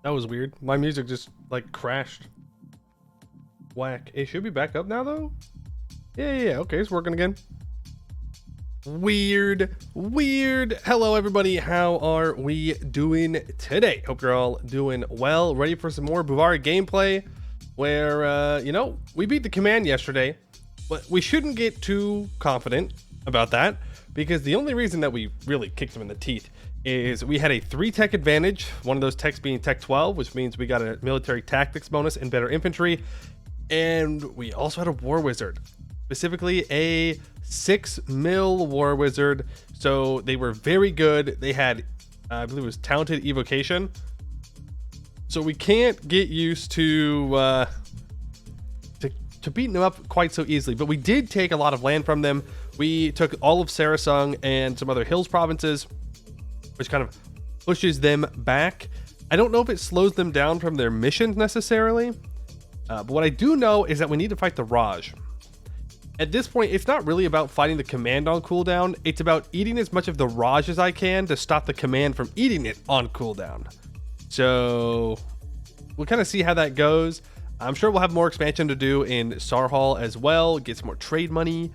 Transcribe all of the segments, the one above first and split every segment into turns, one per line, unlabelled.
That was weird. My music just like crashed. Whack. It should be back up now though. Yeah. Okay, it's working again. Weird. Hello everybody. How are we doing today? Hope you're all doing well. Ready for some more Bhuvauri gameplay where, we beat the command yesterday, but we shouldn't get too confident about that because the only reason that we really kicked them in the teeth is we had a 3 tech advantage, one of those techs being tech 12, which means we got a military tactics bonus and better infantry, and we also had a war wizard, specifically a 6 mil war wizard, so they were very good. They had I believe it was talented evocation, so we can't get used to beating them up quite so easily, but we did take a lot of land from them. We took all of Sarasung and some other hills provinces, which kind of pushes them back. I don't know if it slows them down from their missions necessarily, but what I do know is that we need to fight the Raj. At this point, it's not really about fighting the command on cooldown. It's about eating as much of the Raj as I can to stop the command from eating it on cooldown. So we'll kind of see how that goes. I'm sure we'll have more expansion to do in Sarhal as well, get some more trade money,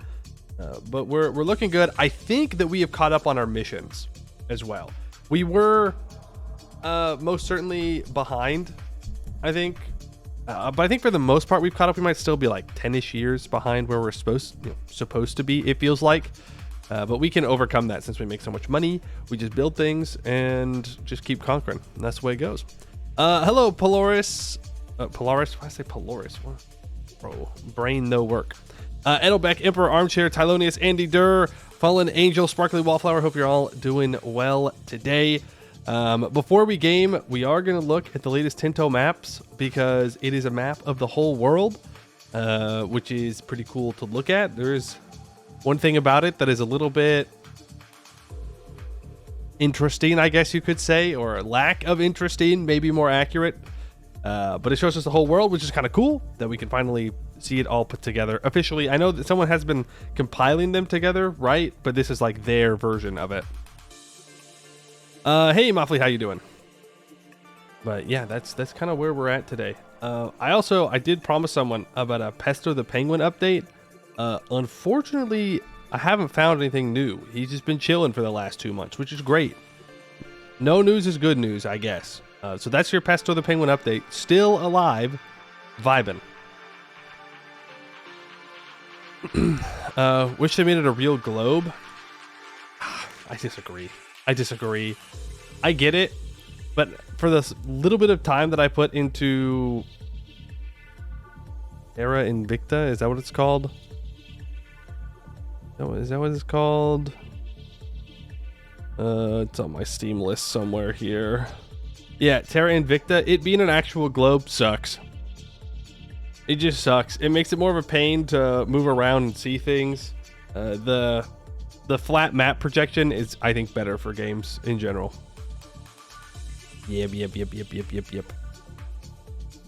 but we're looking good. I think that we have caught up on our missions as well. We were most certainly behind, I think, but I think for the most part we've caught up. We might still be like 10ish years behind where we're supposed to be, it feels like, but we can overcome that since we make so much money. We just build things and just keep conquering, and that's the way it goes. Hello Polaris. Polaris, why did I say Polaris? What? Bro, brain no work. Edelbeck, Emperor, Armchair, Tylonius, Andy Durr, Fallen Angel, Sparkly Wallflower. Hope you're all doing well today. Before we game, we are going to look at the latest Tinto maps because it is a map of the whole world, which is pretty cool to look at. There is one thing about it that is a little bit interesting, I guess you could say, or lack of interesting, maybe more accurate. But it shows us the whole world, which is kind of cool that we can finally see it all put together officially. I know that someone has been compiling them together, right? But this is like their version of it. Hey Moffley, how you doing? But yeah, that's kind of where we're at today. I did promise someone about a Pesto the Penguin update. Unfortunately, I haven't found anything new. He's just been chilling for the last 2 months, which is great. No news is good news, I guess. So that's your Pesto the Penguin update. Still alive, vibing. Wish they made it a real globe. I disagree. I get it, but for this little bit of time that I put into Terra Invicta, is that what it's called? Is that what it's called? It's on my Steam list somewhere here. Yeah, Terra Invicta, it being an actual globe sucks. It just sucks. It makes it more of a pain to move around and see things. The flat map projection is, I think, better for games in general. Yep.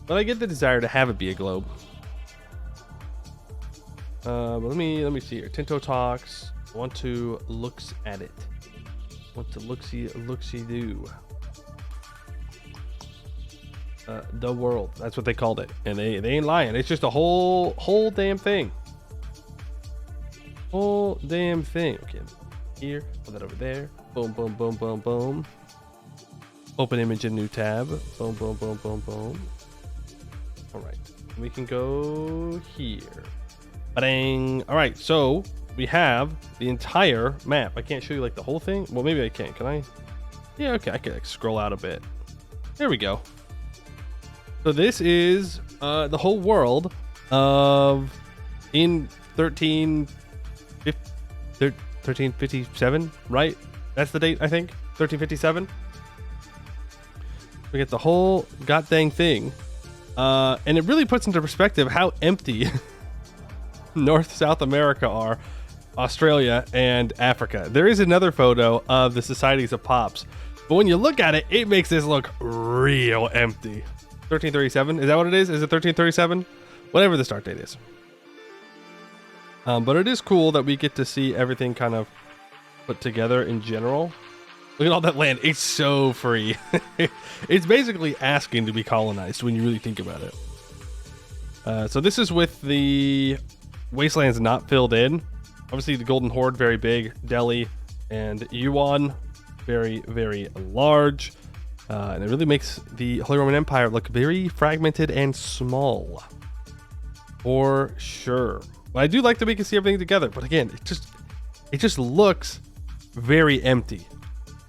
But I get the desire to have it be a globe. But let me see here. Tinto talks. Want to looks at it. Want to looksy do. The world, that's what they called it, and they ain't lying. It's just a whole damn thing. Okay, here, put that over there. Boom. Open image in new tab. Boom. All right, we can go here. Ba-dang. All right, so we have the entire map. I can't show you like the whole thing. Well, maybe I can I? Yeah, okay, I can like scroll out a bit. There we go. So this is the whole world of in 1357, right? That's the date, I think. 1357. We get the whole goddamn thing, and it really puts into perspective how empty North South America are, Australia and Africa. There is another photo of the Societies of Pops, but when you look at it, it makes this look real empty. 1337, is that what it is? Is it 1337? Whatever the start date is. But it is cool that we get to see everything kind of put together in general. Look at all that land. It's so free. It's basically asking to be colonized when you really think about it. So this is with the wastelands not filled in. Obviously, the Golden Horde, very big. Delhi and Yuan, very, very large. And it really makes the Holy Roman Empire look very fragmented and small. For sure. But I do like that we can see everything together. But again, it just looks very empty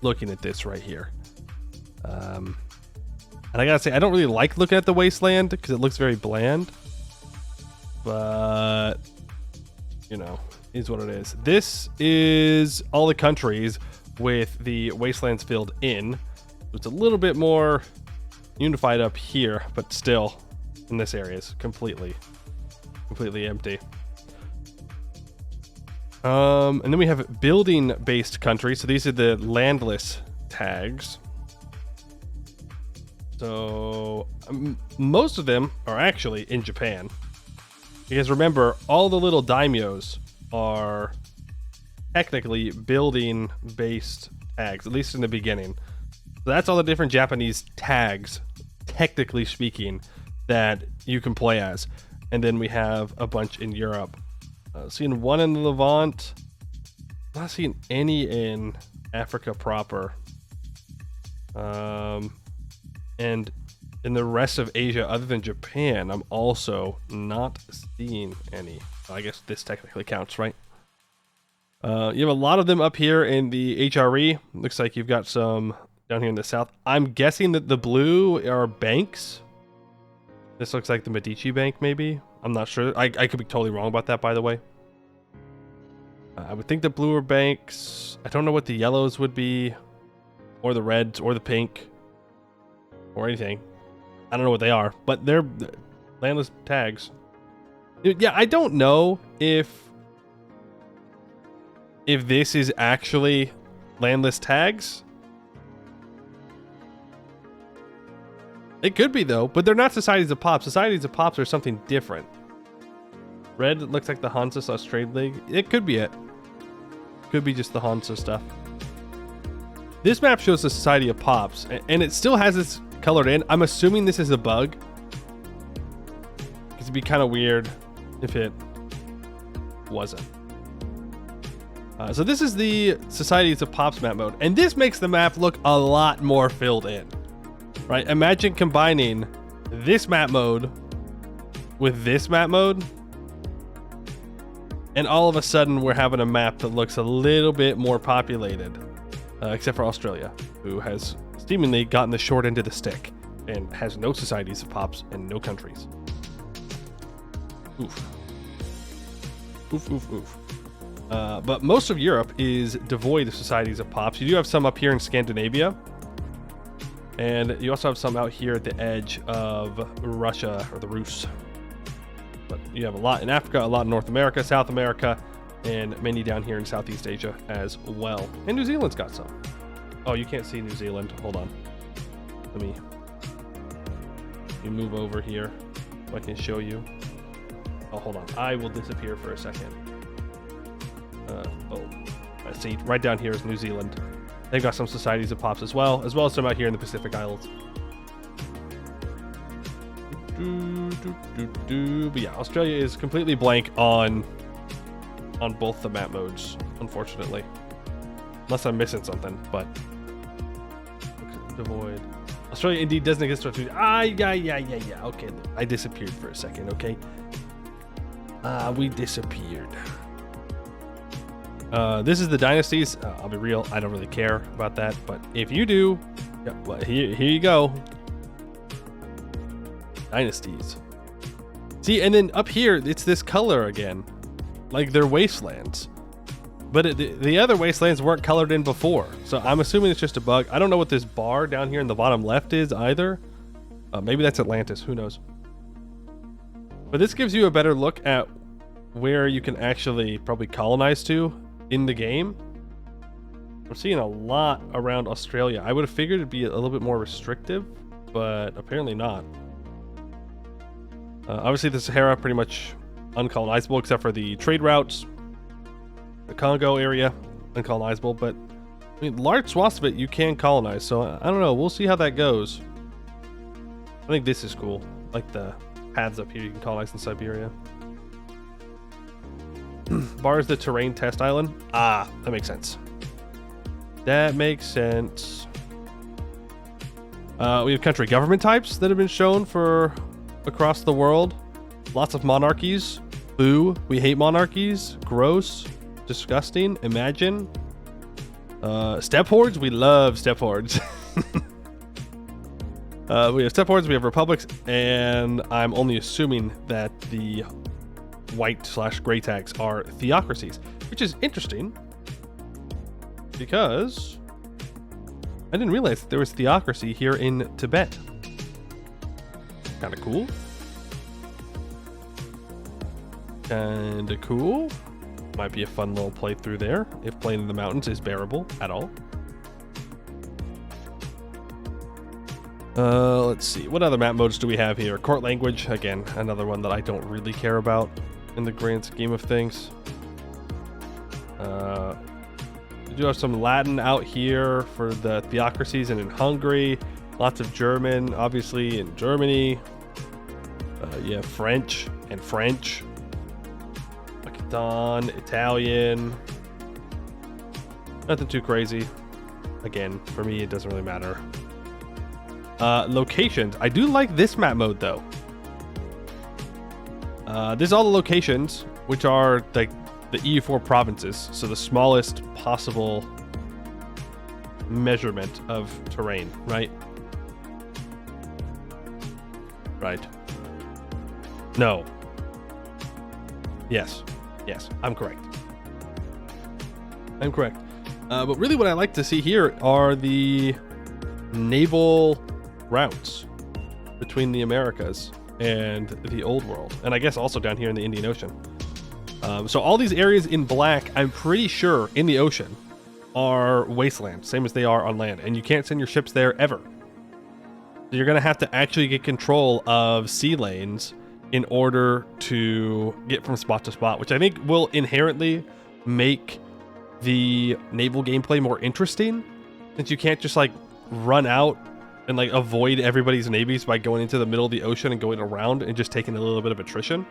looking at this right here. And I gotta say, I don't really like looking at the wasteland because it looks very bland. But, you know, is what it is. This is all the countries with the wastelands filled in. It's a little bit more unified up here, but still in this area is completely empty. And then we have building based countries. So these are the landless tags. So most of them are actually in Japan. Because remember, all the little daimyos are technically building based tags, at least in the beginning. So that's all the different Japanese tags, technically speaking, that you can play as. And then we have a bunch in Europe. Seeing one in the Levant. Not seeing any in Africa proper. And in the rest of Asia, other than Japan, I'm also not seeing any. I guess this technically counts, right? You have a lot of them up here in the HRE. Looks like you've got some down here in the south. I'm guessing that the blue are banks. This looks like the Medici Bank, maybe. I'm not sure. I could be totally wrong about that, by the way. I would think the blue are banks. I don't know what the yellows would be, or the reds, or the pink, or anything. I don't know what they are, but they're landless tags. Yeah, I don't know if this is actually landless tags. It could be, though, but they're not Societies of Pops. Societies of Pops are something different. Red looks like the Hansa / Trade League. It could be it. Could be just the Hansa stuff. This map shows the Society of Pops, and it still has this colored in. I'm assuming this is a bug. It'd be kind of weird if it wasn't. So this is the Societies of Pops map mode, and this makes the map look a lot more filled in. Right? Imagine combining this map mode with this map mode, and all of a sudden we're having a map that looks a little bit more populated, except for Australia, who has seemingly gotten the short end of the stick and has no Societies of Pops and no countries. Oof. Oof, oof, oof. But most of Europe is devoid of Societies of Pops. You do have some up here in Scandinavia. And you also have some out here at the edge of Russia, or the Rus. But you have a lot in Africa, a lot in North America, South America, and many down here in Southeast Asia as well. And New Zealand's got some. Oh, you can't see New Zealand. Hold on. Let me move over here so I can show you. Oh, hold on. I will disappear for a second. I see. Right down here is New Zealand. They've got some Societies of Pops as well as some out here in the Pacific Islands. But yeah, Australia is completely blank on both the map modes, unfortunately. Unless I'm missing something, but devoid. Australia indeed doesn't exist. Yeah. Okay, I disappeared for a second. Okay, we disappeared. This is the dynasties. I'll be real, I don't really care about that, but if you do, yeah, well, here you go. Dynasties. See, and then up here, it's this color again, like they're wastelands. But the other wastelands weren't colored in before, so I'm assuming it's just a bug. I don't know what this bar down here in the bottom left is either. Maybe that's Atlantis, who knows. But this gives you a better look at where you can actually probably colonize to in the game. I'm seeing a lot around Australia. I would have figured it'd be a little bit more restrictive, but apparently not. Obviously the Sahara pretty much uncolonizable except for the trade routes. The Congo area uncolonizable, but I mean, large swaths of it you can colonize, so I don't know. We'll see how that goes. I think this is cool. Like the paths up here you can colonize in Siberia. Bar is the terrain test island. Ah, that makes sense. That makes sense. We have country government types that have been shown for across the world. Lots of monarchies. Boo. We hate monarchies. Gross. Disgusting. Imagine. Step hordes. We love step hordes. We have step hordes. We have republics. And I'm only assuming that the white/gray tags are theocracies, which is interesting because I didn't realize that there was theocracy here in Tibet. Kind of cool. Kinda cool. Might be a fun little playthrough there, if playing in the mountains is bearable at all. Let's see. What other map modes do we have here? Court language, again, another one that I don't really care about in the grand scheme of things. We do have some Latin out here for the theocracies and in Hungary. Lots of German, obviously, in Germany. You have French and French. Italian. Nothing too crazy. Again, for me, it doesn't really matter. Locations. I do like this map mode, though. This is all the locations, which are like the EU4 provinces. So the smallest possible measurement of terrain, right? Right. No. Yes. Yes, I'm correct. I'm correct. But really what I like to see here are the naval routes between the Americas and the Old World. And I guess also down here in the Indian Ocean. So all these areas in black, I'm pretty sure in the ocean are wasteland, same as they are on land. And you can't send your ships there ever. So you're going to have to actually get control of sea lanes in order to get from spot to spot, which I think will inherently make the naval gameplay more interesting, since you can't just like run out and like avoid everybody's navies by going into the middle of the ocean and going around and just taking a little bit of attrition.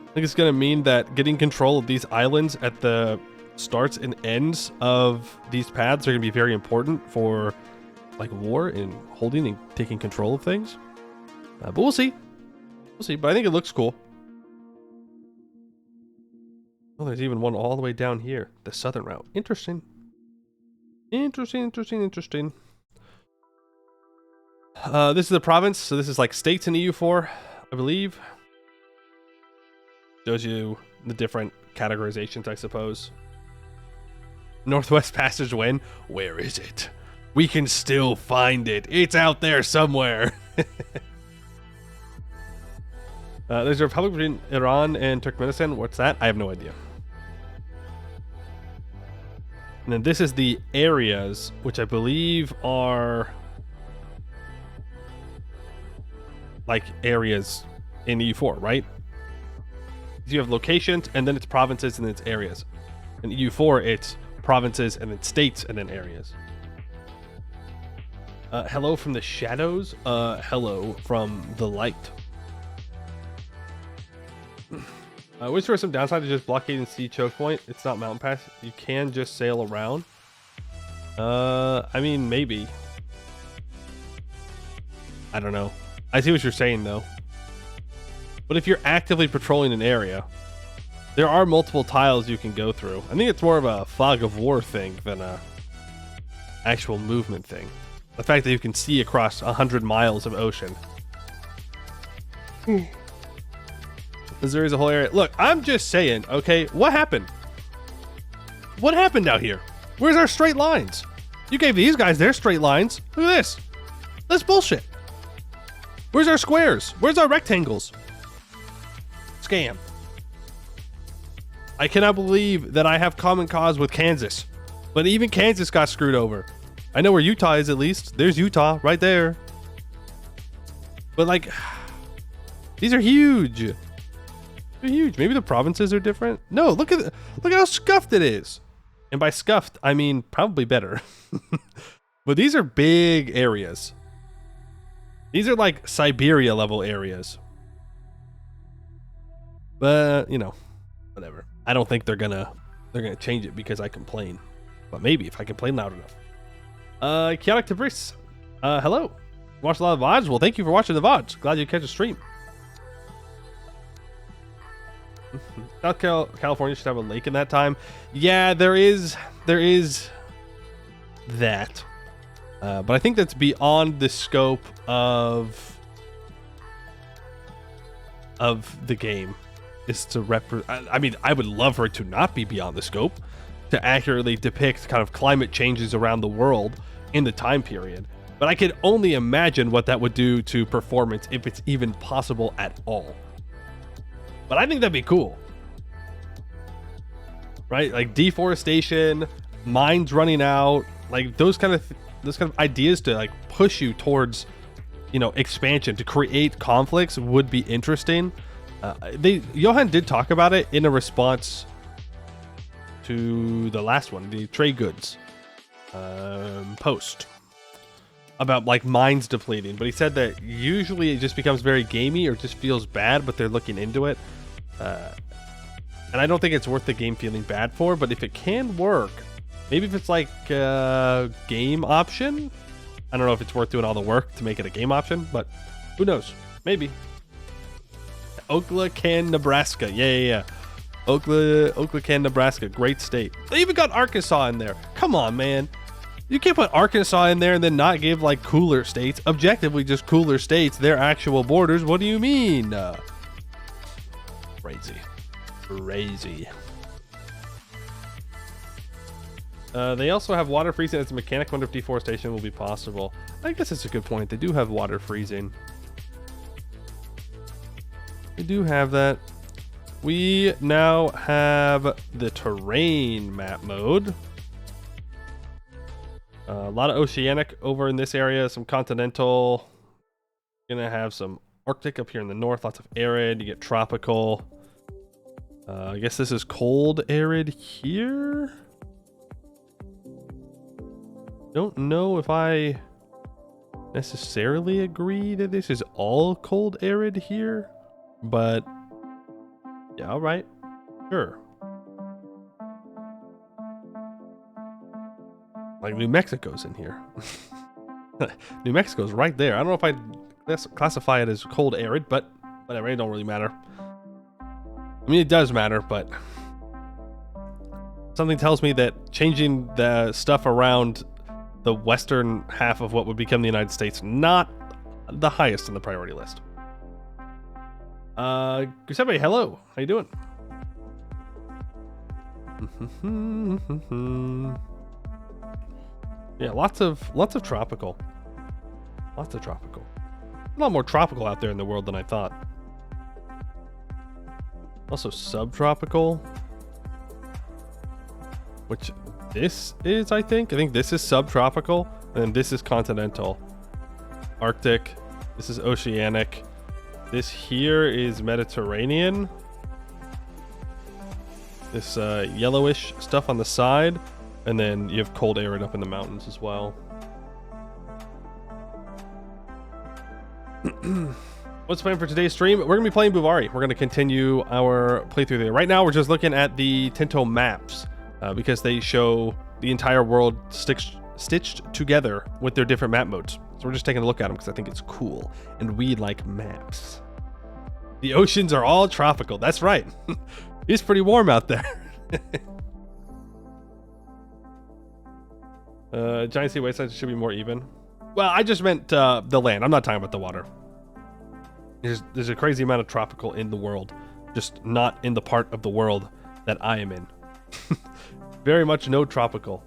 I think it's going to mean that getting control of these islands at the starts and ends of these paths are going to be very important for like war and holding and taking control of things. But we'll see. We'll see. But I think it looks cool. Oh, there's even one all the way down here. The southern route. Interesting. Interesting. This is the province. So this is like states in EU4, I believe. Shows you the different categorizations, I suppose. Northwest Passage when? Where is it? We can still find it. It's out there somewhere. There's a republic between Iran and Turkmenistan. What's that? I have no idea. And then this is the areas, which I believe are like areas in EU4, right? You have locations, and then it's provinces, and then it's areas. In EU4, it's provinces, and then states, and then areas. Hello from the shadows. Hello from the light. I wish there was some downside to just blockading sea choke point. It's not mountain pass. You can just sail around. I mean, maybe. I don't know. I see what you're saying, though. But if you're actively patrolling an area, there are multiple tiles you can go through. I think it's more of a fog of war thing than a actual movement thing. The fact that you can see across 100 miles of ocean. Missouri is a whole area. Look, I'm just saying, okay, what happened? What happened out here? Where's our straight lines? You gave these guys their straight lines. Look at this. That's bullshit. Where's our squares? Where's our rectangles? Scam. I cannot believe that I have common cause with Kansas. But even Kansas got screwed over. I know where Utah is, at least. There's Utah right there. But like, these are huge. They're huge. Maybe the provinces are different. No, look how scuffed it is. And by scuffed, I mean probably better. But these are big areas. These are like Siberia level areas. But, you know, whatever. I don't think they're gonna change it because I complain. But maybe if I complain loud enough. Chaotic Tabris. Hello. Watched a lot of VODs? Well, thank you for watching the VODs. Glad you catch a stream. South California should have a lake in that time. Yeah, there is that. But I think that's beyond the scope of the game. Is to I mean, I would love for it to not be beyond the scope, to accurately depict kind of climate changes around the world in the time period. But I can only imagine what that would do to performance, if it's even possible at all. But I think that'd be cool. Right? Like deforestation, mines running out, like those kind of ideas to like push you towards, you know, expansion, to create conflicts would be interesting. Johan did talk about it in a response to the last one, the trade goods post, about like mines depleting, but he said that usually it just becomes very gamey or just feels bad, but they're looking into it. And I don't think it's worth the game feeling bad for, but if it can work, maybe if it's like a game option, I don't know if it's worth doing all the work to make it a game option, but who knows? Maybe. Oklacan, Nebraska. Yeah. Oklacan, Nebraska. Great state. They even got Arkansas in there. Come on, man. You can't put Arkansas in there and then not give like cooler states, objectively just cooler states, their actual borders. What do you mean? Crazy. They also have water freezing as a mechanic. Wonder if deforestation will be possible. I guess it's a good point. They do have water freezing. We do have that. We now have the terrain map mode. A lot of oceanic over in this area, some continental. Gonna have some Arctic up here in the north, lots of arid. You get tropical. I guess this is cold arid here. Don't know if I necessarily agree that this is all cold arid here, but yeah, all right, sure. Like New Mexico's in here. New Mexico's right there. I don't know if I'd classify it as cold arid, but whatever, it don't really matter. I mean, it does matter, but something tells me that changing the stuff around the western half of what would become the United States, not the highest on the priority list. Giuseppe, hello. How you doing? Yeah, lots of tropical. Lots of tropical. A lot more tropical out there in the world than I thought. Also subtropical, which this is, I think this is subtropical, and then this is continental. Arctic, this is oceanic. This here is Mediterranean. This yellowish stuff on the side, and then you have cold arid up in the mountains as well. What's the plan for today's stream? We're going to be playing Bhuvauri. We're going to continue our playthrough there. Right now, we're just looking at the Tinto maps because they show the entire world stitched together with their different map modes. So we're just taking a look at them because I think it's cool, and we like maps. The oceans are all tropical. That's right. It's pretty warm out there. Giant sea wastelands should be more even. Well, I just meant the land. I'm not talking about the water. There's a crazy amount of tropical in the world, just not in the part of the world that I am in. Very much no tropical.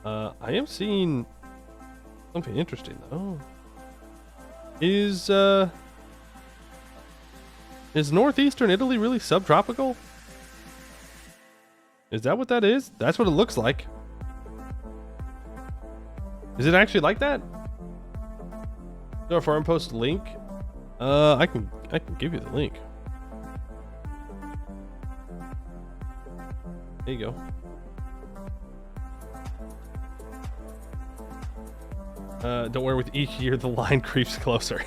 I am seeing something interesting though. Is northeastern Italy really subtropical? Is that what that is? That's what it looks like. Is it actually like that? No forum post link. I can give you the link. There you go. Don't worry, with each year the line creeps closer.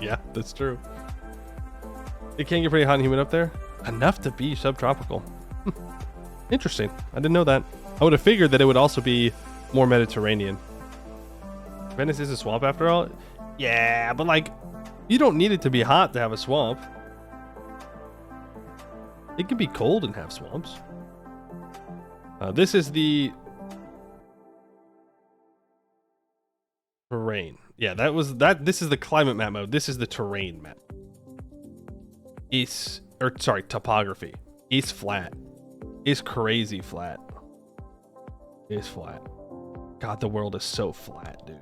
Yeah, that's true. It can get pretty hot and humid up there. Enough to be subtropical. Interesting. I didn't know that. I would have figured that it would also be more Mediterranean. Venice is a swamp after all. Yeah, but like, you don't need it to be hot to have a swamp. It can be cold and have swamps. This is the terrain. Yeah, that was that. This is the climate map mode. This is the terrain map. Topography. It's flat. It's crazy flat. It's flat. God, the world is so flat, dude.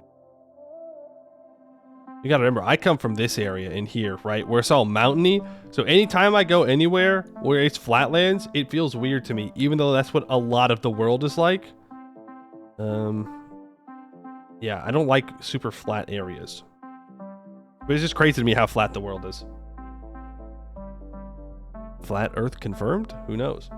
You gotta remember, I come from this area in here, right? Where it's all mountainy. So anytime I go anywhere where it's flatlands, it feels weird to me, even though that's what a lot of the world is like. Yeah, I don't like super flat areas. But it's just crazy to me how flat the world is. Flat Earth confirmed? Who knows?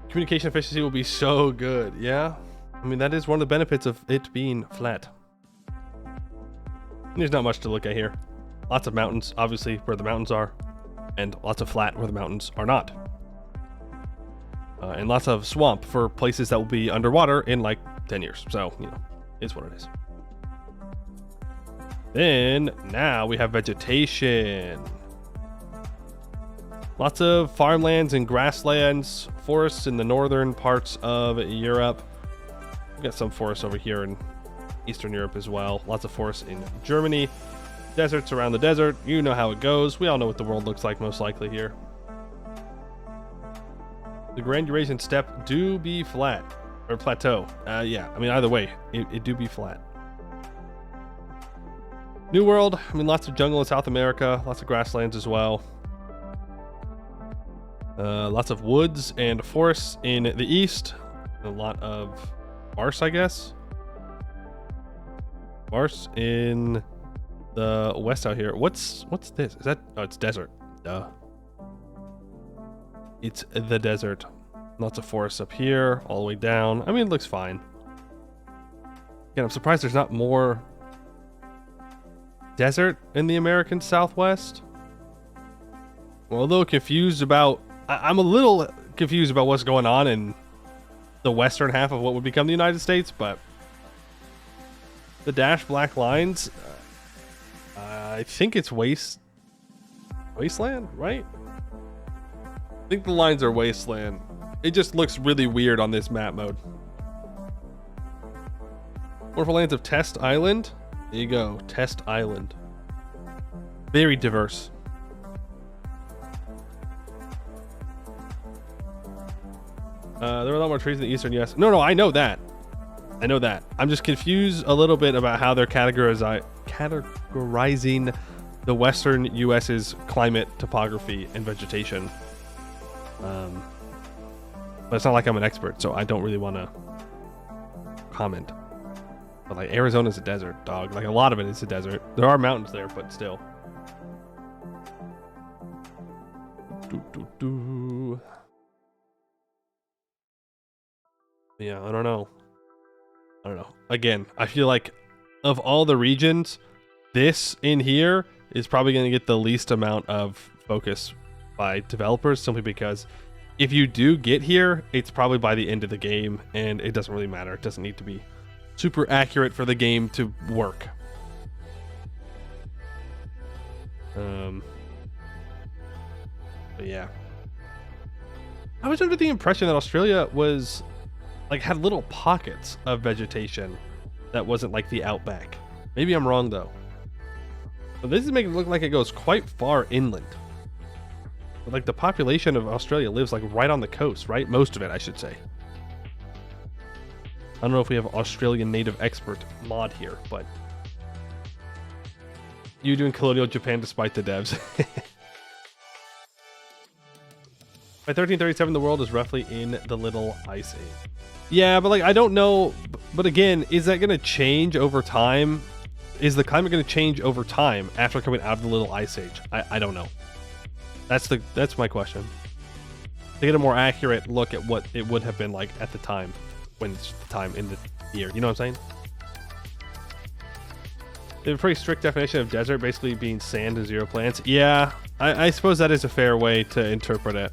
Communication efficiency will be so good, yeah? I mean, that is one of the benefits of it being flat. There's not much to look at here. Lots of mountains, obviously, where the mountains are, and lots of flat where the mountains are not. And lots of swamp for places that will be underwater in like 10 years. So, you know, it's what it is. Then, now we have vegetation. Lots of farmlands and grasslands, forests in the northern parts of Europe. We've got some forests over here in Eastern Europe as well. Lots of forests in Germany. Deserts around the desert. You know how it goes. We all know what the world looks like most likely here. The Grand Eurasian steppe do be flat. Or plateau. Yeah, I mean, either way, it do be flat. New World. I mean, lots of jungle in South America. Lots of grasslands as well. Lots of woods and forests in the east. A lot of marsh, I guess. Marsh in the west out here. What's this? Is that? Oh, it's desert. Duh. It's the desert. Lots of forests up here, all the way down. I mean, it looks fine. Again, I'm surprised there's not more desert in the American Southwest. Well, a little confused about... I'm a little confused about what's going on in the western half of what would become the United States, but the dashed black lines, I think it's wasteland, right? I think the lines are wasteland. It just looks really weird on this map mode. Morpholands of Test Island. There you go, Test Island. Very diverse. There are a lot more trees in the eastern US. No, I know that. I know that. I'm just confused a little bit about how they're categorizing the western US's climate, topography, and vegetation. But it's not like I'm an expert, so I don't really want to comment. But like, Arizona's a desert, dog. Like, a lot of it is a desert. There are mountains there, but still. Yeah, I don't know. Again, I feel like of all the regions, this in here is probably going to get the least amount of focus by developers, simply because if you do get here, it's probably by the end of the game, and it doesn't really matter. It doesn't need to be super accurate for the game to work. But yeah. I was under the impression that Australia was... like, had little pockets of vegetation that wasn't like the outback. Maybe I'm wrong though. But this is making it look like it goes quite far inland. But like, the population of Australia lives like right on the coast, right? Most of it, I should say. I don't know if we have Australian native expert mod here, but you doing colonial Japan despite the devs. By 1337, the world is roughly in the Little Ice Age. Yeah, but like, I don't know. But again, is that going to change over time? Is the climate going to change over time after coming out of the Little Ice Age? I don't know. That's my question. To get a more accurate look at what it would have been like at the time. when it's the time in the year. You know what I'm saying? They have a pretty strict definition of desert, basically being sand and zero plants. Yeah, I suppose that is a fair way to interpret it.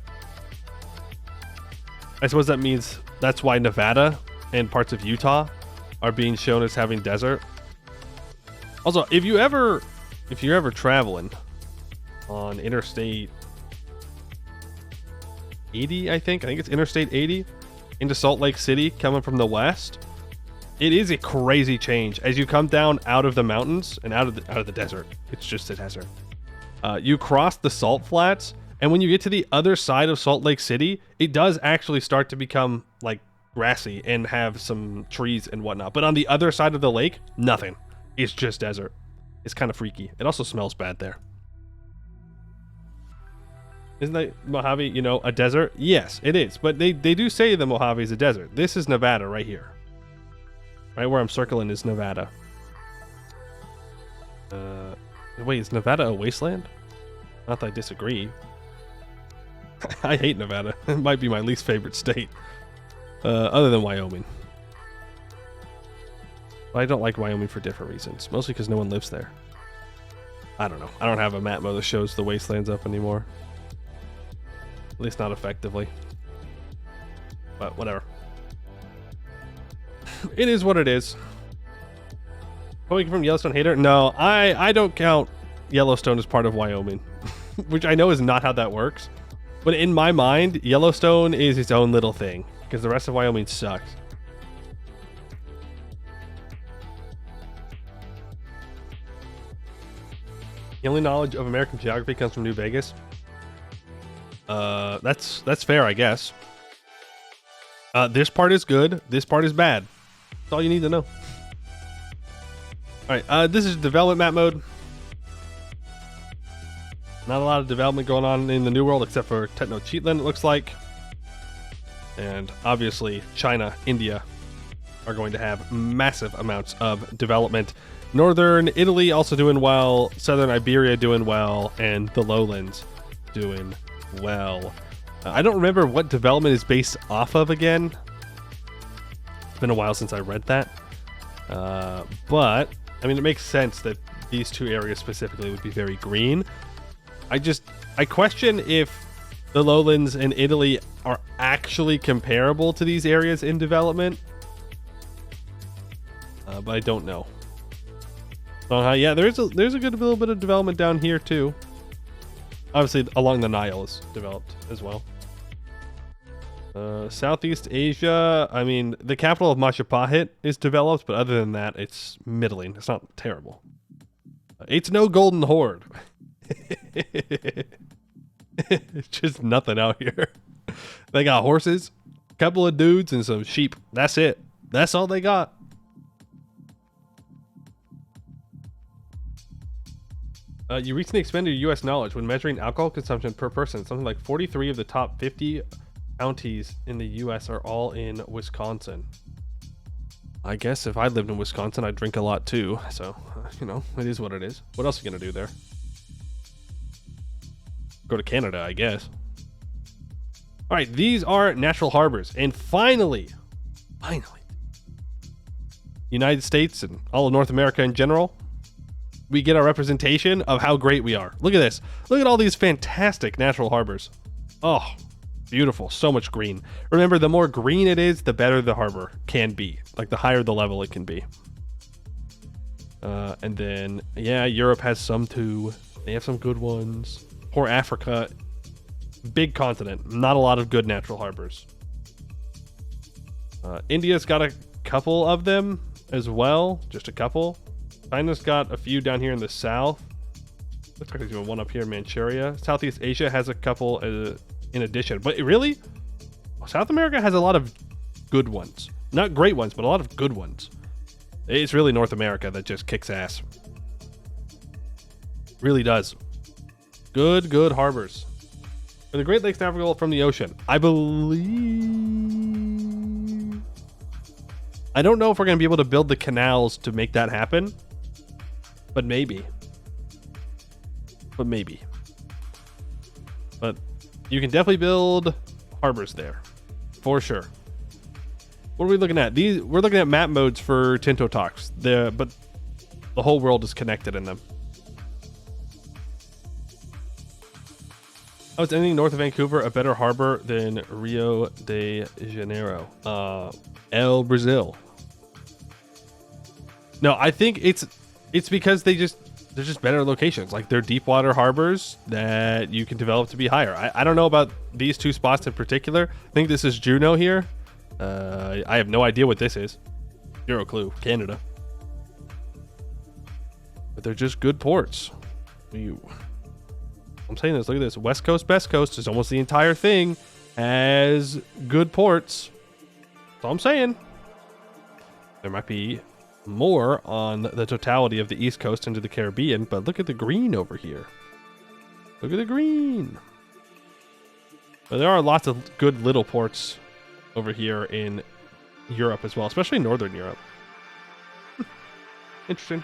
I suppose that means that's why Nevada and parts of Utah are being shown as having desert. Also, if you're ever traveling on Interstate 80, I think it's Interstate 80 into Salt Lake City coming from the west, it is a crazy change as you come down out of the mountains and out of the desert. It's just a desert. You cross the salt flats, and when you get to the other side of Salt Lake City, it does actually start to become like grassy and have some trees and whatnot. But on the other side of the lake, nothing. It's just desert. It's kind of freaky. It also smells bad there. Isn't that Mojave, you know, a desert? Yes, it is. But they do say the Mojave is a desert. This is Nevada right here. Right where I'm circling is Nevada. Wait, is Nevada a wasteland? Not that I disagree. I hate Nevada. It might be my least favorite state. Other than Wyoming. But I don't like Wyoming for different reasons. Mostly because no one lives there. I don't know. I don't have a map that shows the wastelands up anymore. At least not effectively. But whatever. It is what it is. Going from Yellowstone hater? No, I don't count Yellowstone as part of Wyoming. Which I know is not how that works. But in my mind, Yellowstone is its own little thing. Because the rest of Wyoming sucks. The only knowledge of American geography comes from New Vegas. That's fair, I guess. This part is good. This part is bad. That's all you need to know. Alright, this is development map mode. Not a lot of development going on in the New World except for Tenochtitlan, it looks like. And obviously, China, India are going to have massive amounts of development. Northern Italy also doing well. Southern Iberia doing well. And the lowlands doing well. I don't remember what development is based off of again. It's been a while since I read that. But, I mean, it makes sense that these two areas specifically would be very green. I question if the lowlands and Italy are actually comparable to these areas in development. But I don't know. So, yeah, there's a good little bit of development down here too. Obviously, along the Nile is developed as well. Southeast Asia, I mean, the capital of Mashapahit is developed, but other than that, it's middling. It's not terrible. It's no golden horde. It's just nothing out here. They got horses, a couple of dudes, and some sheep. That's it. That's all they got. You recently expanded your U.S. knowledge when measuring alcohol consumption per person. Something like 43 of the top 50 counties in the U.S. are all in Wisconsin. I guess if I lived in Wisconsin, I'd drink a lot too. So, you know, it is what it is. What else are you going to do there? Go to Canada, I guess. All right, these are natural harbors. And finally, United States and all of North America in general, we get our representation of how great we are. Look at this. Look at all these fantastic natural harbors. Oh, beautiful. So much green. Remember, the more green it is, the better the harbor can be. Like, the higher the level it can be. And then, yeah, Europe has some too. They have some good ones. Poor Africa. Big continent. Not a lot of good natural harbors. India's got a couple of them as well. Just a couple. China's got a few down here in the south. Looks like there's even one up here in Manchuria. Southeast Asia has a couple in addition. But really, South America has a lot of good ones. Not great ones, but a lot of good ones. It's really North America that just kicks ass. Really does. Good harbors. Are the Great Lakes navigable from the ocean? I believe... I don't know if we're going to be able to build the canals to make that happen. But maybe. But you can definitely build harbors there. For sure. What are we looking at? We're looking at map modes for Tinto Talks. But the whole world is connected in them. Oh, is anything north of Vancouver a better harbor than Rio de Janeiro? El Brazil. No, I think it's because they're just better locations. Like, they're deep water harbors that you can develop to be higher. I don't know about these two spots in particular. I think this is Juneau here. I have no idea what this is. Zero clue. Canada. But they're just good ports. I'm saying this. Look at this. West Coast, Best Coast is almost the entire thing has good ports. That's all I'm saying. There might be more on the totality of the East Coast into the Caribbean, but look at the green over here. Look at the green. But there are lots of good little ports over here in Europe as well, especially Northern Europe. Interesting.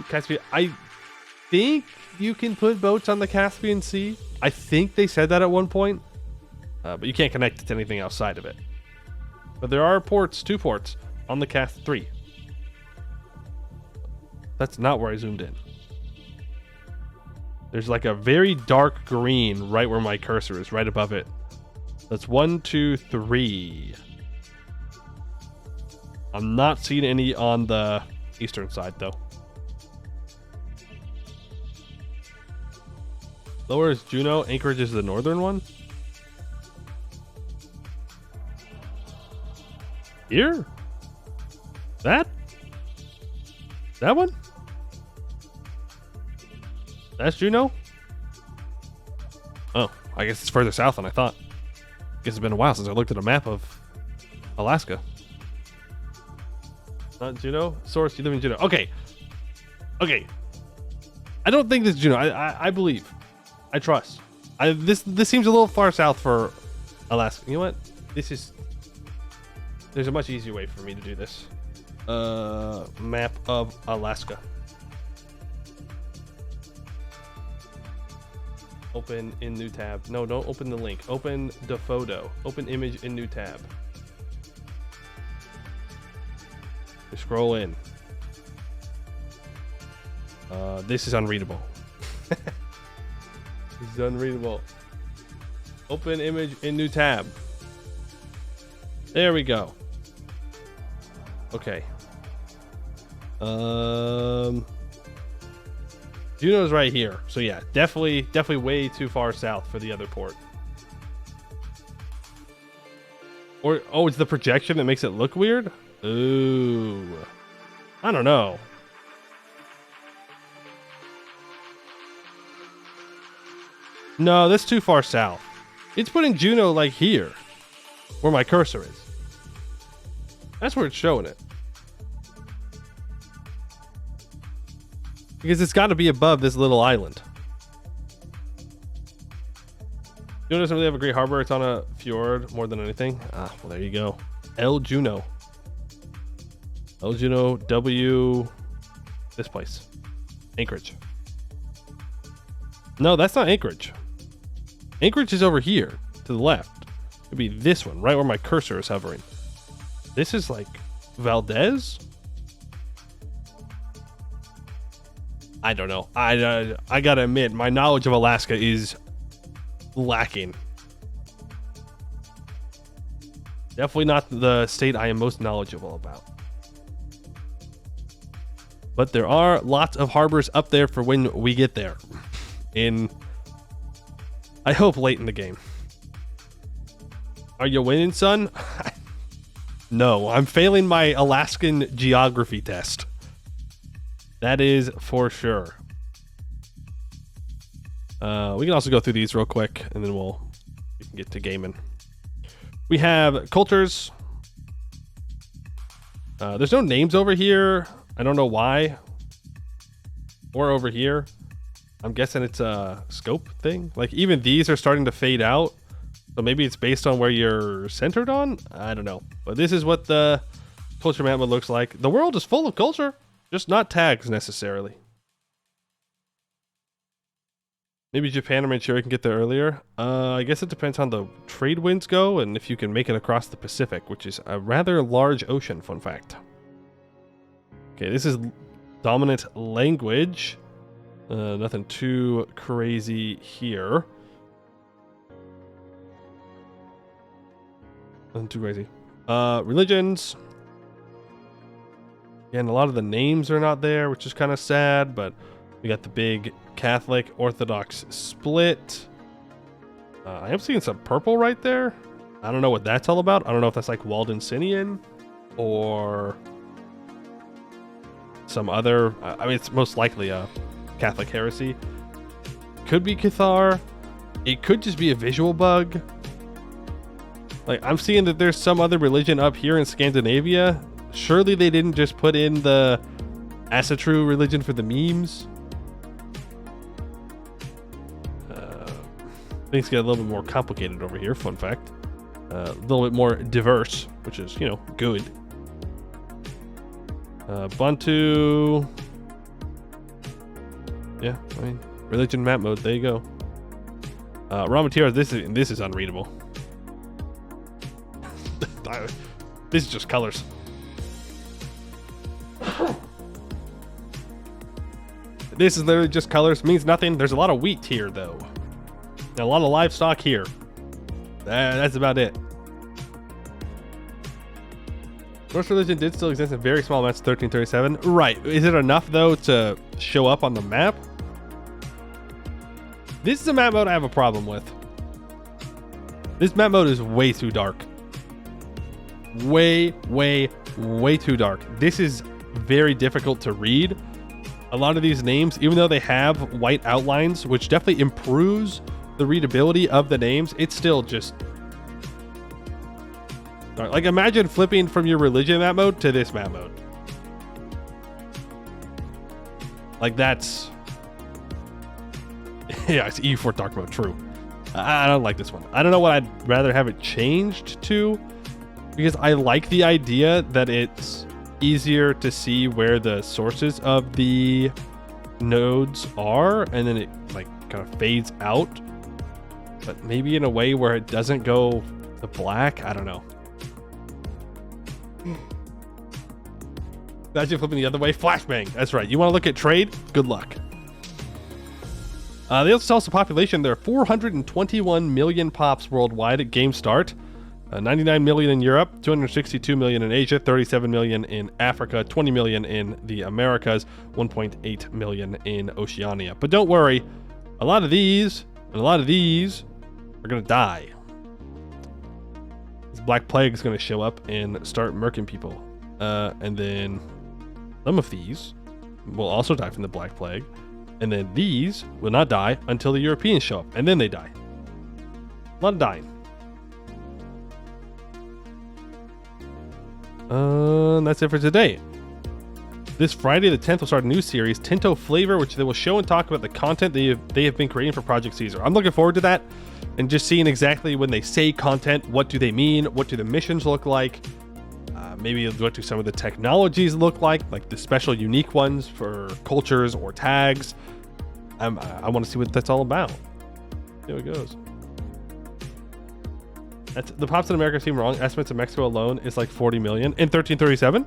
Caspian. I think you can put boats on the Caspian Sea. I think they said that at one point, but you can't connect it to anything outside of it. But there are ports, 2 ports on the Caspian 3. That's not where I zoomed in. There's like a very dark green right where my cursor is, right above it. That's 1, 2, 3. I'm not seeing any on the eastern side though. Lower is Juneau. Anchorage is the northern one. Here? That one? That's Juneau? Oh, I guess it's further south than I thought. Guess it's been a while since I looked at a map of Alaska. Not Juneau? Source, you live in Juneau. Okay. Okay. I don't think this is Juneau. I believe. I trust. This seems a little far south for Alaska. You know what? There's a much easier way for me to do this. Map of Alaska. Open in new tab. No, don't open the link. Open the photo. Open image in new tab. You scroll in. This is unreadable. This is unreadable. Open image in new tab. There we go. Okay. Juneau's right here. So yeah, definitely way too far south for the other port. Or, oh, it's the projection that makes it look weird? Ooh. I don't know. No, that's too far south. It's putting Juneau like here, where my cursor is. That's where it's showing it. Because it's got to be above this little island. Juneau doesn't really have a great harbor. It's on a fjord more than anything. Ah, well, there you go. El Juneau. El Juneau, this place. Anchorage. No, that's not Anchorage. Anchorage is over here to the left. It'd be this one, right where my cursor is hovering. This is like Valdez? I don't know. I gotta admit, my knowledge of Alaska is lacking. Definitely not the state I am most knowledgeable about. But there are lots of harbors up there for when we get there. I hope late in the game. Are you winning, son? No, I'm failing my Alaskan geography test. That is for sure. We can also go through these real quick, and then we can get to gaming. We have cultures. There's no names over here. I don't know why. Or over here. I'm guessing it's a scope thing. Like, even these are starting to fade out. So maybe it's based on where you're centered on? I don't know. But this is what the culture map looks like. The world is full of culture. Just not tags necessarily. Maybe Japan or Manchuria can get there earlier. I guess it depends on the trade winds go and if you can make it across the Pacific, which is a rather large ocean, fun fact. Okay, this is dominant language. Nothing too crazy here. Nothing too crazy. Religions. Again, a lot of the names are not there, which is kind of sad, but we got the big Catholic Orthodox split. I am seeing some purple right there. I don't know what that's all about. I don't know if that's like Waldensian or some other. I mean, it's most likely a Catholic heresy. Could be Cathar. It could just be a visual bug. Like, I'm seeing that there's some other religion up here in Scandinavia. Surely they didn't just put in the Asatru religion for the memes. Things get a little bit more complicated over here, fun fact. A little bit more diverse, which is, you know, good. Bantu. Yeah, I mean, religion map mode, there you go. Raw materials, this is unreadable. This is just colors. This is literally just colors, means nothing. There's a lot of wheat here, though. And a lot of livestock here. That's about it. Norse religion did still exist in very small amounts in 1337. Right. Is it enough, though, to show up on the map? This is a map mode I have a problem with. This map mode is way too dark. Way too dark. This is very difficult to read. A lot of these names, even though they have white outlines, which definitely improves the readability of the names, it's still just dark. Like, imagine flipping from your religion map mode to this map mode. Like, that's yeah, it's E for dark mode, true. I don't like this one. I don't know what I'd rather have it changed to, because I like the idea that it's easier to see where the sources of the nodes are, and then it like kind of fades out, but maybe in a way where it doesn't go to black. I don't know. Imagine flipping the other way. Flashbang. That's right. You want to look at trade? Good luck. They also tell us the population. There are 421 million pops worldwide at game start. 99 million in Europe, 262 million in Asia, 37 million in Africa, 20 million in the Americas, 1.8 million in Oceania. But don't worry, a lot of these are going to die. This Black Plague is going to show up and start murking people. And then some of these will also die from the Black Plague. And then these will not die until the Europeans show up, and then they die. A lot of dying. That's it for today. This Friday the 10th will start a new series, Tinto Flavor, which they will show and talk about the content they have been creating for Project Caesar. I'm looking forward to that, and just seeing exactly when they say content, what do they mean, what do the missions look like, maybe what do some of the technologies look like the special unique ones for cultures or tags. I want to see what that's all about. See how it goes. The pops in America seem wrong. Estimates of Mexico alone is like 40 million in 1337.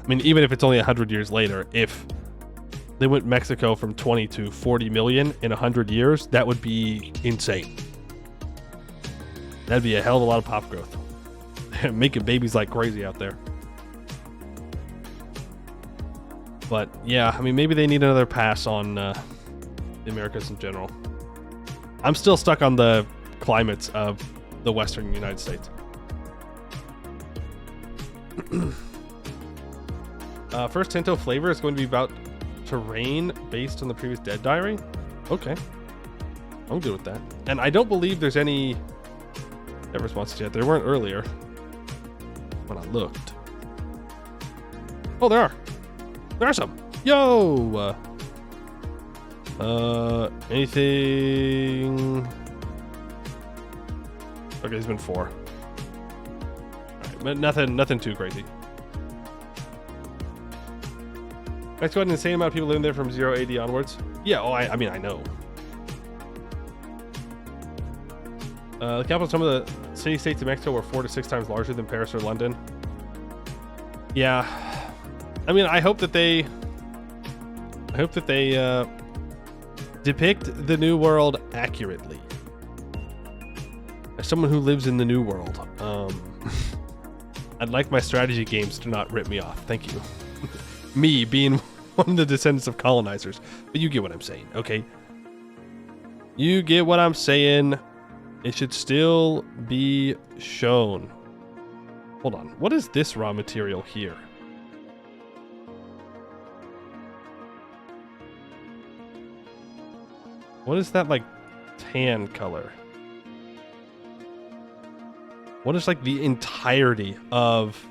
I mean, even if it's only 100 years later, if they went Mexico from 20 to 40 million in 100 years, that would be insane. That'd be a hell of a lot of pop growth. Making babies like crazy out there. But yeah, I mean, maybe they need another pass on the Americas in general. I'm still stuck on the climates of the Western United States. First Tinto Flavor is going to be about terrain based on the previous Dead Diary. Okay, I'm good with that. And I don't believe there's any dev responses yet. There weren't earlier when I looked. Oh, there are. There are some. Yo! Anything? Okay, there's been 4. All right, but nothing too crazy. Mexico had an insane amount of people living there from 0 AD onwards. Yeah, oh, I mean, I know. The capital, some of the city-states of Mexico were 4 to 6 times larger than Paris or London. Yeah. I mean, I hope that they depict the New World accurately. As someone who lives in the New World, I'd like my strategy games to not rip me off. Thank you. Me being one of the descendants of colonizers. But you get what I'm saying, okay? You get what I'm saying. It should still be shown. Hold on. What is this raw material here? What is that, like, tan color? What is, like, the entirety of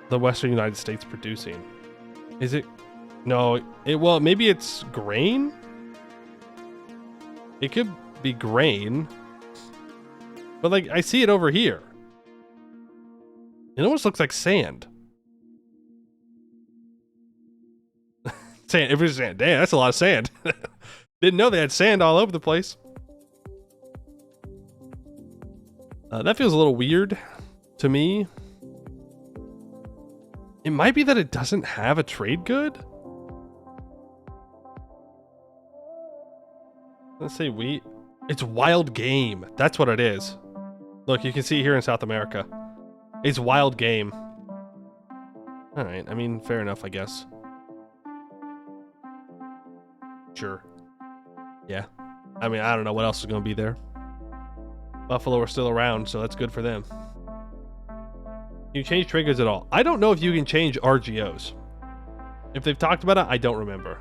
the Western United States producing? Is it? No, well, maybe it's grain? It could be grain. But, like, I see it over here. It almost looks like sand. Sand. If it's sand, damn, that's a lot of sand. Didn't know they had sand all over the place. That feels a little weird to me. It might be that it doesn't have a trade good. Let's say wheat. It's wild game. That's what it is. Look, you can see it here in South America. It's wild game. All right. I mean, fair enough, I guess. Sure. Yeah. I mean, I don't know what else is going to be there. Buffalo are still around, so that's good for them. You change trade goods at all? I don't know if you can change RGOs. If they've talked about it, I don't remember.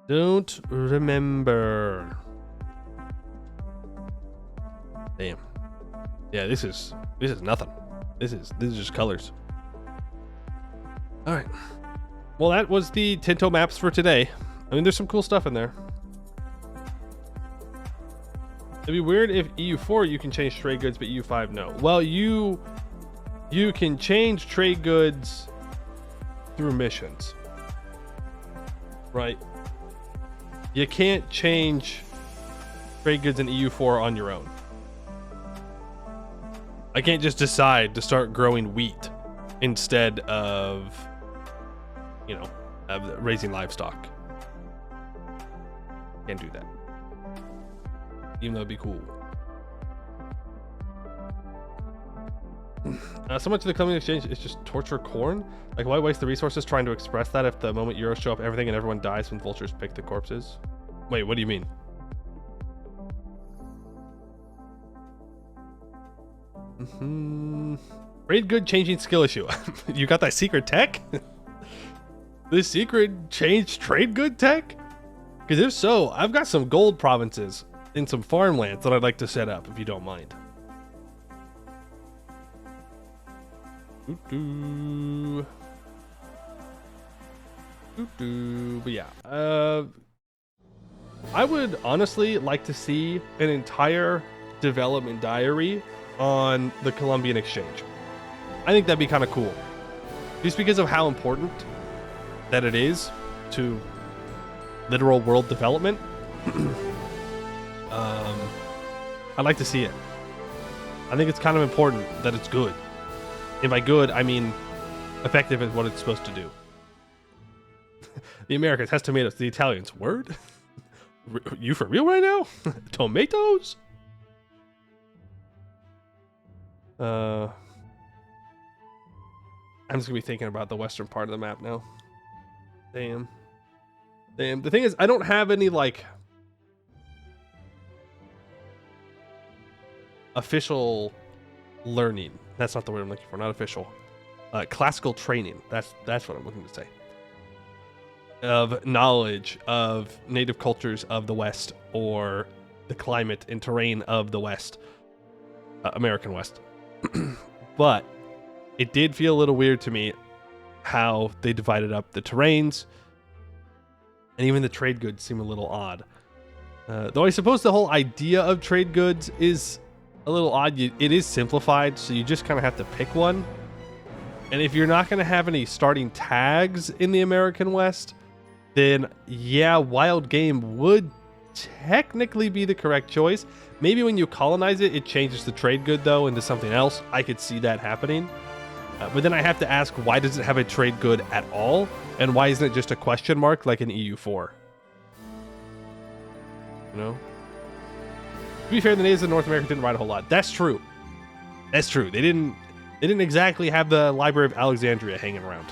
Don't remember. Damn. Yeah, this is nothing. This is just colors. All right. Well, that was the Tinto maps for today. I mean, there's some cool stuff in there. It'd be weird if EU4 you can change trade goods, but EU5 no. Well, you can change trade goods through missions, right? You can't change trade goods in EU4 on your own. I can't just decide to start growing wheat instead of, you know, of raising livestock. Can't do that. Even though it'd be cool. So much of the coming exchange is just torture corn. Like, why waste the resources trying to express that if the moment euros show up, everything and everyone dies when vultures pick the corpses? Wait, what do you mean? Trade good changing skill issue. You got that secret tech? The secret change trade good tech? Because if so, I've got some gold provinces in some farmlands that I'd like to set up, if you don't mind. But yeah, I would honestly like to see an entire development diary on the Columbian Exchange. I think that'd be kind of cool, just because of how important that it is to literal world development. I'd like to see it. I think it's kind of important that it's good. And by good, I mean effective is what it's supposed to do. The Americans has tomatoes. The Italians, word? You for real right now? Tomatoes? I'm just gonna be thinking about the western part of the map now. Damn. The thing is, I don't have any, like, official learning. That's not the word I'm looking for. Not official. Classical training. That's what I'm looking to say. Of knowledge of native cultures of the West, or the climate and terrain of the West, American West. But it did feel a little weird to me how they divided up the terrains, and even the trade goods seem a little odd. Though I suppose the whole idea of trade goods is a little odd. It is simplified, so you just kind of have to pick one. And if you're not going to have any starting tags in the American West, then yeah, wild game would technically be the correct choice. Maybe when you colonize it, it changes the trade good though into something else. I could see that happening. But then I have to ask, why does it have a trade good at all? And why isn't it just a question mark like an EU4? You know? To be fair, the natives of North America didn't write a whole lot. That's true. That's true. They didn't exactly have the Library of Alexandria hanging around.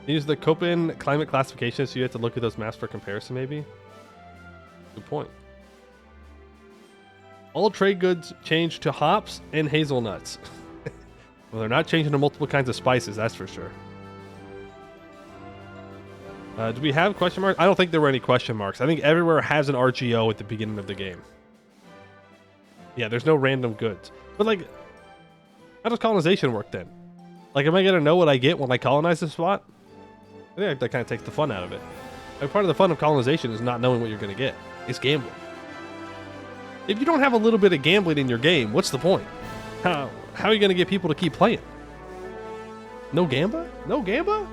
Use the Köppen climate classification, so you have to look at those maps for comparison, maybe? Good point. All trade goods change to hops and hazelnuts. Well, they're not changing to multiple kinds of spices, that's for sure. Do we have question marks? I don't think there were any question marks. I think everywhere has an RGO at the beginning of the game. Yeah, there's no random goods. But like, how does colonization work then? Like, am I going to know what I get when I colonize the spot? I think that kind of takes the fun out of it. Like, part of the fun of colonization is not knowing what you're going to get. It's gambling. If you don't have a little bit of gambling in your game, what's the point? How are you going to get people to keep playing? No gamba? No gamba?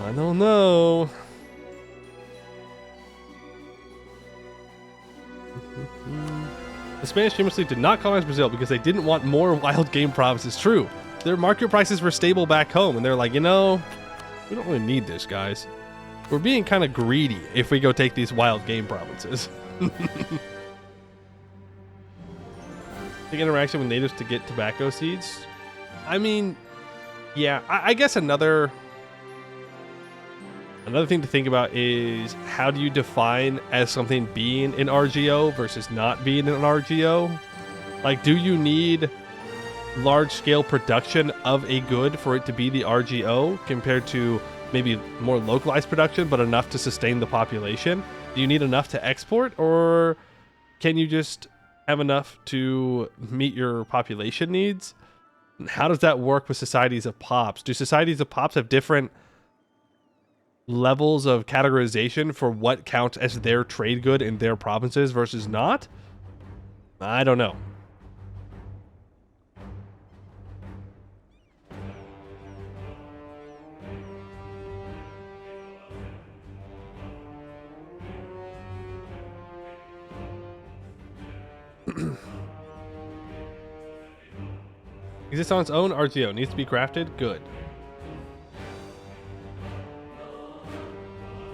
I don't know. The Spanish famously did not colonize Brazil because they didn't want more wild game provinces. True. Their market prices were stable back home, and they're like, you know, we don't really need this, guys. We're being kind of greedy if we go take these wild game provinces. The interaction with natives to get tobacco seeds. I mean, yeah, I guess another thing to think about is, how do you define as something being an RGO versus not being an RGO? Like, do you need large-scale production of a good for it to be the RGO compared to maybe more localized production but enough to sustain the population? Do you need enough to export, or can you just have enough to meet your population needs? How does that work with societies of pops? Do societies of pops have different levels of categorization for what counts as their trade good in their provinces versus not? I don't know. Exists on its own. RGO needs to be crafted. Good.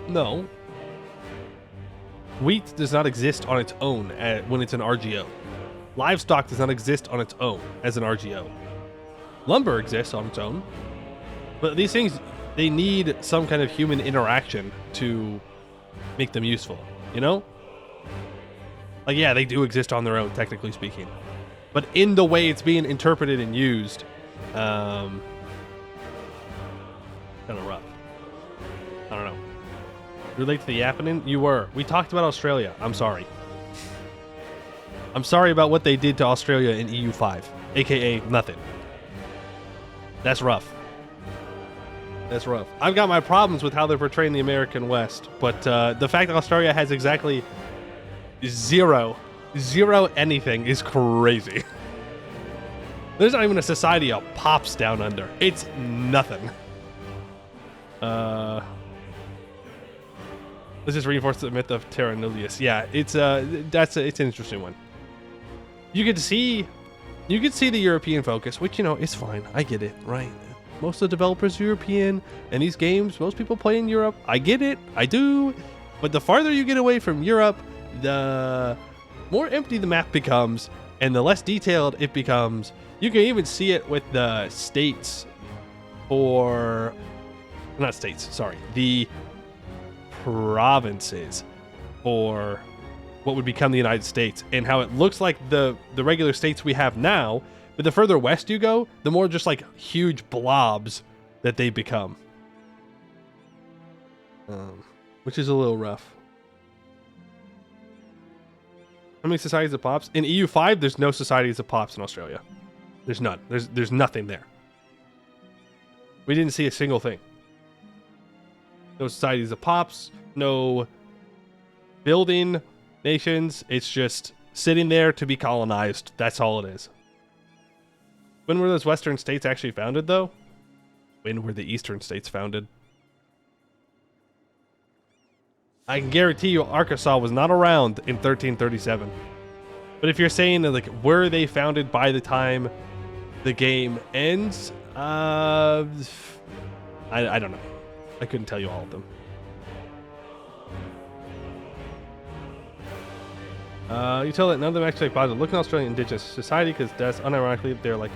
No. Wheat does not exist on its own when it's an RGO. Livestock does not exist on its own as an RGO. Lumber exists on its own. But these things, they need some kind of human interaction to make them useful, you know? Like, yeah, they do exist on their own, technically speaking. But in the way it's being interpreted and used, kind of rough. I don't know. Relate to the Yapping? You were. We talked about Australia. I'm sorry. I'm sorry about what they did to Australia in EU5. AKA nothing. That's rough. That's rough. I've got my problems with how they're portraying the American West, but the fact that Australia has exactly zero anything is crazy. There's not even a society of pops down under. It's nothing. Let's just reinforce the myth of Terra Nullius. Yeah, it's it's an interesting one. You could see the European focus, which, you know, is fine. I get it, right? Most of the developers are European, and these games, most people play in Europe. I get it, I do. But the farther you get away from Europe, the more empty the map becomes, and the less detailed it becomes. You can even see it with the states, or not states, sorry, the provinces for what would become the United States, and how it looks like the regular states we have now, but the further west you go, the more just like huge blobs that they become, which is a little rough. How many societies of pops? In EU5, there's no societies of pops in Australia. There's none. There's nothing there. We didn't see a single thing. No societies of pops, no building. nations. It's just sitting there to be colonized. That's all it is. When were those western states actually founded, though? When were the eastern states founded? I can guarantee you Arkansas was not around in 1337. But if you're saying that, like, were they founded by the time the game ends? I don't know. I couldn't tell you all of them. You tell that none of them actually bother look at Australian Indigenous society because that's unironically they're like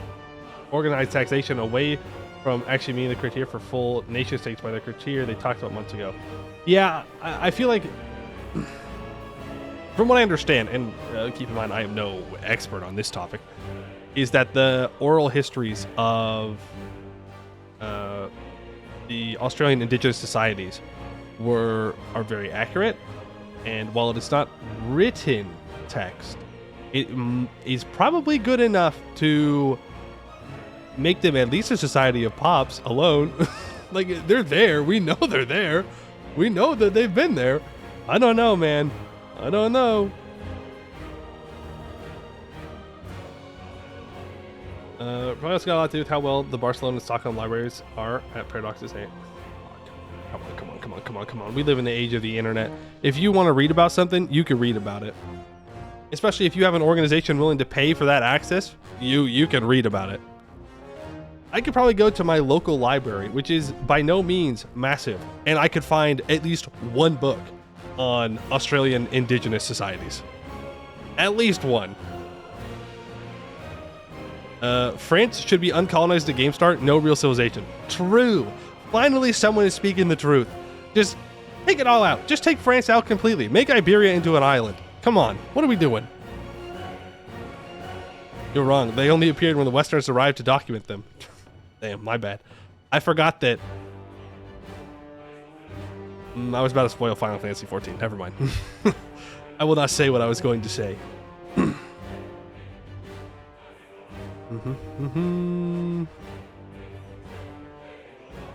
organized taxation away from actually meeting the criteria for full nation states by the criteria they talked about months ago. Yeah, I feel like, from what I understand, and keep in mind I am no expert on this topic, is that the oral histories of the Australian Indigenous societies are very accurate, and while it is not written text, it is probably good enough to make them at least a society of pops alone. Like, they're there. We know they're there. We know that they've been there. I don't know, man. I don't know. Probably also got a lot to do with how well the Barcelona and Stockholm libraries are at Paradox's hand. Come on. We live in the age of the internet. If you want to read about something, you can read about it. Especially if you have an organization willing to pay for that access, you can read about it. I could probably go to my local library, which is by no means massive, and I could find at least one book on Australian Indigenous societies. At least one. France should be uncolonized at game start, no real civilization. True. Finally, someone is speaking the truth. Just take it all out. Just take France out completely. Make Iberia into an island. Come on. What are we doing? You're wrong. They only appeared when the Westerners arrived to document them. Damn, my bad. I forgot that. I was about to spoil Final Fantasy XIV. Never mind. I will not say what I was going to say.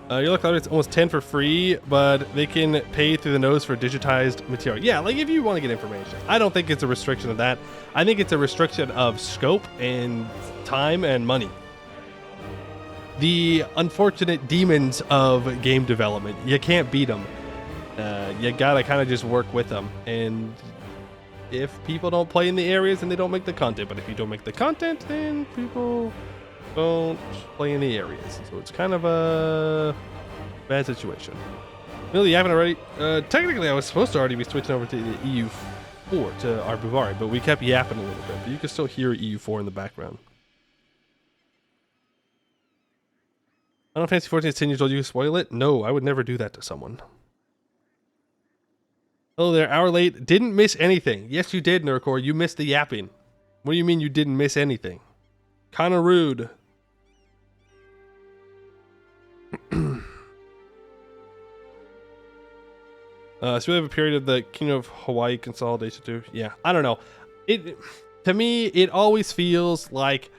You look like it's almost 10 for free, but they can pay through the nose for digitized material. Yeah, like if you want to get information. I don't think it's a restriction of that. I think it's a restriction of scope and time and money. The unfortunate demons of game development. You can't beat them. You gotta kind of just work with them. And if people don't play in the areas, then they don't make the content. But if you don't make the content, then people don't play in the areas. So it's kind of a bad situation. Really, you haven't already? Technically, I was supposed to already be switching over to the EU4 to our Bhuvauri, but we kept yapping a little bit. But you can still hear EU4 in the background. Final Fantasy 14 is 10 years old. You spoil it? No, I would never do that to someone. Hello there, hour late. Didn't miss anything. Yes, you did, Nurcore. You missed the yapping. What do you mean you didn't miss anything? Kinda rude. So we have a period of the Kingdom of Hawaii consolidation too. Yeah, I don't know. To me, it always feels like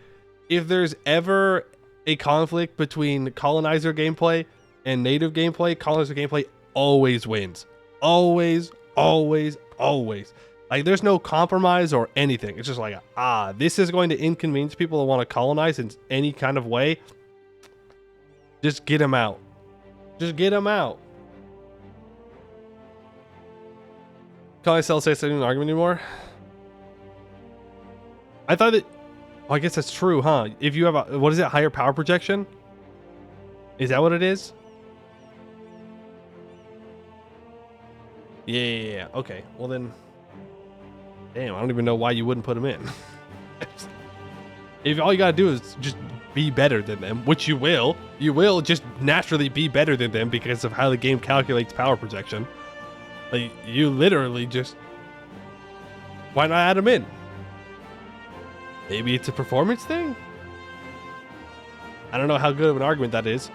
if there's ever a conflict between colonizer gameplay and native gameplay, colonizer gameplay always wins. Always. Like, there's no compromise or anything. It's just like, this is going to inconvenience people that want to colonize in any kind of way. Just get them out. Just get them out. Can I say it's not an argument anymore? I thought that... Oh, I guess that's true, huh? If you have a... What is it? Higher power projection? Is that what it is? Yeah. Okay. Well then... Damn, I don't even know why you wouldn't put them in. If all you gotta do is just be better than them, which you will just naturally be better than them because of how the game calculates power projection. Like, you literally just... Why not add them in? Maybe it's a performance thing? I don't know how good of an argument that is.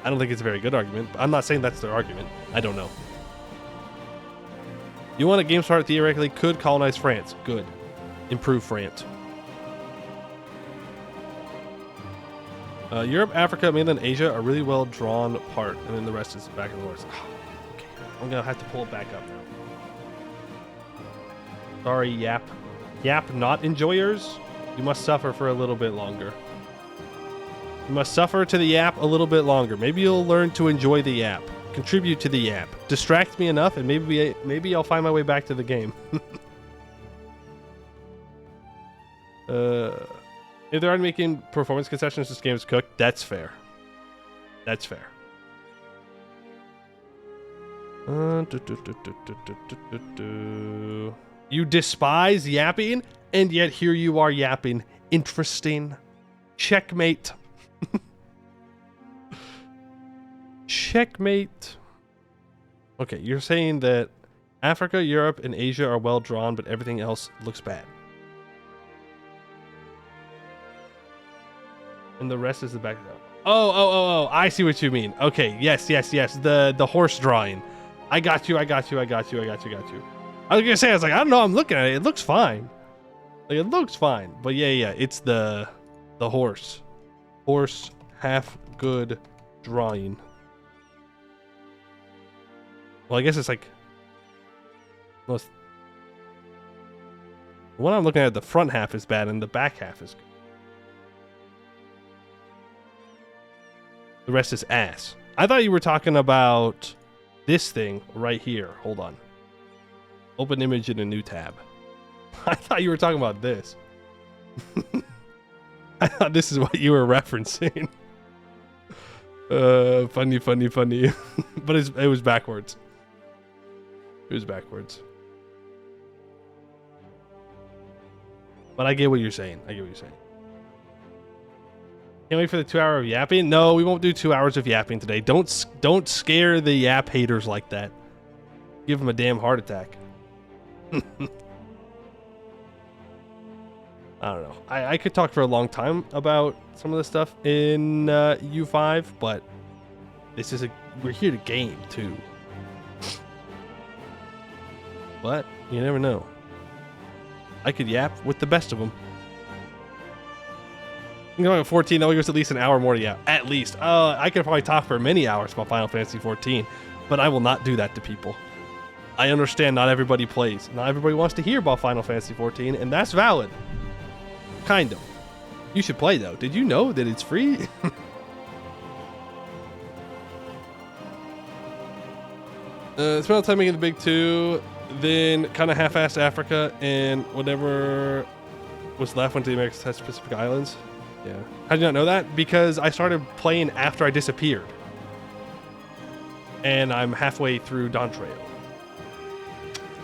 I don't think it's a very good argument. But I'm not saying that's their argument. I don't know. You want a game start theoretically could colonize France. Good. Improve France. Europe, Africa, mainland Asia are really well drawn apart, and then the rest is back and forth. Okay, I'm gonna have to pull it back up now. Sorry, Yap. Yap not enjoyers. You must suffer for a little bit longer. You must suffer to the Yap a little bit longer. Maybe you'll learn to enjoy the Yap. Contribute to the Yap. Distract me enough, and maybe I'll find my way back to the game. If they aren't making performance concessions, this game is cooked. That's fair. That's fair. You despise yapping, and yet here you are yapping. Interesting. Checkmate. Checkmate. Okay, you're saying that Africa, Europe, and Asia are well drawn, but everything else looks bad. And the rest is the background. Oh, I see what you mean. Okay, yes. The horse drawing. I got you. I was gonna say, I was like, I don't know, I'm looking at it. It looks fine. Like, it looks fine. But yeah, it's the horse. Horse, half good drawing. Well, I guess it's like... Most... The one I'm looking at, the front half is bad and the back half is good. The rest is ass. I thought you were talking about this thing right here. Hold on. Open image in a new tab. I thought you were talking about this. I thought this is what you were referencing. Funny. But it was backwards. It was backwards. But I get what you're saying. Can't wait for the 2 hour of yapping. No, we won't do 2 hours of yapping today. Don't scare the yap haters like that. Give them a damn heart attack. I don't know. I could talk for a long time about some of the stuff in U5, but we're here to game too. But you never know. I could yap with the best of them. I'm going at 14. That gives at least an hour more to yap. At least. I could probably talk for many hours about Final Fantasy 14, but I will not do that to people. I understand not everybody plays. Not everybody wants to hear about Final Fantasy 14, and that's valid. Kind of. You should play, though. Did you know that it's free? Spent all the time making the big two, then kind of half-assed Africa, and whatever was left went to the American Pacific Islands. Yeah. How did you not know that? Because I started playing after I disappeared. And I'm halfway through Dawn Trail.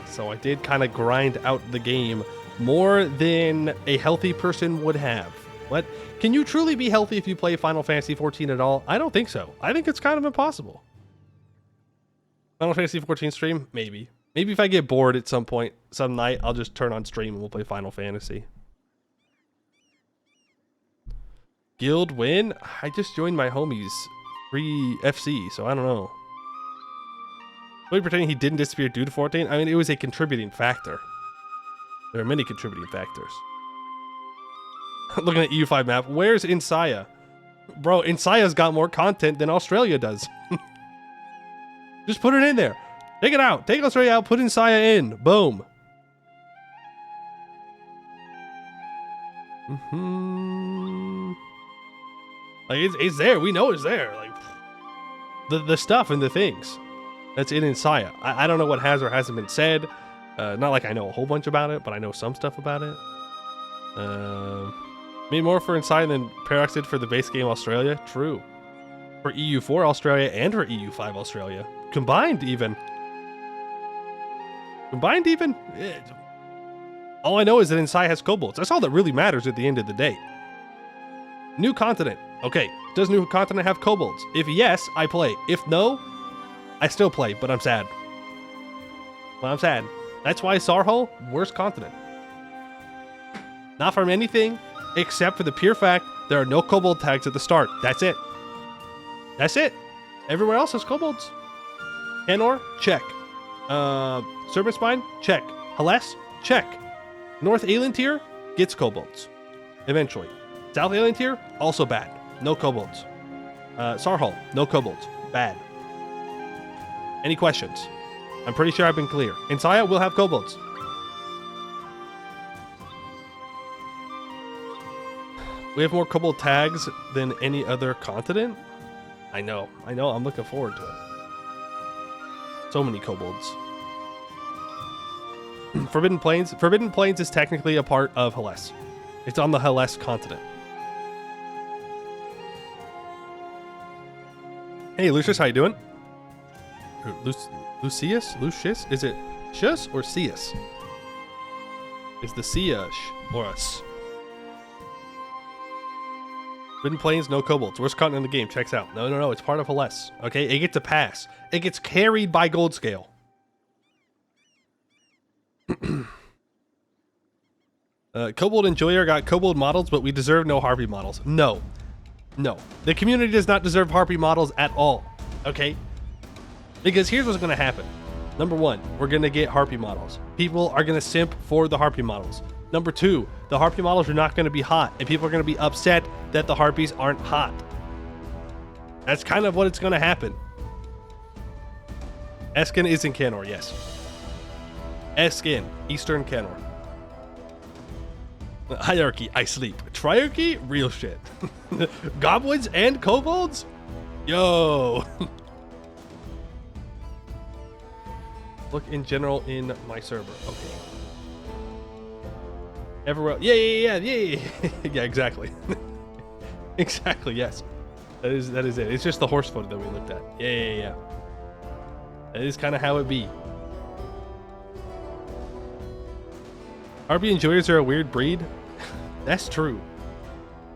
So I did kind of grind out the game more than a healthy person would have. What? Can you truly be healthy if you play Final Fantasy 14 at all? I don't think so. I think it's kind of impossible. Final Fantasy 14 stream? Maybe. Maybe if I get bored at some point, some night, I'll just turn on stream and we'll play Final Fantasy. Guild win? I just joined my homies free FC, so I don't know. Are you pretending he didn't disappear due to 14? I mean, it was a contributing factor. There are many contributing factors. Looking at EU5 map, where's Insaya? Bro, Insaya's got more content than Australia does. Just put it in there. Take it out. Take Australia out, put Insaya in. Boom. Like, it's there. We know it's there. Like, the stuff and the things that's in Insaya. I don't know what has or hasn't been said. Not like I know a whole bunch about it, but I know some stuff about it. Made more for Insaya than Paradox did for the base game Australia. True. For EU4 Australia and for EU5 Australia. Combined even. All I know is that Insaya has kobolds. That's all that really matters at the end of the day. New continent. Okay, does new continent have kobolds? If yes, I play. If no, I still play, but I'm sad. Well, I'm sad. That's why Sarhol, worst continent. Not from anything except for the pure fact there are no kobold tags at the start. That's it. That's it. Everywhere else has kobolds. Kenor, check. Serpent Spine, check. Hales, check. North Alien Tier gets kobolds. Eventually. South Alien Tier, also bad. No kobolds. Sarhol, no kobolds. Bad. Any questions? I'm pretty sure I've been clear. Insaya will have kobolds. We have more kobold tags than any other continent. I know. I'm looking forward to it. So many kobolds. Forbidden Plains. Forbidden Plains is technically a part of Hellas. It's on the Hellas continent. Hey, Lucius, how you doing? Lucius? Is it Shus or Cius? Is the Cia or us? Forbidden Plains, no kobolds. Worst continent in the game. Checks out. No. It's part of Hellas. Okay, it gets a pass. It gets carried by Gold Scale. Kobold and Joyer got kobold models, but we deserve no harpy models. No. The community does not deserve harpy models at all. Okay? Because here's what's going to happen. Number one, we're going to get harpy models. People are going to simp for the harpy models. Number two, the harpy models are not going to be hot, and people are going to be upset that the harpies aren't hot. That's kind of what it's going to happen. Eskin is in Canor, yes. Eskin, Eastern Canor. Hierarchy, I sleep. Triarchy, real shit. Goblins and kobolds? Yo. Look in general in my server. Okay. Everywhere. Yeah. Yeah, exactly. Exactly, yes. That is it. It's just the horse photo that we looked at. Yeah. That is kind of how it be. Harpy enjoyers are a weird breed. That's true.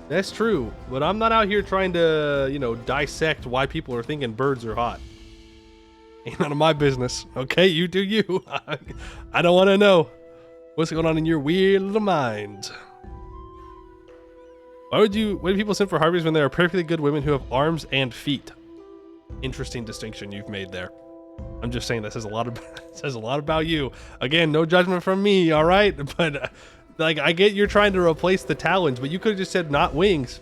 But I'm not out here trying to, dissect why people are thinking birds are hot. Ain't none of my business. Okay, you do you. I don't want to know what's going on in your weird little mind. Why do people simp for harpies when there are perfectly good women who have arms and feet? Interesting distinction you've made there. I'm just saying this says a lot about you. Again, no judgment from me, all right? But I get you're trying to replace the talons, but you could have just said not wings.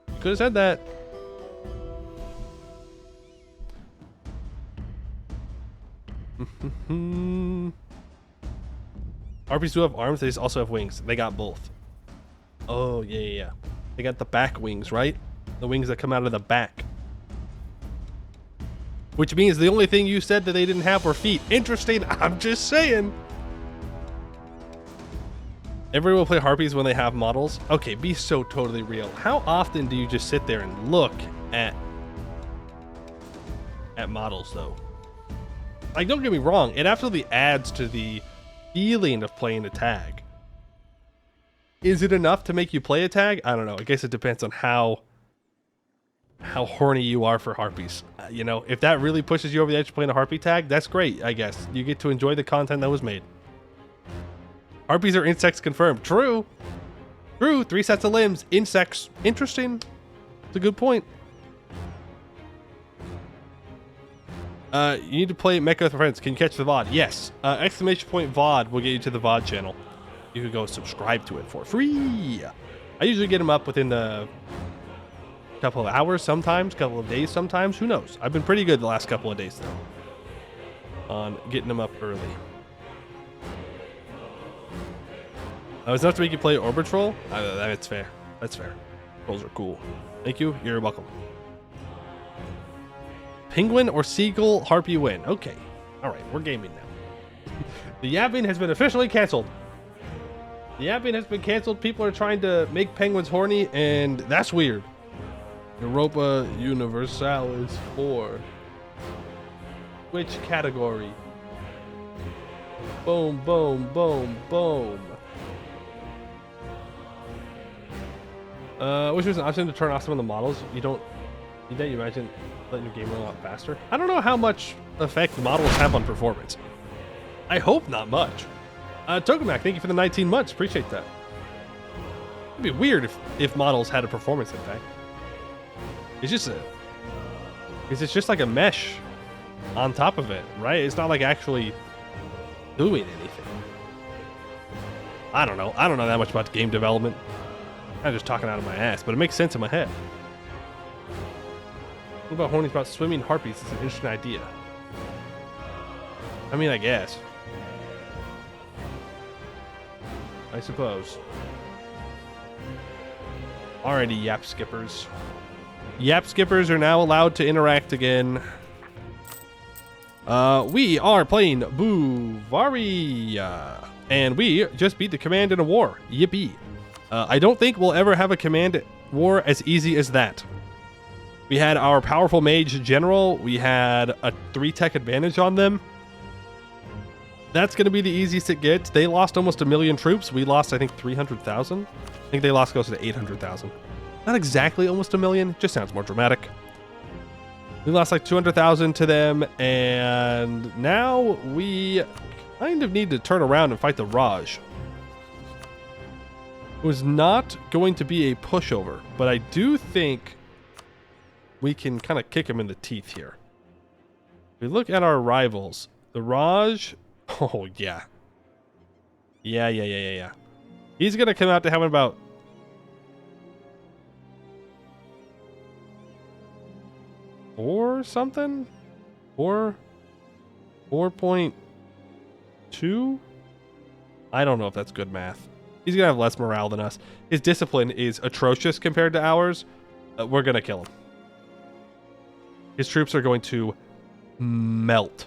You could have said that. Harpies do have arms, they just also have wings. They got both. Oh, yeah. They got the back wings, right? The wings that come out of the back. Which means the only thing you said that they didn't have were feet. Interesting, I'm just saying. Everyone will play harpies when they have models. Okay, be so totally real. How often do you just sit there and look at models, though? Like, don't get me wrong, it absolutely adds to the feeling of playing a tag. Is it enough to make you play a tag? I don't know. I guess it depends on how horny you are for harpies. If that really pushes you over the edge playing a harpy tag, that's great, I guess. You get to enjoy the content that was made. Harpies are insects confirmed. True. 3 sets of limbs. Insects. Interesting. It's a good point. You need to play Mecha with friends. Can you catch the VOD? Yes. ! VOD will get you to the VOD channel. You could go subscribe to it for free. I usually get them up within a couple of hours sometimes, couple of days sometimes. Who knows? I've been pretty good the last couple of days, though, on getting them up early. It's enough to make you play Orbitrol? That's fair. That's fair. Trolls are cool. Thank you. You're welcome. Penguin or seagull harpy win. Okay. All right. We're gaming now. The Yapping has been officially canceled. The Yapping has been canceled. People are trying to make penguins horny, and that's weird. Europa Universalis 4. Which category? Boom, boom, boom, boom. Which was an option to turn off some of the models. You imagine letting your game run a lot faster? I don't know how much effect models have on performance. I hope not much. Tokamak, thank you for the 19 months. Appreciate that. It'd be weird if models had a performance impact. It's just like a mesh on top of it, right? It's not like actually doing anything. I don't know that much about game development. I'm just talking out of my ass, but it makes sense in my head. What about hornies about swimming harpies? It's an interesting idea. I mean, I guess. I suppose. Alrighty, Yap Skippers. Yap Skippers are now allowed to interact again. We are playing Bhuvauri, and we just beat the command in a war. Yippee. I don't think we'll ever have a command war as easy as that. We had our powerful mage general. We had a 3-tech advantage on them. That's going to be the easiest it gets. They lost almost 1 million troops. We lost, I think, 300,000. I think they lost closer to 800,000. Not exactly almost 1 million. Just sounds more dramatic. We lost like 200,000 to them. And now we kind of need to turn around and fight the Raj. It was not going to be a pushover, but I do think we can kind of kick him in the teeth here. If we look at our rivals, the Raj... Oh, yeah. Yeah. He's going to come out to having about... Four something? 4.2? I don't know if that's good math. He's going to have less morale than us. His discipline is atrocious compared to ours. We're going to kill him. His troops are going to melt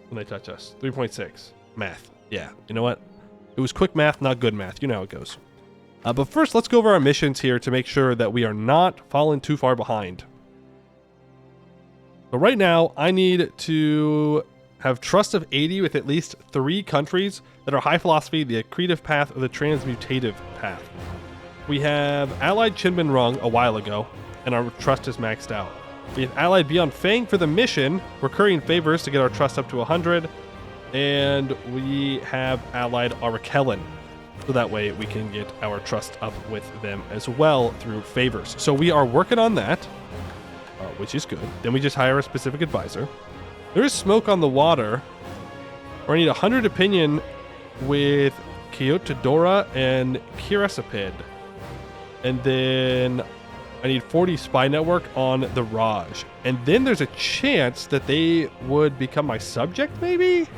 when they touch us. 3.6. Math. Yeah. You know what? It was quick math, not good math. You know how it goes. But first, let's go over our missions here to make sure that we are not falling too far behind. So right now, I need to have trust of 80 with at least 3 countries that are high philosophy, the accretive path, or the transmutative path. We have allied Chinmen Rung a while ago, and our trust is maxed out. We have allied Beyond Fang for the mission, recurring favors to get our trust up to 100, and we have allied Arakellen, so that way we can get our trust up with them as well through favors. So we are working on that, which is good. Then we just hire a specific advisor. There is smoke on the water, where I need 100 opinion with Kyotodora and Kirasapid, and then I need 40 spy network on the Raj. And then there's a chance that they would become my subject, maybe?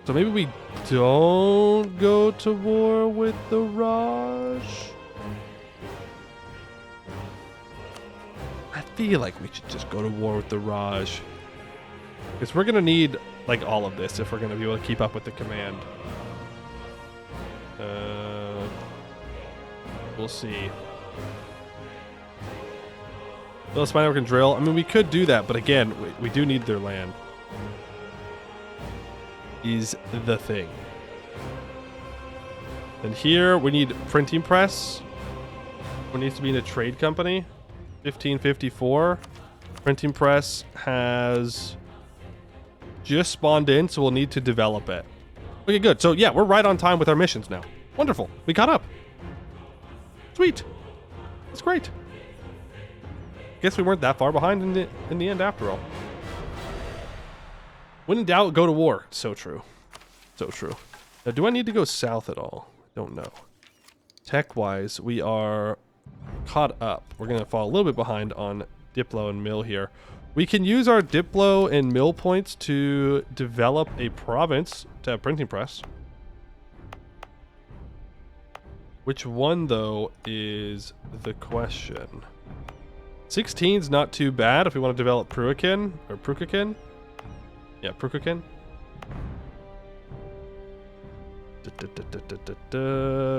So maybe we don't go to war with the Raj? I feel like we should just go to war with the Raj. Because we're going to need, like, all of this if we're going to be able to keep up with the command. We'll see. Let's find out if we can drill. I mean, we could do that, but again, we do need their land. Is the thing. And here, we need printing press. It needs to be in a trade company. 1554. Printing press has just spawned in, so we'll need to develop it. Okay, good. So, yeah, we're right on time with our missions now. Wonderful. We caught up. Sweet. That's great. Guess we weren't that far behind in the end after all. When in doubt, go to war. So true. So true. Now, do I need to go south at all? Don't know. Tech-wise, we are caught up. We're going to fall a little bit behind on Diplo and Mill here. We can use our Diplo and Mill points to develop a province to have printing press. Which one, though, is the question. 16's not too bad if we want to develop Pruakin, or Prukakin. Yeah, Prukakin.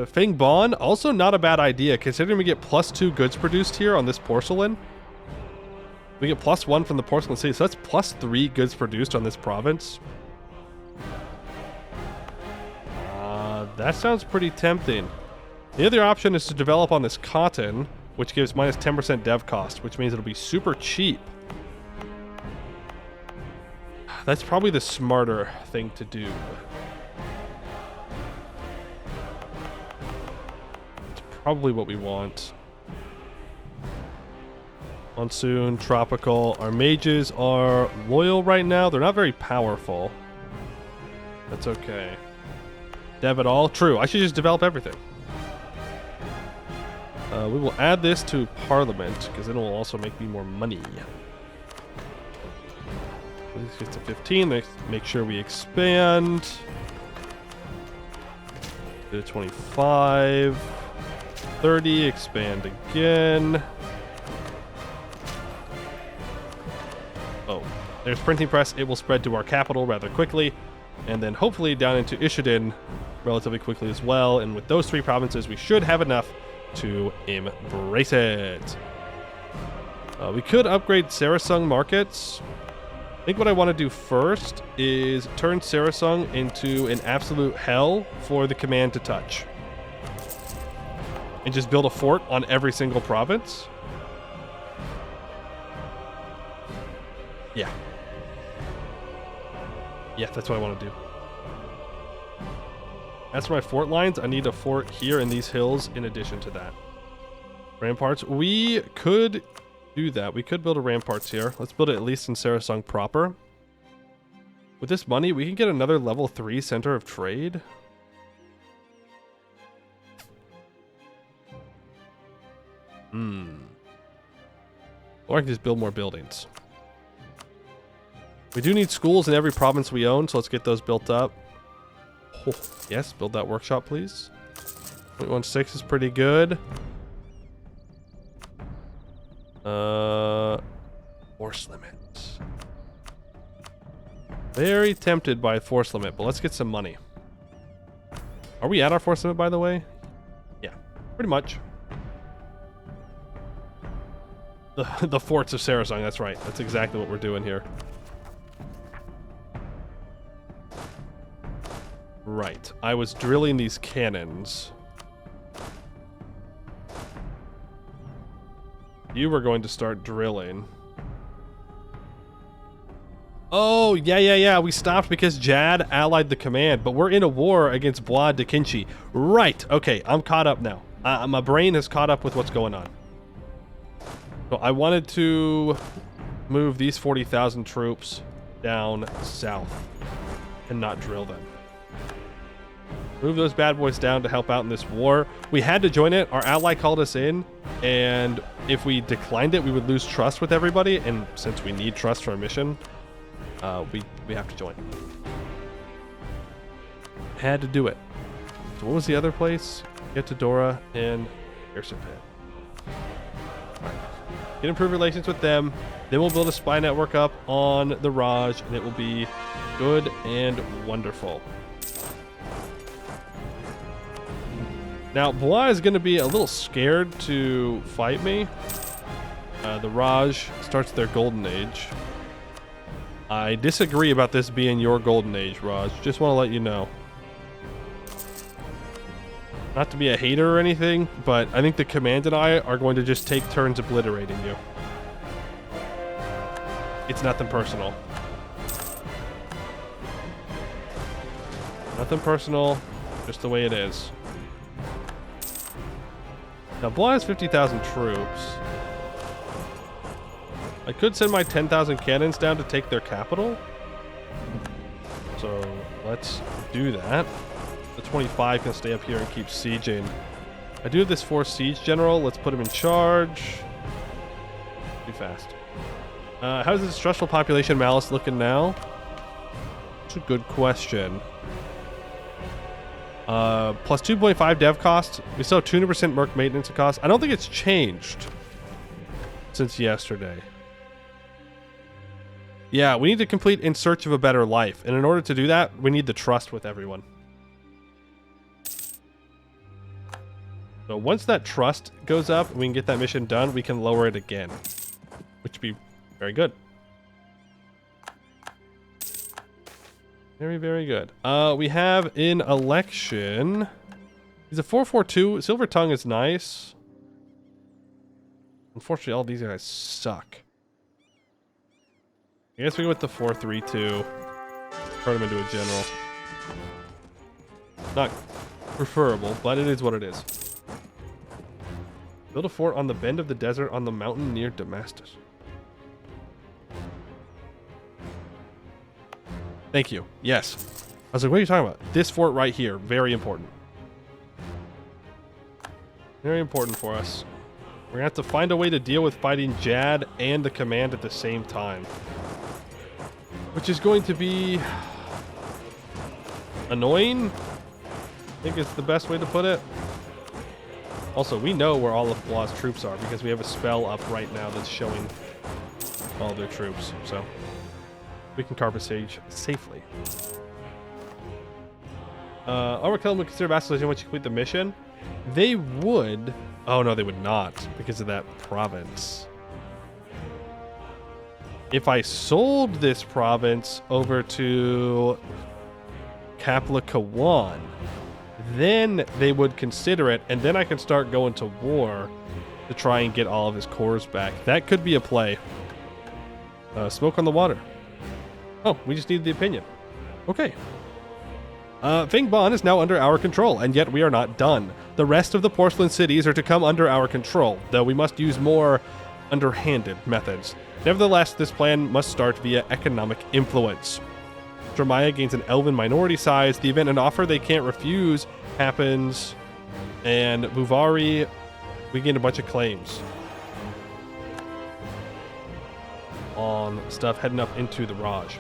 Feng Bon, also not a bad idea, considering we get +2 goods produced here on this porcelain. We get +1 from the porcelain city, so that's +3 goods produced on this province. That sounds pretty tempting. The other option is to develop on this cotton, which gives -10% dev cost, which means it'll be super cheap. That's probably the smarter thing to do. It's probably what we want. Monsoon, tropical. Our mages are loyal right now. They're not very powerful. That's okay. Dev it all? True. I should just develop everything. We will add this to Parliament, because it will also make me more money. This gets to 15. Make sure we expand. Do 25. 30. Expand again. Oh, there's printing press. It will spread to our capital rather quickly. And then hopefully down into Ishidin relatively quickly as well. And with those 3 provinces, we should have enough to embrace it. We could upgrade Sarasung markets. I think what I want to do first is turn Sarasung into an absolute hell for the command to touch. And just build a fort on every single province. Yeah. Yeah, that's what I want to do. As for my fort lines, I need a fort here in these hills in addition to that. Ramparts. We could do that. We could build a ramparts here. Let's build it at least in Sarasung proper. With this money, we can get another level 3 center of trade. Or I can just build more buildings. We do need schools in every province we own, so let's get those built up. Oh, yes, build that workshop, please. 0.16 is pretty good. Force limit. Very tempted by force limit, but let's get some money. Are we at our force limit, by the way? Yeah, pretty much. The forts of Sarasung, that's right. That's exactly what we're doing here. Right. I was drilling these cannons. You were going to start drilling. Oh, yeah. We stopped because Jad allied the command, but we're in a war against Bois de Kinchi. Right. Okay, I'm caught up now. My brain has caught up with what's going on. So I wanted to move these 40,000 troops down south and not drill them. Move those bad boys down to help out in this war. We had to join it. Our ally called us in, and if we declined it, we would lose trust with everybody. And since we need trust for our mission, we have to join. Had to do it. So what was the other place? Get to Dora and Airship Pit. Get improved relations with them. Then we'll build a spy network up on the Raj, and it will be good and wonderful. Now, Bois is going to be a little scared to fight me. The Raj starts their golden age. I disagree about this being your golden age, Raj. Just want to let you know. Not to be a hater or anything, but I think the command and I are going to just take turns obliterating you. It's nothing personal. Nothing personal, just the way it is. Now, Blah has 50,000 troops. I could send my 10,000 cannons down to take their capital. So, let's do that. The 25 can stay up here and keep sieging. I do have this 4 siege general. Let's put him in charge. Too fast. How's the stressful population malice looking now? That's a good question. Plus 2.5 dev cost. We still have 200% merc maintenance cost. I don't think it's changed since yesterday. Yeah, we need to complete In Search of a Better Life. And in order to do that, we need the trust with everyone. So once that trust goes up and we can get that mission done, we can lower it again. Which would be very good. Very, very good. We have in election. He's a 442. Silver Tongue is nice. Unfortunately, all these guys suck. I guess we go with the 432. Turn him into a general. Not preferable, but it is what it is. Build a fort on the bend of the desert on the mountain near Damascus. Thank you. Yes. I was like, what are you talking about? This fort right here. Very important. Very important for us. We're going to have to find a way to deal with fighting Jad and the command at the same time. Which is going to be annoying. I think it's the best way to put it. Also, we know where all of Law's troops are because we have a spell up right now that's showing all their troops. So we can carpet siege safely. Overkill would consider vassalization once you complete the mission. They would. Oh no, they would not because of that province. If I sold this province over to Kapla Kawan, then they would consider it, and then I can start going to war to try and get all of his cores back. That could be a play. Smoke on the water. Oh, we just needed the opinion. Okay. Fingban is now under our control, and yet we are not done. The rest of the porcelain cities are to come under our control, though we must use more underhanded methods. Nevertheless, this plan must start via economic influence. Dromaya gains an elven minority size. The event and offer they can't refuse happens, and Bhuvauri, we gain a bunch of claims on stuff heading up into the Raj.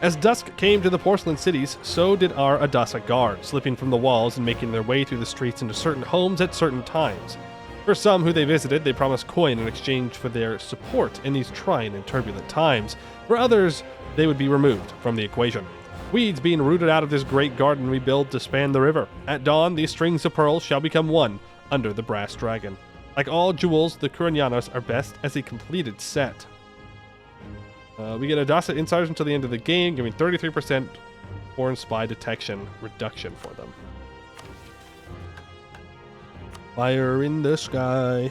As dusk came to the porcelain cities, so did our Adasa guard, slipping from the walls and making their way through the streets into certain homes at certain times. For some who they visited, they promised coin in exchange for their support in these trying and turbulent times. For others, they would be removed from the equation. Weeds being rooted out of this great garden we build to span the river. At dawn, these strings of pearls shall become one under the brass dragon. Like all jewels, the Kuranyanos are best as a completed set. We get Adasa insiders until the end of the game, giving 33% foreign spy detection reduction for them. Fire in the sky.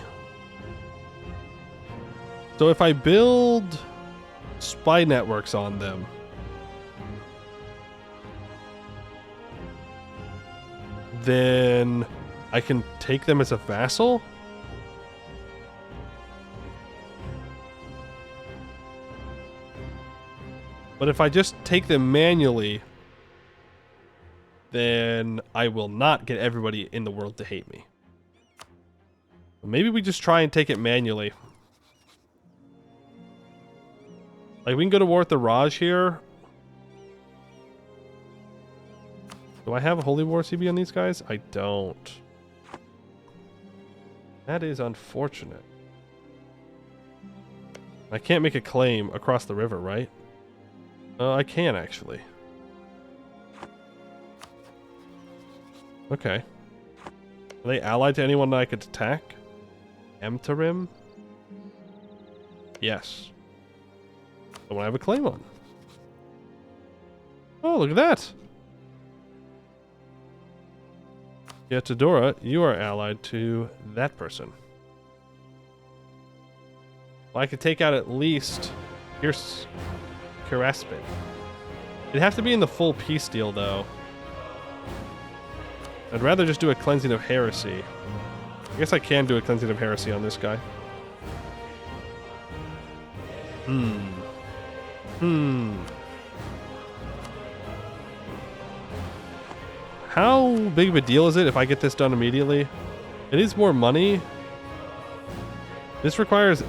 So if I build spy networks on them, then I can take them as a vassal? But if I just take them manually, then I will not get everybody in the world to hate me. Maybe we just try and take it manually. Like, we can go to war with the Raj here. Do I have a Holy War CB on these guys? I don't. That is unfortunate. I can't make a claim across the river, right? I can, actually. Okay. Are they allied to anyone that I could attack? Emtarim? Yes. Someone I have a claim on. Oh, look at that! Yeah, Tadora, you are allied to that person. Well, I could take out at least... Here's... Karaspin. It'd have to be in the full peace deal, though. I'd rather just do a cleansing of heresy. I guess I can do a cleansing of heresy on this guy. How big of a deal is it if I get this done immediately? It is more money. This requires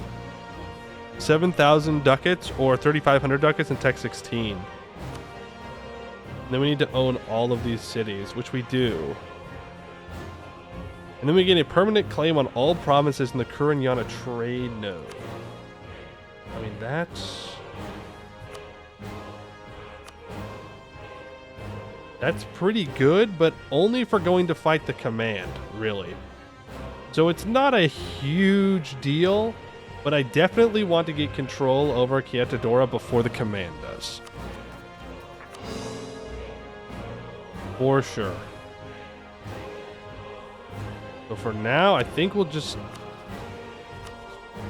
7,000 ducats or 3,500 ducats in Tech 16. And then we need to own all of these cities, which we do. And then we get a permanent claim on all provinces in the Kuranyana trade node. I mean, that's pretty good, but only for going to fight the command, really. So it's not a huge deal, but I definitely want to get control over Kiatadora before the command does. For sure. So for now, I think we'll just...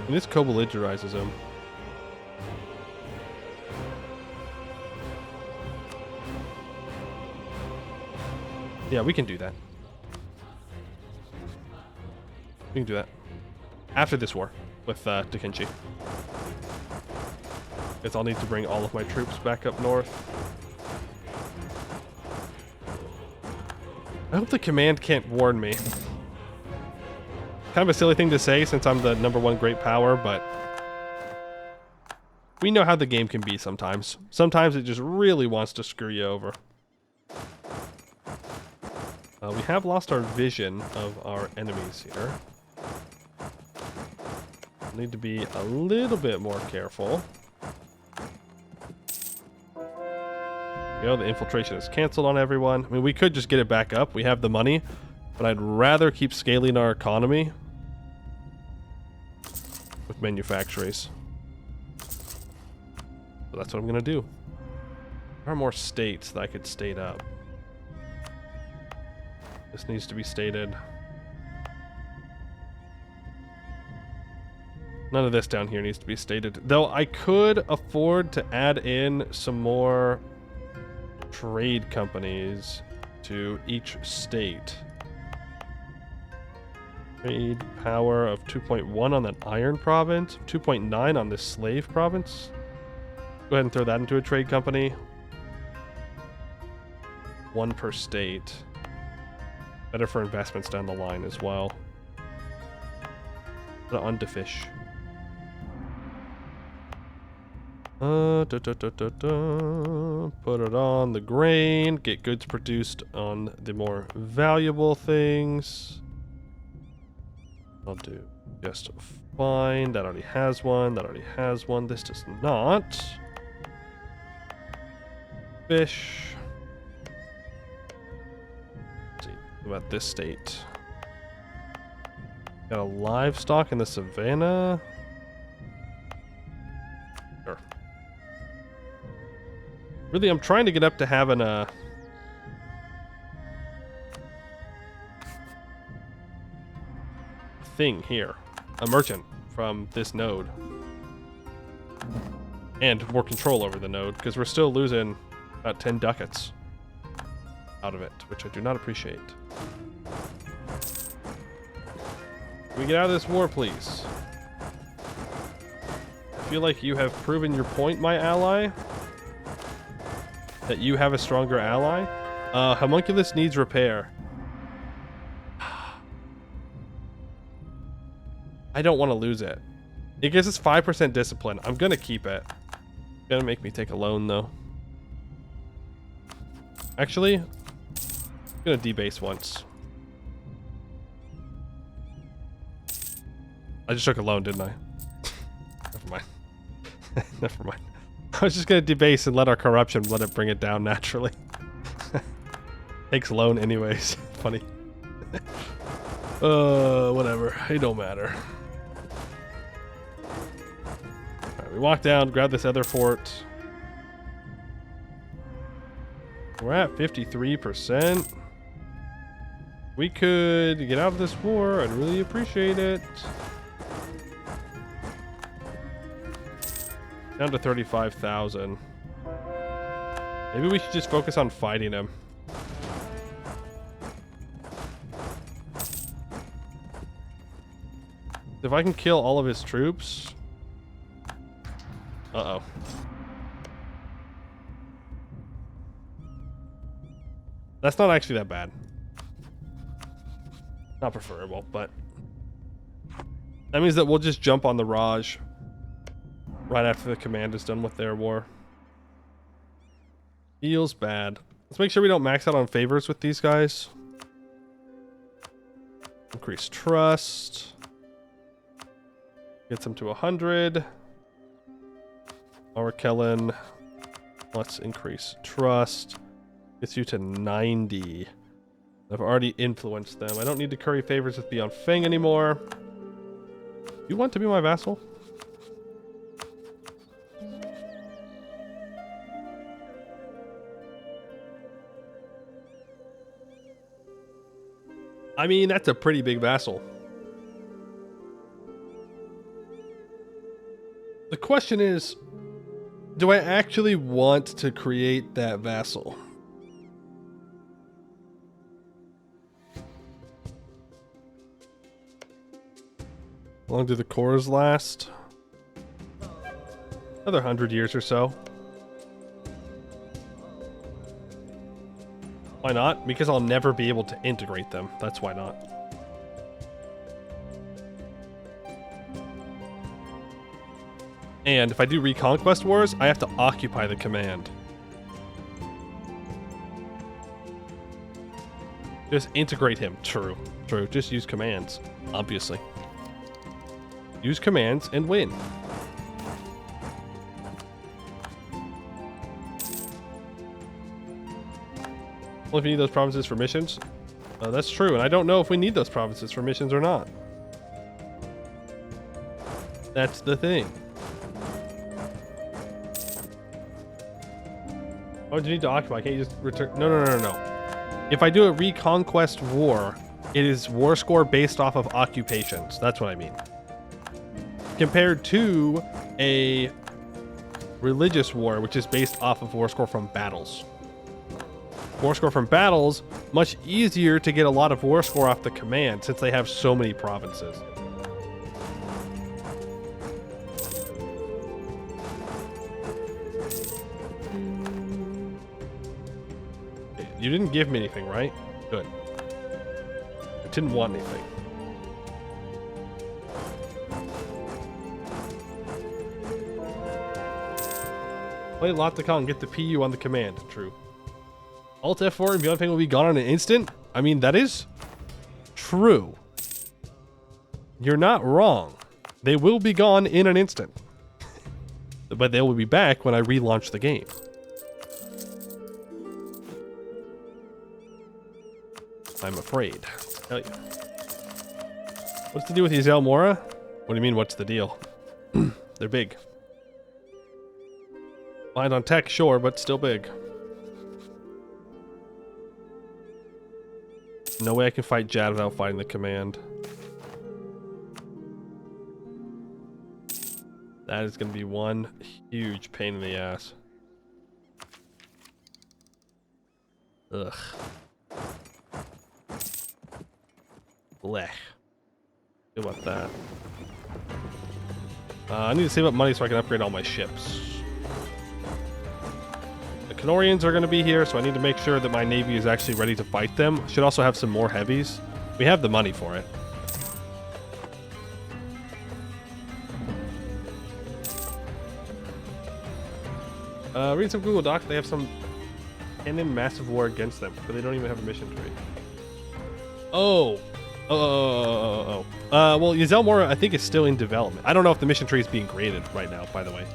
And this co-belligerizes him. Yeah, we can do that. We can do that. After this war with Dakinchi. Because I'll need to bring all of my troops back up north. I hope the command can't warn me. Kind of a silly thing to say since I'm the #1 great power, but we know how the game can be sometimes. Sometimes it just really wants to screw you over. We have lost our vision of our enemies here. Need to be a little bit more careful. You know, the infiltration is canceled on everyone. I mean, we could just get it back up. We have the money, but I'd rather keep scaling our economy with manufactories. So that's what I'm gonna do. There are more states that I could state up. This needs to be stated. None of this down here needs to be stated. Though I could afford to add in some more trade companies to each state. Trade power of 2.1 on that iron province, 2.9 on this slave province. Go ahead and throw that into a trade company. 1 per state. Better for investments down the line as well. Put it on to fish. Put it on the grain. Get goods produced on the more valuable things. I'll do just fine. That already has one. That already has one. This does not. Fish. Let's see. What about this state? Got a livestock in the savannah. Sure. Really, I'm trying to get up to having a thing here. A merchant from this node. And more control over the node, because we're still losing about 10 ducats out of it, which I do not appreciate. Can we get out of this war, please? I feel like you have proven your point, my ally. That you have a stronger ally. Homunculus needs repair. I don't want to lose it. It gives us 5% discipline. I'm gonna keep it. It's gonna make me take a loan though. Actually, I'm gonna debase once. I just took a loan, didn't I? Never mind. Never mind. I was just gonna debase and let our corruption let it bring it down naturally. Takes loan anyways. Funny. Whatever. It don't matter. Alright, we walk down, grab this other fort. We're at 53%. We could get out of this war. I'd really appreciate it. Down to 35,000. Maybe we should just focus on fighting him. If I can kill all of his troops... Uh-oh. That's not actually that bad. Not preferable, but... that means that we'll just jump on the Raj right after the command is done with their war. Feels bad. Let's make sure we don't max out on favors with these guys. Increase trust. Gets them to 100. Our Kellen. Let's increase trust. Gets you to 90. I've already influenced them. I don't need to curry favors with Beyond Fang anymore. You want to be my vassal? I mean, that's a pretty big vassal. The question is, do I actually want to create that vassal? How long do the cores last? Another 100 years or so. Why not? Because I'll never be able to integrate them. That's why not. And if I do Reconquest Wars, I have to occupy the command. Just integrate him. True. True. Just use commands. Obviously. Use commands and win. Well, if you need those provinces for missions. That's true, and I don't know if we need those provinces for missions or not. That's the thing. Oh, do you need to occupy? Can't you just return? No. If I do a reconquest war, it is war score based off of occupations. That's what I mean. Compared to a religious war, which is based off of war score from battles. War score from battles, much easier to get a lot of war score off the command since they have so many provinces. You didn't give me anything, right? Good. I didn't want anything. Play Loticon and get the PU on the command. True. Alt F4 and Beyond Pain will be gone in an instant? I mean, that is true. You're not wrong. They will be gone in an instant. But they will be back when I relaunch the game. I'm afraid. I'll tell you. What's the deal with these Elmora? What do you mean, what's the deal? They're big. Mind on tech, sure, but still big. No way I can fight Jad without fighting the command. That is going to be one huge pain in the ass. Ugh. Blech. Feel about that. I need to save up money so I can upgrade all my ships. The Canorians are going to be here, so I need to make sure that my navy is actually ready to fight them. Should also have some more heavies. We have the money for it. Read some Google Docs. They have some cannon massive war against them, but they don't even have a mission tree. Oh. Well, Yazel Mora, I think, is still in development. I don't know if the mission tree is being created right now, by the way.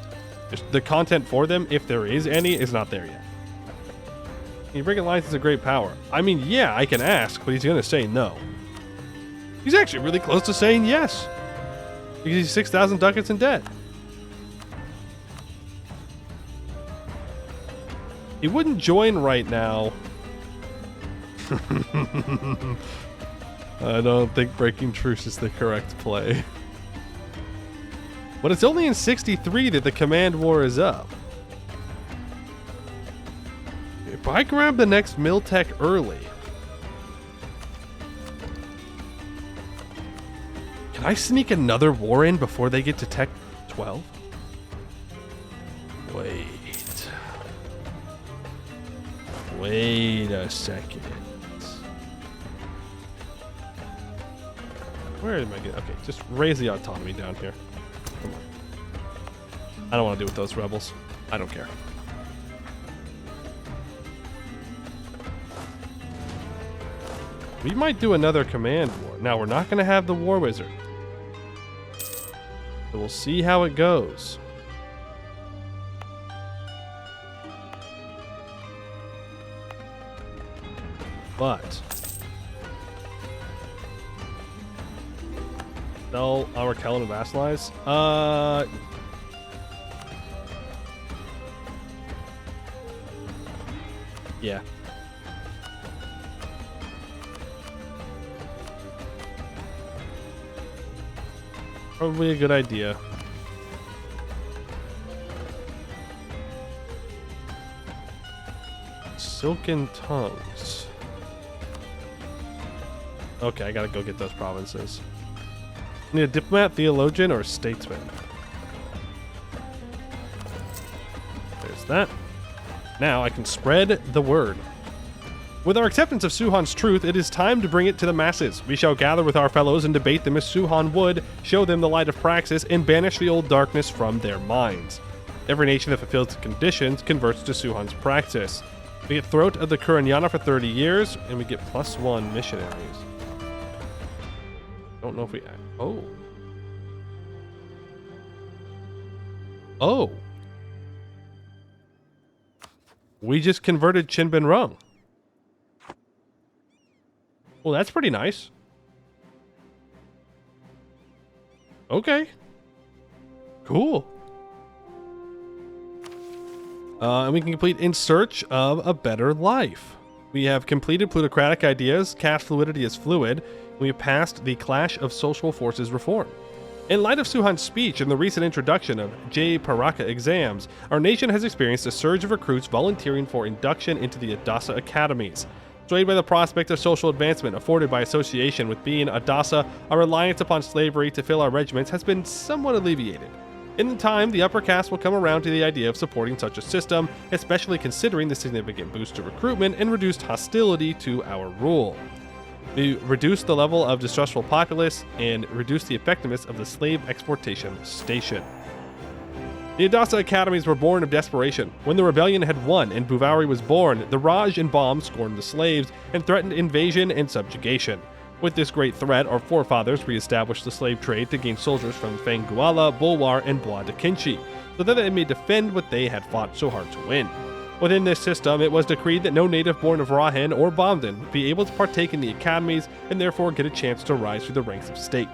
Just the content for them, if there is any, is not there yet. You bring alliance is a great power. I mean, yeah, I can ask, but he's going to say no. He's actually really close to saying yes. Because he's 6,000 ducats in debt. He wouldn't join right now. I don't think breaking truce is the correct play. But it's only in 63 that the command war is up. If I grab the next mill tech early, can I sneak another war in before they get to tech 12? Wait a second. Where am I getting? Okay, just raise the autonomy down here. Come on. I don't want to deal with those rebels. I don't care. We might do another command war. Now, we're not going to have the War Wizard. So we'll see how it goes. But sell our Kellen and vassalize. Yeah. Probably a good idea. Silken tongues. Okay, I gotta go get those provinces. Need a diplomat, theologian, or a statesman? There's that. Now I can spread the word. With our acceptance of Suhan's truth, it is time to bring it to the masses. We shall gather with our fellows and debate them as Suhan would, show them the light of praxis, and banish the old darkness from their minds. Every nation that fulfills the conditions converts to Suhan's practice. We get Throat of the Kuranyana for 30 years, and we get +1 missionaries. Don't know if we... Oh. Oh. We just converted Chinbin Rung. Well, that's pretty nice. Okay. Cool. And we can complete In Search of a Better Life. We have completed plutocratic ideas, caste fluidity is fluid, and we have passed the Clash of Social Forces reform. In light of Suhan's speech and the recent introduction of J. Paraka exams, our nation has experienced a surge of recruits volunteering for induction into the Adasa academies. Swayed by the prospect of social advancement afforded by association with being Adasa, our reliance upon slavery to fill our regiments has been somewhat alleviated. In time, the upper caste will come around to the idea of supporting such a system, especially considering the significant boost to recruitment and reduced hostility to our rule. We reduce the level of distrustful populace and reduce the effectiveness of the slave exportation station. The Adasa academies were born of desperation. When the rebellion had won and Bhuvauri was born, the Raj and Bam scorned the slaves and threatened invasion and subjugation. With this great threat, our forefathers re-established the slave trade to gain soldiers from Fenguala, Bulwar, and Bois de Kinchi, so that they may defend what they had fought so hard to win. Within this system, it was decreed that no native born of Rahen or Bamdan be able to partake in the academies and therefore get a chance to rise through the ranks of state.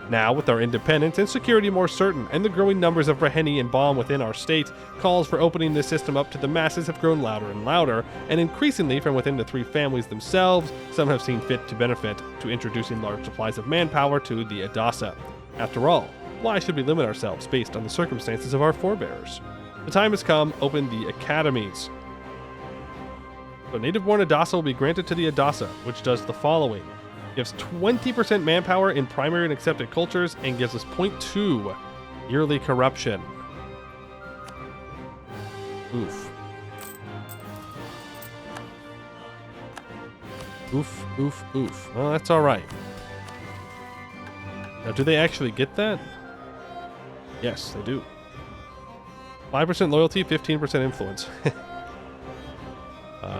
Now, with our independence and security more certain, and the growing numbers of Raheni and Bam within our state, calls for opening this system up to the masses have grown louder and louder, and increasingly from within the three families themselves, some have seen fit to benefit to introducing large supplies of manpower to the Adasa. After all, why should we limit ourselves based on the circumstances of our forebears? The time has come, open the academies. So native-born Adasa will be granted to the Adasa, which does the following. Gives 20% manpower in primary and accepted cultures, and gives us 0.2 yearly corruption. Oof. Oof, oof, oof. Well, that's alright. Now, do they actually get that? Yes, they do. 5% loyalty, 15% influence.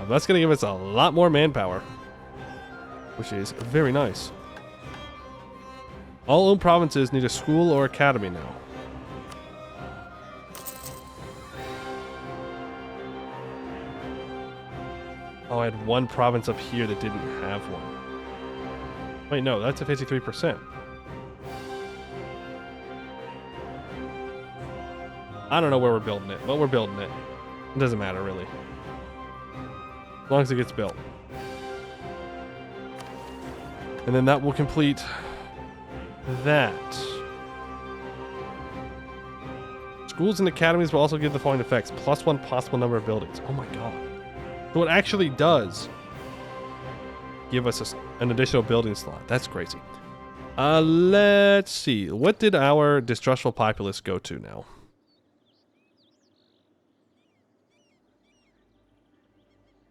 That's going to give us a lot more manpower, which is very nice. All owned provinces need a school or academy now. Oh, I had one province up here that didn't have one. Wait, no, that's a 53%. I don't know where we're building it, but we're building it. It doesn't matter, really. As long as it gets built. And then that will complete that. Schools and academies will also give the following effects. +1 possible number of buildings. Oh my god. So it actually does give us an additional building slot. That's crazy. Let's see. What did our distrustful populace go to now?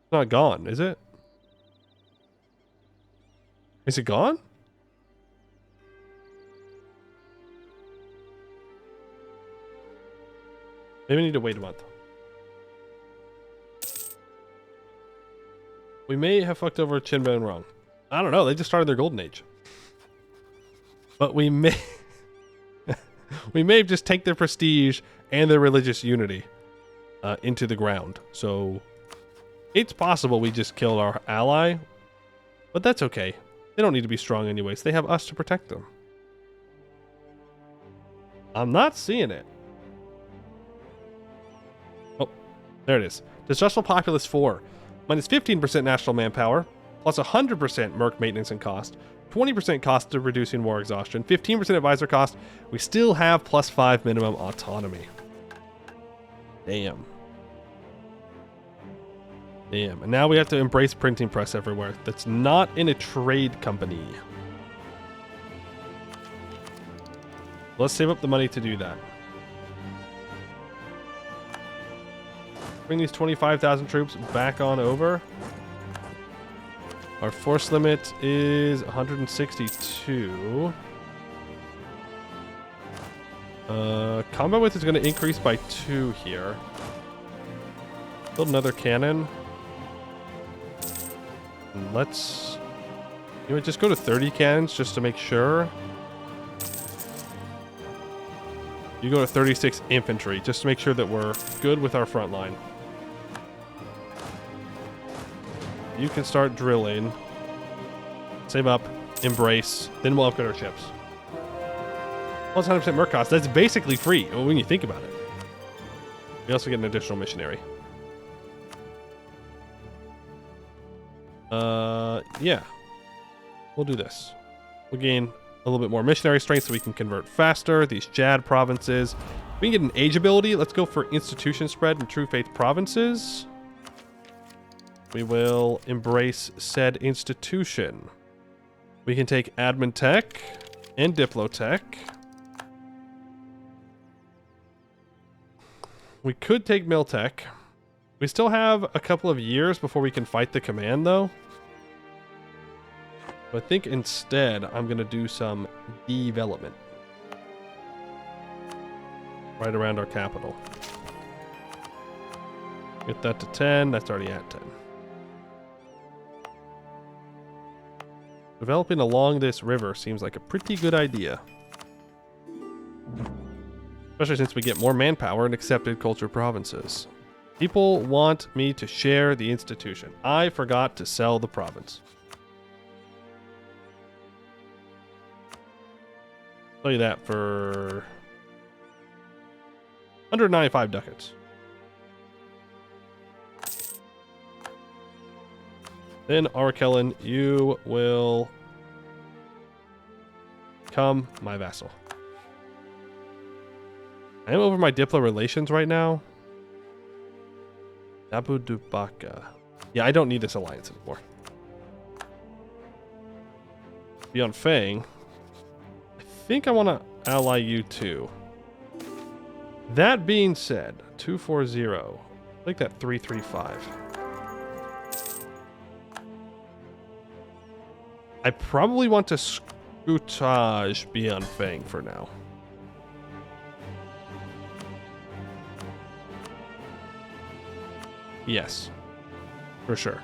It's not gone, is it? Is it gone? Maybe we need to wait a month. We may have fucked over Chinbin wrong. I don't know. They just started their golden age. But we may... we may have just taken their prestige and their religious unity into the ground. So it's possible we just killed our ally. But that's okay. They don't need to be strong anyways. They have us to protect them. I'm not seeing it. Oh, there it is. Distrustful populace 4. Minus 15% national manpower, plus 100% merc maintenance and cost, 20% cost of reducing war exhaustion, 15% advisor cost. We still have +5 minimum autonomy. Damn. Damn. And now we have to embrace printing press everywhere. That's not in a trade company. Let's save up the money to do that. Bring these 25,000 troops back on over. Our force limit is 162. Combat width is going to increase by 2 here. Build another cannon. let's just go to 30 cannons just to make sure. You go to 36 infantry just to make sure that we're good with our front line. You can start drilling. Save up, embrace, then we'll upgrade our ships. Plus 100% merc cost. That's basically free when you think about it. We also get an additional missionary. Yeah. We'll do this. We'll gain a little bit more missionary strength so we can convert faster. These Jad provinces. We can get an age ability. Let's go for institution spread and true faith provinces. We will embrace said institution. We can take admin tech and diplotech. We could take Miltech. We still have a couple of years before we can fight the command, though. But I think instead, I'm going to do some development. Right around our capital. Get that to 10. That's already at 10. Developing along this river seems like a pretty good idea. Especially since we get more manpower in accepted culture provinces. People want me to share the institution. I forgot to sell the province. I'll tell you that for 195 ducats. Then, Arkellen, you will become my vassal. I am over my Diplo relations right now. Abu Dubaka. Yeah, I don't need this alliance anymore. Beyond Fang. I think I want to ally you too. That being said, 240. I like that 335. I probably want to scoutage Beyond Fang for now. Yes, for sure.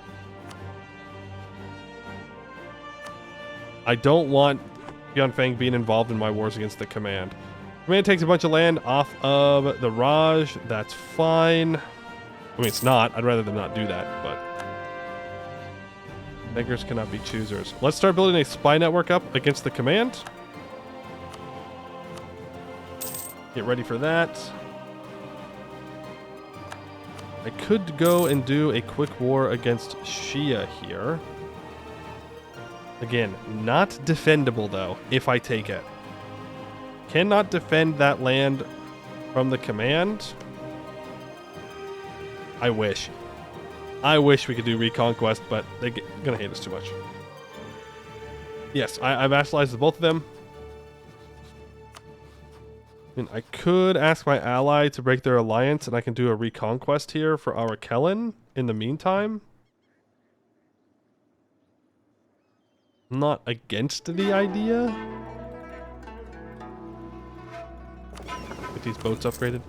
I don't want Beyond Fang being involved in my wars against the command. Command takes a bunch of land off of the Raj. That's fine. I mean, it's not. I'd rather them not do that, but beggars cannot be choosers. Let's start building a spy network up against the command. Get ready for that. I could go and do a quick war against Shia here. Again, not defendable though, if I take it. Cannot defend that land from the command. I wish. I wish we could do Reconquest, but they're gonna hate us too much. Yes, I've vassalized both of them. And I could ask my ally to break their alliance, and I can do a Reconquest here for our Kellen in the meantime. I'm not against the idea. Get these boats upgraded.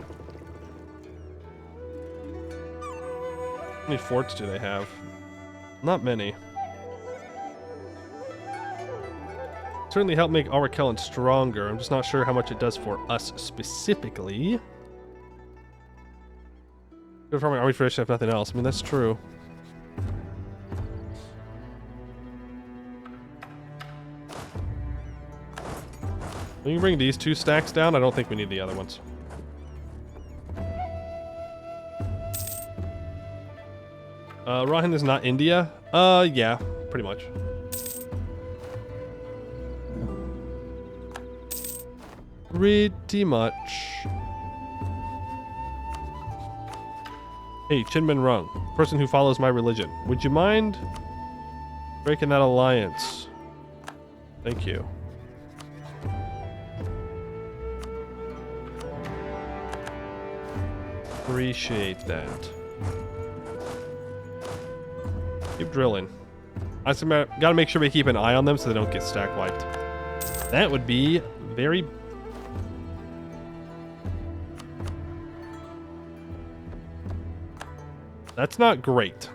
How many forts do they have? Not many. Certainly help make our Kellen stronger. I'm just not sure how much it does for us specifically. Good for my army tradition if nothing else. I mean, that's true. When you bring these two stacks down, I don't think we need the other ones. Rahen is not India? Yeah, pretty much. Pretty much. Hey, Chinmen Rung, person who follows my religion. Would you mind breaking that alliance? Thank you. Appreciate that. Keep drilling. I just gotta make sure we keep an eye on them so they don't get stack wiped. That would be very... That's not great.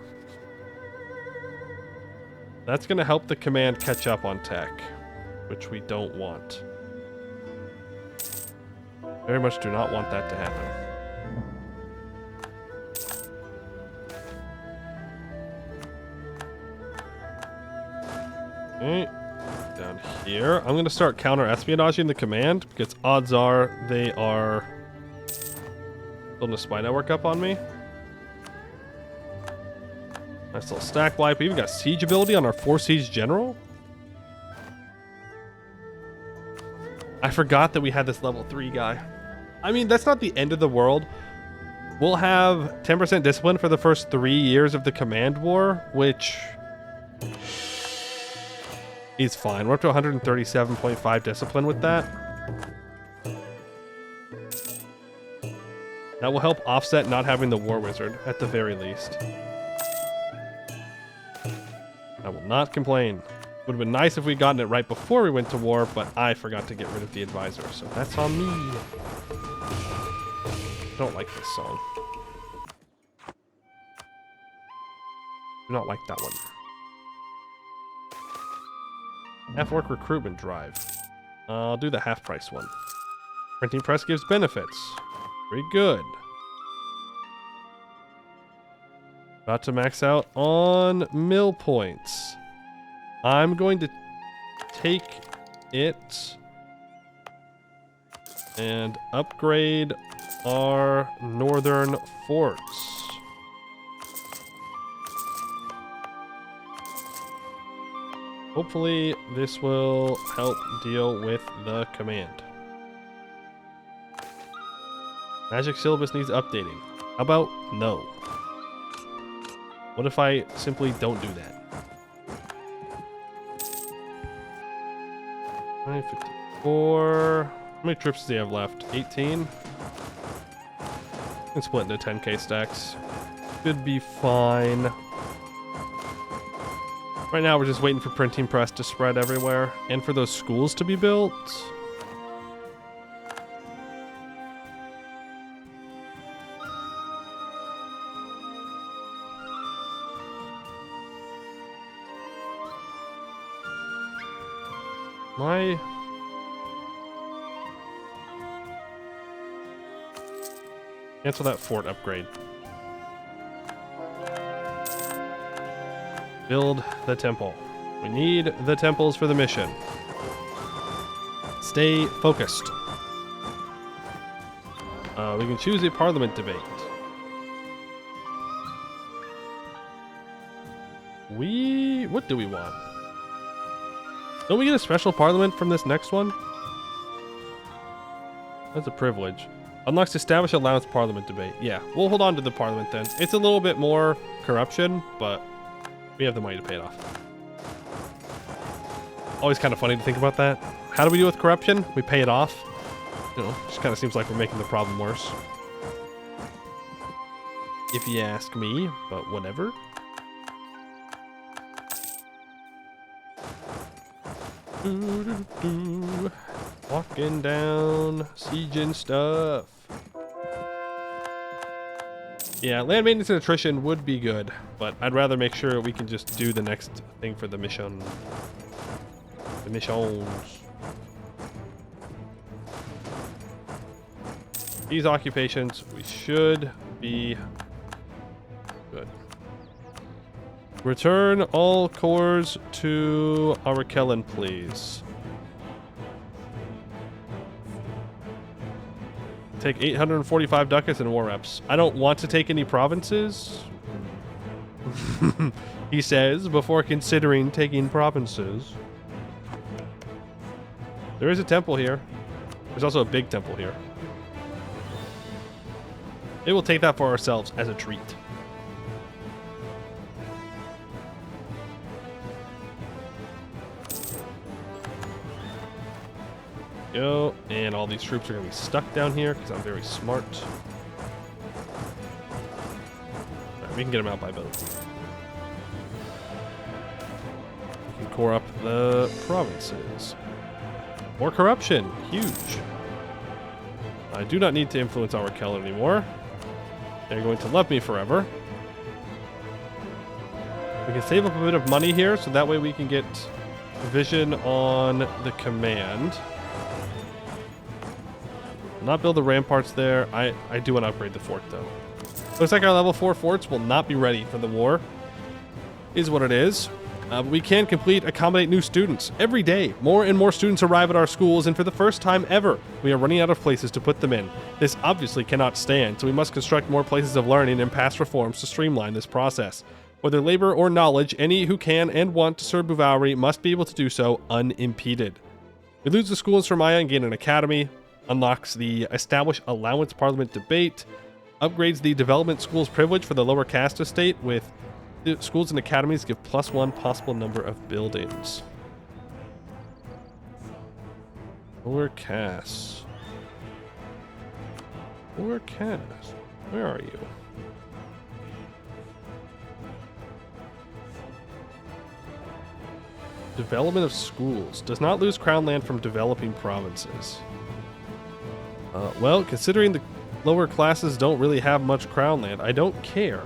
That's going to help the command catch up on tech, which we don't want. Very much do not want that to happen. Okay. Down here. I'm going to start counter-espionaging the command, because odds are they are building a spy network up on me. Nice little stack wipe. We even got siege ability on our 4 siege general. I forgot that we had this level 3 guy. I mean, that's not the end of the world. We'll have 10% discipline for the first 3 years of the command war, which is fine. We're up to 137.5 discipline with that. That will help offset not having the war wizard, at the very least. I will not complain. Would have been nice if we'd gotten it right before we went to war, but I forgot to get rid of the advisor, so that's on me. I don't like this song. Do not like that one. Half-orc recruitment drive. I'll do the half-price one. Printing press gives benefits. Very good. About to max out on mill points. I'm going to take it and upgrade our northern forts. Hopefully this will help deal with the command. Magic syllabus needs updating. How about no? What if I simply don't do that? 954. How many trips does he have left? 18? And split into 10k stacks. Should be fine. Right now we're just waiting for printing press to spread everywhere and for those schools to be built. Cancel that fort upgrade. Build the temple. We need the temples for the mission. Stay focused. We can choose a parliament debate. What do we want? Don't we get a special parliament from this next one? That's a privilege. Unlocks establish allowance parliament debate. Yeah, we'll hold on to the parliament then. It's a little bit more corruption, but we have the money to pay it off. Always kind of funny to think about that. How do we deal with corruption? We pay it off. You know, just kind of seems like we're making the problem worse. If you ask me, but whatever. Walking down, sieging stuff. Yeah, land maintenance and attrition would be good, but I'd rather make sure we can just do the next thing for the mission. The missions. These occupations, we should be good. Return all cores to our Kellen, please. Take 845 ducats and war reps. I don't want to take any provinces. He says before considering taking provinces. There is a temple here. There's also a big temple here. Maybe we'll take that for ourselves as a treat. Go, and all these troops are going to be stuck down here because I'm very smart. Right, we can get them out by boat. We can core up the provinces. More corruption, huge. I do not need to influence our Keller anymore. They're going to love me forever. We can save up a bit of money here, so that way we can get vision on the command. Not build the ramparts there. I do want to upgrade the fort, though. Looks like our level 4 forts will not be ready for the war. Is what it is. But we can accommodate new students. Every day, more and more students arrive at our schools, and for the first time ever, we are running out of places to put them in. This obviously cannot stand, so we must construct more places of learning and pass reforms to streamline this process. Whether labor or knowledge, any who can and want to serve Bhuvauri must be able to do so unimpeded. We lose the school in Sirmaya and gain an academy. Unlocks the Establish Allowance Parliament debate. Upgrades the Development Schools privilege for the lower caste estate with the schools and academies give +1 possible number of buildings. Lower caste. Lower caste. Where are you? Development of schools. Does not lose crown land from developing provinces. Well, considering the lower classes don't really have much crown land, I don't care.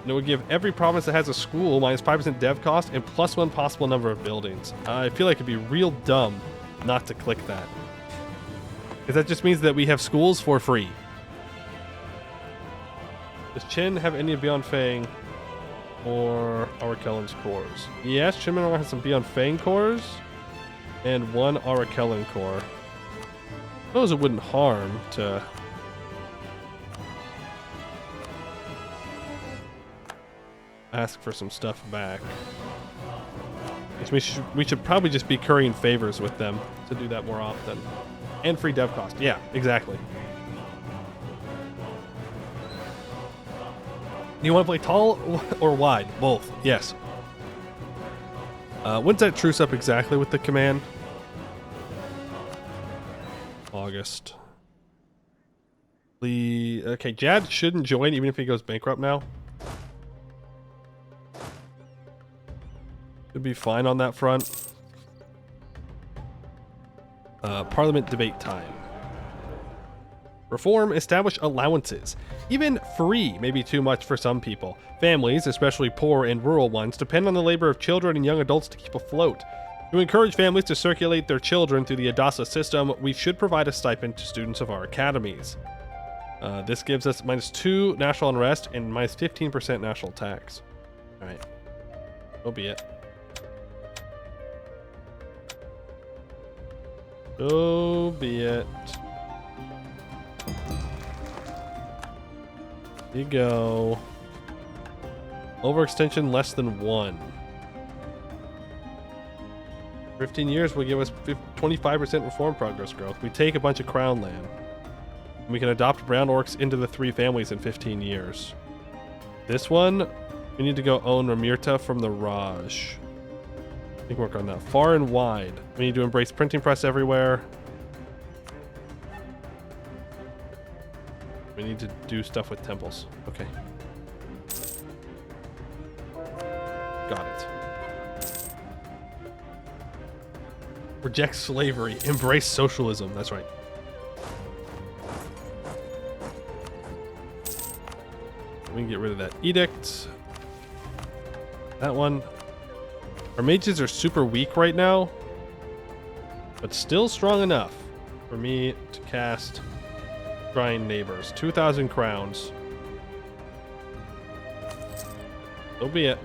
And it would give every province that has a school minus 5% dev cost and +1 possible number of buildings. I feel like it'd be real dumb not to click that. Because that just means that we have schools for free. Does Qin have any of Beyond Fang or Arakellan's cores? Yes, Qin has some Beyond Fang cores and 1 Arakellan core. I suppose it wouldn't harm to ask for some stuff back. We should probably just be currying favors with them to do that more often. And free dev cost. Yeah, exactly. You want to play tall or wide? Both. Yes. When's that truce up exactly with the command? August. Okay, Jad shouldn't join even if he goes bankrupt now. Should be fine on that front. Parliament debate time. Reform, establish allowances. Even free may be too much for some people. Families, especially poor and rural ones, depend on the labor of children and young adults to keep afloat. To encourage families to circulate their children through the Adasa system, we should provide a stipend to students of our academies. This gives us -2 national unrest and -15% national tax. Alright. So be it. So be it. Here you go. Overextension less than 1. 15 years will give us 25% reform progress growth. We take a bunch of crown land. And we can adopt brown orcs into the 3 families in 15 years. This one, we need to go own Ramirta from the Raj. I think work on that. Far and wide. We need to embrace printing press everywhere. We need to do stuff with temples. Okay. Got it. Reject slavery. Embrace socialism. That's right. We can get rid of that edict. That one. Our mages are super weak right now, but still strong enough for me to cast Drying Neighbors. 2,000 crowns. So be it.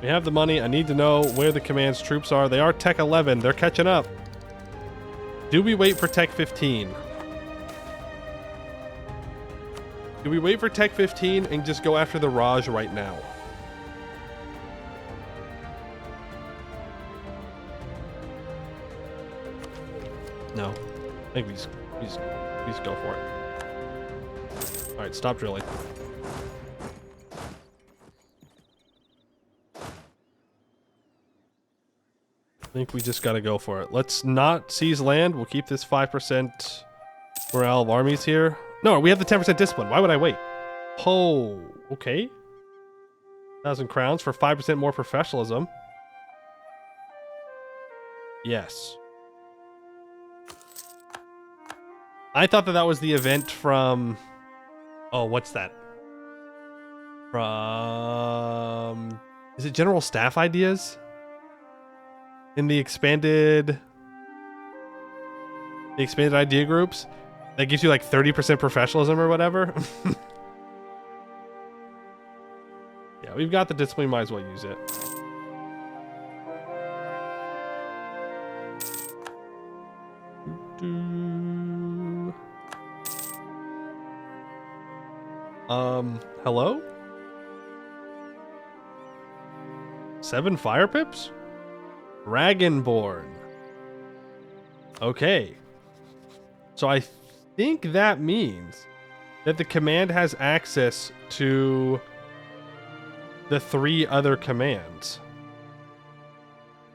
We have the money. I need to know where the command's troops are. They are Tech 11. They're catching up. Do we wait for Tech 15? Do we wait for Tech 15 and just go after the Raj right now? No. I think we just go for it. Alright, stop drilling. I think we just gotta go for it. Let's not seize land. We'll keep this 5% morale of armies here. No, we have the 10% discipline. Why would I wait? Oh, okay. 1,000 crowns for 5% more professionalism. Yes. I thought that was the event from... Oh, what's that? From... Is it general staff ideas? In the expanded idea groups? That gives you like 30% professionalism or whatever? Yeah, we've got the discipline, might as well use it. Hello? 7 fire pips? Dragonborn. Okay. So I think that means that the command has access to the 3 other commands.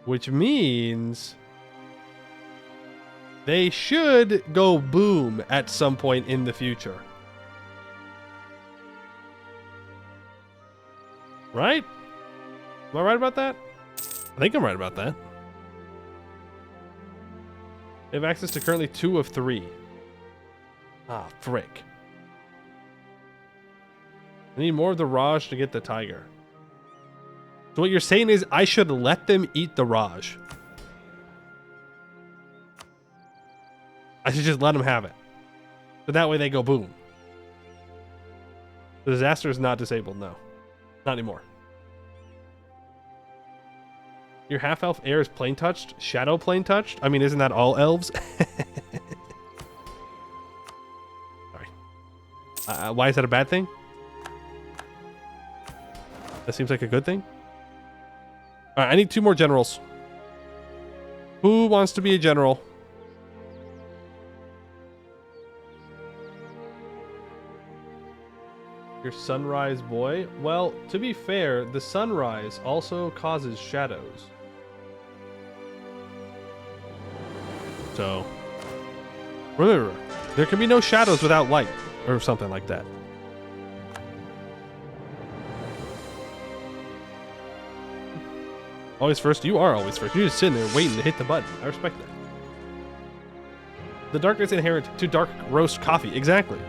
Which means they should go boom at some point in the future. Right? Am I right about that? I think I'm right about that. They have access to currently 2 of 3. Ah, frick. I need more of the Raj to get the tiger. So what you're saying is I should let them eat the Raj. I should just let them have it. So that way they go boom. The disaster is not disabled, no. Not anymore. Your half-elf heir is plane touched? Shadow plane touched? I mean, isn't that all elves? Sorry. Why is that a bad thing? That seems like a good thing. Alright, I need 2 more generals. Who wants to be a general? Your sunrise boy? Well, to be fair, the sunrise also causes shadows. So, remember, there can be no shadows without light, or something like that. Always first? You are always first. You're just sitting there waiting to hit the button. I respect that. The darkness inherent to dark roast coffee. Exactly.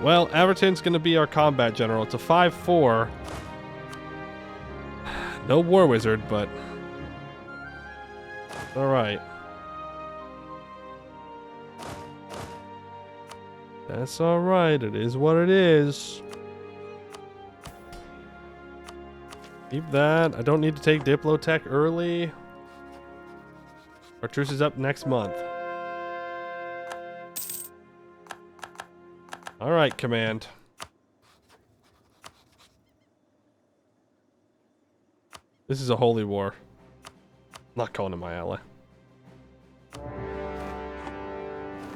Well, Averton's going to be our combat general. It's a 5-4. No war wizard, but... Alright. That's alright. It is what it is. Keep that. I don't need to take Diplotech early. Our truce is up next month. Alright, command. This is a holy war. I'm not calling him my ally.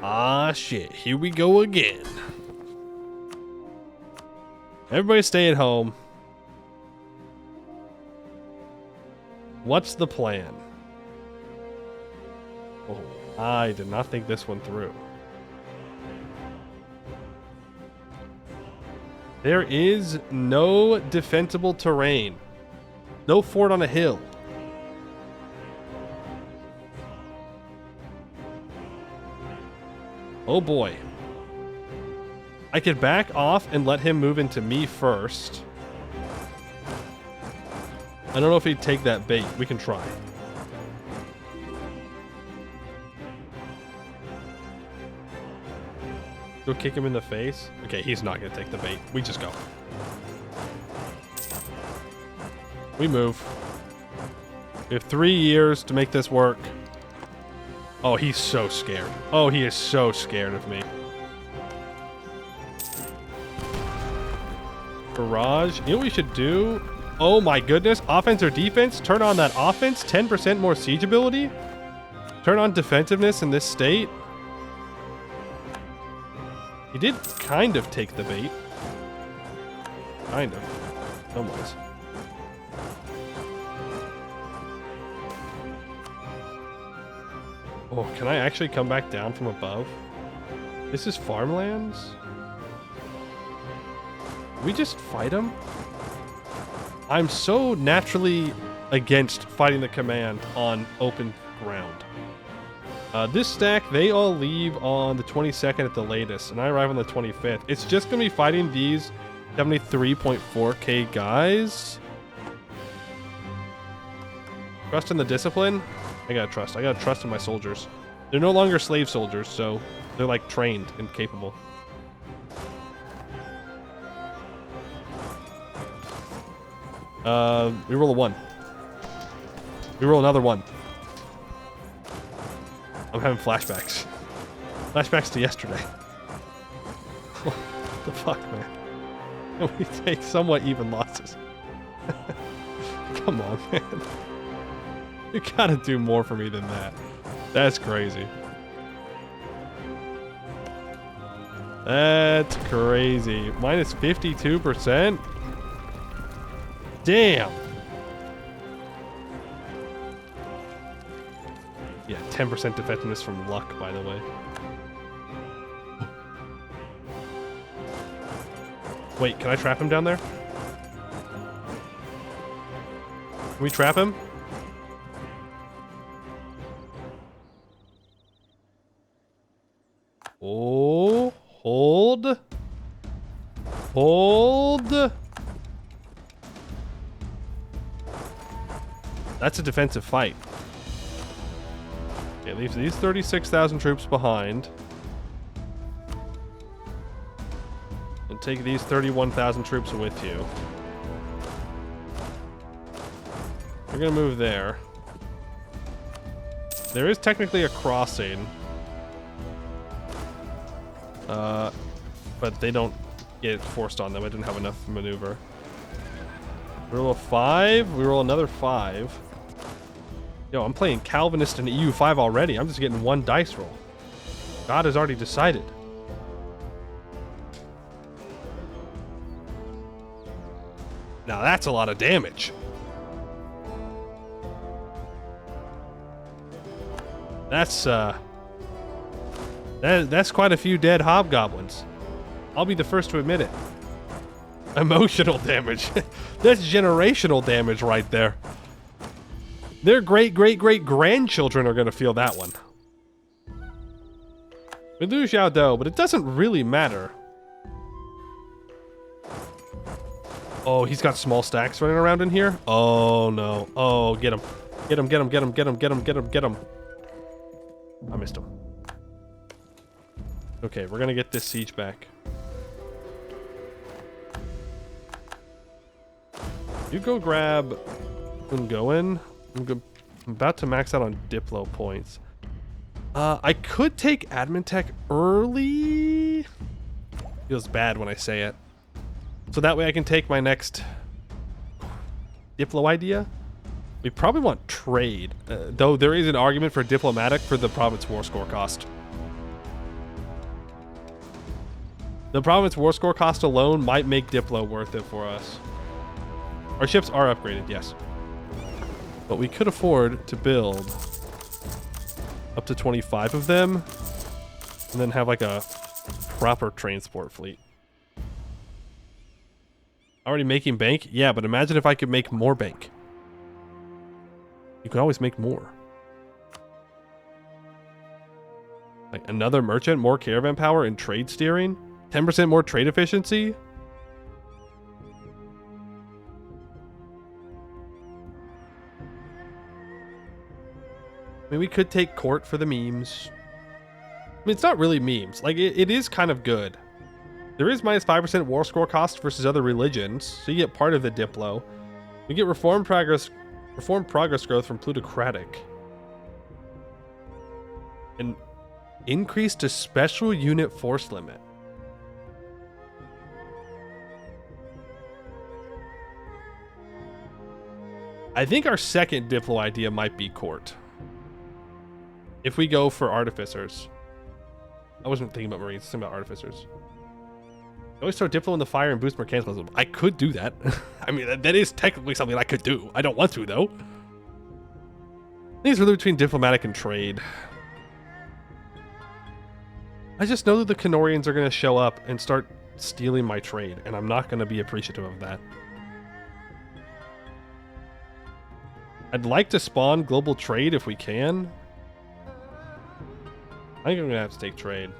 Ah, shit. Here we go again. Everybody stay at home. What's the plan? Oh, I did not think this one through. There is no defensible terrain. No fort on a hill. Oh boy. I could back off and let him move into me first. I don't know if he'd take that bait. We can try. Go kick him in the face. Okay, he's not going to take the bait. We just go. We move. We have 3 years to make this work. Oh, he's so scared. Oh, he is so scared of me. Barrage. You know what we should do? Oh my goodness. Offense or defense? Turn on that offense. 10% more siege ability. Turn on defensiveness in this state. He did kind of take the bait. Kind of. Almost. Oh, can I actually come back down from above? This is farmlands? We just fight him? I'm so naturally against fighting the command on open ground. This stack, they all leave on the 22nd at the latest, and I arrive on the 25th. It's just going to be fighting these 73.4k guys. Trust in the discipline? I gotta trust. I gotta trust in my soldiers. They're no longer slave soldiers, so they're like trained and capable. We roll a 1. We roll another 1. I'm having flashbacks. Flashbacks to yesterday. What the fuck, man? We take somewhat even losses. Come on, man. You gotta do more for me than that. That's crazy. That's crazy. Minus 52%? Damn. Yeah, 10% defensiveness from luck, by the way. Wait, can I trap him down there? Can we trap him? Oh, hold. Hold. That's a defensive fight. Okay, leaves these 36,000 troops behind. And take these 31,000 troops with you. We're gonna move there. There is technically a crossing. But they don't get forced on them. I didn't have enough maneuver. We roll a 5. We roll another 5. Yo, I'm playing Calvinist and EU5 already. I'm just getting 1 dice roll. God has already decided. Now that's a lot of damage. That's quite a few dead hobgoblins. I'll be the first to admit it. Emotional damage. That's generational damage right there. Their great-great-great-grandchildren are going to feel that one. We lose Xiao Dou, but it doesn't really matter. Oh, he's got small stacks running around in here? Oh, no. Oh, get him. Get him, get him, get him, get him, get him, get him, get him. I missed him. Okay, we're going to get this siege back. You go grab Ungoen. I'm about to max out on Diplo points. I could take Admin Tech early. Feels bad when I say it. So that way I can take my next Diplo idea. We probably want trade, though there is an argument for diplomatic for the province war score cost. The province war score cost alone might make Diplo worth it for us. Our ships are upgraded, yes. But we could afford to build up to 25 of them and then have like a proper transport fleet. Already making bank? Yeah, but imagine if I could make more bank. You could always make more. Like another merchant, more caravan power, and trade steering? 10% more trade efficiency? I mean, we could take court for the memes. I mean, it's not really memes. Like, it is kind of good. There is minus 5% war score cost versus other religions, so you get part of the Diplo. You get reform progress growth from plutocratic. And increase to special unit force limit. I think our second Diplo idea might be court. If we go for artificers. I wasn't thinking about Marines, I was thinking about artificers. I always throw Diplo in the fire and boost mercantilism. I could do that. I mean, that is technically something I could do. I don't want to, though. I think it's really between diplomatic and trade. I just know that the Canorians are going to show up and start stealing my trade, and I'm not going to be appreciative of that. I'd like to spawn global trade if we can. I think I'm going to have to take trade.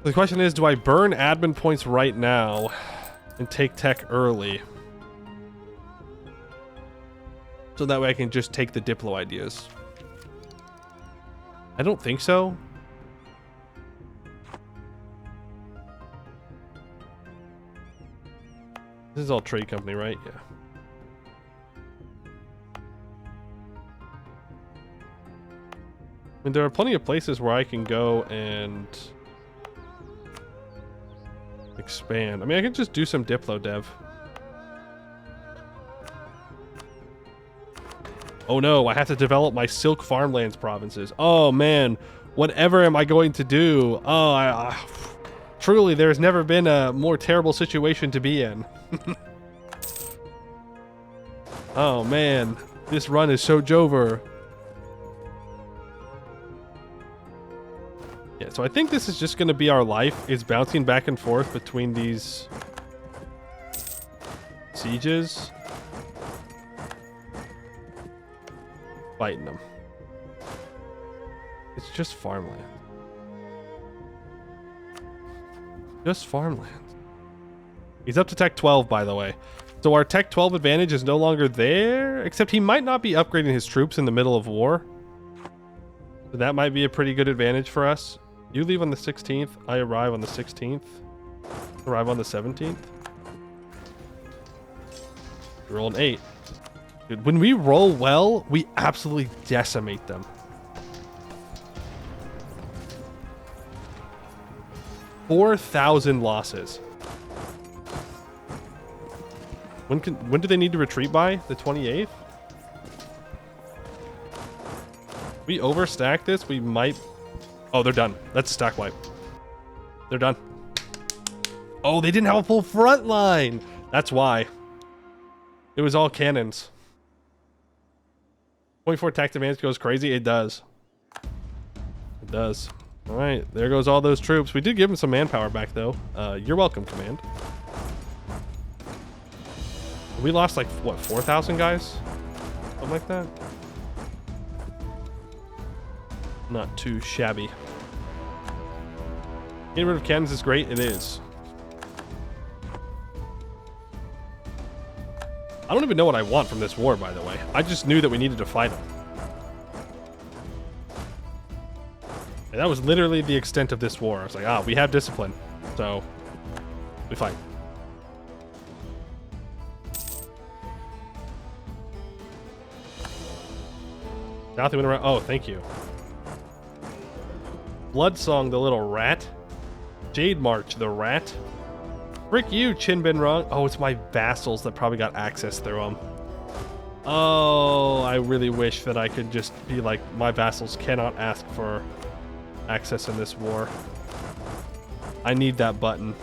The question is, do I burn admin points right now and take tech early? So that way I can just take the Diplo ideas. I don't think so. This is all trade company, right? Yeah. I mean, there are plenty of places where I can go and expand. I mean, I can just do some Diplo dev. Oh no, I have to develop my Silk Farmlands provinces. Oh man, whatever am I going to do? Oh, truly, there's never been a more terrible situation to be in. Oh man, this run is so Jover. Yeah, so I think this is just going to be our life, is bouncing back and forth between these sieges. Fighting them. It's just farmland. Just farmland. He's up to Tech 12, by the way. So our Tech 12 advantage is no longer there, except he might not be upgrading his troops in the middle of war. So that might be a pretty good advantage for us. You leave on the 16th. I arrive on the 16th. Arrive on the 17th. Roll an 8. Dude, when we roll well, we absolutely decimate them. 4,000 losses. When do they need to retreat by? The 28th? We overstack this, we might... Oh, they're done. That's a stack wipe. They're done. Oh, they didn't have a full front line. That's why. It was all cannons. 24 tact advance goes crazy. It does. It does. All right, there goes all those troops. We did give them some manpower back, though. You're welcome, Command. We lost, like, what, 4,000 guys? Something like that? Not too shabby. Getting rid of cannons is great. It is. I don't even know what I want from this war, by the way. I just knew that we needed to fight them. And that was literally the extent of this war. I was like, we have discipline. So, we fight. Nothing went around. Oh, thank you. Bloodsong, the little rat. Jade March, the rat. Frick you, Chin Bin Rung. Oh, it's my vassals that probably got access through them. Oh, I really wish that I could just be like, my vassals cannot ask for access in this war. I need that button.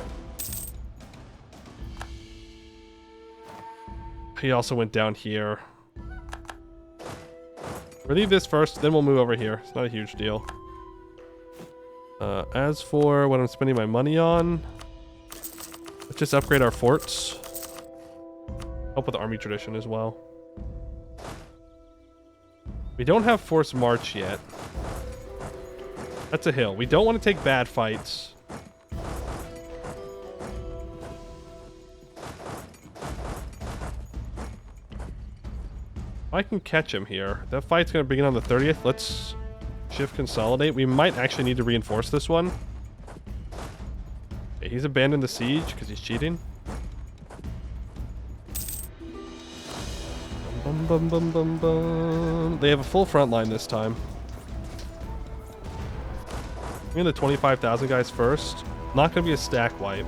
He also went down here. Relieve this first, then we'll move over here. It's not a huge deal. As for what I'm spending my money on, let's just upgrade our forts. Help with army tradition as well. We don't have forced march yet. That's a hill. We don't want to take bad fights. I can catch him here. That fight's going to begin on the 30th. Let's shift consolidate. We might actually need to reinforce this one. Okay, he's abandoned the siege because he's cheating. Bum, bum, bum, bum, bum. They have a full front line this time. I'm going to 25,000 guys first. Not going to be a stack wipe.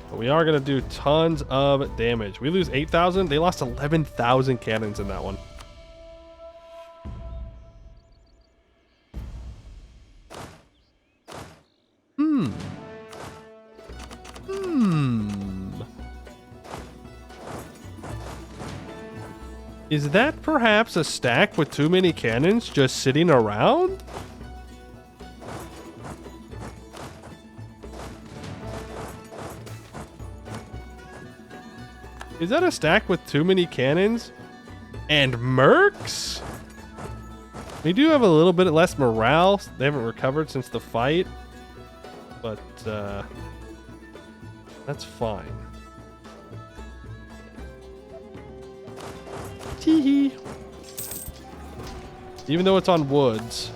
But we are going to do tons of damage. We lose 8,000. They lost 11,000 cannons in that one. Is that perhaps a stack with too many cannons just sitting around? Is that a stack with too many cannons and mercs? We do have a little bit less morale. They haven't recovered since the fight. but that's fine. Tee-hee. Even though it's on woods.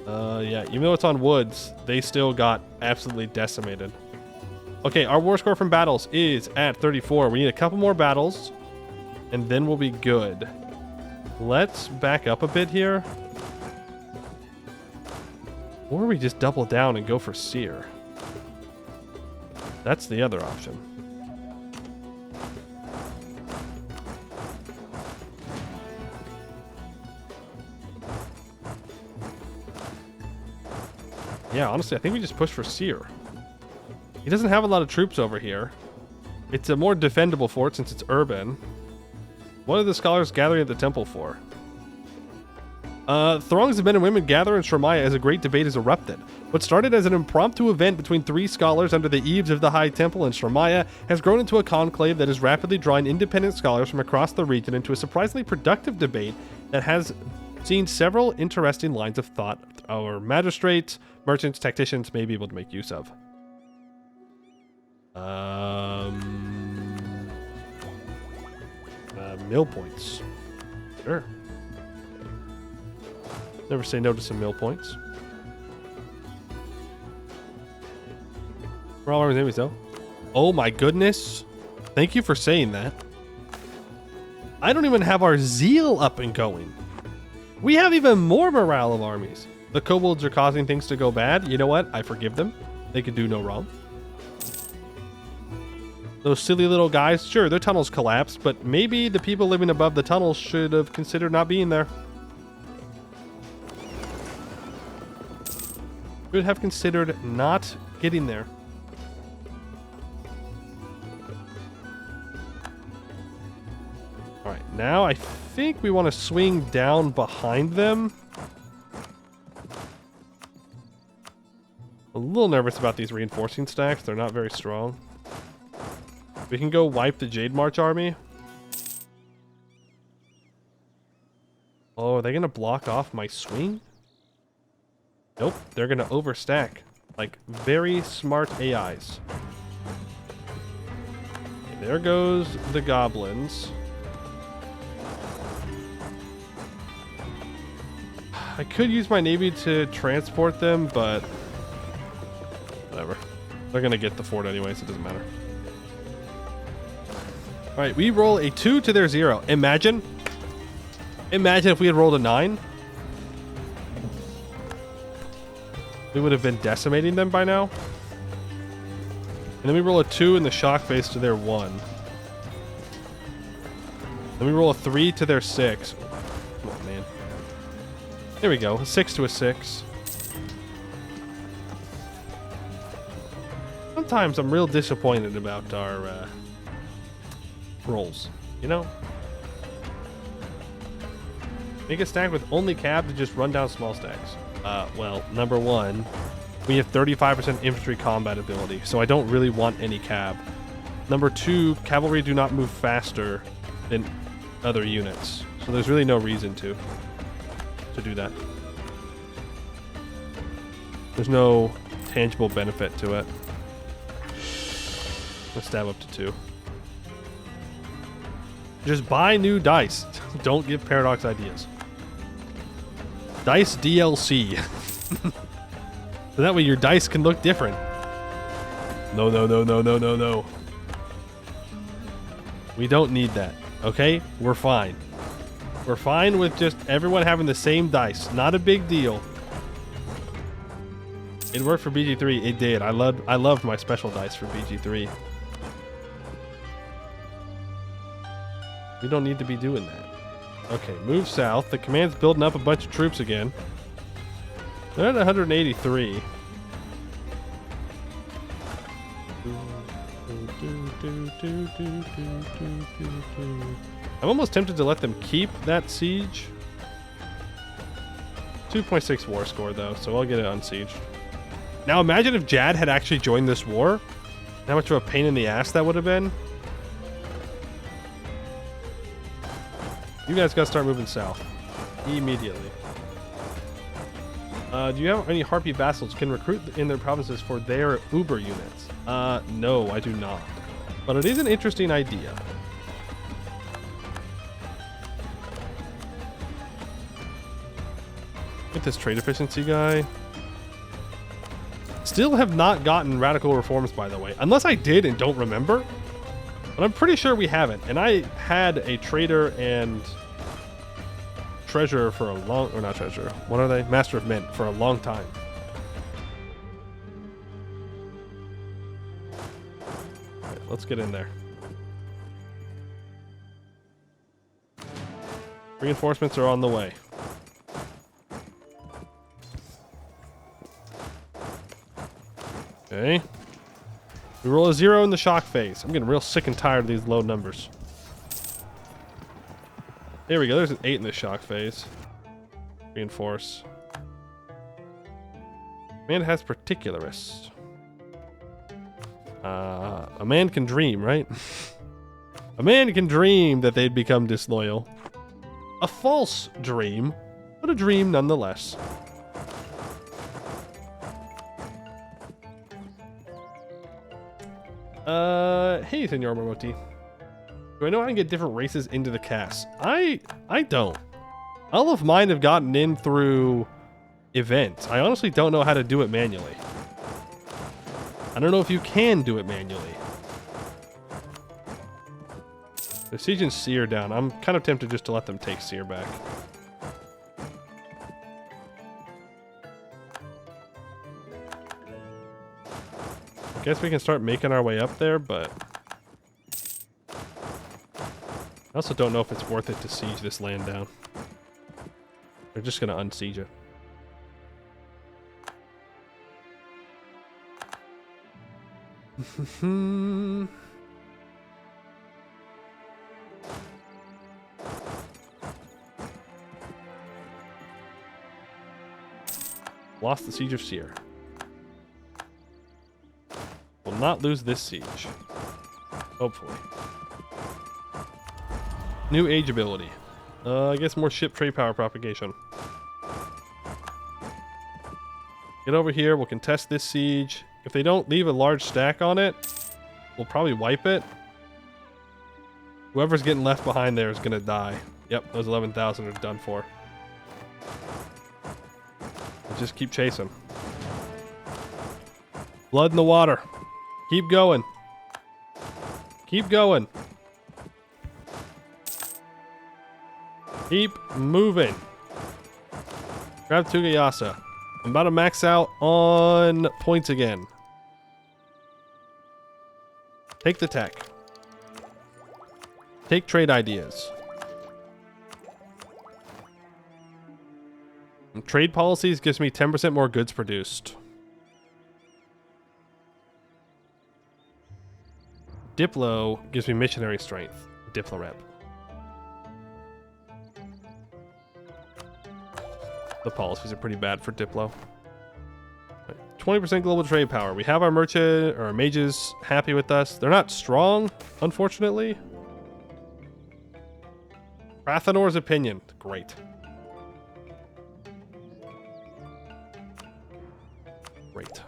Yeah, even though it's on woods, they still got absolutely decimated. Okay, our war score from battles is at 34. We need a couple more battles, and then we'll be good. Let's back up a bit here. Or we just double down and go for Seer. That's the other option. Yeah, honestly, I think we just push for Seer. He doesn't have a lot of troops over here. It's a more defendable fort since it's urban. What are the scholars gathering at the temple for? Throngs of men and women gather in Shramaya as a great debate has erupted. What started as an impromptu event between 3 scholars under the eaves of the High Temple in Shramaya has grown into a conclave that is rapidly drawing independent scholars from across the region into a surprisingly productive debate that has seen several interesting lines of thought our magistrates, merchants, tacticians may be able to make use of. Mill points. Sure. Never say no to some mill points. We're all armies enemies though. Oh my goodness. Thank you for saying that. I don't even have our zeal up and going. We have even more morale of armies. The kobolds are causing things to go bad. You know what? I forgive them. They could do no wrong. Those silly little guys, sure, their tunnels collapsed, but maybe the people living above the tunnels should have considered not being there. Should have considered not getting there. Alright, now I think we want to swing down behind them. A little nervous about these reinforcing stacks. They're not very strong. We can go wipe the Jade March army. Oh, are they going to block off my swing? Nope, they're going to overstack. Like, very smart AIs. Okay, there goes the goblins. I could use my navy to transport them, but whatever. They're going to get the fort anyways, it doesn't matter. Alright, we roll a 2 to their 0. Imagine if we had rolled a 9. We would have been decimating them by now. And then we roll a 2 in the shock phase to their 1. Then we roll a 3 to their 6. Come on, man. There we go. A 6 to a 6. Sometimes I'm real disappointed about our rolls, you know? Make a stack with only cab to just run down small stacks. Well, number one, we have 35% infantry combat ability, so I don't really want any cab. Number two, cavalry do not move faster than other units, so there's really no reason to do that. There's no tangible benefit to it. Let's stab up to 2. Just buy new dice. Don't give Paradox ideas. Dice DLC. So that way your dice can look different. No, no, no, no, no, no, no. We don't need that. Okay? We're fine. We're fine with just everyone having the same dice. Not a big deal. It worked for BG3. It did. I loved my special dice for BG3. We don't need to be doing that. Okay, move south. The command's building up a bunch of troops again. They're at 183. I'm almost tempted to let them keep that siege. 2.6 war score though, so I'll get it unsieged. Now imagine if Jad had actually joined this war. How much of a pain in the ass that would have been. You guys gotta start moving south. Immediately. Do you have any Harpy vassals can recruit in their provinces for their Uber units? No, I do not. But it is an interesting idea. Get this trade efficiency guy. Still have not gotten radical reforms, by the way. Unless I did and don't remember. But I'm pretty sure we haven't. And I had a trader and treasurer for a long... Or not treasurer. What are they? Master of Mint for a long time. Right, let's get in there. Reinforcements are on the way. Okay. We roll a 0 in the shock phase. I'm getting real sick and tired of these low numbers. There we go. There's an 8 in the shock phase. Reinforce. Man has particularists. A man can dream, right? A man can dream that they'd become disloyal. A false dream, but a dream nonetheless. Hey, Senor Momoti. Do I know I can get different races into the cast? I don't. All of mine have gotten in through events. I honestly don't know how to do it manually. I don't know if you can do it manually. They're sieging Seer down. I'm kind of tempted just to let them take Seer back. I guess we can start making our way up there, but I also don't know if it's worth it to siege this land down. They're just going to unsiege it. Lost the siege of Seer. Will not lose this siege. Hopefully. New age ability. I guess more ship trade power propagation. Get over here. We'll contest this siege. If they don't leave a large stack on it, we'll probably wipe it. Whoever's getting left behind there is going to die. Yep, those 11,000 are done for. We'll just keep chasing. Blood in the water. Keep going. Keep going. Keep moving. Grab Tugayasa. I'm about to max out on points again. Take the tech. Take trade ideas. And trade policies gives me 10% more goods produced. Diplo gives me missionary strength. Diplo rep. The policies are pretty bad for Diplo. 20% global trade power. We have our merchant or our mages happy with us. They're not strong, unfortunately. Rathanor's opinion. Great. Great.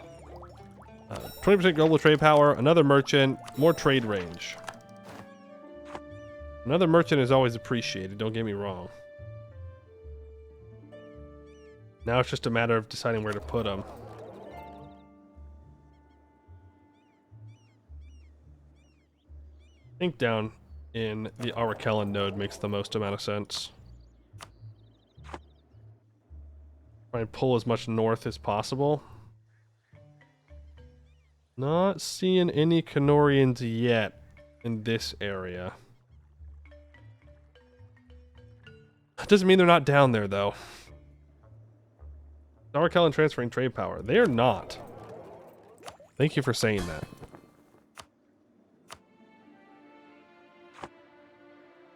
20% global trade power. Another merchant. More trade range. Another merchant is always appreciated. Don't get me wrong. Now it's just a matter of deciding where to put them. I think down in the Arakellan node makes the most amount of sense. Try and pull as much north as possible. Not seeing any Canorians yet in this area. That doesn't mean they're not down there, though. Arakellan transferring trade power. They are not. Thank you for saying that.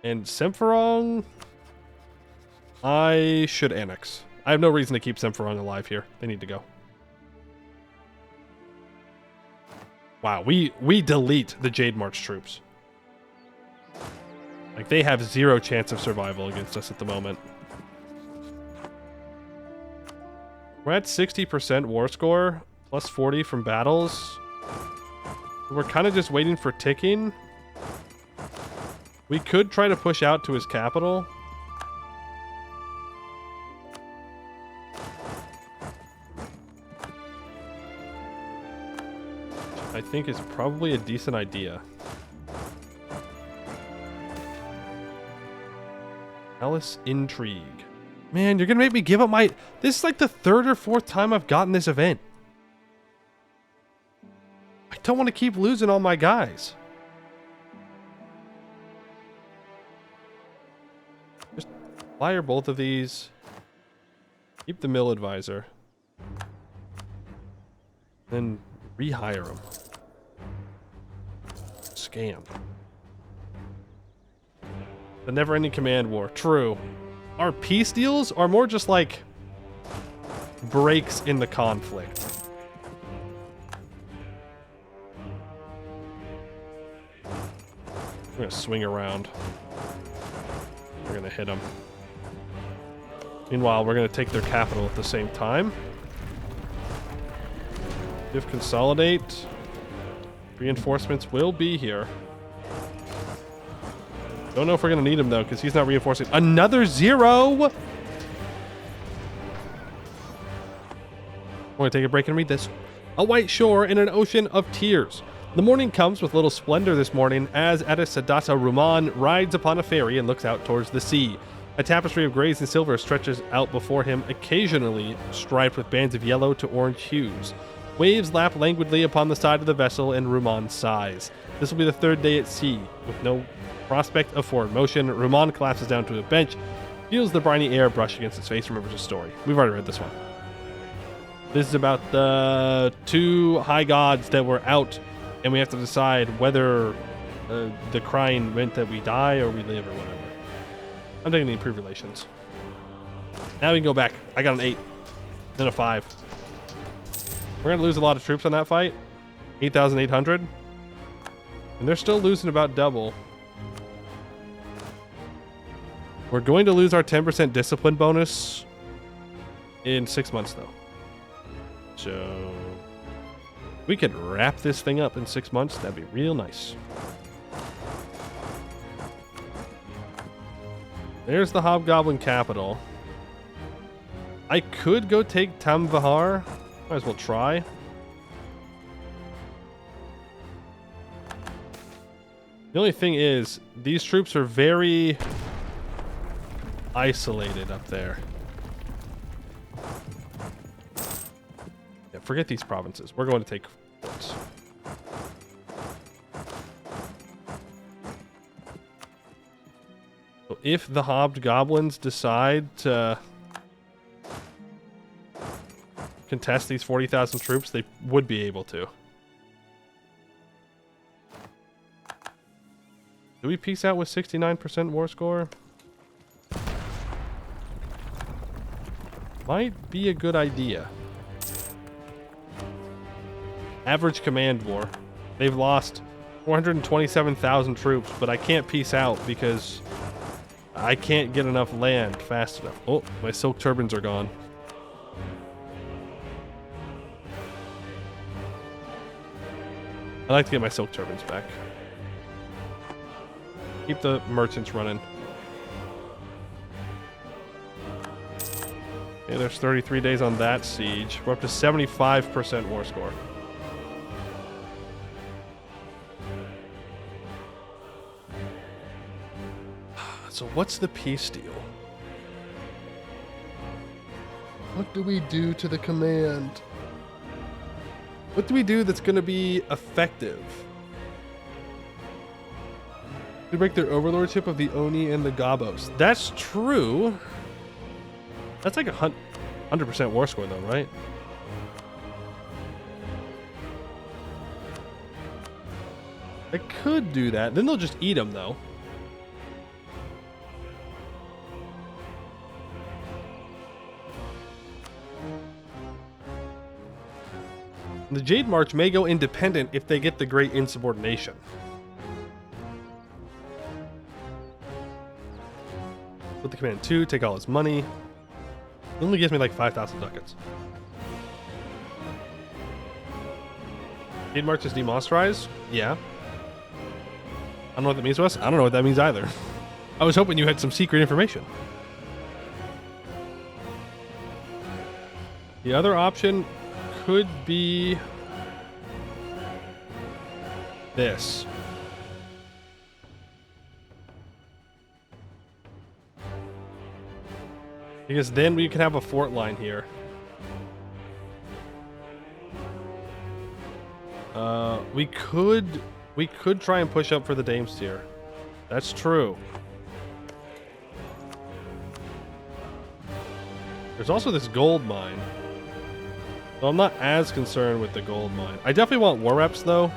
And Semferong, I should annex. I have no reason to keep Semferong alive here. They need to go. Wow, we delete the Jade March troops. Like, they have 0 chance of survival against us at the moment. We're at 60% war score, plus 40 from battles. We're kind of just waiting for ticking. We could try to push out to his capital. I think is probably a decent idea. Palace Intrigue. Man, you're gonna make me give up my... This is like the 3rd or 4th time I've gotten this event. I don't want to keep losing all my guys. Just fire both of these. Keep the mill advisor. Then rehire him. Scam. The never-ending command war. True. Our peace deals are more just like breaks in the conflict. We're gonna swing around. We're gonna hit them. Meanwhile, we're gonna take their capital at the same time. If consolidate, reinforcements will be here. Don't know if we're gonna need him though, because he's not reinforcing. Another 0. I'm gonna take a break and read this. A white shore in an ocean of tears. The morning comes with little splendor this morning as Adesadatta Ruman rides upon a ferry and looks out towards the sea. A tapestry of grays and silver stretches out before him, occasionally striped with bands of yellow to orange hues. Waves lap languidly upon the side of the vessel and Ruman sighs. This will be the 3rd day at sea. With no prospect of forward motion, Ruman collapses down to a bench, feels the briny air brush against his face, remembers his story. We've already read this one. This is about the 2 high gods that were out, and we have to decide whether the crying meant that we die or we live or whatever. I'm taking the improved relations. Now we can go back. I got an 8, then a 5. We're going to lose a lot of troops on that fight. 8,800. And they're still losing about double. We're going to lose our 10% discipline bonus in 6 months, though. So we could wrap this thing up in 6 months. That'd be real nice. There's the Hobgoblin capital. I could go take Tamvahar. Might as well try. The only thing is, these troops are very isolated up there. Yeah, forget these provinces. We're going to take forts. So if the Hobgoblins decide to contest these 40,000 troops, they would be able to. Do we peace out with 69% war score? Might be a good idea. Average command war. They've lost 427,000 troops, but I can't peace out because I can't get enough land fast enough. Oh, my silk turbines are gone. I'd like to get my silk turbines back. Keep the merchants running. Okay, there's 33 days on that siege. We're up to 75% war score. So what's the peace deal? What do we do to the command? What do we do that's going to be effective? We break their overlordship of the Oni and the Gabos. That's true. That's like 100% war score though, right? I could do that. Then they'll just eat them though. The Jade March may go independent if they get the Great Insubordination. Put the command 2, take all his money. It only gives me like 5,000 ducats. Jade March is demonsterized? Yeah. I don't know what that means to us. I don't know what that means either. I was hoping you had some secret information. The other option could be this. Because then we could have a fort line here. We could try and push up for the Dames tier. That's true. There's also this gold mine. So I'm not as concerned with the gold mine. I definitely want war reps though.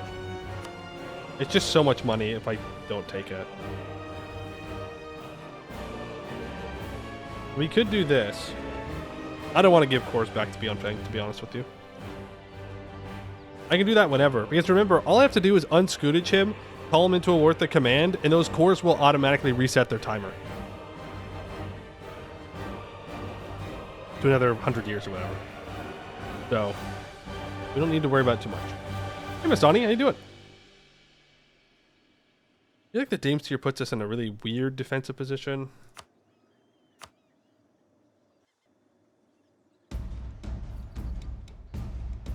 It's just so much money if I don't take it. We could do this. I don't want to give cores back to Beyond to be honest with you. I can do that whenever. Because remember, all I have to do is unscootage him, call him into a worth of command, and those cores will automatically reset their timer. To another 100 years or whatever. So, we don't need to worry about it too much. Hey, Miss Donnie, how you doing? I feel like the Dames tier puts us in a really weird defensive position.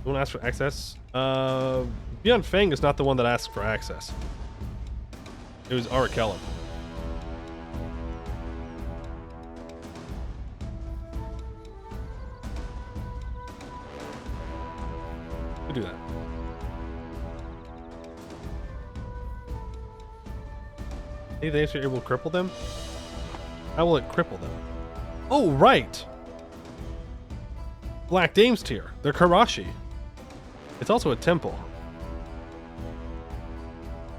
You want to ask for access? Beyond Fang is not the one that asked for access. It was Arakellum. We'll do that. Hey, the answer able to cripple them? How will it cripple them? Oh, right! Black Dames tier. They're Karashi. It's also a temple.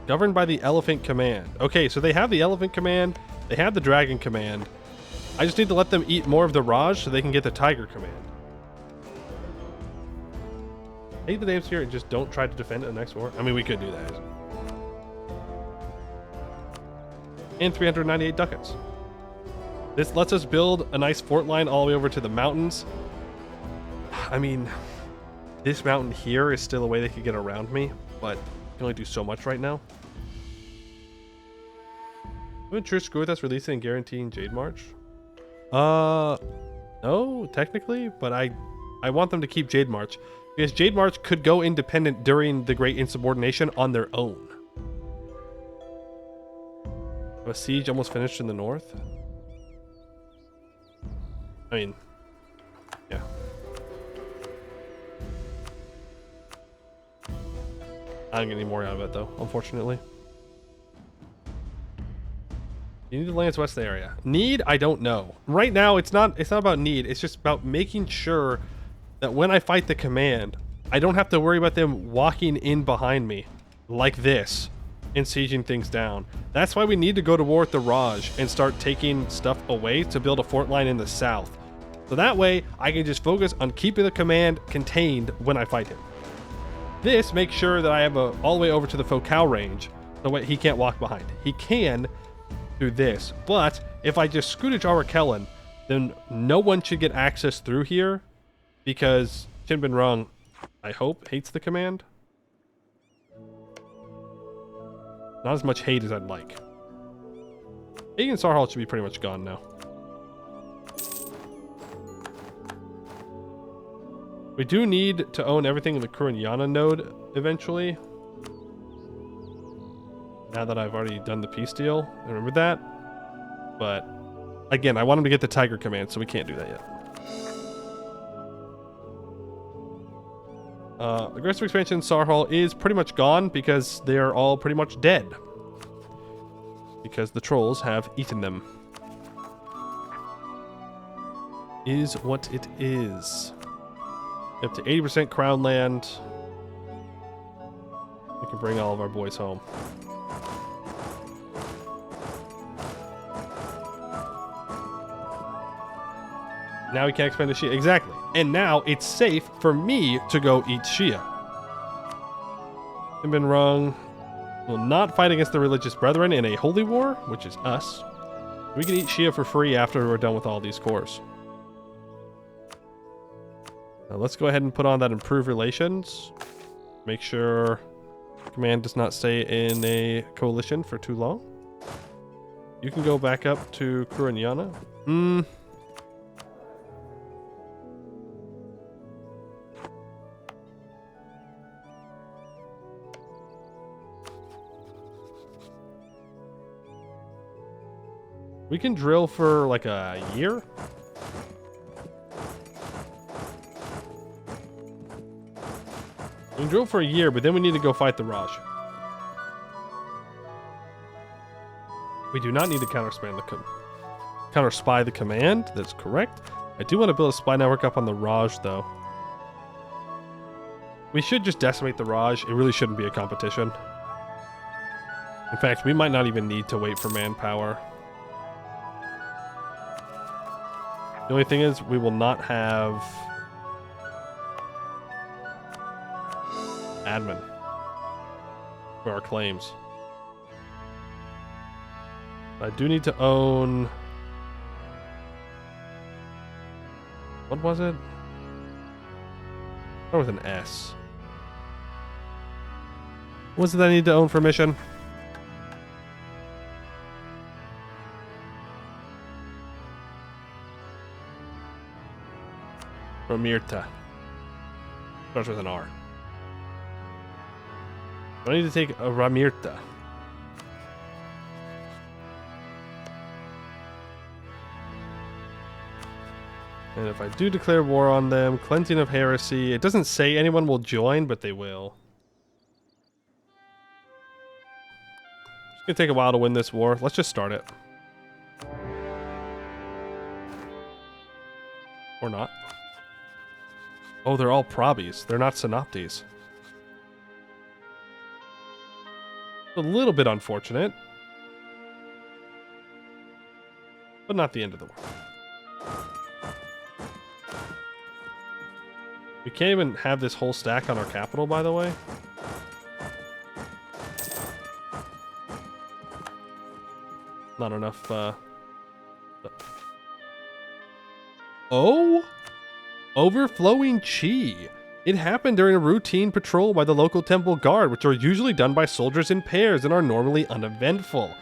Governed by the Elephant Command. Okay, so they have the Elephant Command. They have the Dragon Command. I just need to let them eat more of the Raj so they can get the Tiger Command. Take the Dames tier and just don't try to defend it in the next war. I mean, we could do that. And 398 ducats. This lets us build a nice fort line all the way over to the mountains. I mean, this mountain here is still a way they could get around me, but I can only do so much right now. Wouldn't Trish screw with us releasing and guaranteeing Jade March? No, technically, but I want them to keep Jade March because Jade March could go independent during the Great Insubordination on their own. A siege almost finished in the north. I mean, yeah. I don't get any more out of it though, unfortunately. You need to lands west of the area. Need? I don't know. Right now, it's not about need. It's just about making sure that when I fight the command, I don't have to worry about them walking in behind me like this and sieging things down. That's why we need to go to war with the Raj and start taking stuff away to build a fort line in the south. So that way, I can just focus on keeping the command contained when I fight him. This makes sure that I have all the way over to the Focal range, so he can't walk behind. He can through this, but if I just scootage Arakellum, then no one should get access through here because Chinbin Rung, I hope, hates the command. Not as much hate as I'd like. Aegon Sarhal should be pretty much gone now. We do need to own everything in the Kurinyana node eventually. Now that I've already done the peace deal. I remember that. But again, I want him to get the Tiger Command, so we can't do that yet. Aggressive expansion Sarhal is pretty much gone because they are all pretty much dead. Because the trolls have eaten them. Is what it is. Up to 80% crown land. We can bring all of our boys home. Now we can't expand to Shia. Exactly. And now it's safe for me to go eat Shia. Chinbin Rung will not fight against the religious brethren in a holy war, which is us. We can eat Shia for free after we're done with all these cores. Now let's go ahead and put on that improved relations. Make sure command does not stay in a coalition for too long. You can go back up to Kuranyana. We can drill for like a year. We can drill for a year, but then we need to go fight the Raj. We do not need to counter spy the command. That's correct. I do want to build a spy network up on the Raj, though. We should just decimate the Raj. It really shouldn't be a competition. In fact, we might not even need to wait for manpower. The only thing is, we will not have admin for our claims. I do need to own... What was it? Or with an S. What was it I need to own for mission? Ramirta. Starts with an R. I need to take a Ramirta. And if I do declare war on them, cleansing of heresy, it doesn't say anyone will join, but they will. It's gonna take a while to win this war. Let's just start it. Or not. Oh, they're all Probis. They're not Synoptes. A little bit unfortunate. But not the end of the world. We can't even have this whole stack on our capital, by the way. Not enough, Oh! Overflowing chi. It happened during a routine patrol by the local temple guard, which are usually done by soldiers in pairs and are normally uneventful.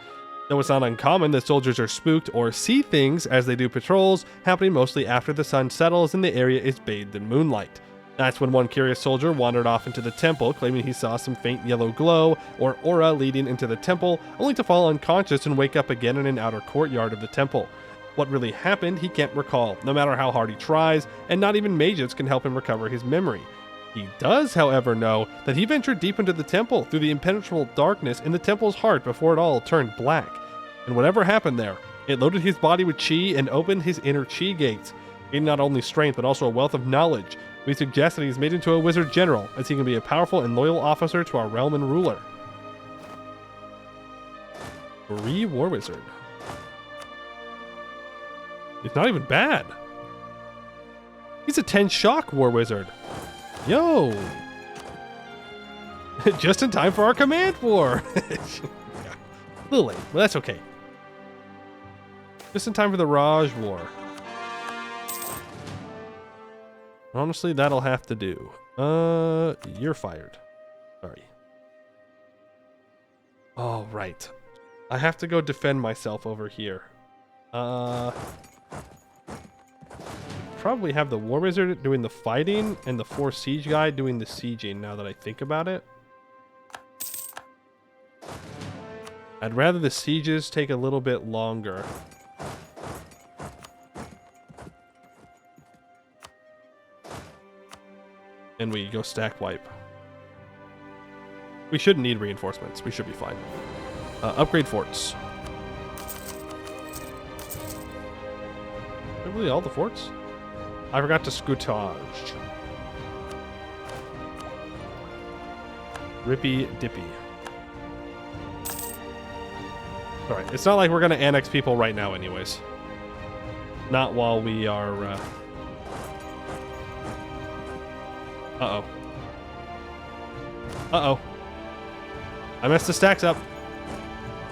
Though it's not uncommon that soldiers are spooked or see things as they do patrols, happening mostly after the sun settles and the area is bathed in moonlight. That's when one curious soldier wandered off into the temple, claiming he saw some faint yellow glow or aura leading into the temple, only to fall unconscious and wake up again in an outer courtyard of the temple. What really happened, he can't recall, no matter how hard he tries, and not even mages can help him recover his memory. He does, however, know that he ventured deep into the temple through the impenetrable darkness in the temple's heart before it all turned black. And whatever happened there, it loaded his body with chi and opened his inner chi gates, gaining not only strength but also a wealth of knowledge. We suggest that he's made into a wizard general, as he can be a powerful and loyal officer to our realm and ruler. War wizard. He's not even bad. He's a 10 shock war wizard. Yo. Just in time for our command war. Yeah. A little late, but that's okay. Just in time for the Raj war. Honestly, that'll have to do. You're fired. Sorry. Oh, right. I have to go defend myself over here. Probably have the war wizard doing the fighting and the 4 siege guy doing the sieging, now that I think about it. I'd rather the sieges take a little bit longer. And we go stack wipe. We shouldn't need reinforcements. We should be fine. Upgrade forts. Really, all the forts? I forgot to scoutage. Rippy dippy. Alright, it's not like we're gonna annex people right now anyways. Not while we are, Uh-oh. Uh-oh. I messed the stacks up.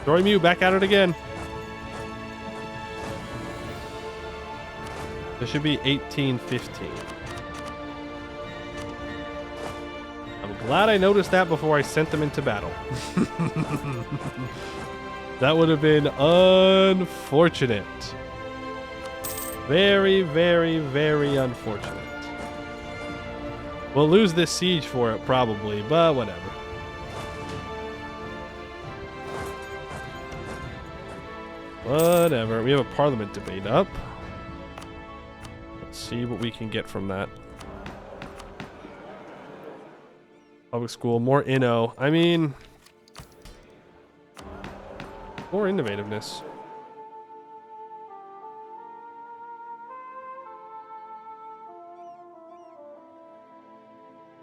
Story Mew, back at it again. This should be 1815. I'm Glad I noticed that before I sent them into battle. That would have been unfortunate. Very, very, very unfortunate. We'll lose this siege for it probably, but whatever. Whatever. We have a parliament debate up. Let's see what we can get from that. Public school, more inno. I mean, more innovativeness.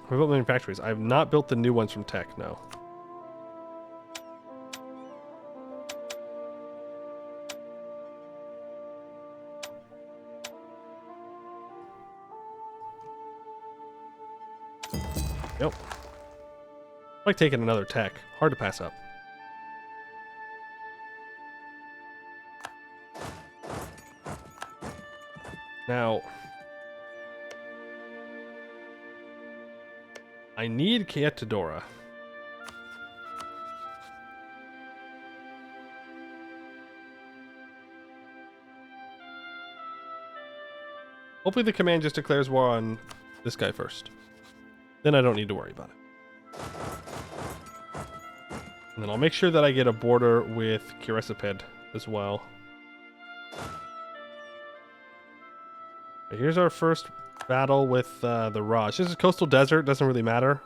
We built manufactories. I have not built the new ones from tech, no. Yep. I like taking another tech. Hard to pass up. Now, I need Kietadora. Hopefully the command just declares war on this guy first. Then I don't need to worry about it. And then I'll make sure that I get a border with Kiresiped as well. Here's our first battle with the Raj. This is coastal desert, doesn't really matter.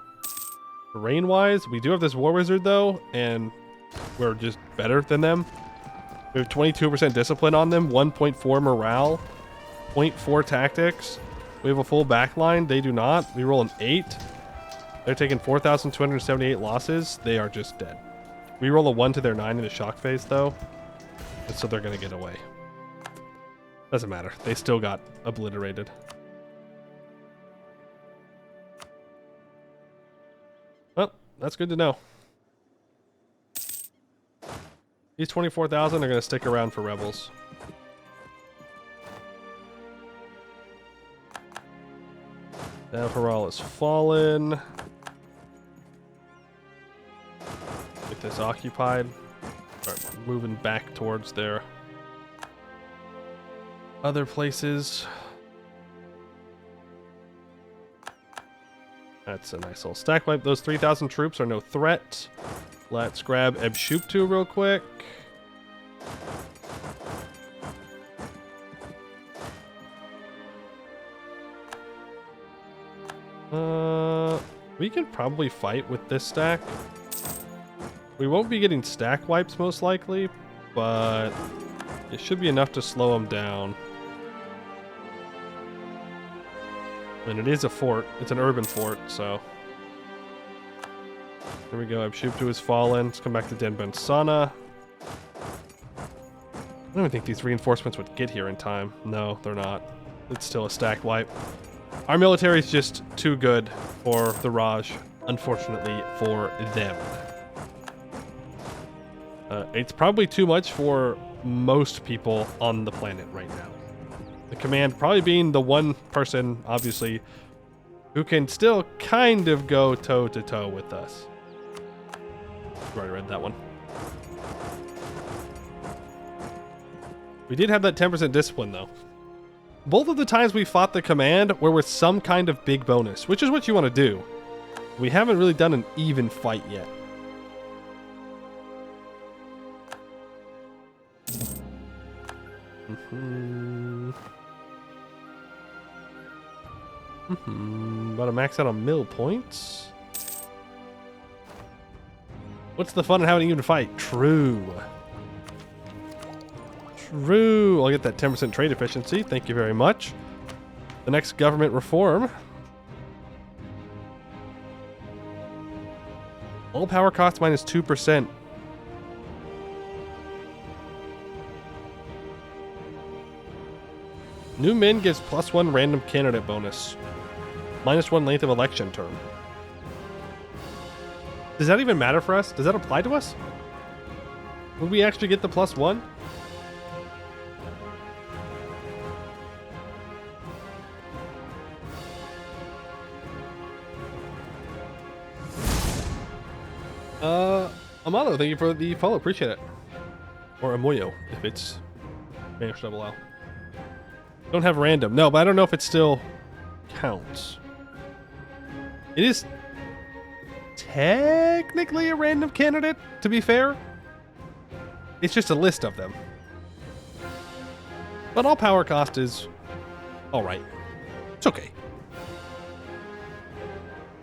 Terrain-wise, we do have this war wizard though, and we're just better than them. We have 22% discipline on them, 1.4 morale, 0.4 tactics. We have a full backline. They do not. We roll an 8. They're taking 4,278 losses. They are just dead. We roll a 1 to their 9 in the shock phase though, and so they're going to get away. Doesn't matter. They still got obliterated. Well, that's good to know. These 24,000 are going to stick around for rebels. Now Haral has fallen. Get this occupied. Start moving back towards their other places. That's a nice little stack wipe. Those 3,000 troops are no threat. Let's grab Ebshuktu real quick. We can probably fight with this stack. We won't be getting stack wipes most likely, but it should be enough to slow them down. And it is a fort. It's an urban fort, so. Here we go. Ebshuktu is fallen. Let's come back to Denben Sana. I don't even think these reinforcements would get here in time. No, they're not. It's still a stack wipe. Our military is just too good for the Raj, unfortunately for them. It's probably too much for most people on the planet right now. The command probably being the one person, obviously, who can still kind of go toe-to-toe with us. I already read that one. We did have that 10% discipline, though. Both of the times we fought the command were with some kind of big bonus, which is what you want to do. We haven't really done an even fight yet. About to max out on mill points. What's the fun in having an even fight? True. True. I'll get that 10% trade efficiency. Thank you very much. The next government reform. All power cost minus 2%. New min gives +1 random candidate bonus. -1 length of election term. Does that even matter for us? Does that apply to us? Would we actually get the +1? Amalo, thank you for the follow. Appreciate it. Or Amoyo, if it's Spanish double L. Don't have random. No, but I don't know if it still counts. It is technically a random candidate, to be fair. It's just a list of them. But all power cost is alright. It's okay.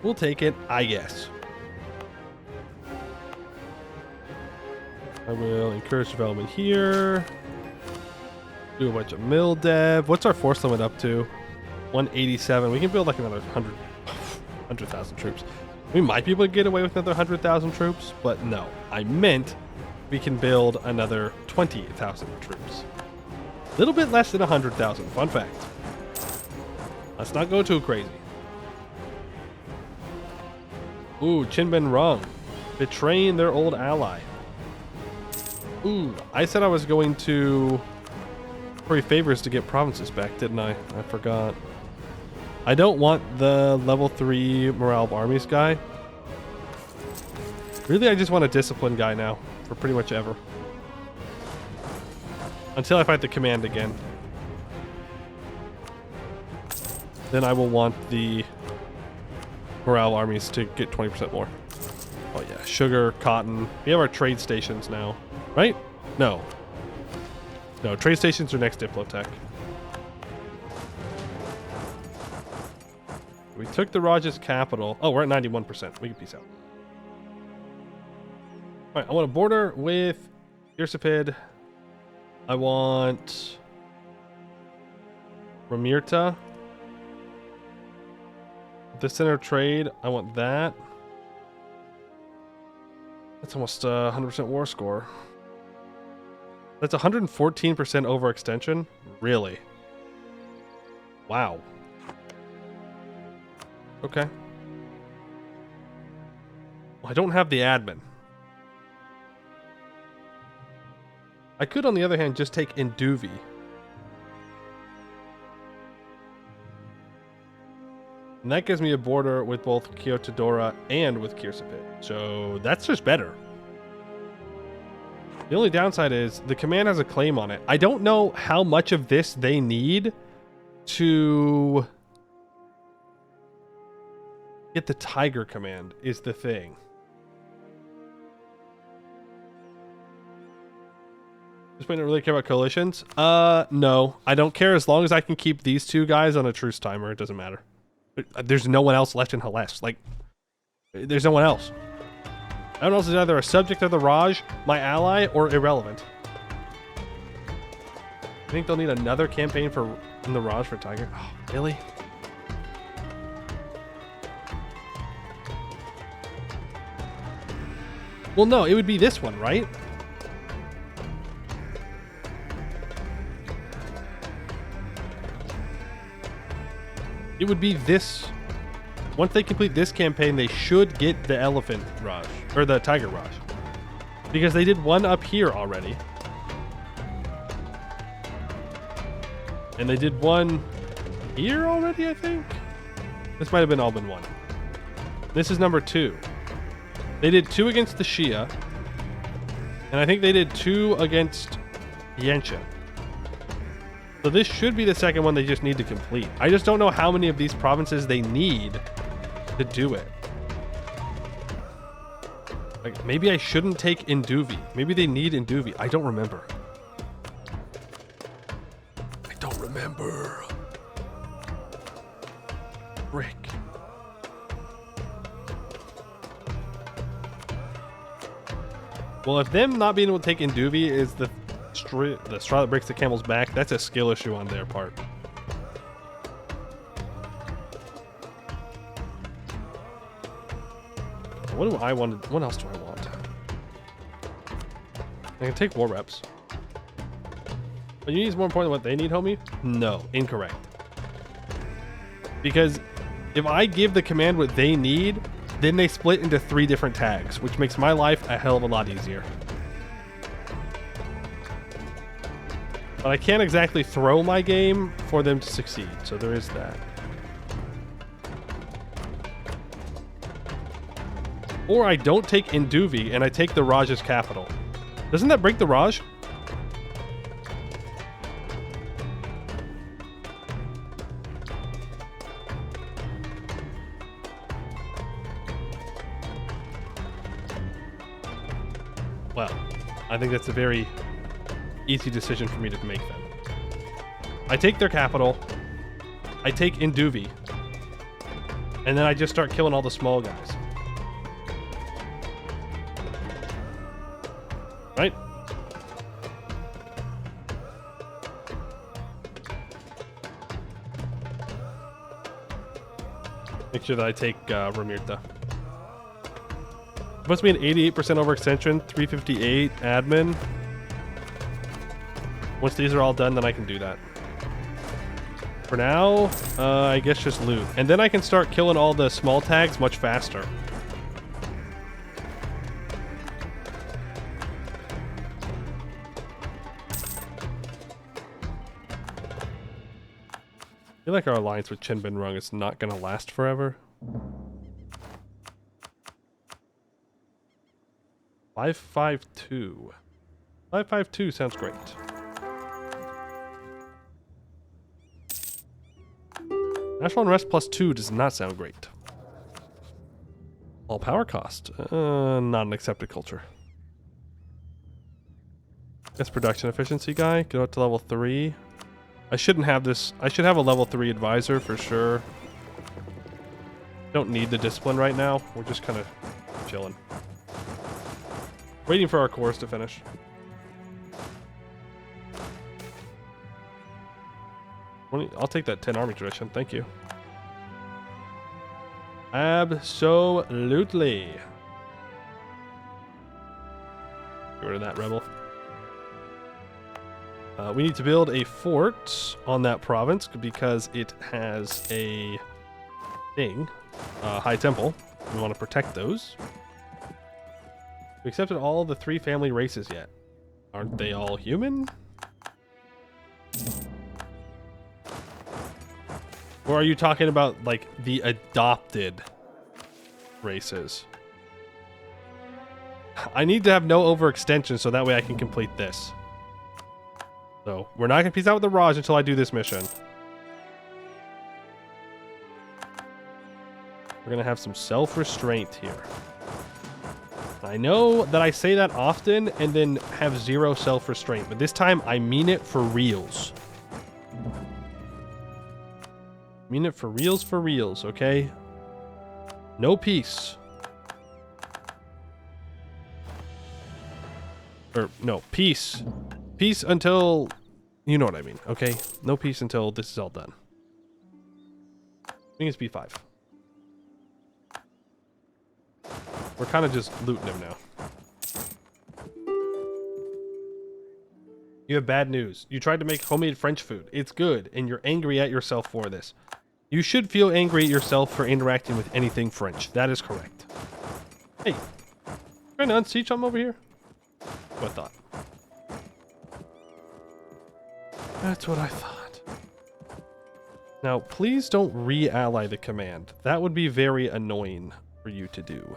We'll take it, I guess. I will encourage development here. Do a bunch of mill dev. What's our force limit up to? 187. We can build like another 100,000 troops. We might be able to get away with another 100,000 troops, but no. I meant we can build another 20,000 troops. A little bit less than 100,000. Fun fact. Let's not go too crazy. Ooh, Chinben Rung. Betraying their old ally. Ooh, I said I was going to curry favors to get provinces back, didn't I? I forgot. I don't want the level 3 morale of armies guy. Really, I just want a discipline guy now for pretty much ever. Until I fight the command again. Then I will want the morale armies to get 20% more. Oh yeah, sugar, cotton. We have our trade stations now, right? No. No, trade stations are next Diplotech. We took the Raj's capital. Oh, we're at 91%. We can peace out. Alright, I want to border with Irsipid. I want Ramirta. The center of trade, I want that. That's almost 100% war score. That's 114% overextension? Really? Wow. Okay. Well, I don't have the admin. I could, on the other hand, just take Induvi. And that gives me a border with both Kyotodora and with Kirsipit. So that's just better. The only downside is the command has a claim on it. I don't know how much of this they need to get the Tiger command is the thing. Just don't really care about coalitions? No. I don't care as long as I can keep these two guys on a truce timer. It doesn't matter. There's no one else left in Hellas. Like, there's no one else. Everyone else is either a subject of the Raj, my ally, or irrelevant. I think they'll need another campaign in the Raj for Tiger. Oh, really? Well, no, it would be this one, right? It would be this. Once they complete this campaign, they should get the Elephant Raj, or the Tiger Raj. Because they did one up here already. And they did one here already, I think? This might have been Albin 1. This is number 2. They did 2 against the Shia. And I think they did 2 against Yensha. So this should be the second one they just need to complete. I just don't know how many of these provinces they need to do it. Like, maybe I shouldn't take Induvi. Maybe they need Induvi. I don't remember. I don't remember. Rick. Well, if them not being able to take Induvi is the straw that breaks the camel's back, that's a skill issue on their part. What do I want? What else do I want? I can take war reps. But you need more important than what they need, homie? No, incorrect. Because if I give the command what they need, then they split into 3 different tags, which makes my life a hell of a lot easier. But I can't exactly throw my game for them to succeed, so there is that. Or I don't take Induvi and I take the Raj's capital. Doesn't that break the Raj? Well, I think that's a very easy decision for me to make then. I take their capital, I take Induvi, and then I just start killing all the small guys. Right? Make sure that I take Ramirta. Must be an 88% overextension, 358 admin. Once these are all done, then I can do that. For now, I guess just loot. And then I can start killing all the small tags much faster. I feel like our alliance with Chen Bin Rung is not going to last forever. 552. 552 sounds great. National Unrest +2 does not sound great. All power cost. Not an accepted culture. Guess production efficiency guy. Go up to level 3. I shouldn't have this. I should have a level 3 advisor for sure. Don't need the discipline right now. We're just kind of chilling. Waiting for our cores to finish. I'll take that 10 army tradition. Thank you. Absolutely. Get rid of that rebel. We need to build a fort on that province because it has a thing. High temple. We want to protect those. We accepted all the 3 family races yet. Aren't they all human? Or are you talking about, like, the adopted races? I need to have no overextension so that way I can complete this. So, we're not going to peace out with the Raj until I do this mission. We're going to have some self-restraint here. I know that I say that often and then have zero self-restraint, but this time I mean it for reals. Mean it for reals, okay? No peace. Or, no, peace. Peace until... You know what I mean, okay? No peace until this is all done. I think it's B5. We're kind of just looting him now. You have bad news. You tried to make homemade French food. It's good, and you're angry at yourself for this. You should feel angry at yourself for interacting with anything French. That is correct. Hey, trying to unseat something over here? What I thought. That's what I thought. Now, please don't re-ally the command. That would be very annoying for you to do.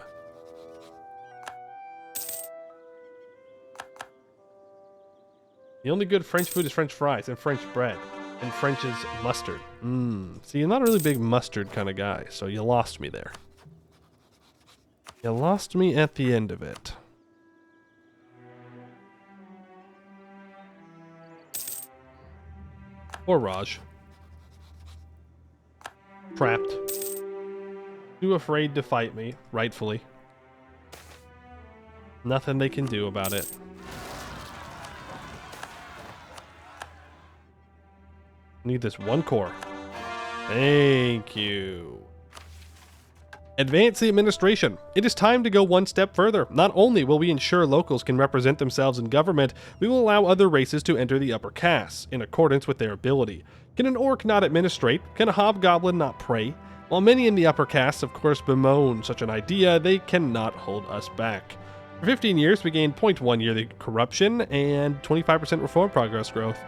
The only good French food is French fries and French bread. And French's mustard. See, I'm not a really big mustard kind of guy, so you lost me there. You lost me at the end of it. Or Raj. Trapped. Too afraid to fight me, rightfully. Nothing they can do about it. Need this one core. Thank you. Advance the administration. It is time to go one step further. Not only will we ensure locals can represent themselves in government, we will allow other races to enter the upper castes, in accordance with their ability. Can an orc not administrate? Can a hobgoblin not pray? While many in the upper castes, of course, bemoan such an idea, they cannot hold us back. For 15 years, we gained 0.1 yearly corruption and 25% reform progress growth.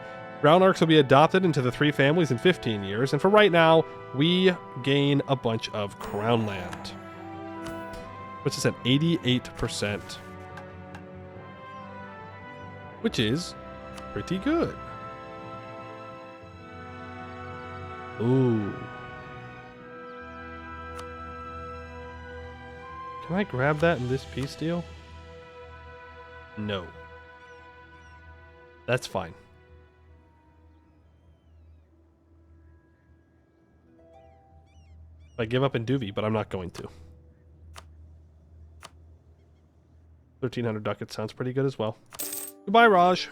Brown Arcs will be adopted into the 3 families in 15 years, and for right now, we gain a bunch of crown land. Which is at 88%. Which is pretty good. Ooh. Can I grab that in this peace deal? No. That's fine. I give up in Duvy, but I'm not going to. 1,300 ducats sounds pretty good as well. Goodbye, Raj.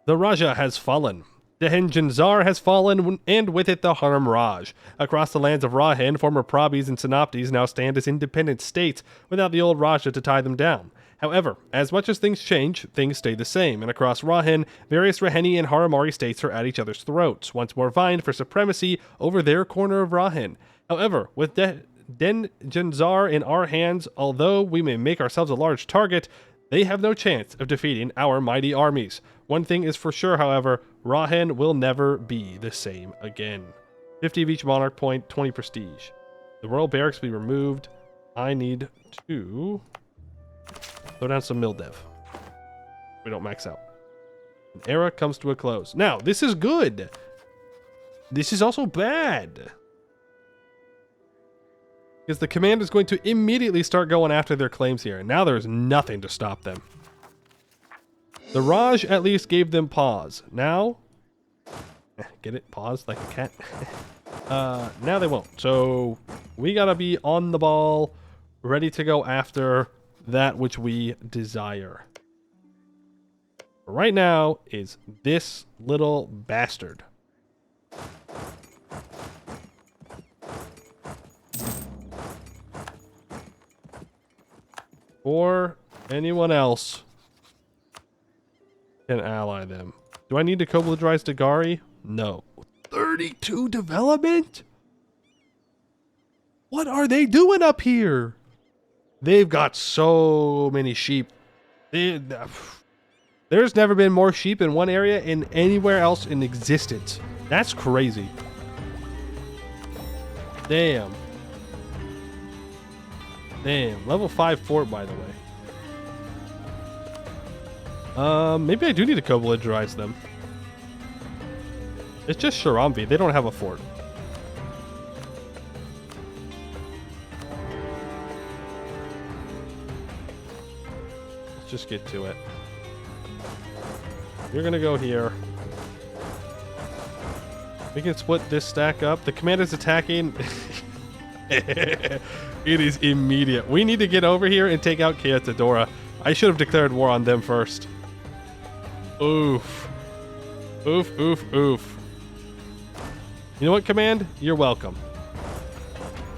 The Raja has fallen. The Henjanzar has fallen, and with it the Haram Raj. Across the lands of Rahen, former Prabis and Sanaptis now stand as independent states without the old Raja to tie them down. However, as much as things change, things stay the same, and across Rahen, various Raheni and Haramari states are at each other's throats, once more vying for supremacy over their corner of Rahen. However, with Denjanzar in our hands, although we may make ourselves a large target, they have no chance of defeating our mighty armies. One thing is for sure, however, Rahen will never be the same again. 50 of each monarch point, 20 prestige. The royal barracks will be removed. I need to throw down some mildev. We don't max out. An era comes to a close. Now, this is good. This is also bad. Because the command is going to immediately start going after their claims here. And now there's nothing to stop them. The Raj at least gave them pause. Now, get it? Pause like a cat. Now they won't. So we gotta be on the ball, ready to go after that which we desire. Right now is this little bastard. Or anyone else can ally them. Do I need to Kobladrize Dagari? No. 32 development? What are they doing up here? They've got so many sheep. There's never been more sheep in one area in anywhere else in existence. That's crazy. Damn. Damn. Level 5 fort, by the way. Maybe I do need to Kobladrize them. It's just Sharamvi. They don't have a fort. Let's just get to it. You're gonna go here. We can split this stack up. The commander's attacking. It is immediate. We need to get over here and take out Keatadora. I should have declared war on them first. Oof. Oof, oof, oof. You know what, command? You're welcome.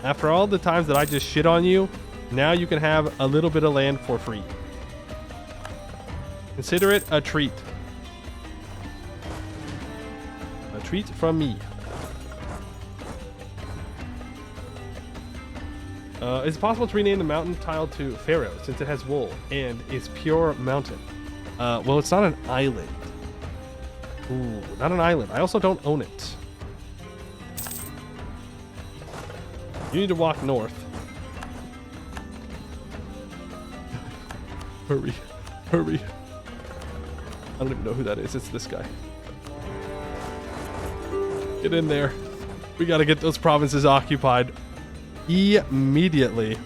After all the times that I just shit on you, now you can have a little bit of land for free. Consider it a treat. A treat from me. It's possible to rename the mountain tile to Pharaoh since it has wool and is pure mountain. Well, it's not an island. Ooh, not an island. I also don't own it. You need to walk north. Hurry. Hurry. I don't even know who that is. It's this guy. Get in there. We gotta get those provinces occupied immediately.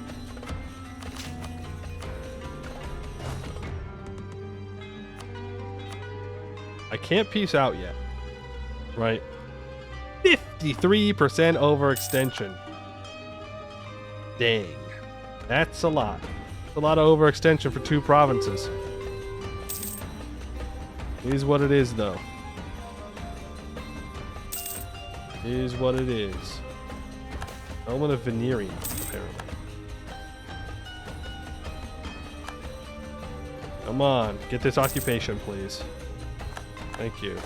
I can't peace out yet. Right? 53% overextension. Dang. That's a lot. That's a lot of overextension for 2 provinces. It is what it is, though. It is what it is. Element of Veneering, apparently. Come on, get this occupation, please. Thank you.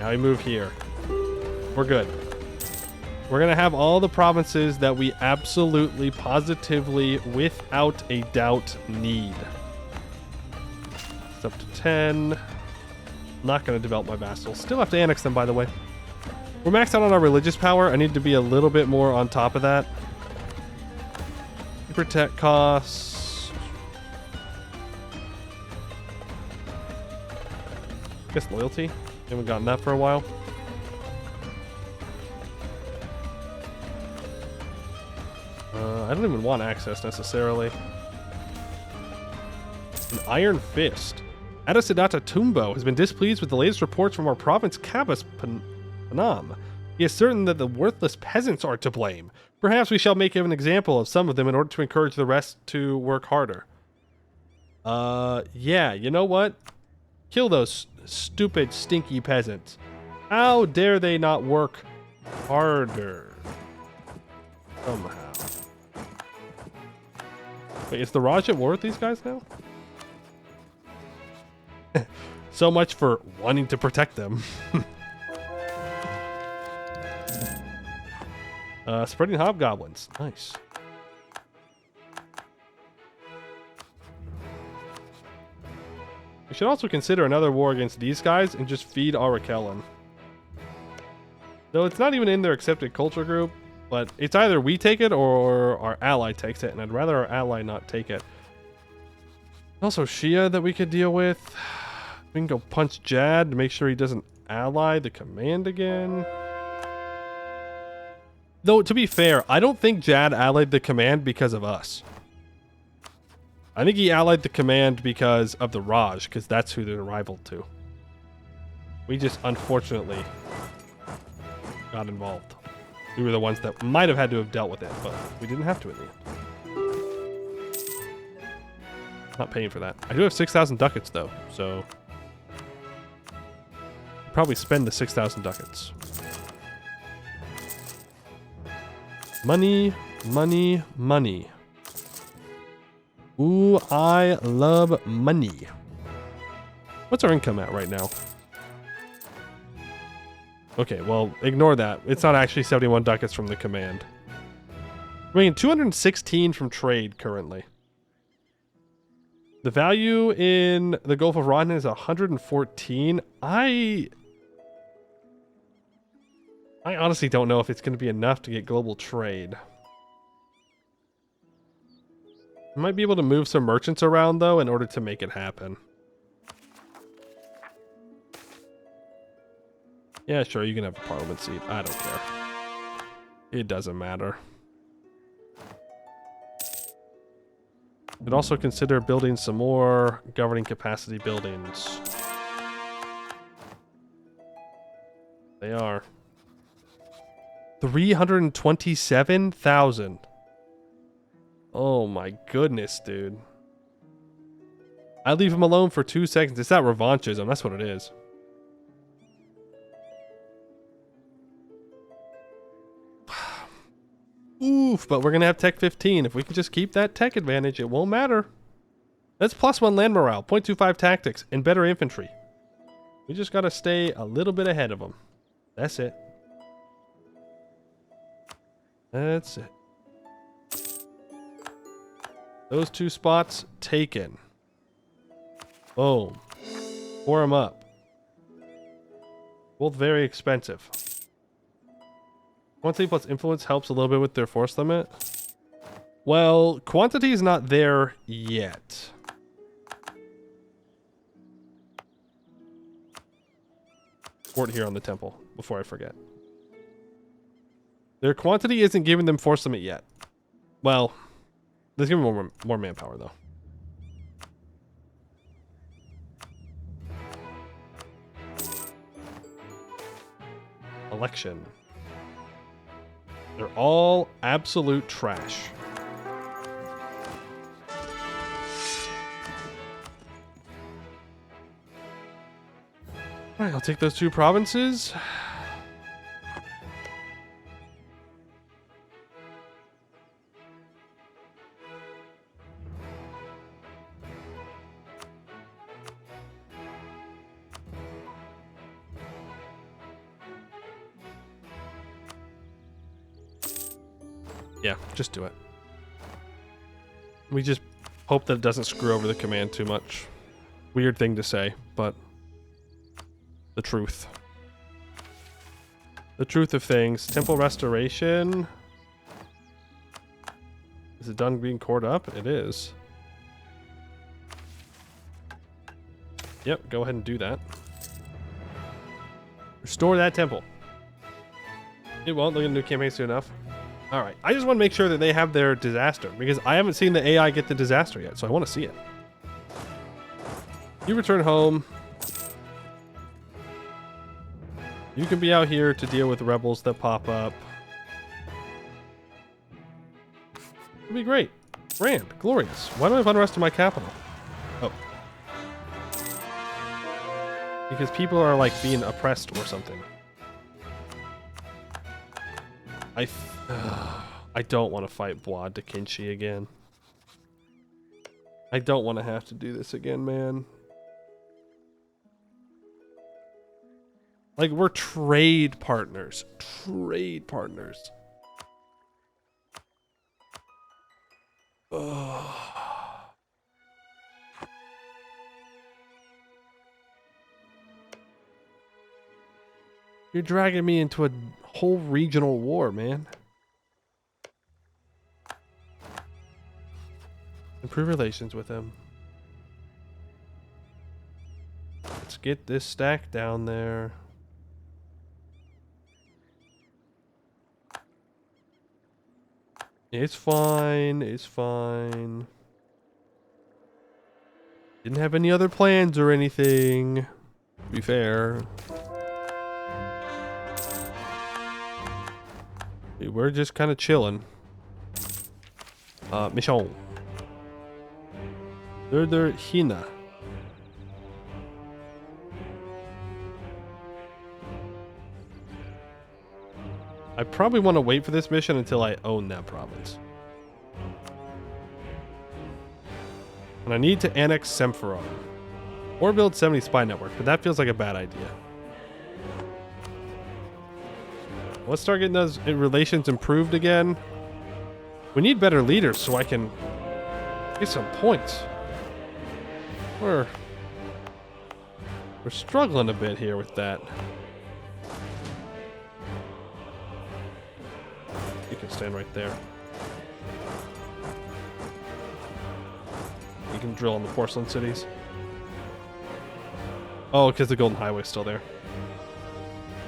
Now we move here. We're good. We're going to have all the provinces that we absolutely, positively, without a doubt, need. It's up to 10. Not going to develop my vassals. Still have to annex them, by the way. We're maxed out on our religious power. I need to be a little bit more on top of that. Protect costs. I guess loyalty. Haven't gotten that for a while. I don't even want access necessarily. An Iron Fist. Adasiddata Tumbo has been displeased with the latest reports from our province, Kabas Panam. He is certain that the worthless peasants are to blame. Perhaps we shall make an example of some of them in order to encourage the rest to work harder. Yeah, you know what? Kill those stupid, stinky peasants. How dare they not work harder? Somehow. Wait, is the Raj at war with these guys now? So much for wanting to protect them. Spreading hobgoblins. Nice. We should also consider another war against these guys and just feed Arakellen. Though it's not even in their accepted culture group, but it's either we take it or our ally takes it, and I'd rather our ally not take it. Also Shia that we could deal with. We can go punch Jad to make sure he doesn't ally the command again. Though, to be fair, I don't think Jad allied the command because of us. I think he allied the command because of the Raj, because that's who they're rival to. We just, unfortunately, got involved. We were the ones that might have had to have dealt with it, but we didn't have to in the end. Not paying for that. I do have 6,000 ducats, though, so... probably spend the 6,000 ducats. Money, money, money. Ooh, I love money. What's our income at right now? Okay, well, ignore that. It's not actually 71 ducats from the command. We're making 216 from trade currently. The value in the Gulf of Rahen is 114. I honestly don't know if it's going to be enough to get global trade. I might be able to move some merchants around, though, in order to make it happen. Yeah, sure, you can have a parliament seat. I don't care. It doesn't matter. Could also consider building some more governing capacity buildings. They are. 327,000. Oh my goodness, dude. I leave him alone for 2 seconds. It's that revanchism. That's what it is. Oof, but we're going to have Tech 15. If we can just keep that tech advantage, it won't matter. That's +1 land morale, 0.25 tactics, and better infantry. We just got to stay a little bit ahead of them. That's it. That's it. Those 2 spots taken. Boom. Pour them up. Both very expensive. Quantity plus influence helps a little bit with their force limit. Well, quantity is not there yet. Fort here on the temple, before I forget. Their quantity isn't giving them force limit yet. Well, let's give them more manpower, though. Election. They're all absolute trash. Alright, I'll take those 2 provinces. Yeah, just do it. We just hope that it doesn't screw over the command too much. Weird thing to say, but the truth. The truth of things. Temple restoration. Is it done being cored up? It is. Yep, go ahead and do that. Restore that temple. It won't. They'll get a new campaign soon enough. Alright, I just want to make sure that they have their disaster, because I haven't seen the AI get the disaster yet, so I want to see it. You return home. You can be out here to deal with rebels that pop up. It'll be great. Grand. Glorious. Why do I have unrest in my capital? Oh. Because people are, like, being oppressed or something. I don't want to fight Bois de Kinchi again. I don't want to have to do this again, man. Like, we're trade partners. Trade partners. Ugh. You're dragging me into a whole regional war, man. Improve relations with him. Let's get this stack down there. It's fine. It's fine. Didn't have any other plans or anything, to be fair. We're just kind of chilling. Mission. Murder Hina. I probably want to wait for this mission until I own that province. And I need to annex Semferon. Or build 70 spy network, but that feels like a bad idea. Let's start getting those relations improved again. We need better leaders so I can get some points. We're struggling a bit here with that. You can stand right there. You can drill on the porcelain cities. Oh, because the Golden Highway's still there.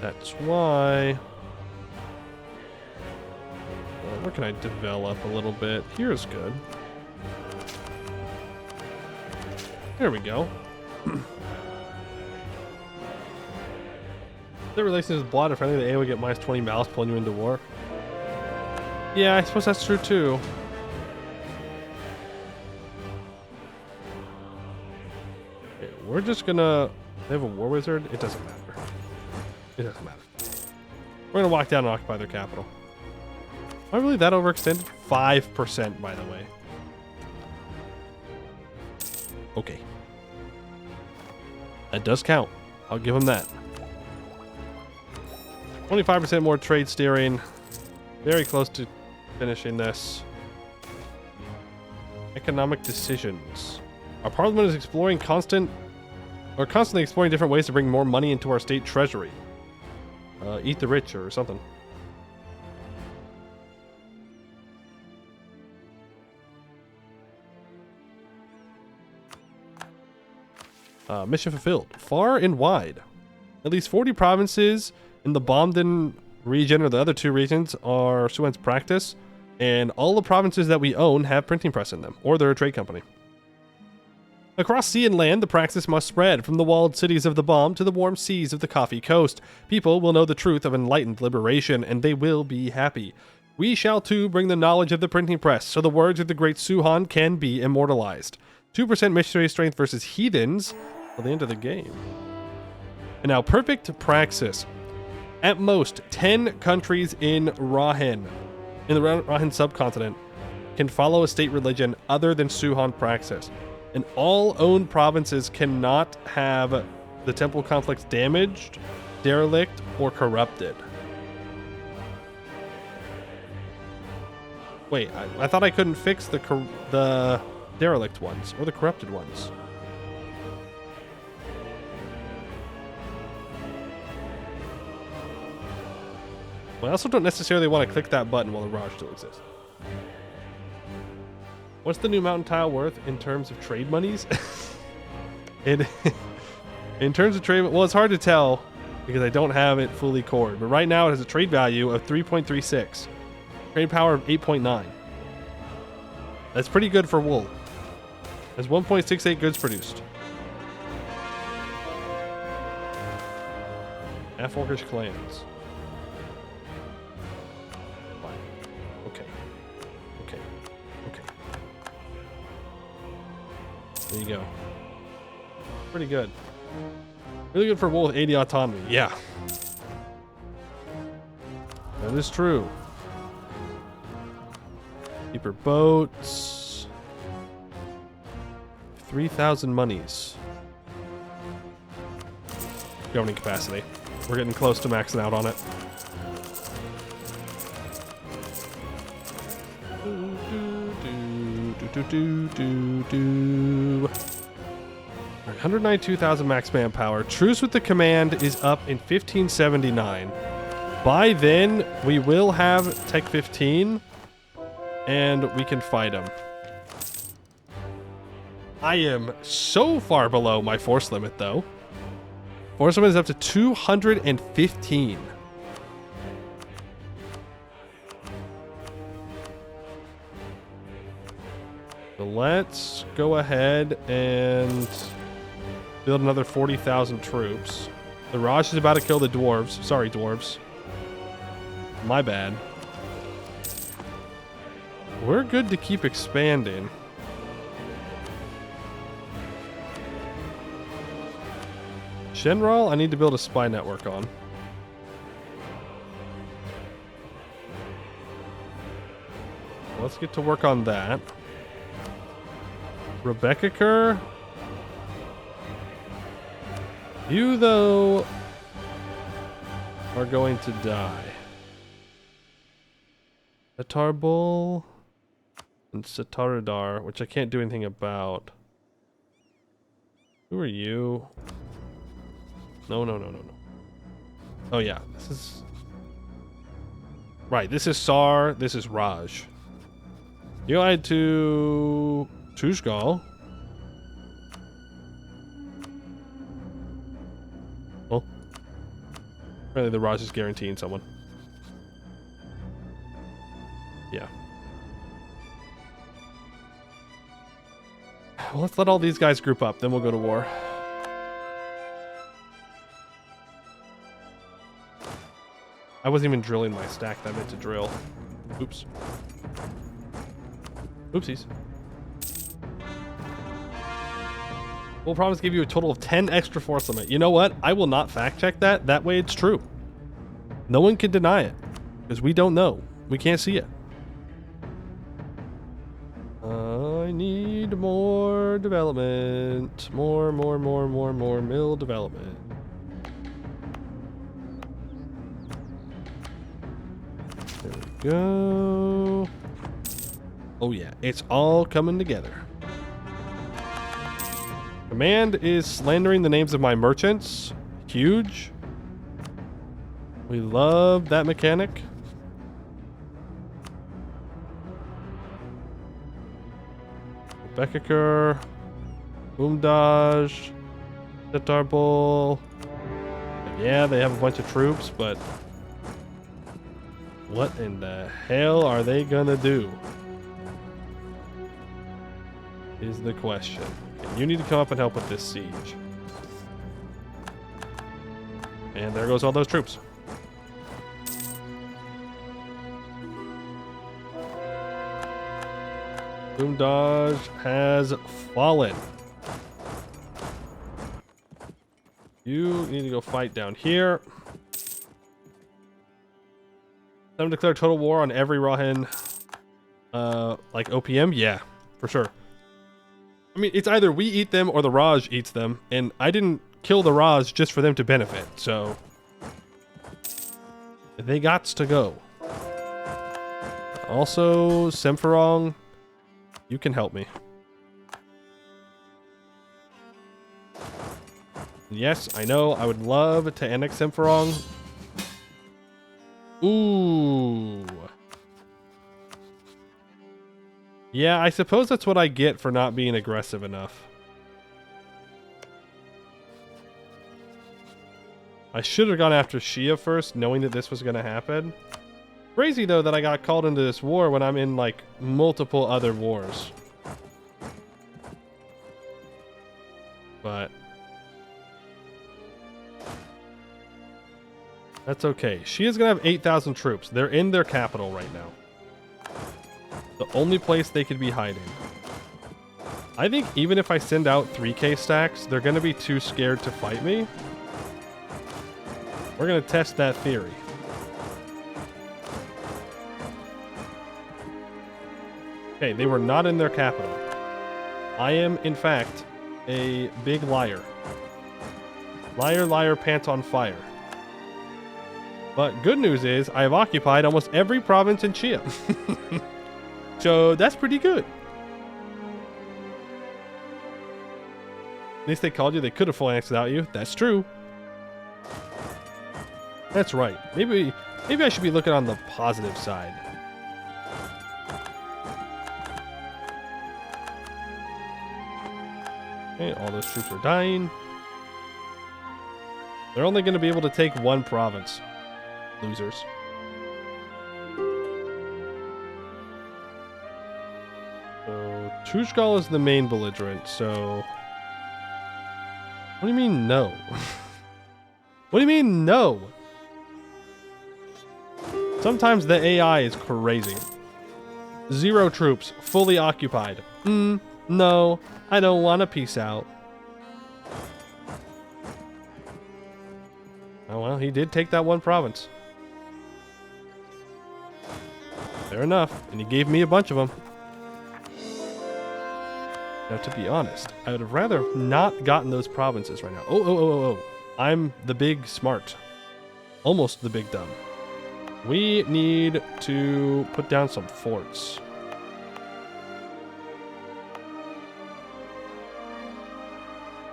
That's why. Where can I develop a little bit? Here's good. There we go. The relations with Blood, if anything, the AI would get minus 20 malice pulling you into war. Yeah, I suppose that's true too. Okay, we're just gonna... They have a war wizard? It doesn't matter. It doesn't matter. We're gonna walk down and occupy their capital. Am I really that overextended? 5%, by the way. Okay. That does count. I'll give them that. 25% more trade steering. Very close to finishing this. Economic decisions. Our parliament is constantly exploring different ways to bring more money into our state treasury. Eat the rich or something. Mission fulfilled. Far and wide. At least 40 provinces in the Bomden region, or the other two regions, are Suen's practice, and all the provinces that we own have printing press in them, or they're a trade company. Across sea and land, the praxis must spread, from the walled cities of the Bomb to the warm seas of the Coffee Coast. People will know the truth of enlightened liberation, and they will be happy. We shall too bring the knowledge of the printing press, so the words of the great Suhan can be immortalized. 2% missionary strength versus heathens till the end of the game. And now, perfect praxis. At most, 10 countries in Rahen, in the Rahen subcontinent, can follow a state religion other than Suhan praxis. And all owned provinces cannot have the temple complex damaged, derelict, or corrupted. Wait, I thought I couldn't fix the derelict ones, or the corrupted ones. Well, I also don't necessarily want to click that button while the Raj still exists. What's the new mountain tile worth in terms of trade monies? in terms of trade, well, it's hard to tell because I don't have it fully cored. But right now it has a trade value of 3.36, trade power of 8.9. That's pretty good for wool. Has 1.68 goods produced. Half-orcish clans. Fine. Okay. Okay. Okay. There you go. Pretty good. Really good for wool with 80 autonomy. Yeah. That is true. Cheaper boats. 3,000 monies. Governing capacity. We're getting close to maxing out on it. 192,000 max manpower. Truce with the command is up in 1579. By then, we will have Tech 15, and we can fight them. I am so far below my force limit, though. Force limit is up to 215. So let's go ahead and build another 40,000 troops. The Raj is about to kill the dwarves. Sorry, dwarves. My bad. We're good to keep expanding. Shenral, I need to build a spy network on. Let's get to work on that. Rebecca Kerr. You, though, are going to die. Satar Bull and Sataradar, which I can't do anything about. Who are you? No. Oh, yeah. This is... Right, this is Sar. This is Raj. You lied to... Tushgal. Oh. Apparently the Raj is guaranteeing someone. Yeah. Well, let's let all these guys group up, then we'll go to war. I wasn't even drilling my stack that I meant to drill. Oops. Oopsies. We'll promise to give you a total of 10 extra force limit. You know what? I will not fact check that. That way it's true. No one can deny it. Because we don't know. We can't see it. I need more development. More mill development. There we go. Oh yeah, it's all coming together. Command is slandering the names of my merchants. Huge. We love that mechanic. Bekiker, Umdaj, Setarbul. Yeah, they have a bunch of troops, but what in the hell are they gonna do? Is the question. Okay, you need to come up and help with this siege. And there goes all those troops. Umdaj has fallen. You need to go fight down here. Time to declare total war on every Rahen, like OPM? Yeah, for sure. I mean, it's either we eat them or the Raj eats them, and I didn't kill the Raj just for them to benefit, so they gots to go. Also, Semferong, you can help me. Yes, I know, I would love to annex Semferong. Ooh. Yeah, I suppose that's what I get for not being aggressive enough. I should have gone after Shia first, knowing that this was going to happen. Crazy, though, that I got called into this war when I'm in, like, multiple other wars. But that's okay. Shia's going to have 8,000 troops. They're in their capital right now. The only place they could be hiding. I think even if I send out 3k stacks, they're going to be too scared to fight me. We're going to test that theory. Okay, they were not in their capital. I am, in fact, a big liar. Liar, liar, pants on fire. But good news is, I have occupied almost every province in Shia. So, that's pretty good. At least they called you. They could have full annexed without you. That's true. That's right. Maybe I should be looking on the positive side. Okay, all those troops are dying. They're only going to be able to take one province. Losers. So, Tushgal is the main belligerent, so... What do you mean, no? What do you mean, no? Sometimes the AI is crazy. 0 troops, fully occupied. No, I don't want to peace out. Oh well, he did take that one province. Fair enough, and he gave me a bunch of them. Now, to be honest, I would have rather not gotten those provinces right now. Oh. I'm the big smart. Almost the big dumb. We need to put down some forts.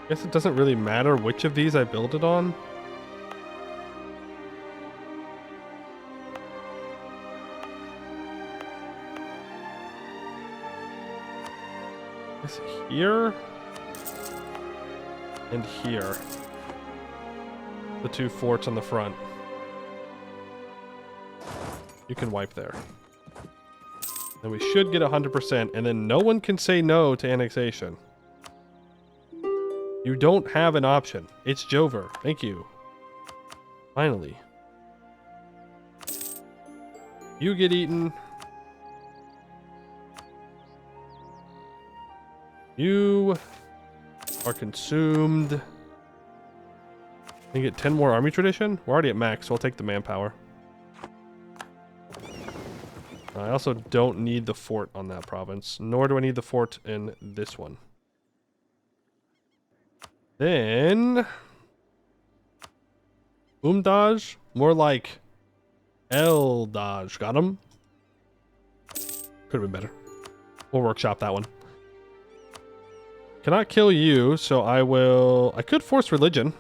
I guess it doesn't really matter which of these I build it on. Is here and here. The 2 forts on the front. You can wipe there. Then we should get 100%, and then no one can say no to annexation. You don't have an option. It's Jover. Thank you. Finally. You get eaten. You are consumed. I get 10 more army tradition. We're already at max, so I'll take the manpower. I also don't need the fort on that province, nor do I need the fort in this one. Then Umdaj, more like Eldaj. Got him. Could have been better. We'll workshop that one. Cannot kill you, so I could force religion.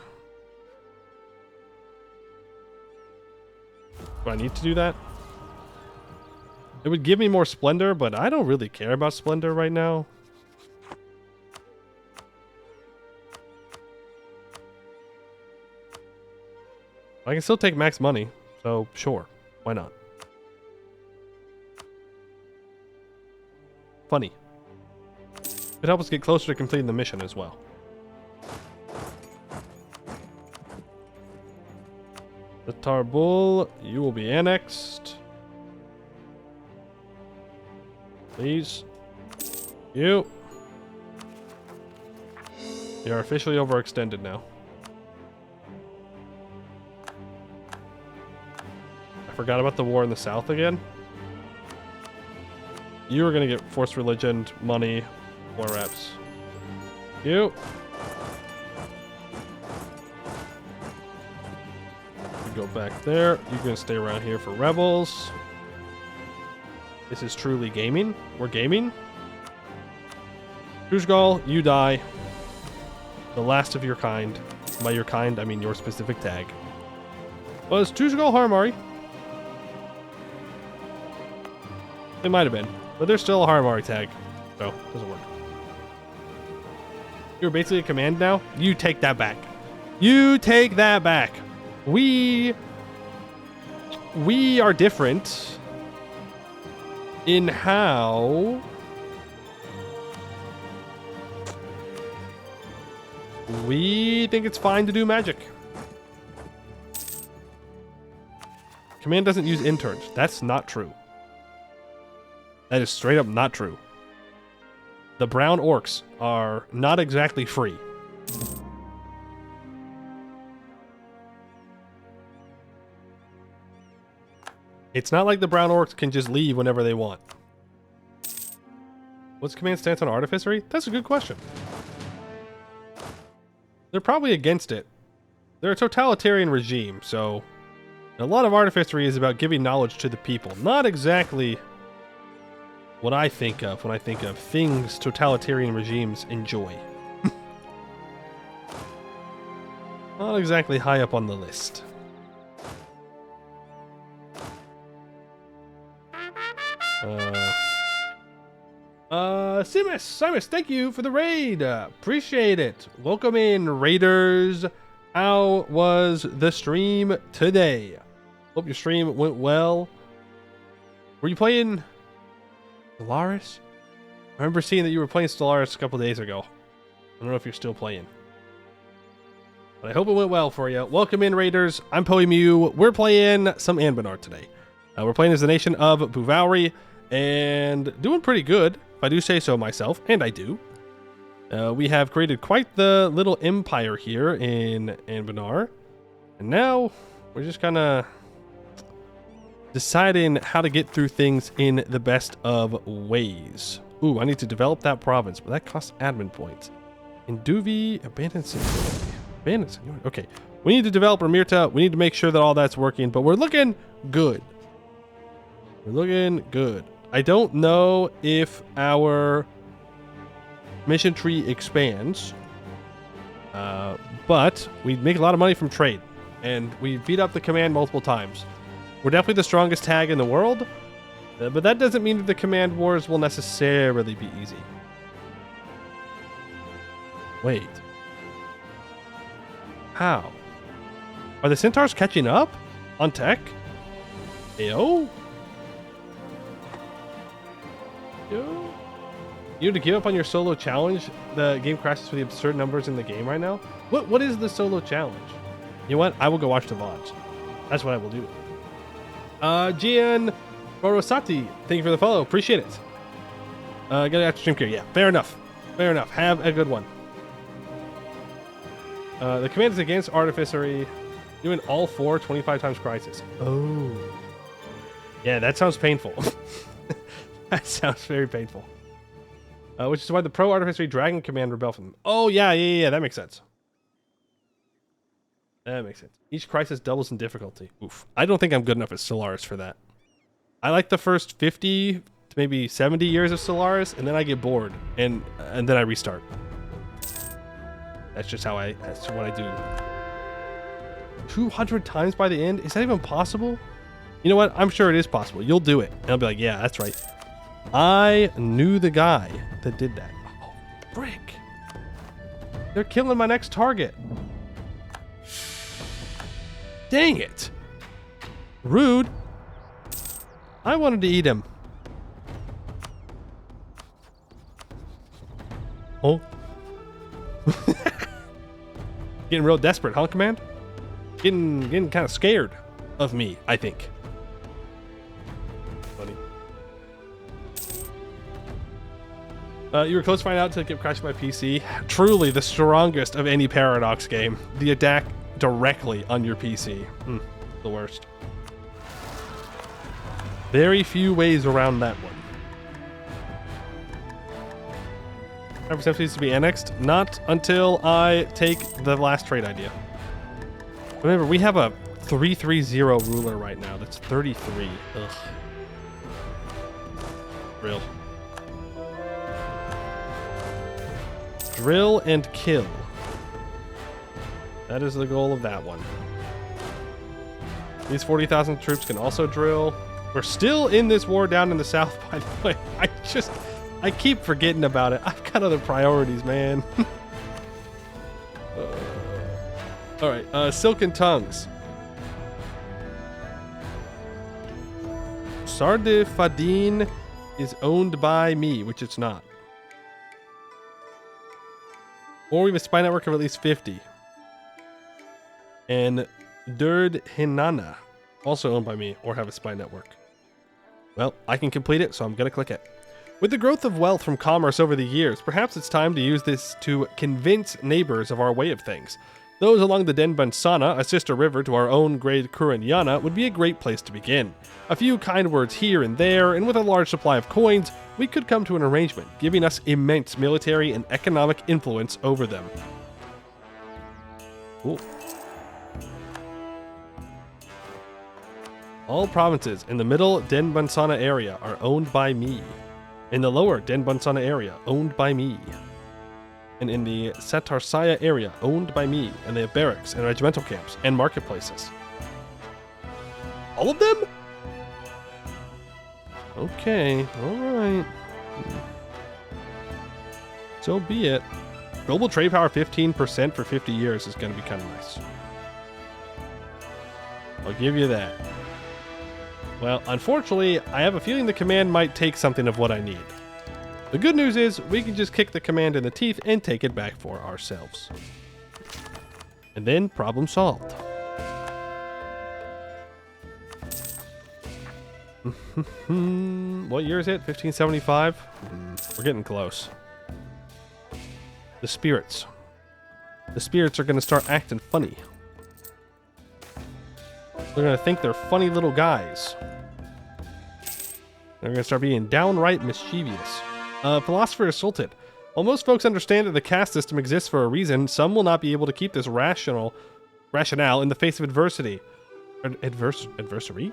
Do I need to do that? It would give me more splendor, but I don't really care about splendor right now. I can still take max money, so sure, why not? Funny. It helps us get closer to completing the mission as well. The Tarbul, you will be annexed. Please. You. You are officially overextended now. I forgot about the war in the south again. You are going to get forced religion, money, more reps. You. Go back there. You're going to stay around here for rebels. This is truly gaming. We're gaming. Tushgal, you die. The last of your kind. By your kind, I mean your specific tag. Was Tushgal Harmari? It might have been. But there's still a Haramari tag, so it doesn't work. You're basically a command now? You take that back. You take that back. We are different in how we think it's fine to do magic. Command doesn't use interns. That's not true. That is straight up not true. The brown orcs are not exactly free. It's not like the brown orcs can just leave whenever they want. What's command stance on artificery? That's a good question. They're probably against it. They're a totalitarian regime, so a lot of artificery is about giving knowledge to the people. Not exactly what I think of when I think of things totalitarian regimes enjoy. Not exactly high up on the list. Simus, thank you for the raid. Appreciate it. Welcome in, raiders. How was the stream today? Hope your stream went well. Were you playing Stellaris? I remember seeing that you were playing Stellaris a couple days ago. I don't know if you're still playing. But I hope it went well for you. Welcome in, raiders. I'm Poemew. We're playing some Anbennar today. We're playing as the nation of Bhuvauri and doing pretty good, if I do say so myself, and I do. We have created quite the little empire here in Anbennar, and now we're just kind of deciding how to get through things in the best of ways. Ooh, I need to develop that province, but that costs admin points. Induvi, abandoned city. Abandoned city. Okay, we need to develop Ramirta. We need to make sure that all that's working, but we're looking good. We're looking good. I don't know if our mission tree expands, but we make a lot of money from trade, and we beat up the command multiple times. We're definitely the strongest tag in the world, but that doesn't mean that the command wars will necessarily be easy. Wait. How? Are the centaurs catching up on tech? Ayo? Yo? You have to give up on your solo challenge. The game crashes for the absurd numbers in the game right now. What is the solo challenge? You know what? I will go watch the VODs. That's what I will do. Gian Morosati, thank you for the follow. Appreciate it. Gotta have to stream here. Yeah, fair enough. Fair enough. Have a good one. The command is against artificery. Doing all 4 25 times crisis. Oh. Yeah, that sounds painful. That sounds very painful. Which is why the pro artificery dragon command rebel from them. Oh, yeah. That makes sense. That makes sense. Each crisis doubles in difficulty. Oof. I don't think I'm good enough at Stellaris for that. I like the first 50 to maybe 70 years of Stellaris, and then I get bored, and then I restart. That's just that's what I do. 200 times by the end? Is that even possible? You know what? I'm sure it is possible. You'll do it. And I'll be like, yeah, that's right. I knew the guy that did that. Oh, frick. They're killing my next target. Dang it. Rude. I wanted to eat him. Oh. Getting real desperate, huh, Command? Getting kind of scared of me, I think. Funny. You were close to finding out to get crashed my PC. Truly the strongest of any Paradox game. The attack directly on your PC. The worst. Very few ways around that one. 100% needs to be annexed. Not until I take the last trade idea. Remember, we have a 330 ruler right now. That's 33. Ugh. Drill. Drill and kill. That is the goal of that one. These 40,000 troops can also drill. We're still in this war down in the south, by the way. I keep forgetting about it. I've got other priorities, man. All right, Silken Tongues. Sardifadine is owned by me, which it's not. Or we have a spy network of at least 50. And Durd Hinana, also owned by me, or have a spy network. Well, I can complete it, so I'm going to click it. With the growth of wealth from commerce over the years, perhaps it's time to use this to convince neighbors of our way of things. Those along the Denbansana, a sister river to our own great Kuranyana, would be a great place to begin. A few kind words here and there, and with a large supply of coins, we could come to an arrangement, giving us immense military and economic influence over them. Cool. All provinces in the middle Denbansana area are owned by me. In the lower Denbansana area, owned by me. And in the Satarsaya area, owned by me, and they have barracks and regimental camps and marketplaces. All of them? Okay, alright. So be it. Global trade power 15% for 50 years is going to be kind of nice. I'll give you that. Well, unfortunately, I have a feeling the command might take something of what I need. The good news is, we can just kick the command in the teeth and take it back for ourselves. And then, problem solved. What year is it? 1575? We're getting close. The spirits. The spirits are going to start acting funny. They're going to think they're funny little guys. They're going to start being downright mischievous. Philosopher assaulted. While most folks understand that the caste system exists for a reason, some will not be able to keep this rationale in the face of adversity. Adversary?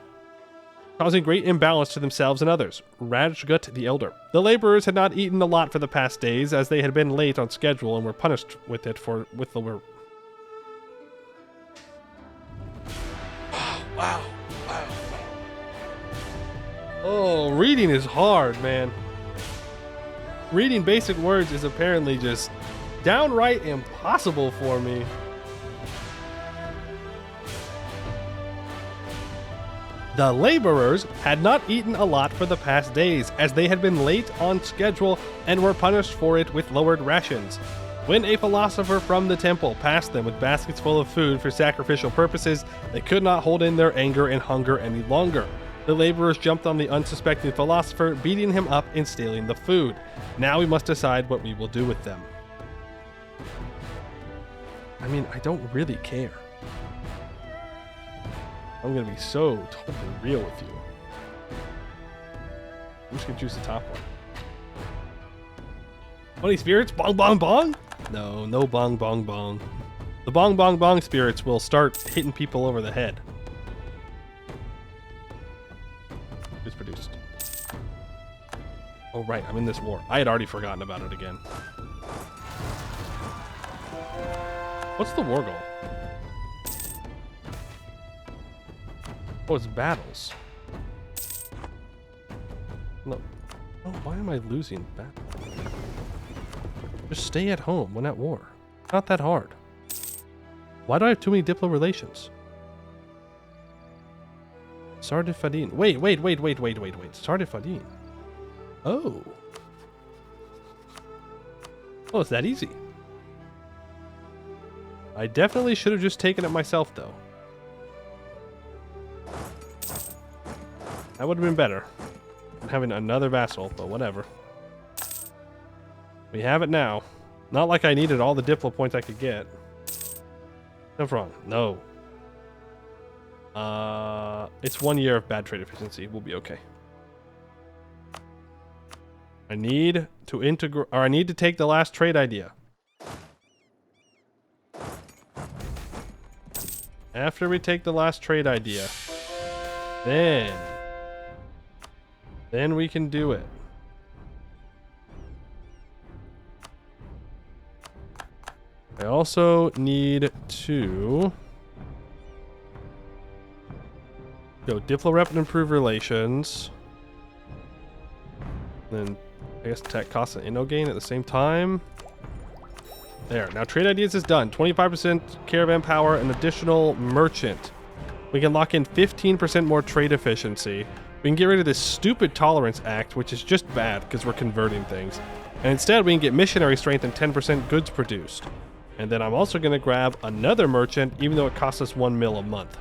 Causing great imbalance to themselves and others. Rajgut the Elder. The laborers had not eaten a lot for the past days, as they had been late on schedule and were punished with the Wow. Oh, reading is hard, man. Reading basic words is apparently just downright impossible for me. The laborers had not eaten a lot for the past days, as they had been late on schedule and were punished for it with lowered rations. When a philosopher from the temple passed them with baskets full of food for sacrificial purposes, they could not hold in their anger and hunger any longer. The laborers jumped on the unsuspecting philosopher, beating him up and stealing the food. Now we must decide what we will do with them. I mean, I don't really care. I'm gonna be so totally real with you. I'm just gonna choose the top one. 20 spirits? Bong bong bong? No, no bong bong bong. The bong bong bong spirits will start hitting people over the head. Who's produced? Oh right, I'm in this war. I had already forgotten about it again. What's the war goal? Oh, it's battles. No. Oh, why am I losing battle? Just stay at home when at war. Not that hard. Why do I have too many diplo relations? Sardifadine. Wait. Sardifadine. Oh. Oh, it's that easy. I definitely should have just taken it myself, though. That would have been better than having another vassal, but whatever. We have it now. Not like I needed all the diplo points I could get. What's wrong? No. It's 1 year of bad trade efficiency. We'll be okay. I need to integrate, or I need to take the last trade idea. After we take the last trade idea, then we can do it. I also need to Go Diplo rep and improve relations. Then I guess tech costs and inno gain at the same time. There. Now trade ideas is done. 25% caravan power, an additional merchant. We can lock in 15% more trade efficiency. We can get rid of this stupid tolerance act, which is just bad because we're converting things. And instead we can get missionary strength and 10% goods produced. And then I'm also going to grab another merchant, even though it costs us 1 mil a month.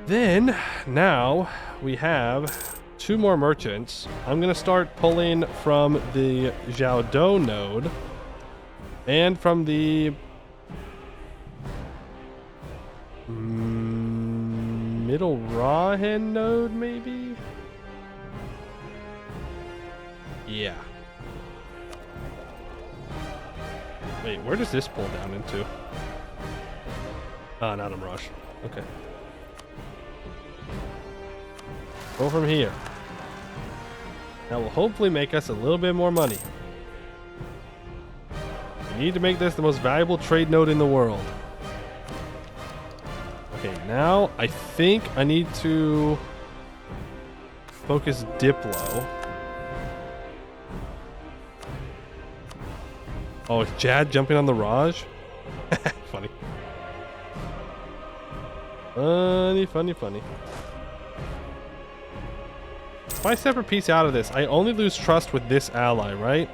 Then, now, we have 2 more merchants. I'm going to start pulling from the Jiaodou node and from the Middle Rahen node, maybe? Yeah. Wait, where does this pull down into? Ah, not a rush. Okay. Go from here. That will hopefully make us a little bit more money. We need to make this the most valuable trade node in the world. Okay, now I think I need to focus Diplo. Oh, is Jad jumping on the Raj? Funny. Funny. If I separate piece out of this, I only lose trust with this ally, right?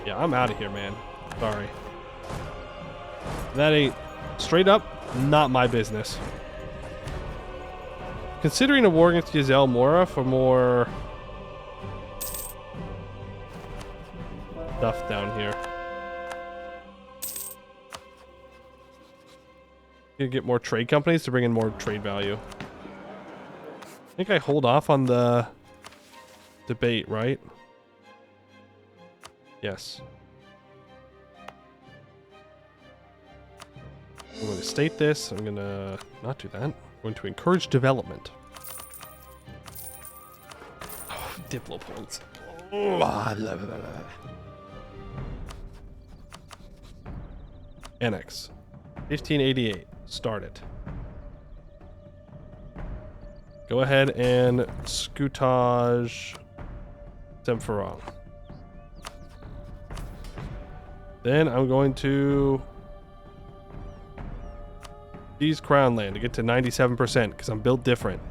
Yeah, I'm out of here, man. Sorry. That ain't straight up not my business. Considering a war against Giselle Mora for more stuff down here. You get more trade companies to bring in more trade value. I think I hold off on the debate, right? Yes. I'm going to state this. I'm going to not do that. I'm going to encourage development. Oh, Diplo points. Annex. 1588. Start it. Go ahead and scoutage Semferon. Then I'm going to seize Crown Land to get to 97% because I'm built different.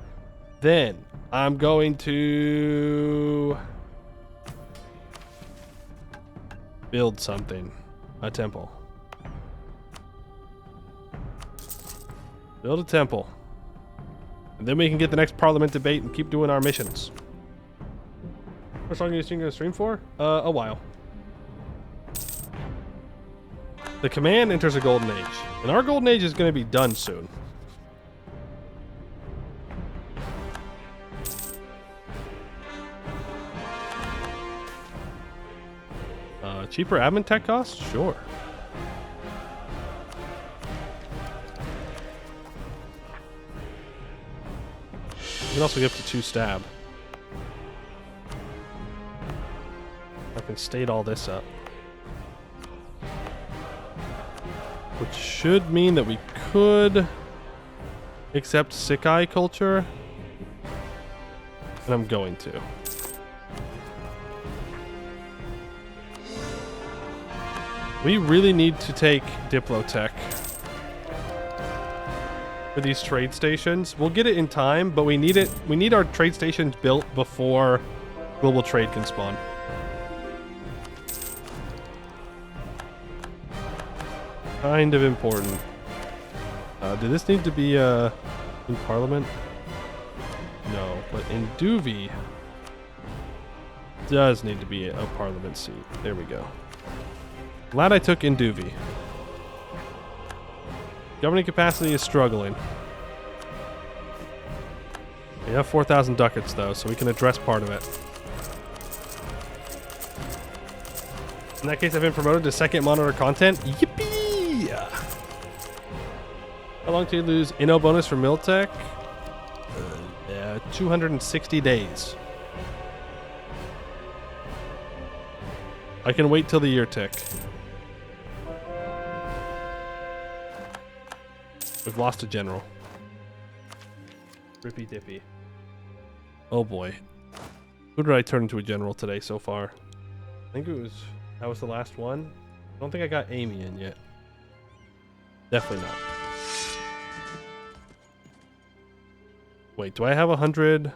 Then I'm going to build something. A temple. Build a temple. And then we can get the next Parliament debate and keep doing our missions. How long are you going to stream for? A while. The command enters a golden age. And our golden age is going to be done soon. Cheaper admin tech costs? Sure. You can also get up to 2 stab. I can state all this up. Which should mean that we could accept Sikai culture. And I'm going to. We really need to take Diplotech for these trade stations. We'll get it in time, but we need it. We need our trade stations built before global trade can spawn. Kind of important. Did this need to be in Parliament? No, but in Duvi does need to be a Parliament seat. There we go. Glad I took Induvi. Governing capacity is struggling. We have 4,000 ducats though, so we can address part of it. In that case, I've been promoted to second monitor content. Yippee! How long do you lose Inno bonus for Miltech? 260 days. I can wait till the year tick. We've lost a general. Rippy dippy. Oh boy. Who did I turn into a general today so far? I think that was the last one. I don't think I got Amy in yet. Definitely not. Wait, do I have 100?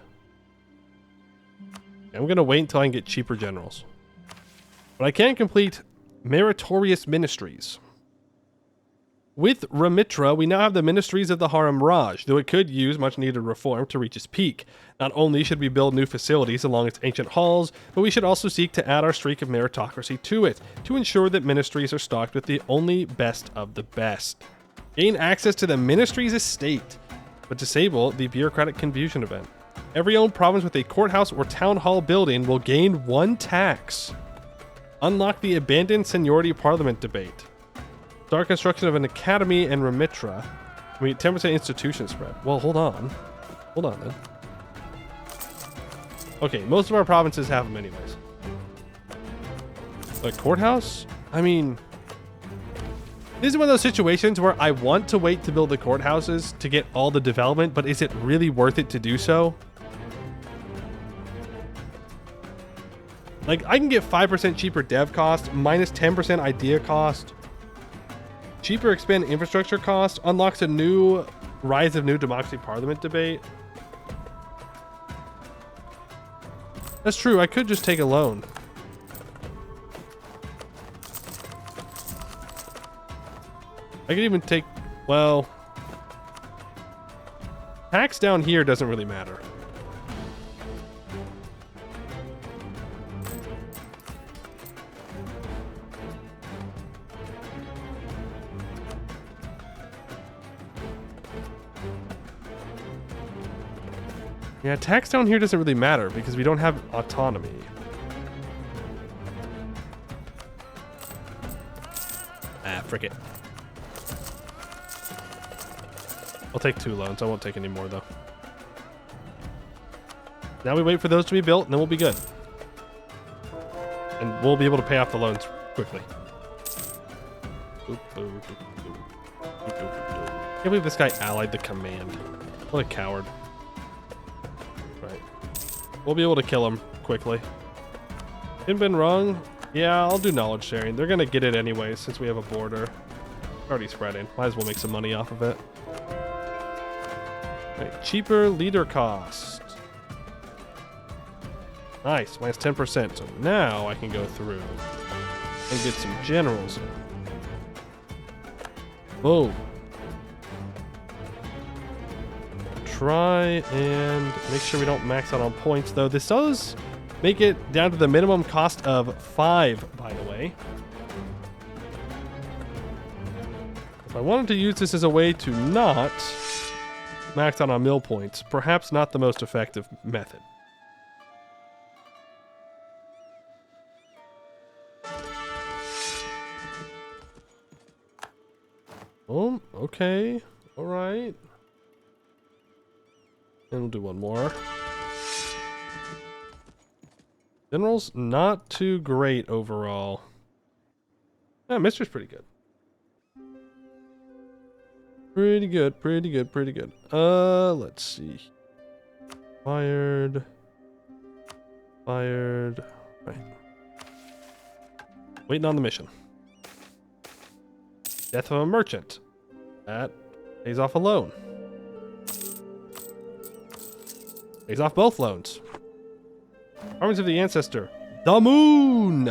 I'm gonna wait until I can get cheaper generals. But I can complete meritorious ministries. With Ramitra, we now have the ministries of the Haram Raj, though it could use much needed reform to reach its peak. Not only should we build new facilities along its ancient halls, but we should also seek to add our streak of meritocracy to it, to ensure that ministries are stocked with the only best of the best. Gain access to the ministry's estate, but disable the bureaucratic confusion event. Every owned province with a courthouse or town hall building will gain 1 tax. Unlock the abandoned seniority parliament debate. Start construction of an academy in Ramitra. We get 10% institution spread. Well, hold on. Hold on then. Okay, most of our provinces have them anyways. A courthouse? I mean, this is one of those situations where I want to wait to build the courthouses to get all the development, but is it really worth it to do so? Like, I can get 5% cheaper dev cost, minus 10% idea cost. Cheaper expand infrastructure cost, unlocks a new rise of new democracy parliament debate. That's true, I could just take a loan. I could even take, well, tax down here doesn't really matter. Yeah, tax down here doesn't really matter because we don't have autonomy. Ah, frick it. I'll take 2 loans. I won't take any more, though. Now we wait for those to be built, and then we'll be good. And we'll be able to pay off the loans quickly. Can't believe this guy allied the command. What a coward. Right. We'll be able to kill him quickly. Been wrong? Yeah, I'll do knowledge sharing. They're gonna get it anyway since we have a border. Already spreading. Might as well make some money off of it. Right, cheaper leader cost. Nice, minus 10%. So now I can go through and get some generals in. Whoa. Try and make sure we don't max out on points, though. This does make it down to the minimum cost of 5, by the way. If I wanted to use this as a way to not max out on mill points, perhaps not the most effective method. Oh, okay. All right. And we'll do one more. General's not too great overall. Yeah, Mister's pretty good. Pretty good, pretty good, pretty good. Let's see. Fired. Fired. Right. Waiting on the mission. Death of a merchant. That pays off a loan. Pays off both loans. Arms of the Ancestor. The Moon!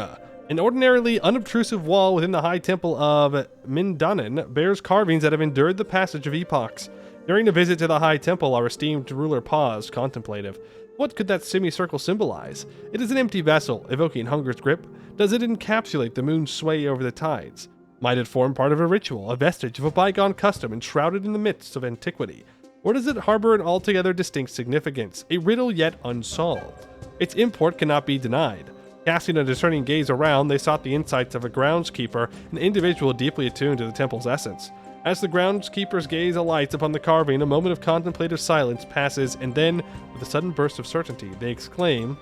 An ordinarily unobtrusive wall within the High Temple of Mindanan bears carvings that have endured the passage of epochs. During a visit to the High Temple, our esteemed ruler paused, contemplative. What could that semicircle symbolize? It is an empty vessel, evoking hunger's grip. Does it encapsulate the moon's sway over the tides? Might it form part of a ritual, a vestige of a bygone custom enshrouded in the midst of antiquity? Or does it harbor an altogether distinct significance, a riddle yet unsolved? Its import cannot be denied. Casting a discerning gaze around, they sought the insights of a groundskeeper, an individual deeply attuned to the temple's essence. As the groundskeeper's gaze alights upon the carving, a moment of contemplative silence passes, and then, with a sudden burst of certainty, they exclaim,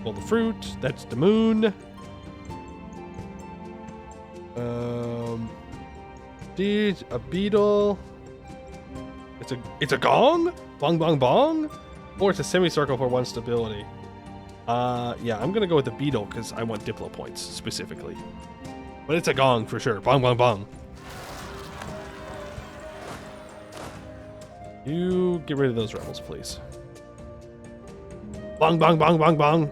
"Well, the fruit, that's the moon." Siege, a beetle. It's a gong? Bong bong bong? Or it's a semicircle for 1 stability. Yeah, I'm gonna go with the beetle because I want Diplo points specifically. But it's a gong for sure. Bong bong bong. You get rid of those rebels, please. Bong bong bong bong bong.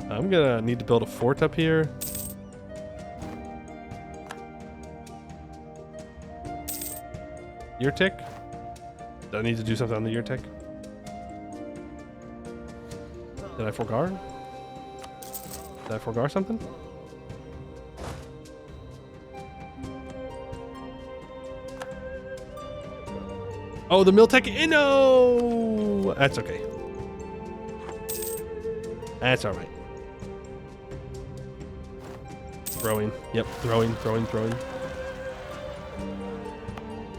I'm gonna need to build a fort up here. Year tick? Do I need to do something on the year tick? Did I forgar? Did I forgar something? Oh, the Miltech Inno! That's okay. That's alright. Throwing. Yep, throwing.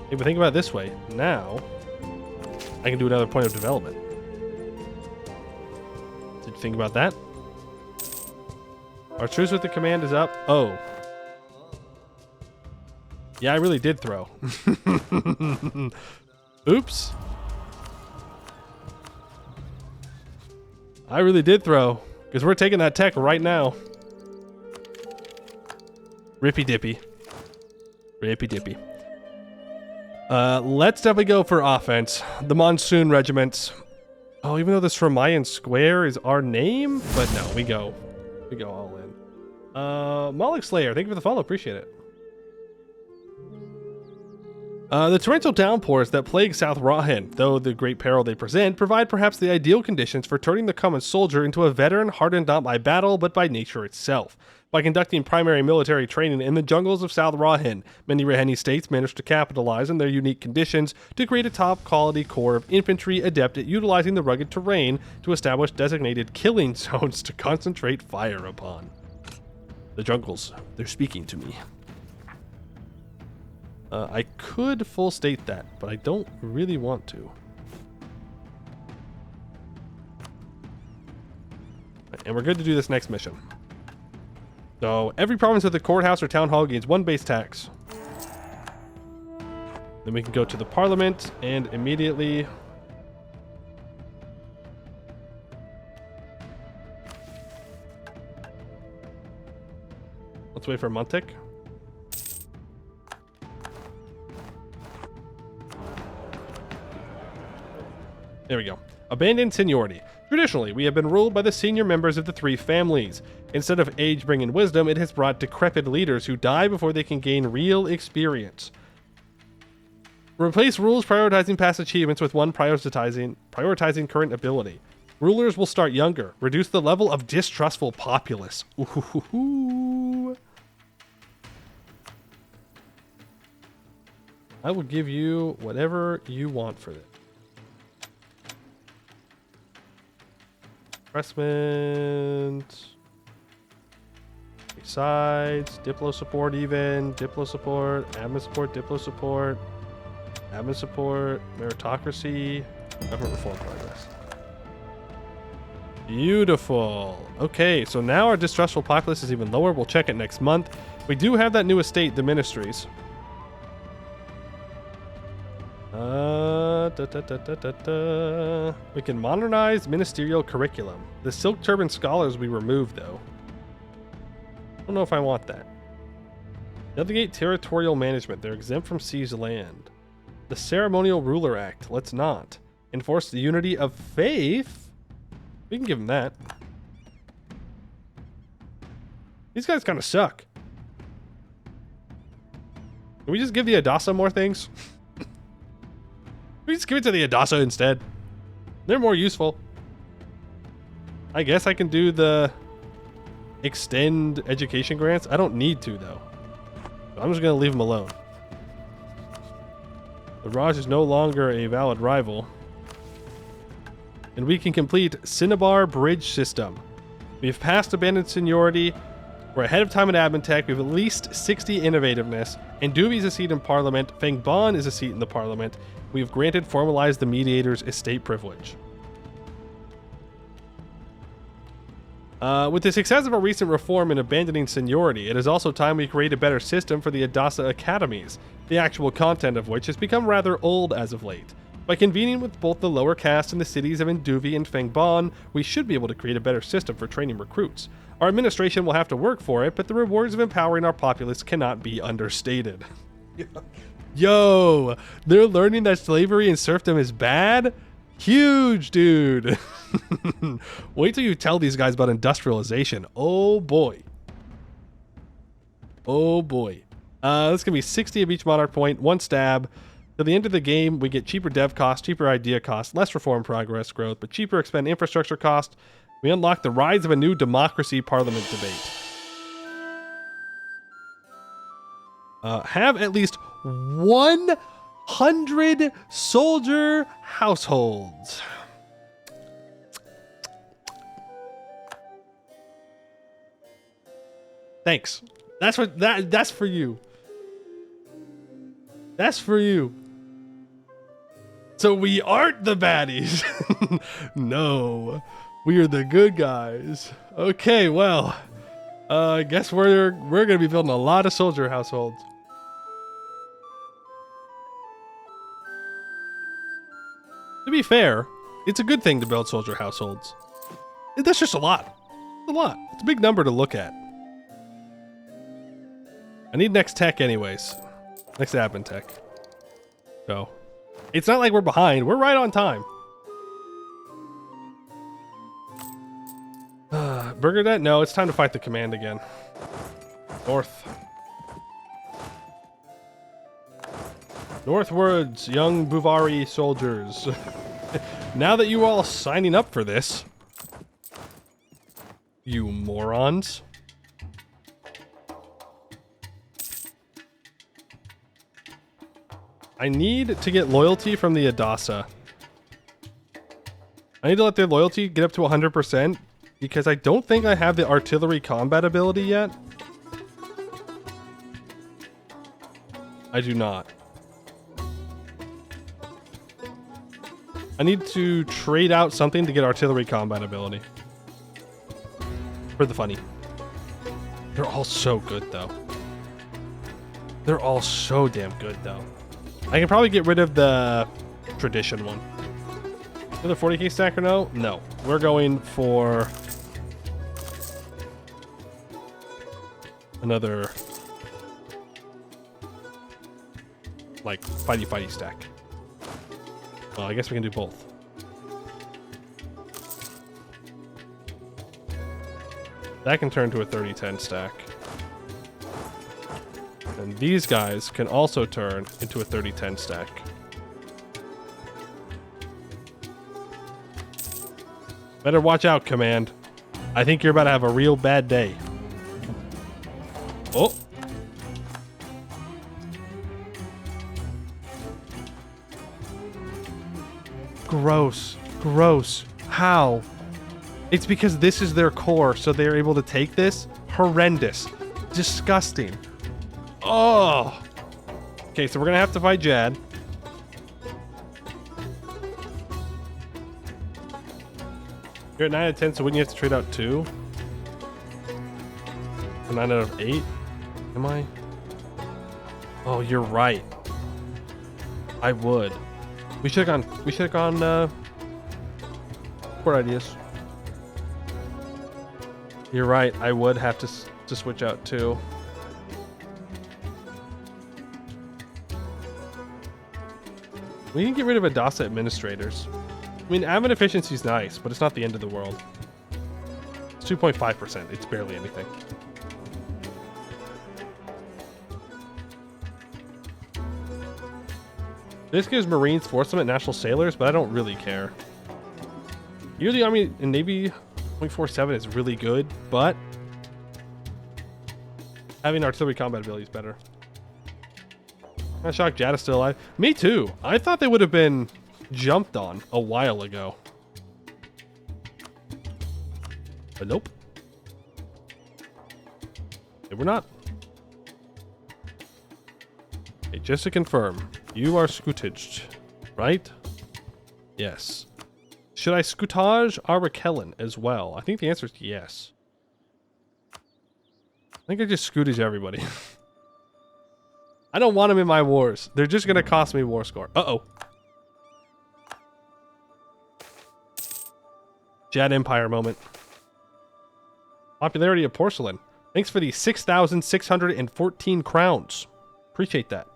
Hey, but think about it this way. Now, I can do another point of development. Did you think about that? Our truce with the command is up. Oh. Yeah, I really did throw. Oops. I really did throw. Because we're taking that tech right now. Rippy dippy. Rippy dippy. Let's definitely go for offense. The Monsoon Regiments. Oh, even though the Sramayan Square is our name? But no, we go all in. Moloch Slayer, thank you for the follow. Appreciate it. The torrential downpours that plague South Rahen, though the great peril they present, provide perhaps the ideal conditions for turning the common soldier into a veteran hardened not by battle, but by nature itself. By conducting primary military training in the jungles of South Rahen, many Raheni states managed to capitalize on their unique conditions to create a top-quality corps of infantry adept at utilizing the rugged terrain to establish designated killing zones to concentrate fire upon. The jungles, they're speaking to me. I could full state that, but I don't really want to. And we're good to do this next mission. So, every province with a courthouse or town hall gains 1 base tax. Then we can go to the parliament and immediately... Let's wait for Montic. There we go. Abandoned seniority. Traditionally, we have been ruled by the senior members of the 3 families. Instead of age bringing wisdom, it has brought decrepit leaders who die before they can gain real experience. Replace rules prioritizing past achievements with one prioritizing current ability. Rulers will start younger. Reduce the level of distrustful populace. Ooh. I will give you whatever you want for this. Pressment. Sides. Diplo support even. Diplo support. Admin support. Diplo support. Admin support. Meritocracy. Government reform progress. Beautiful. Okay, so now our distrustful populace is even lower. We'll check it next month. We do have that new estate, the ministries. We can modernize ministerial curriculum. The silk turban scholars we removed, though. I don't know if I want that. Delegate territorial management. They're exempt from siege land. The ceremonial ruler act. Let's not. Enforce the unity of faith. We can give them that. These guys kind of suck. Can we just give the Adasa more things? We just give it to the Adasa instead. They're more useful. I guess I can do the extend education grants. I don't need to, though. I'm just going to leave them alone. The Raj is no longer a valid rival. And we can complete Cinnabar Bridge System. We've passed Abandoned Seniority. We're ahead of time in admin tech. We have at least 60 innovativeness. Indubi's a seat in Parliament. Fengban is a seat in the Parliament. We have granted formalized the Mediator's estate privilege. With the success of our recent reform in abandoning seniority, it is also time we create a better system for the Adasa academies, the actual content of which has become rather old as of late. By convening with both the lower caste in the cities of Induvi and Fengban, we should be able to create a better system for training recruits. Our administration will have to work for it, but the rewards of empowering our populace cannot be understated. Yo, they're learning that slavery and serfdom is bad? Huge, dude. Wait till you tell these guys about industrialization. Oh boy. Oh boy. This gonna be 60 of each monarch point, 1 stab. Till the end of the game, we get cheaper dev cost, cheaper idea cost, less reform progress growth, but cheaper expend infrastructure cost. We unlock the rise of a new democracy parliament debate. Have at least 100 soldier households. Thanks. That's for you. That's for you. So we aren't the baddies. No, we are the good guys. Okay, well, I guess we're gonna be building a lot of soldier households. To be fair, it's a good thing to build soldier households. That's just a lot. It's a lot. It's a big number to look at. I need next tech anyways. Next admin tech. So, it's not like we're behind. We're right on time. Burger no, it's time to fight the command again. North. Northwards, young Bhuvauri soldiers. Now that you all are signing up for this, you morons. I need to get loyalty from the Adasa. I need to let their loyalty get up to 100% because I don't think I have the artillery combat ability yet. I do not. I need to trade out something to get artillery combat ability. For the funny. They're all so good though. They're all so damn good though. I can probably get rid of the tradition one. Another 40k stack or no? No. We're going for another like fighty stack. Well, I guess we can do both. That can turn to a 30-10 stack. And these guys can also turn into a 30-10 stack. Better watch out, Command. I think you're about to have a real bad day. Oh! Gross. Gross. How? It's because this is their core, so they're able to take this? Horrendous. Disgusting. Oh! Okay, so we're gonna have to fight Jad. You're at 9 out of 10, so wouldn't you have to trade out 2? Or 9 out of 8? Am I? Oh, you're right. I would. We should have gone, port ideas. You're right, I would have to switch out 2. We can get rid of Adasa administrators. I mean, admin efficiency is nice, but it's not the end of the world. It's 2.5%. It's barely anything. This gives Marines force limit national sailors, but I don't really care. Yearly Army and Navy 0.47 is really good, but having artillery combat ability is better. I'm shocked Jad is still alive. Me too. I thought they would have been jumped on a while ago. But nope. They were not. Okay, just to confirm, you are scootaged, right? Yes. Should I scoutage Arkellen as well? I think the answer is yes. I think I just scoutage everybody. I don't want them in my wars. They're just going to cost me war score. Uh-oh. Jad Empire moment. Popularity of porcelain. Thanks for the 6,614 crowns. Appreciate that.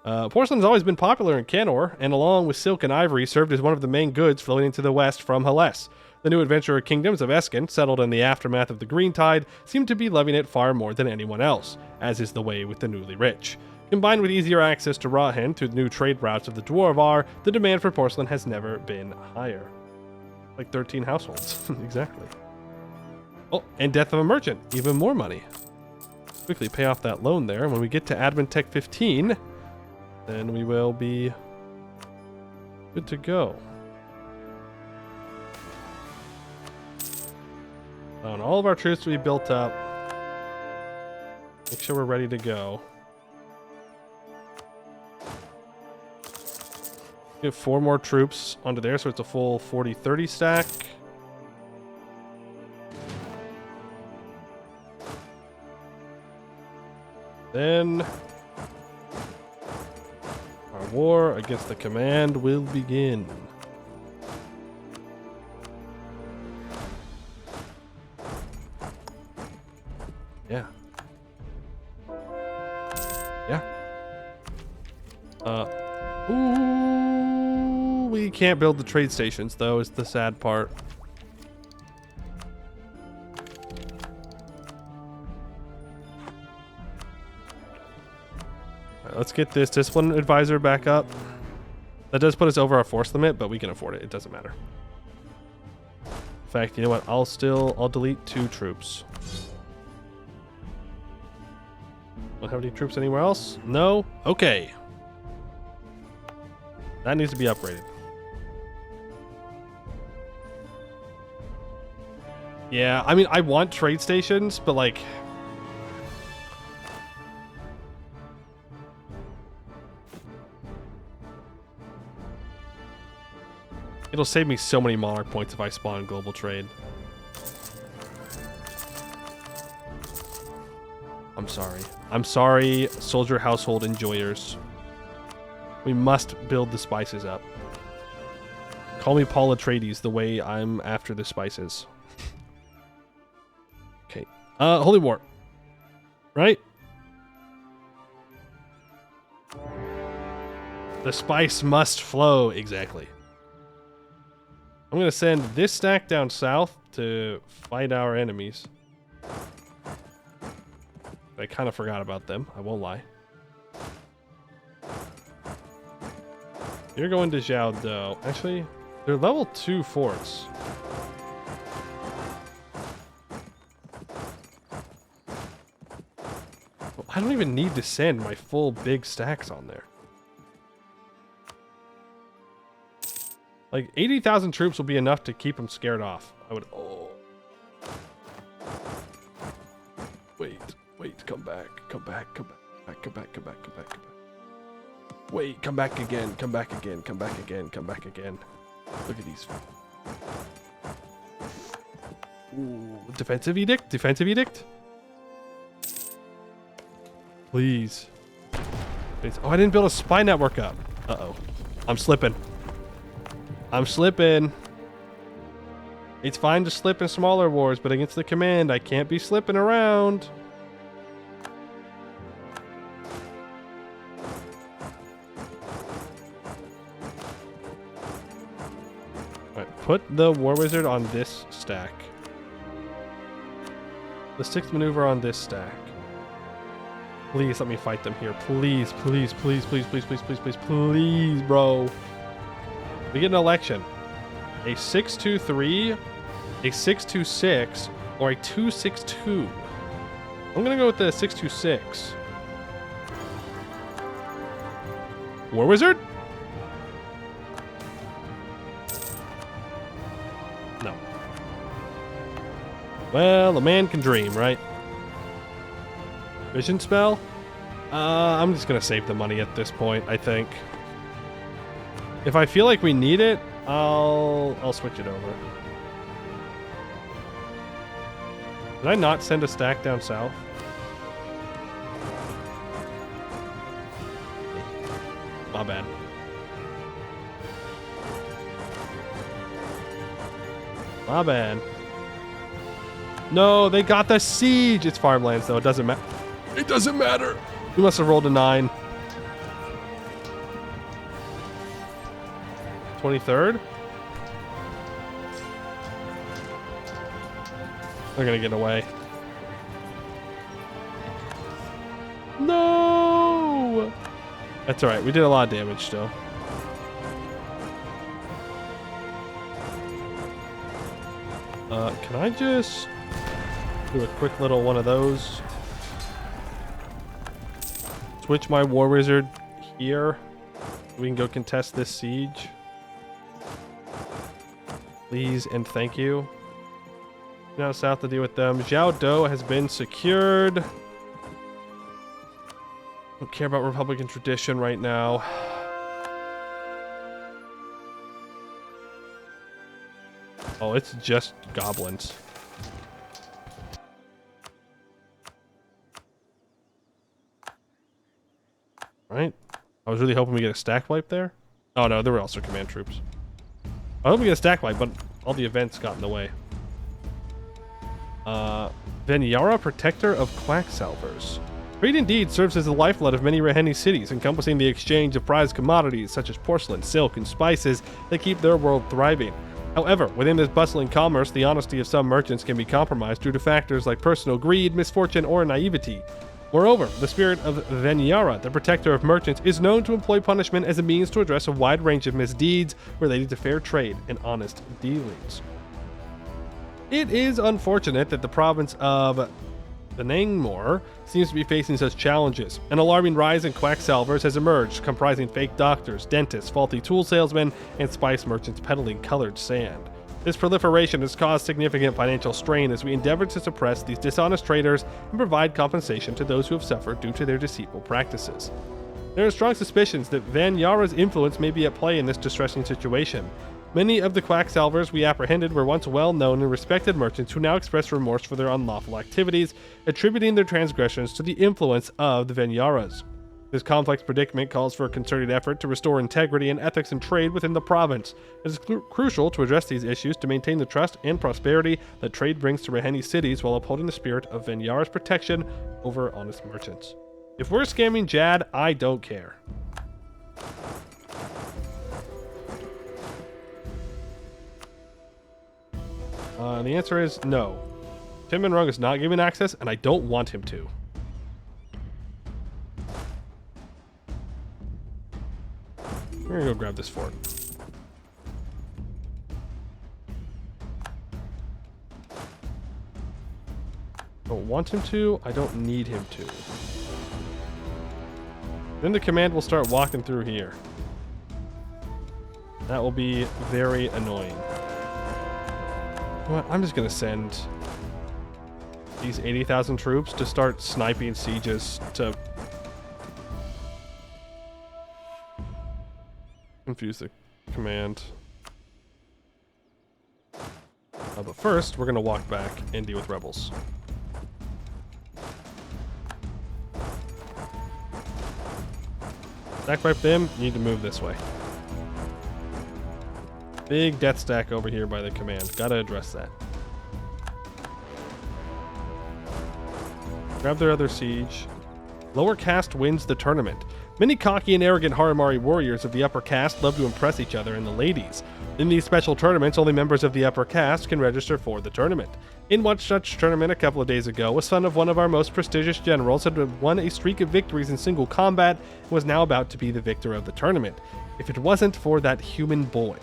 Porcelain has always been popular in Canor, and along with silk and ivory, served as one of the main goods flowing into the west from Hellas. The new adventurer kingdoms of Eskin, settled in the aftermath of the Green Tide, seem to be loving it far more than anyone else, as is the way with the newly rich. Combined with easier access to Rahen through the new trade routes of the Dwarvar, the demand for porcelain has never been higher. Like 13 households. Exactly. Oh, and death of a merchant. Even more money. Quickly pay off that loan there. When we get to Admin Tech 15, then we will be good to go. And all of our troops to be built up. Make sure we're ready to go. We have 4 more troops onto there, so it's a full 40-30 stack. Then our war against the command will begin. Yeah. Yeah. Ooh, we can't build the trade stations though, is the sad part. Let's get this discipline advisor back up. That does put us over our force limit, but we can afford it. It doesn't matter. In fact, you know what? I'll delete 2 troops. Don't have any troops anywhere else? No? Okay. That needs to be upgraded. Yeah, I mean, I want trade stations, but like... It'll save me so many monarch points if I spawn global trade. I'm sorry. I'm sorry, soldier household enjoyers. We must build the spices up. Call me Paul Atreides the way I'm after the spices. Okay. Holy War. Right? The spice must flow. Exactly. I'm going to send this stack down south to fight our enemies. I kind of forgot about them. I won't lie. You're going to Zhao Do. Actually, they're level 2 forts. Well, I don't even need to send my full big stacks on there. Like, 80,000 troops will be enough to keep them scared off. I would... Oh. Wait, come back. Come back. Wait, come back again. Look at these. Ooh, defensive edict? Please. Oh, I didn't build a spy network up. Uh-oh. I'm slipping. It's fine to slip in smaller wars, but against the command, I can't be slipping around. Alright, put the War Wizard on this stack. The 6th maneuver on this stack. Please let me fight them here. Please, bro. We get an election. A 6-2-3, a 6-2-6, or a 2-6-2. I'm gonna go with the 6-2-6. War Wizard? No. Well, a man can dream, right? Vision spell? I'm just gonna save the money at this point, I think. If I feel like we need it, I'll switch it over. Did I not send a stack down south? My bad. My bad. No, they got the siege. It's farmlands, though. It doesn't matter. It doesn't matter. We must have rolled a 9. 23rd? They're gonna get away. No! That's alright. We did a lot of damage still. Can I just do a quick little one of those? Switch my war wizard here. We can go contest this siege. Please and thank you. Now south to deal with them. Zhao Do has been secured. Don't care about Republican tradition right now. Oh, it's just goblins. Right? I was really hoping we get a stack wipe there. Oh no, there were also command troops. I hope we get a stack wipe, but all the events got in the way. Venyara, protector of Quacksalvers. Trade indeed serves as the lifeblood of many Raheni cities, encompassing the exchange of prized commodities such as porcelain, silk, and spices that keep their world thriving. However, within this bustling commerce, the honesty of some merchants can be compromised due to factors like personal greed, misfortune, or naivety. Moreover, the spirit of Venyara, the protector of merchants, is known to employ punishment as a means to address a wide range of misdeeds related to fair trade and honest dealings. It is unfortunate that the province of Benangmor seems to be facing such challenges. An alarming rise in Quacksalvers has emerged, comprising fake doctors, dentists, faulty tool salesmen, and spice merchants peddling colored sand. This proliferation has caused significant financial strain as we endeavor to suppress these dishonest traders and provide compensation to those who have suffered due to their deceitful practices. There are strong suspicions that Venyara's influence may be at play in this distressing situation. Many of the Quacksalvers we apprehended were once well-known and respected merchants who now express remorse for their unlawful activities, attributing their transgressions to the influence of the Venyaras. This complex predicament calls for a concerted effort to restore integrity and ethics in trade within the province. It is crucial to address these issues to maintain the trust and prosperity that trade brings to Raheni cities while upholding the spirit of Venyara's protection over honest merchants. If we're scamming Jad, I don't care. The answer is no. Tim Rung is not giving access, and I don't want him to. We're gonna go grab this fort. Don't want him to. I don't need him to. Then the command will start walking through here. That will be very annoying. What? I'm just gonna send these 80,000 troops to start sniping sieges to confuse the command. But first, we're gonna walk back and deal with rebels. Stack wipe them, you need to move this way. Big death stack over here by the command. Gotta address that. Grab their other siege. Lower caste wins the tournament. Many cocky and arrogant Haramari warriors of the upper caste love to impress each other and the ladies. In these special tournaments, only members of the upper caste can register for the tournament. In one such tournament a couple of days ago, a son of one of our most prestigious generals had won a streak of victories in single combat and was now about to be the victor of the tournament, if it wasn't for that human boy.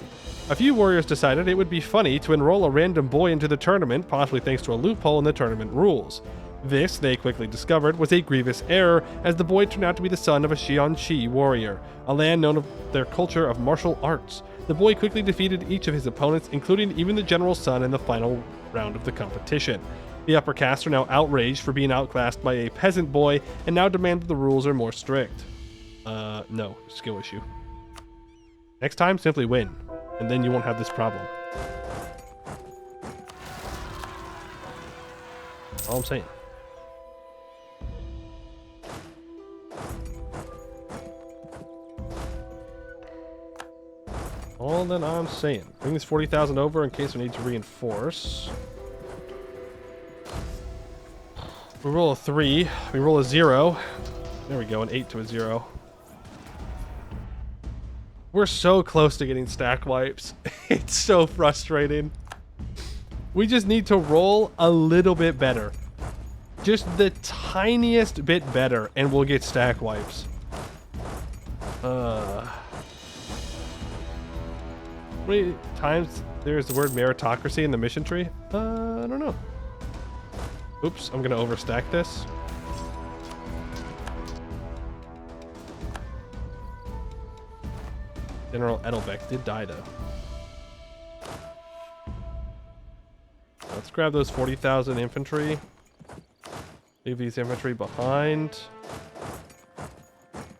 A few warriors decided it would be funny to enroll a random boy into the tournament, possibly thanks to a loophole in the tournament rules. This, they quickly discovered, was a grievous error, as the boy turned out to be the son of a Xianqi warrior, a land known for their culture of martial arts. The boy quickly defeated each of his opponents, including even the general's son, in the final round of the competition. The upper caste are now outraged for being outclassed by a peasant boy, and now demand that the rules are more strict. No, skill issue. Next time, simply win. And then you won't have this problem. All I'm saying. All that I'm saying. Bring this 40,000 over in case we need to reinforce. We roll a 3. We roll a 0. There we go, an 8 to a 0. We're so close to getting stack wipes. It's so frustrating. We just need to roll a little bit better. Just the tiniest bit better, and we'll get stack wipes. How many times there's the word meritocracy in the mission tree? I don't know. Oops, I'm gonna overstack this. General Edelbeck did die though. Let's grab those 40,000 infantry. Leave these infantry behind.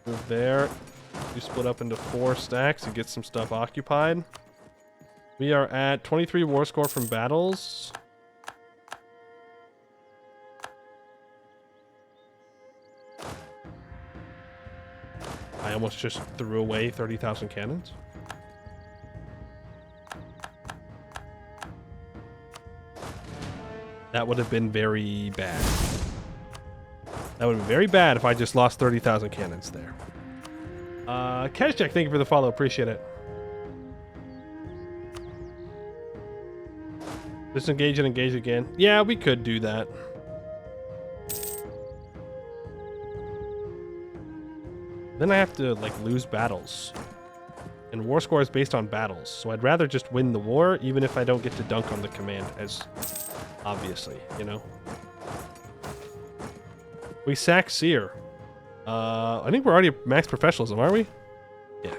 Move there. You split up into 4 stacks and get some stuff occupied. We are at 23 war score from battles. I almost just threw away 30,000 cannons. That would have been very bad. That would have been very bad if I just lost 30,000 cannons there. Kazjak, thank you for the follow. Appreciate it. Disengage and engage again. Yeah, we could do that. Then I have to, like, lose battles. And war score is based on battles. So I'd rather just win the war, even if I don't get to dunk on the command, as obviously, you know? We sack Seer. I think we're already at max professionalism, aren't we? Yeah.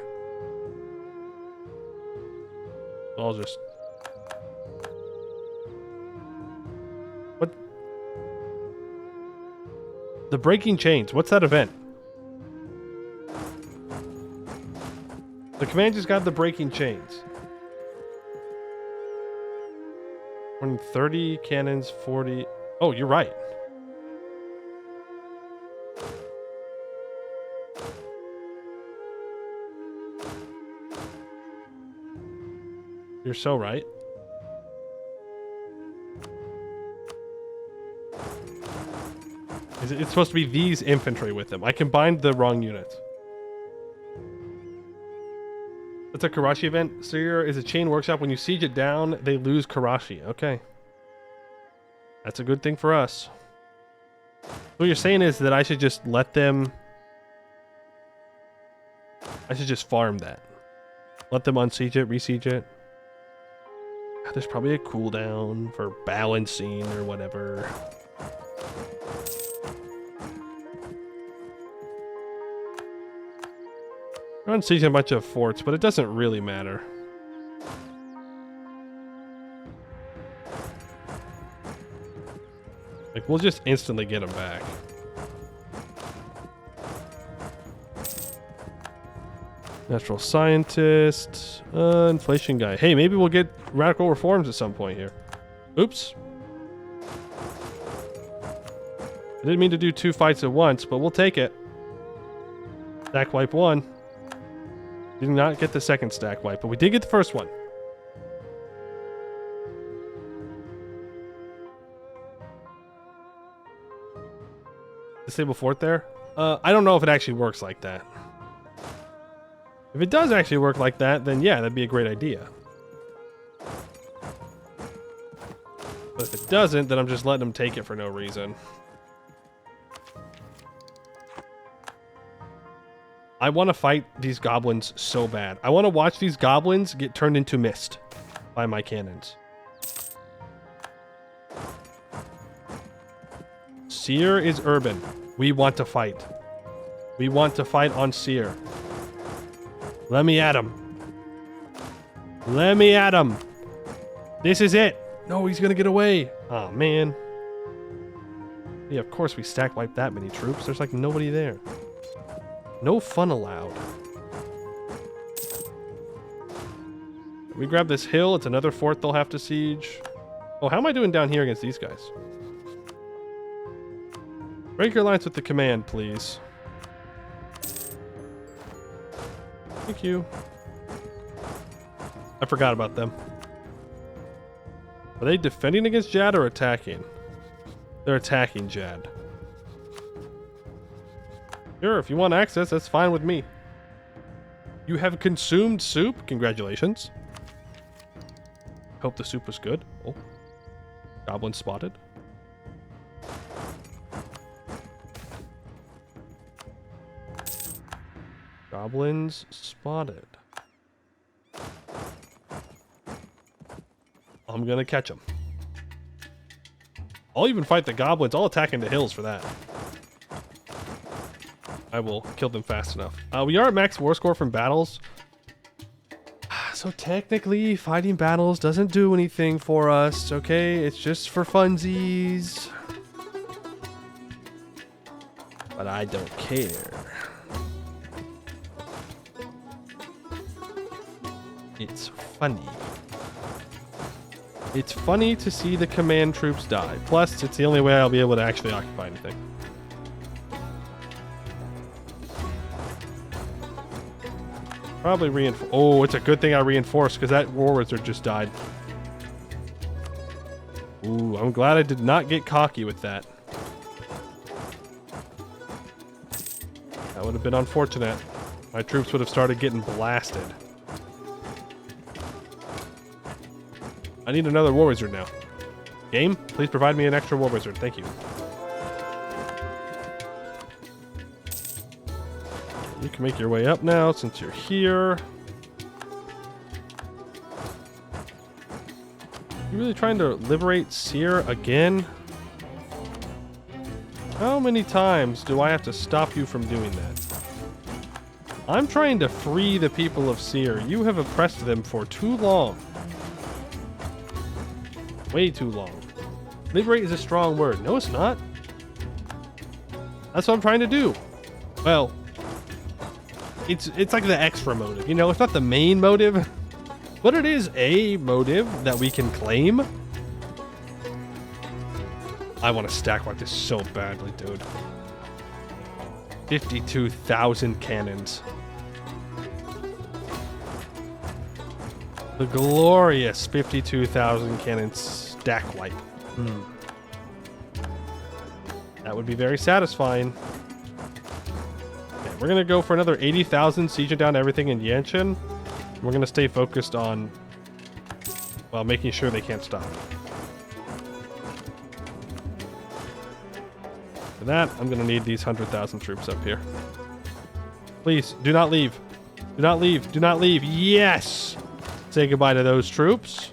I'll just... What? The Breaking Chains. What's that event? The command just got the Breaking Chains. 30 cannons, 40... Oh, you're right. You're so right. It's supposed to be these infantry with them. I combined the wrong units. That's a Karashi event. Seer is a chain workshop. When you siege it down, they lose Karashi. Okay. That's a good thing for us. What you're saying is that I should just let them... I should just farm that. Let them unsiege it, resiege it. There's probably a cooldown for balancing or whatever. We're unsieging a bunch of forts, but it doesn't really matter. Like, we'll just instantly get them back. Natural scientist, inflation guy. Hey, maybe we'll get radical reforms at some point here. Oops. I didn't mean to do 2 fights at once, but we'll take it. Stack wipe 1. Did not get the second stack wipe, but we did get the first one. Disable fort there? I don't know if it actually works like that. If it does actually work like that, then yeah, that'd be a great idea. But if it doesn't, then I'm just letting them take it for no reason. I want to fight these goblins so bad. I want to watch these goblins get turned into mist by my cannons. Seer is urban. We want to fight. We want to fight on Seer. Let me at him. Let me at him. This is it. No, he's going to get away. Oh, man. Yeah, of course we stack wipe that many troops. There's like nobody there. No fun allowed. We grab this hill. It's another fort they'll have to siege. Oh, how am I doing down here against these guys? Break your lines with the command, please. Thank you. I forgot about them. Are they defending against Jad or attacking? They're attacking Jad. Sure, if you want access, that's fine with me. You have consumed soup? Congratulations. Hope the soup was good. Oh. Goblin spotted. Goblins spotted. I'm gonna catch them. I'll even fight the goblins. I'll attack into hills for that. I will kill them fast enough. We are at max war score from battles. So technically, fighting battles doesn't do anything for us, okay? It's just for funsies. But I don't care. It's funny. It's funny to see the command troops die. Plus, it's the only way I'll be able to actually occupy anything. Probably reinforce. Oh, it's a good thing I reinforced because that war wizard just died. Ooh, I'm glad I did not get cocky with that. That would have been unfortunate. My troops would have started getting blasted. I need another war wizard now. Game, please provide me an extra war wizard. Thank you. You can make your way up now since you're here. You really trying to liberate Seer again? How many times do I have to stop you from doing that? I'm trying to free the people of Seer. You have oppressed them for too long. Way too long. Liberate is a strong word. No, it's not. That's what I'm trying to do. Well, it's like the extra motive. You know, it's not the main motive, but it is a motive that we can claim. I want to stack like this so badly, dude. 52,000 cannons. The glorious 52,000 cannon stack wipe. That would be very satisfying. Okay, we're going to go for another 80,000, sieging down everything in Yanshan. We're going to stay focused on, well, making sure they can't stop. For that, I'm going to need these 100,000 troops up here. Please, do not leave. Do not leave. Do not leave. Yes! Say goodbye to those troops.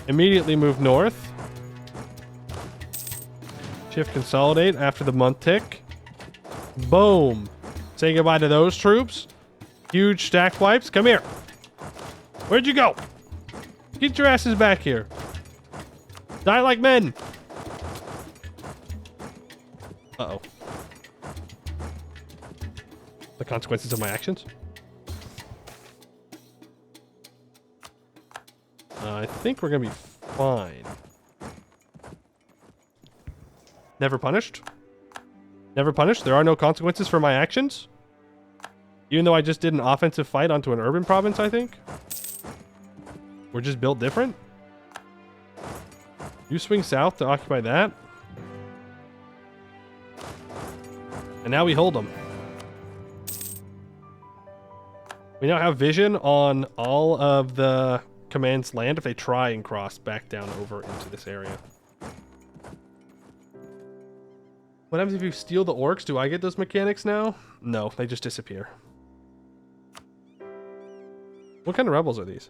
Immediately move north. Shift consolidate after the month tick. Boom. Say goodbye to those troops. Huge stack wipes. Come here. Where'd you go? Get your asses back here. Die like men. Uh-oh. The consequences of my actions? I think we're going to be fine. Never punished? Never punished? There are no consequences for my actions? Even though I just did an offensive fight onto an urban province, I think? We're just built different? You swing south to occupy that? And now we hold them. We now have vision on all of the command's land if they try and cross back down over into this area. What happens if you steal the orcs? Do I get those mechanics now? No, they just disappear. What kind of rebels are these?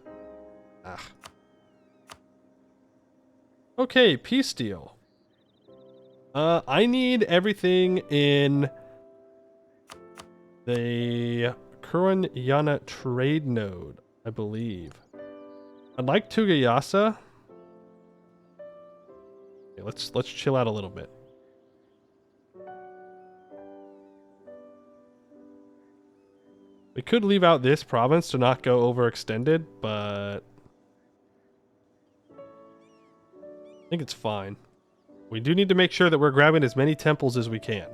Ah. Okay, peace deal. I need everything in the Kuranyana trade node, I believe. I'd like Tugayasa. Okay, let's chill out a little bit. We could leave out this province to not go overextended, but think it's fine. We do need to make sure that we're grabbing as many temples as we can.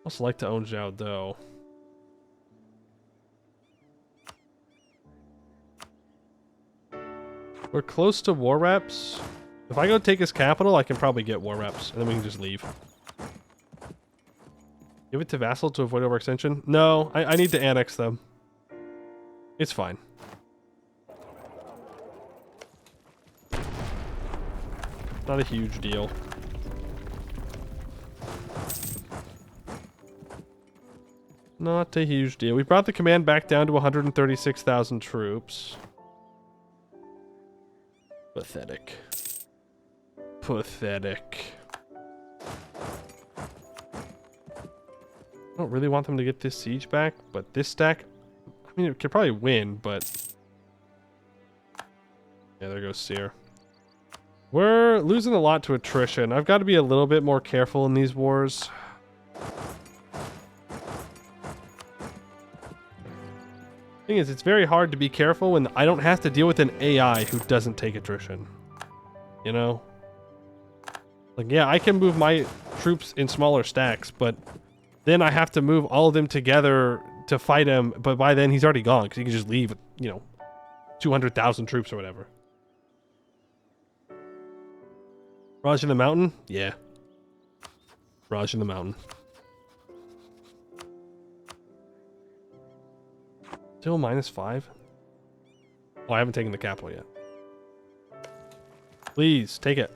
Also like to own Zhao Do. We're close to war reps. If I go take his capital, I can probably get war reps, and then we can just leave. Give it to vassal to avoid overextension? No, I need to annex them. It's fine. Not a huge deal. Not a huge deal. We brought the command back down to 136,000 troops. Pathetic. Pathetic. I don't really want them to get this siege back, but this stack, I mean, it could probably win, but... Yeah, there goes Seer. We're losing a lot to attrition. I've got to be a little bit more careful in these wars. Thing is, it's very hard to be careful when I don't have to deal with an AI who doesn't take attrition. You know? Like, yeah, I can move my troops in smaller stacks, but then I have to move all of them together to fight him, but by then he's already gone, because he can just leave with, you know, 200,000 troops or whatever. Raj in the mountain? Yeah. Raj in the mountain. Still -5? Oh, I haven't taken the capital yet. Please, take it.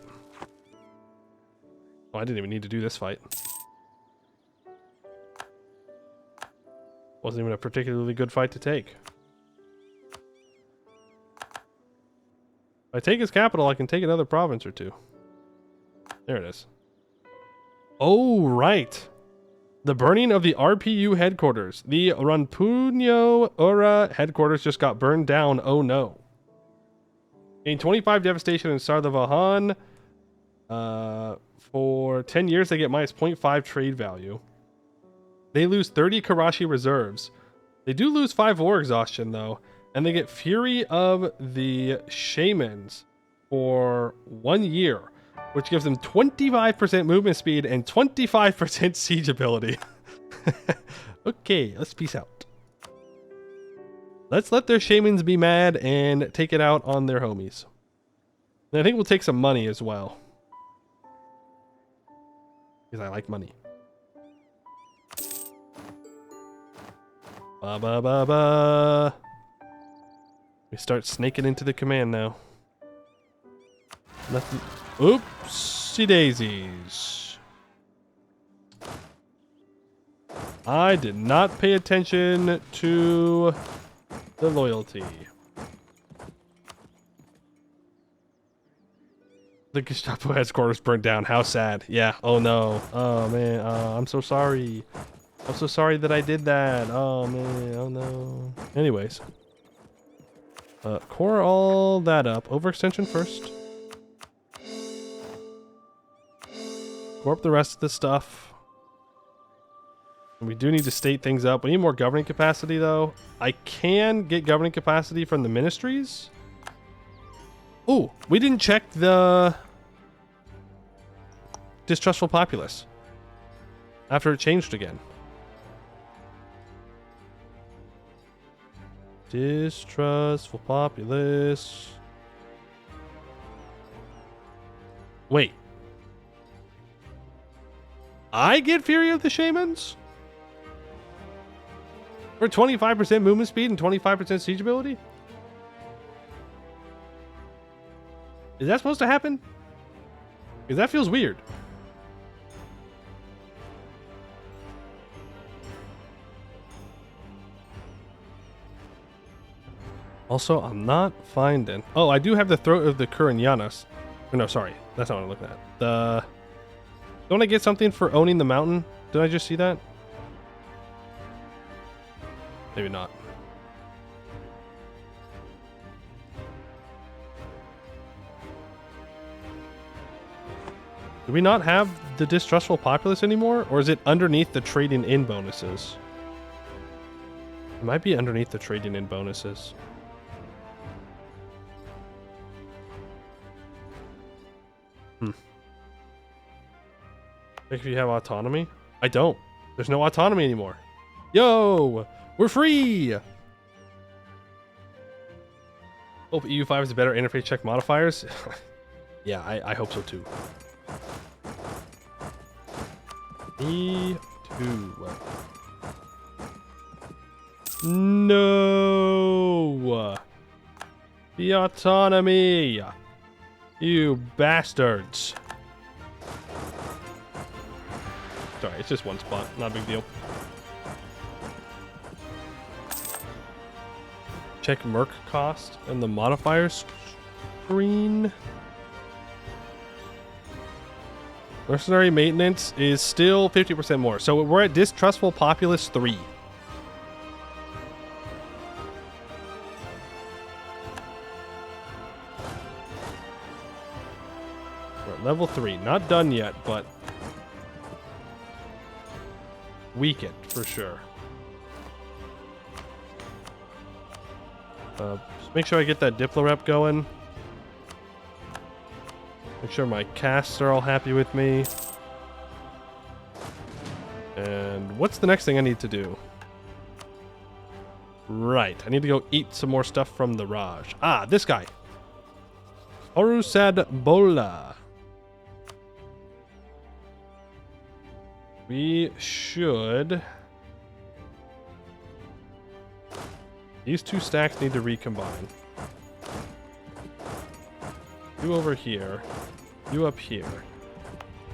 Oh, I didn't even need to do this fight. Wasn't even a particularly good fight to take. If I take his capital, I can take another province or two. There it is. Oh, right. The burning of the RPU headquarters. The Ranpunyo Ura headquarters just got burned down. Oh no. Gained 25 devastation in Sardavahan. For 10 years, they get -0.5 trade value. They lose 30 Karashi reserves. They do lose 5 war exhaustion, though. And they get Fury of the Shamans for 1 year, which gives them 25% movement speed and 25% siege ability. Okay, let's peace out. Let's let their Shamans be mad and take it out on their homies. And I think we'll take some money as well, because I like money. Ba ba ba ba. We start snaking into the command now. Nothing. Oopsie daisies. I did not pay attention to the loyalty. The Gestapo headquarters burned down. How sad. Yeah. Oh no. Oh man. I'm so sorry. I'm so sorry that I did that. Oh man. Oh no. Anyways. Core all that up. Overextension first. Core up the rest of the stuff. And we do need to state things up. We need more governing capacity though. I can get governing capacity from the ministries. Oh, we didn't check the distrustful populace after it changed again. Distrustful populace. Wait. I get Fury of the Shamans? For 25% movement speed and 25% siege ability? Is that supposed to happen? Because that feels weird. Also, I'm not finding... Oh, I do have the Throat of the Kuranyanas. Oh, no, sorry. That's not what I'm looking at. Don't I get something for owning the mountain? Did I just see that? Maybe not. Do we not have the distrustful populace anymore? Or is it underneath the trading in bonuses? It might be underneath the trading in bonuses. If you have autonomy? I don't. There's no autonomy anymore. Yo! We're free! Hope EU5 is a better interface check modifiers. Yeah, I hope so too. E2. No! The autonomy! You bastards. Sorry, it's just one spot. Not a big deal. Check merc cost and the modifiers screen. Mercenary maintenance is still 50% more. So we're at Distrustful Populace 3. We're at level 3. Not done yet, but weakened for sure. Just make sure I get that Diplo rep going. Make sure my casts are all happy with me. And what's the next thing I need to do? Right, I need to go eat some more stuff from the Raj. Ah, this guy. Orusad Bola. We should... These two stacks need to recombine. You over here. You up here.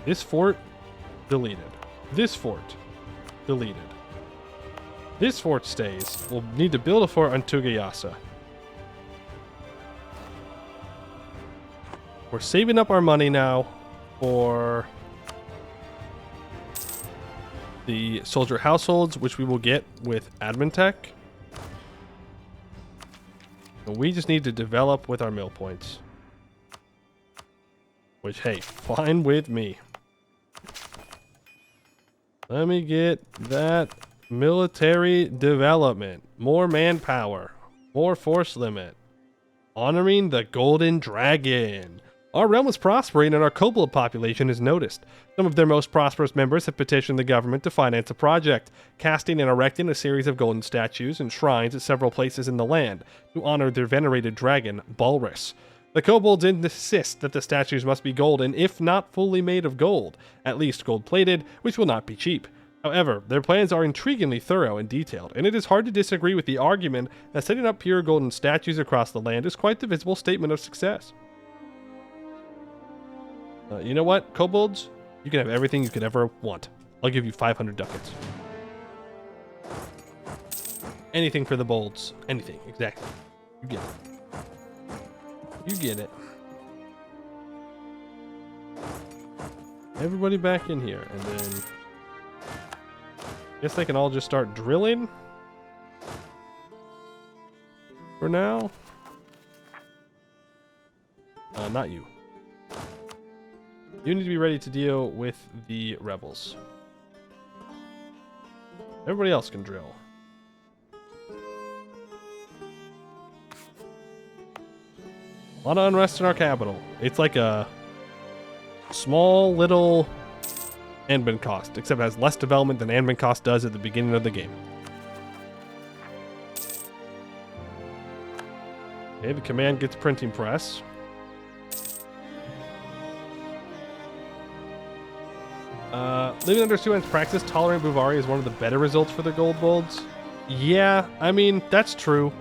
This fort, deleted. This fort, deleted. This fort stays. We'll need to build a fort on Tugayasa. We're saving up our money now for the soldier households, which we will get with admin tech. And we just need to develop with our mill points. Which, hey, fine with me. Let me get that military development. More manpower. More force limit. Honoring the Golden Dragon. Our realm is prospering and our kobold population is noticed. Some of their most prosperous members have petitioned the government to finance a project, casting and erecting a series of golden statues and shrines at several places in the land to honor their venerated dragon, Balrus. The kobolds insist that the statues must be golden, if not fully made of gold, at least gold-plated, which will not be cheap. However, their plans are intriguingly thorough and detailed, and it is hard to disagree with the argument that setting up pure golden statues across the land is quite the visible statement of success. You know what, kobolds? You can have everything you could ever want. I'll give you 500 ducats. Anything for the bolds. Anything, exactly. You get it. You get it. Everybody back in here, and then... guess they can all just start drilling. For now. Not you. You need to be ready to deal with the rebels. Everybody else can drill. A lot of unrest in our capital. It's like a small little Anbennar cost, except it has less development than Anbennar cost does at the beginning of the game. Okay, the command gets printing press. Living under Suan's practice, tolerant Bhuvauri is one of the better results for the gold bolds. Yeah, I mean, that's true.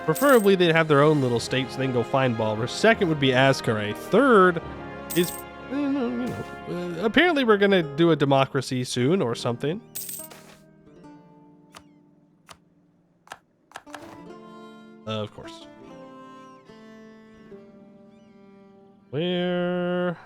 Preferably they'd have their own little state so they can go find Balrus. Second would be Azkare. Third is, apparently we're going to do a democracy soon or something. Of course. Where...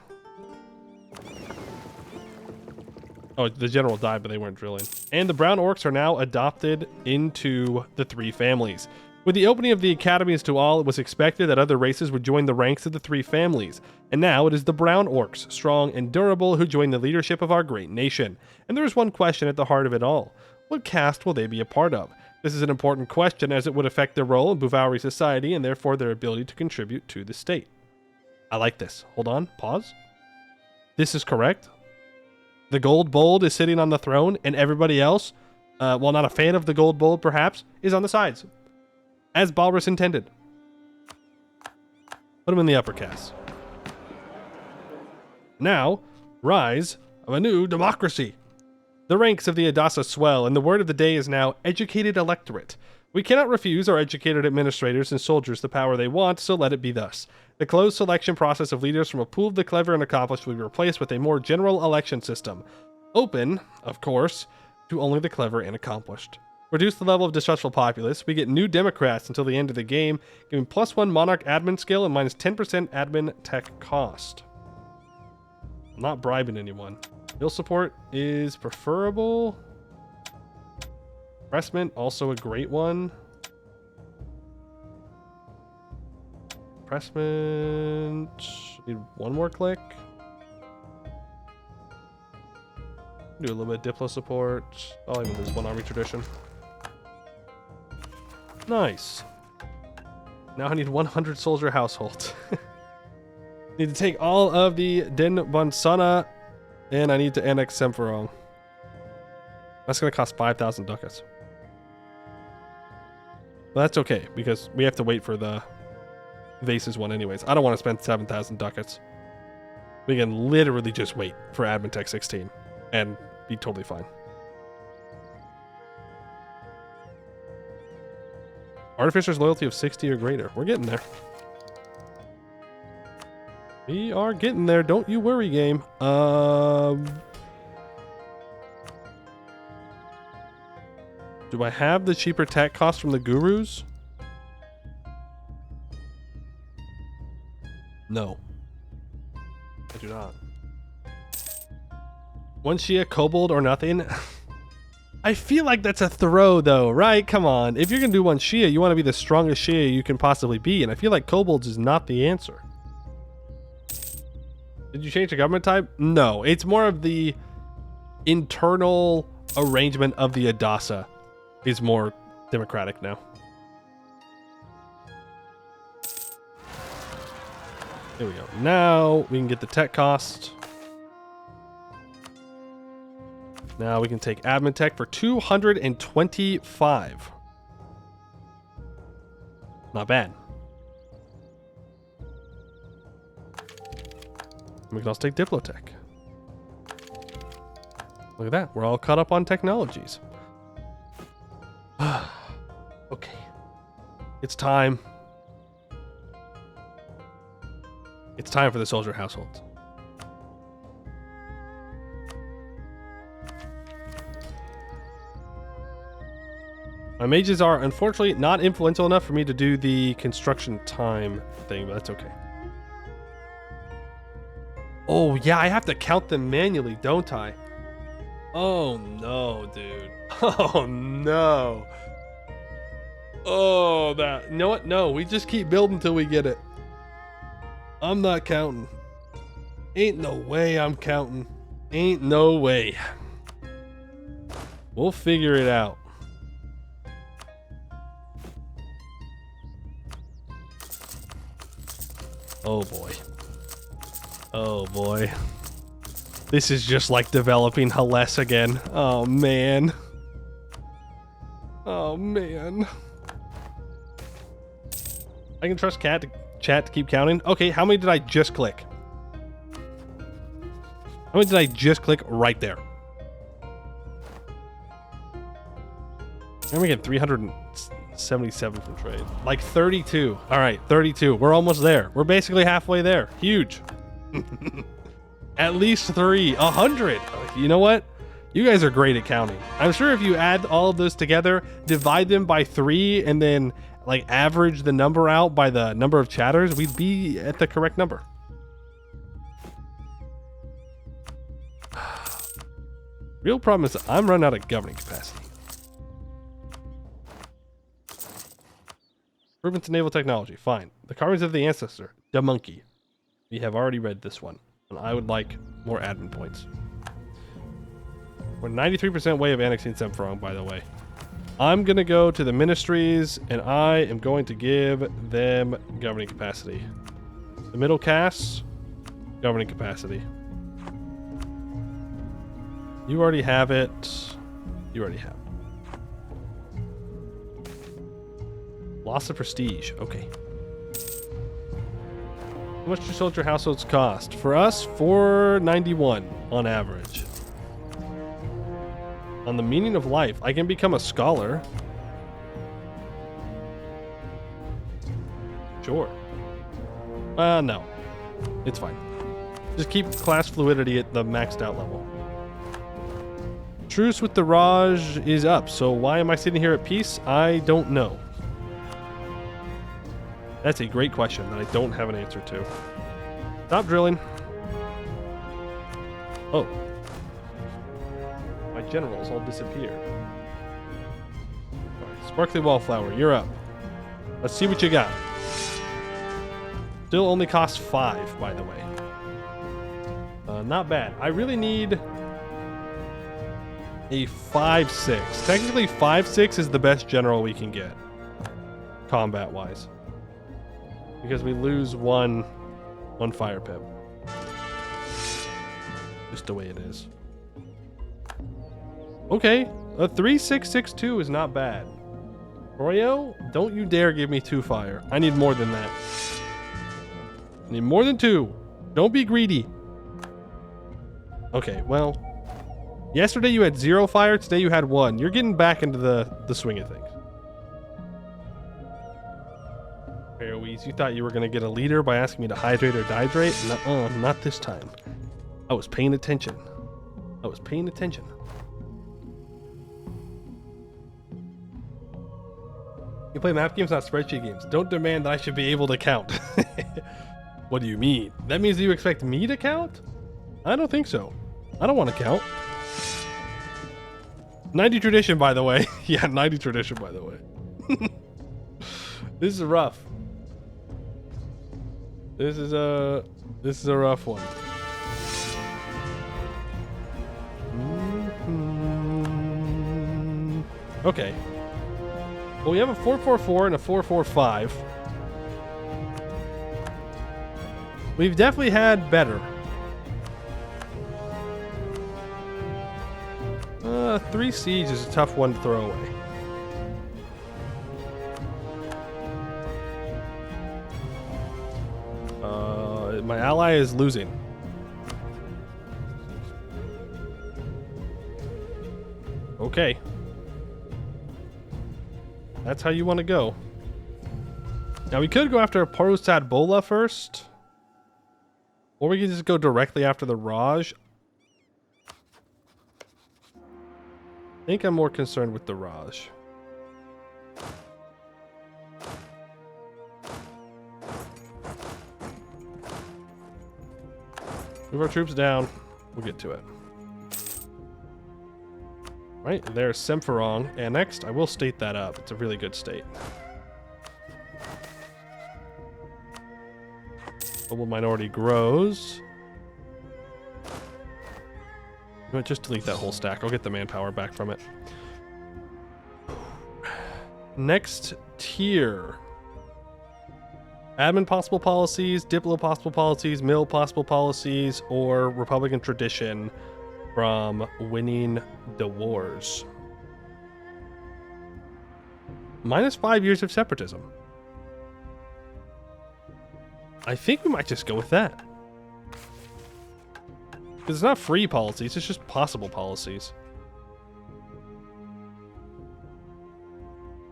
oh, the general died, but they weren't drilling. And the brown orcs are now adopted into the three families. With the opening of the academies to all, it was expected that other races would join the ranks of the three families. And now it is the brown orcs, strong and durable, who join the leadership of our great nation. And there is one question at the heart of it all. What caste will they be a part of? This is an important question as it would affect their role in Bhuvauri society and therefore their ability to contribute to the state. I like this. Hold on. Pause. This is correct. the gold bold is sitting on the throne, and everybody else, while not a fan of the gold bold perhaps, is on the sides. As Balrus intended. Put him in the upper caste. Now, rise of a new democracy. The ranks of the Adasa swell, and the word of the day is now educated electorate. We cannot refuse our educated administrators and soldiers the power they want, so let it be thus. The closed selection process of leaders from a pool of the clever and accomplished will be replaced with a more general election system. Open, of course, to only the clever and accomplished. Reduce the level of distrustful populace. We get new Democrats until the end of the game, giving +1 monarch admin skill and -10% admin tech cost. I'm not bribing anyone. Bill support is preferable. Pressment, also a great one. Pressment, need one more click. Do a little bit of Diplo support. I'll even lose one army tradition. Nice. Now I need 100 soldier household. Need to take all of the Den Bonsana, and I need to annex Semferong. That's going to cost 5,000 ducats. But that's okay, because we have to wait for the Vases one anyways. I don't want to spend 7,000 ducats. We can literally just wait for Admin Tech 16 and be totally fine. Artificer's loyalty of 60 or greater. We're getting there. We are getting there. Don't you worry, game. Do I have the cheaper tech cost from the gurus? No. I do not. One Shia, Kobold, or nothing? I feel like that's a throw, though, right? Come on. If you're going to do one Shia, you want to be the strongest Shia you can possibly be, and I feel like Kobolds is not the answer. Did you change the government type? No. It's more of the internal arrangement of the Adasa is more democratic now. There we go. Now we can get the tech cost. Now we can take admin tech for 225. Not bad. We can also take Diplotech. Look at that. We're all caught up on technologies. Okay. It's time. It's time for the soldier households. My mages are unfortunately not influential enough for me to do the construction time thing, but that's okay. Oh, yeah, I have to count them manually, don't I? Oh, no, dude. Oh, no. Oh, that. You know what? No, we just keep building until we get it. I'm not counting. Ain't no way I'm counting. Ain't no way. We'll figure it out. Oh, boy. Oh, boy. This is just like developing Helles again. Oh, man. Oh, man. I can trust chat to keep counting. Okay, how many did I just click? How many did I just click right there? And we get 377 from trade. Like 32. All right, 32. We're almost there. We're basically halfway there. Huge. At least 100. You know what? You guys are great at counting. I'm sure if you add all of those together, divide them by 3, and then like average the number out by the number of chatters, we'd be at the correct number. Real problem is I'm running out of governing capacity. Improvements in naval technology. Fine. The carvings of the ancestor. The monkey. We have already read this one. And I would like more admin points. We're 93% way of annexing Semferong, by the way. I'm going to go to the ministries, and I am going to give them governing capacity. The middle castes, governing capacity. You already have it. You already have it. Loss of prestige. Okay. How much do soldier households cost? For us, $4.91 on average. On the meaning of life, I can become a scholar. Sure. No. It's fine. Just keep class fluidity at the maxed out level. Truce with the Raj is up, so why am I sitting here at peace? I don't know. That's a great question that I don't have an answer to. Stop drilling. Oh. My generals all disappeared. Right, Sparkly Wallflower, you're up. Let's see what you got. Still only costs 5, by the way. Not bad. I really need a 5-6. Technically, 5-6 is the best general we can get, combat-wise, because we lose one fire pip. Just the way it is. Okay, a 3-6-6-2 is not bad. Royo, don't you dare give me 2 fire. I need more than that. I need more than 2. Don't be greedy. Okay, well, yesterday you had 0 fire, today you had 1. You're getting back into the swing of things. Fairwees, you thought you were going to get a leader by asking me to hydrate or dihydrate? Nuh-uh, not this time. I was paying attention. I was paying attention. You play map games, not spreadsheet games. Don't demand that I should be able to count. What do you mean? That means you expect me to count? I don't think so. I don't want to count. 90 tradition, by the way. Yeah, 90 tradition, by the way. This is rough. This is a rough one. Okay. Well, we have a 4-4-4 and a 4-4-5. We've definitely had better. 3 siege is a tough one to throw away. My ally is losing. Okay. That's how you want to go. Now we could go after Porusad Bola first. Or we could just go directly after the Raj. I think I'm more concerned with the Raj. Move our troops down. We'll get to it. Right, there's Semferong annexed. I will state that up. It's a really good state. Global minority grows. You might just delete that whole stack. I'll get the manpower back from it. Next tier. Admin possible policies, Diplo possible policies, Mill possible policies, or Republican tradition from winning the wars. -5 years of separatism. I think we might just go with that. Because it's not free policies, it's just possible policies.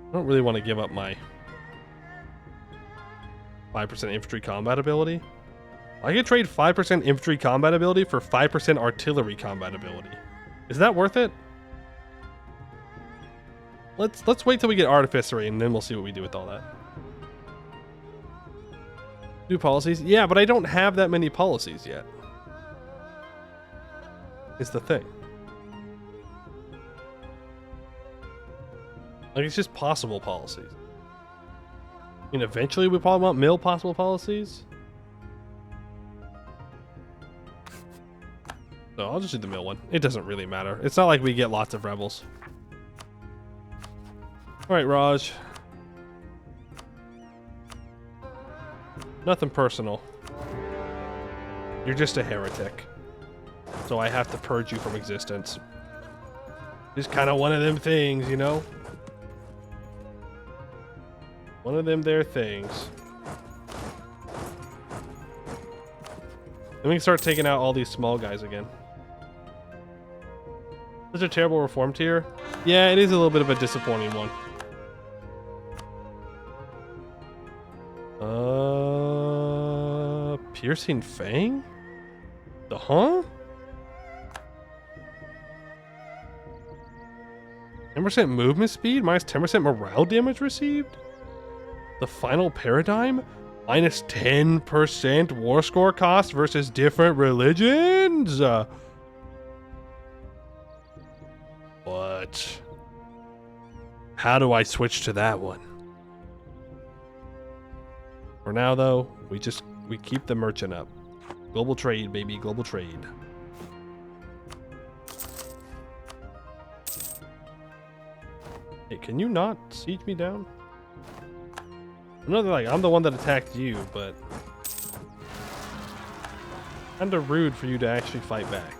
I don't really want to give up my 5% infantry combat ability. I could trade 5% infantry combat ability for 5% artillery combat ability. Is that worth it? Let's wait till we get artificery and then we'll see what we do with all that. New policies? Yeah, but I don't have that many policies yet. Is the thing. Like, it's just possible policies. I mean, eventually we probably want mill possible policies. So I'll just do the mill one. It doesn't really matter. It's not like we get lots of rebels. Alright, Raj. Nothing personal. You're just a heretic. so I have to purge you from existence. Just kind of one of them things, you know? One of them there things. Then we can start taking out all these small guys again. Such a terrible reform tier. Yeah, it is a little bit of a disappointing one. Piercing Fang? The huh? 10% movement speed, minus 10% morale damage received? The final paradigm? Minus 10% war score cost versus different religions? What? How do I switch to that one? For now, though, we keep the merchant up. Global trade, baby, global trade. Hey, can you not siege me down? I know that, I'm the one that attacked you, but kinda rude for you to actually fight back.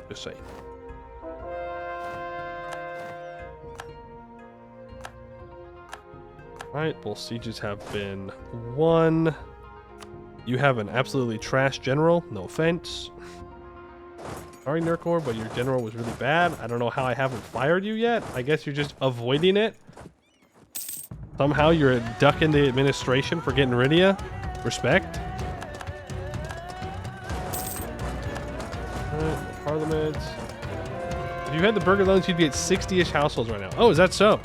Just saying. Alright, both sieges have been won. You have an absolutely trash general, no offense. Sorry, Nurkor, but your general was really bad. I don't know how I haven't fired you yet. I guess you're just avoiding it. Somehow you're a duck in the administration for getting rid of you. Respect. Alright, parliaments. If you had the burger loans, you'd be at 60-ish households right now. Oh, is that so?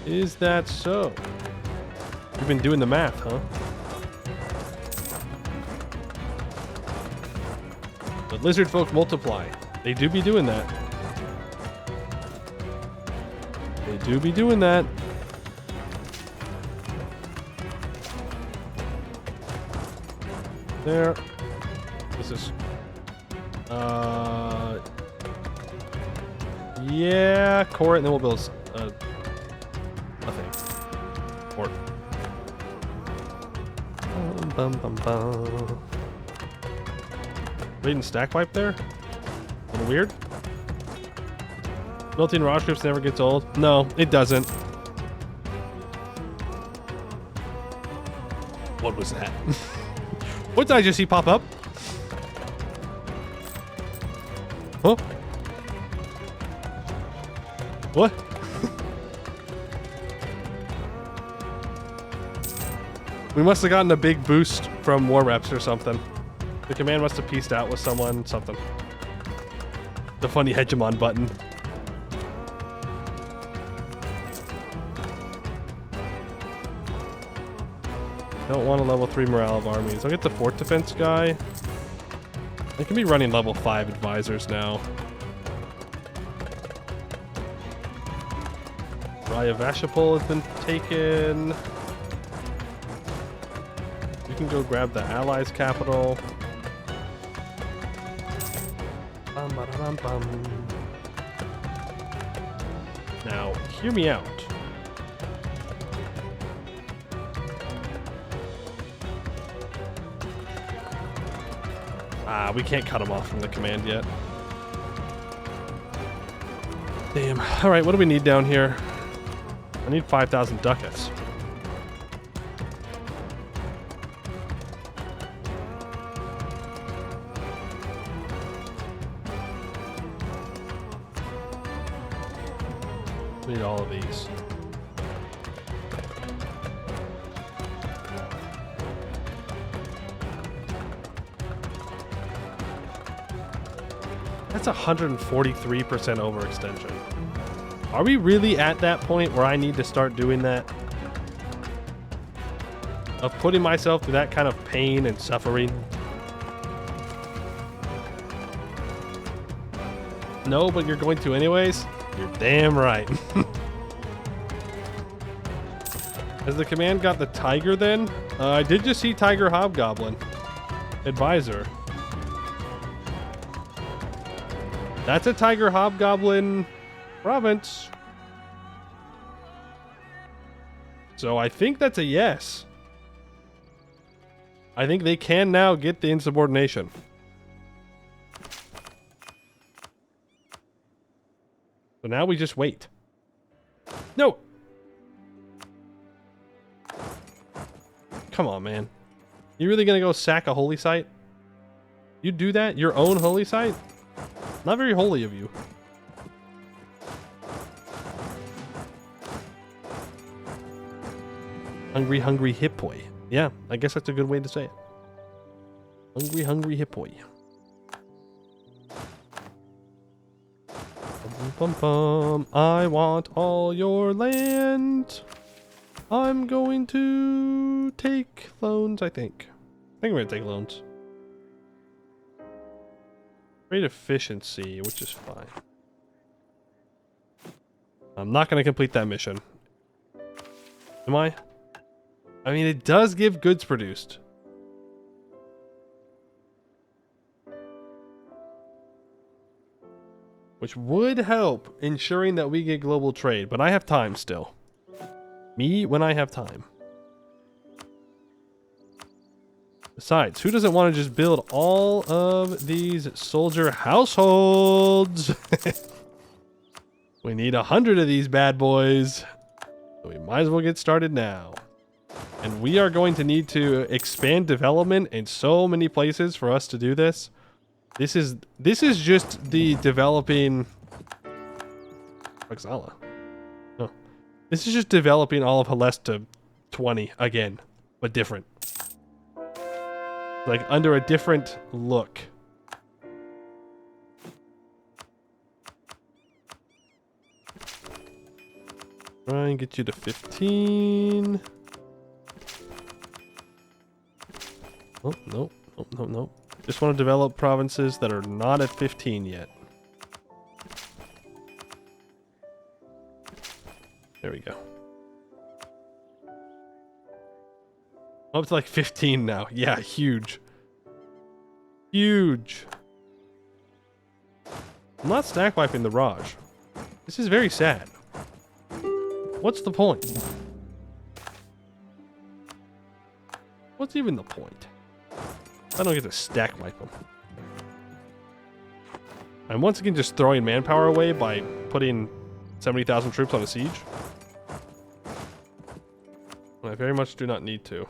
Is that so? You've been doing the math, huh? The lizard folk multiply. They do be doing that. They do be doing that. There. This is... yeah, core it, and then we'll build nothing. Port. Bum, bum, bum. Reading stack wipe there? A little weird. Melting raw scripts never gets old. No, it doesn't. What was that? What did I just see pop up? Huh? What? We must have gotten a big boost from war reps or something. The command must have pieced out with someone, something. The funny hegemon button. Don't want a level 3 morale of armies. I'll get the fort defense guy. I can be running level 5 advisors now. Raya Vashapol has been taken. You can go grab the allies' capital. Bum, ba, bum, bum. Now, hear me out. Ah, we can't cut him off from the command yet. Damn. Alright, what do we need down here? I need 5,000 ducats. We need all of these. That's 143% overextension. Are we really at that point where I need to start doing that? Of putting myself through that kind of pain and suffering? No, but you're going to anyways? You're damn right. Has the command got the tiger then? I did just see Tiger Hobgoblin. Advisor. That's a Tiger Hobgoblin province. So I think that's a yes. I think they can now get the insubordination. So now we just wait. No! Come on, man. You really gonna go sack a holy site? You do that? Your own holy site? Not very holy of you. Hungry, hungry hip boy. Yeah, I guess that's a good way to say it. Hungry, hungry hip boy. Bum, bum, bum. I want all your land. I'm going to take loans, I think. I think I'm going to take loans. Great efficiency, which is fine. I'm not going to complete that mission. Am I? I mean, it does give goods produced. Which would help ensuring that we get global trade, but I have time still. Me when I have time. Besides, who doesn't want to just build all of these soldier households? We need 100 of these bad boys. So we might as well get started now. And we are going to need to expand development in so many places for us to do this. This is just the developing Oxala. No. This is just developing all of Hellas to 20 again, but different. Like under a different look. Try and get you to 15. Oh, no. Oh, no, no. Just want to develop provinces that are not at 15 yet. There we go. Up to like 15 now. Yeah, huge. Huge. I'm not stack wiping the Raj. This is very sad. What's the point? What's even the point? I don't get to stack wipe them. I'm once again just throwing manpower away by putting 70,000 troops on a siege. I very much do not need to.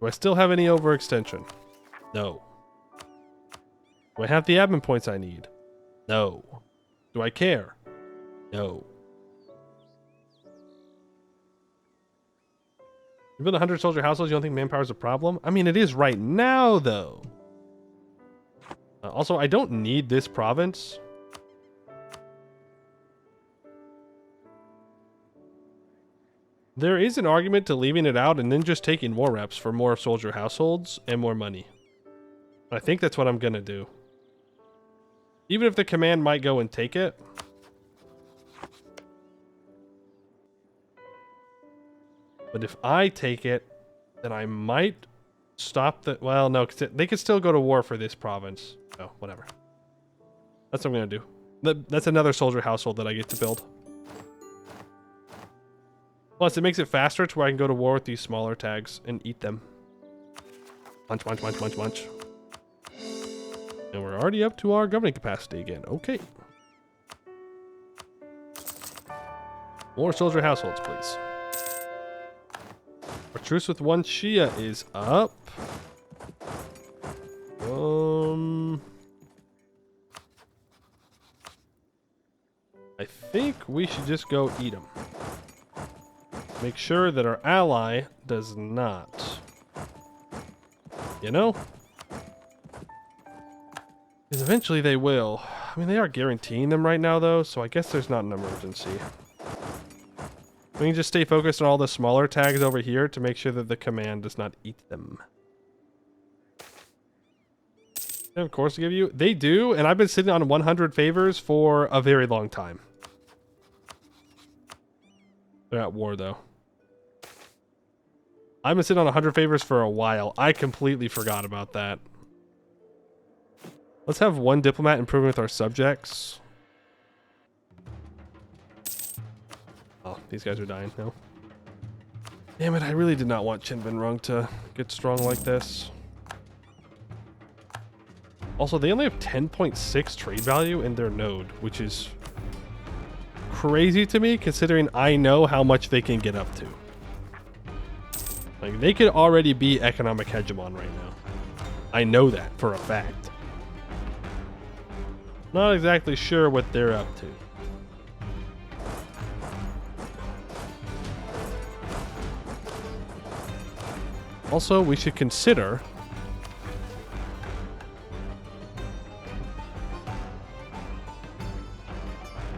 Do I still have any overextension? No. Do I have the admin points I need? No. Do I care? No. You build 100 soldier households, you don't think manpower is a problem? I mean, it is right now, though. Also, I don't need this province. There is an argument to leaving it out and then just taking war reps for more soldier households and more money. I think that's what I'm going to do. Even if the command might go and take it. But if I take it, then I might stop the... Well, no, because they could still go to war for this province. Oh, whatever. That's what I'm going to do. That's another soldier household that I get to build. Plus, it makes it faster to where I can go to war with these smaller tags and eat them. Munch, munch, munch, munch, munch. And we're already up to our governing capacity again. Okay. More soldier households, please. Our truce with one Shia is up. I think we should just go eat them. Make sure that our ally does not. You know? Because eventually they will. I mean, they are guaranteeing them right now, though, so I guess there's not an emergency. We can just stay focused on all the smaller tags over here to make sure that the command does not eat them. They have a course to give you? They do, and I've been sitting on 100 favors for a very long time. They're at war, though. I've been sitting on 100 favors for a while. I completely forgot about that. Let's have one diplomat improving with our subjects. Oh, these guys are dying now. Damn it, I really did not want Chinbenrung to get strong like this. Also, they only have 10.6 trade value in their node, which is crazy to me considering I know how much they can get up to. Like, they could already be economic hegemon right now. I know that for a fact. Not exactly sure what they're up to. Also, we should consider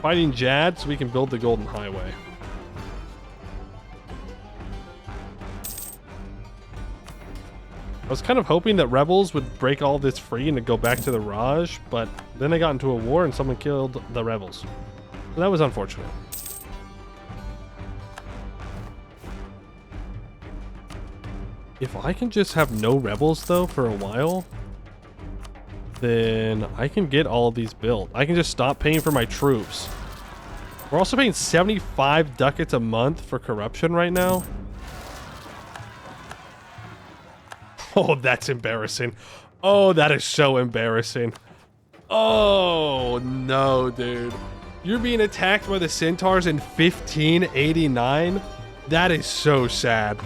fighting Jad so we can build the Golden Highway. I was kind of hoping that rebels would break all this free and to go back to the Raj, but then they got into a war and someone killed the rebels. So that was unfortunate. If I can just have no rebels though for a while, then I can get all of these built. I can just stop paying for my troops. We're also paying 75 ducats a month for corruption right now. Oh, that's embarrassing. Oh, that is so embarrassing. Oh, no, dude. You're being attacked by the centaurs in 1589? That is so sad.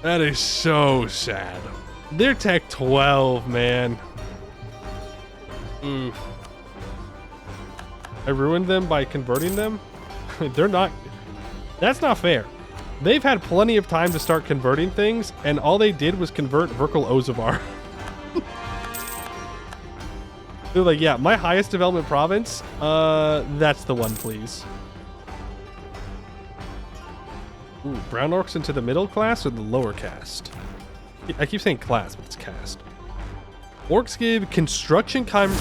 That is so sad. They're tech 12, man. Oof. I ruined them by converting them? They're not... That's not fair. They've had plenty of time to start converting things, and all they did was convert Verkal Ozavar. They're like, yeah, my highest development province, that's the one, please. Ooh, brown orcs into the middle class or the lower caste? I keep saying class, but it's caste. Orcs give construction time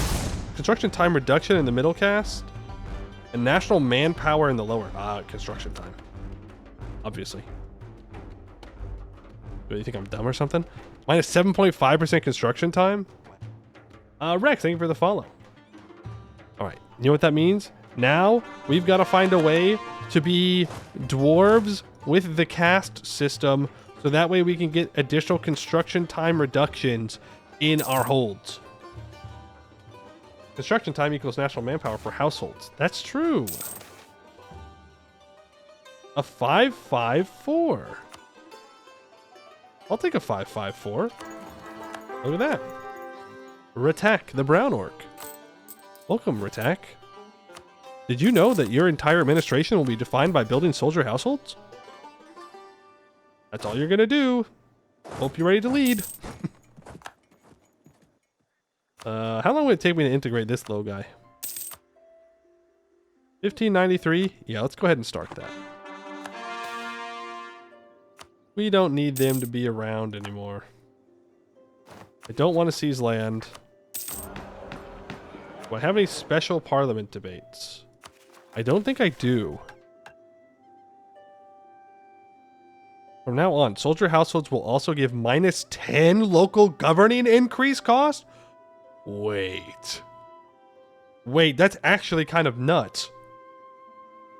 reduction in the middle caste, and national manpower in the lower construction time. Obviously. Do you think I'm dumb or something? Minus 7.5% construction time? Rex, thank you for the follow. Alright, you know what that means? Now, we've got to find a way to be dwarves with the caste system, so that way we can get additional construction time reductions in our holds. Construction time equals national manpower for households. That's true. A 554. I'll take a 554. Look at that. Ratak, the brown orc. Welcome, Ratak. Did you know that your entire administration will be defined by building soldier households? That's all you're gonna do. Hope you're ready to lead. How long would it take me to integrate this little guy? 1593. Yeah, let's go ahead and start that. We don't need them to be around anymore. I don't want to seize land. Do I have any special parliament debates? I don't think I do. From now on, soldier households will also give minus 10 local governing increase cost? Wait, that's actually kind of nuts.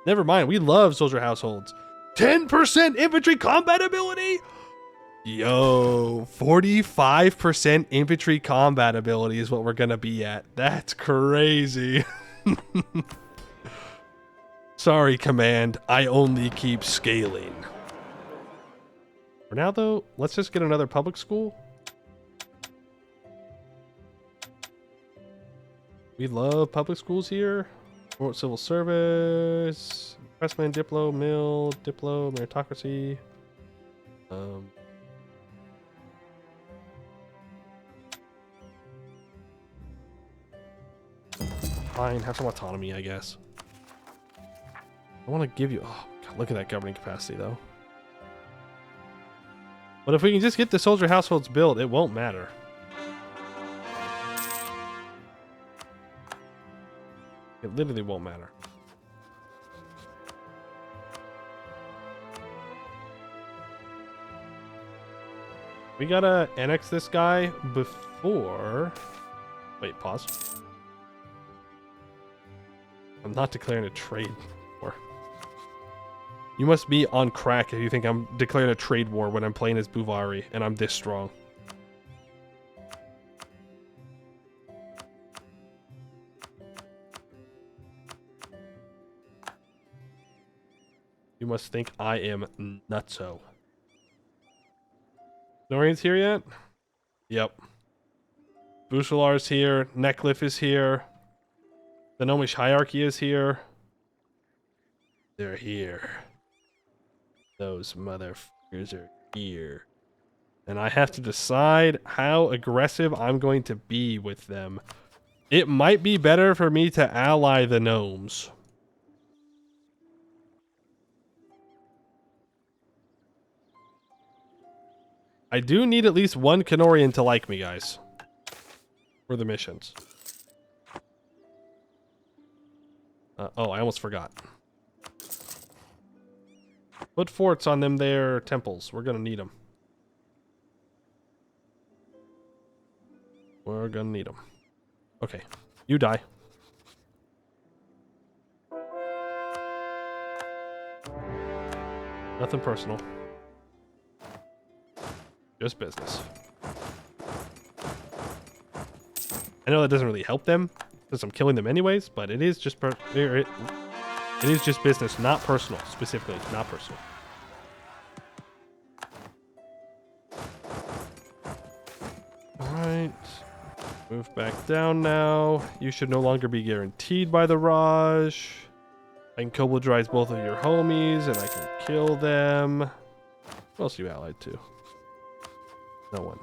Never mind, we love soldier households. 10% infantry combat ability? Yo, 45% infantry combat ability is what we're gonna be at. That's crazy. Sorry, command, I only keep scaling. For now, though, let's just get another public school. We love public schools here. Civil service, pressman, diplo, mill, diplo, meritocracy. Fine, have some autonomy, I guess. I want to give you... Oh, God, look at that governing capacity, though. But if we can just get the soldier households built, it won't matter. It literally won't matter. We gotta annex this guy before... Wait, pause. I'm not declaring a trade war. You must be on crack if you think I'm declaring a trade war when I'm playing as Bhuvauri and I'm this strong. You must think I am nutso. Norian's here yet? Yep. Bushalar's here. Neckliff is here. The Gnomish Hierarchy is here. They're here. Those motherfuckers are here. And I have to decide how aggressive I'm going to be with them. It might be better for me to ally the gnomes. I do need at least one Canorian to like me, guys. For the missions. Oh, I almost forgot. Put forts on them there temples. We're gonna need them. We're gonna need them. Okay, you die. Nothing personal. Just business. I know that doesn't really help them since I'm killing them anyways, but it is just it is just business, not personal. Specifically, not personal. All right, move back down now. You should no longer be guaranteed by the Raj. I can Koboldrize both of your homies, and I can kill them. What else are you allied to? No one.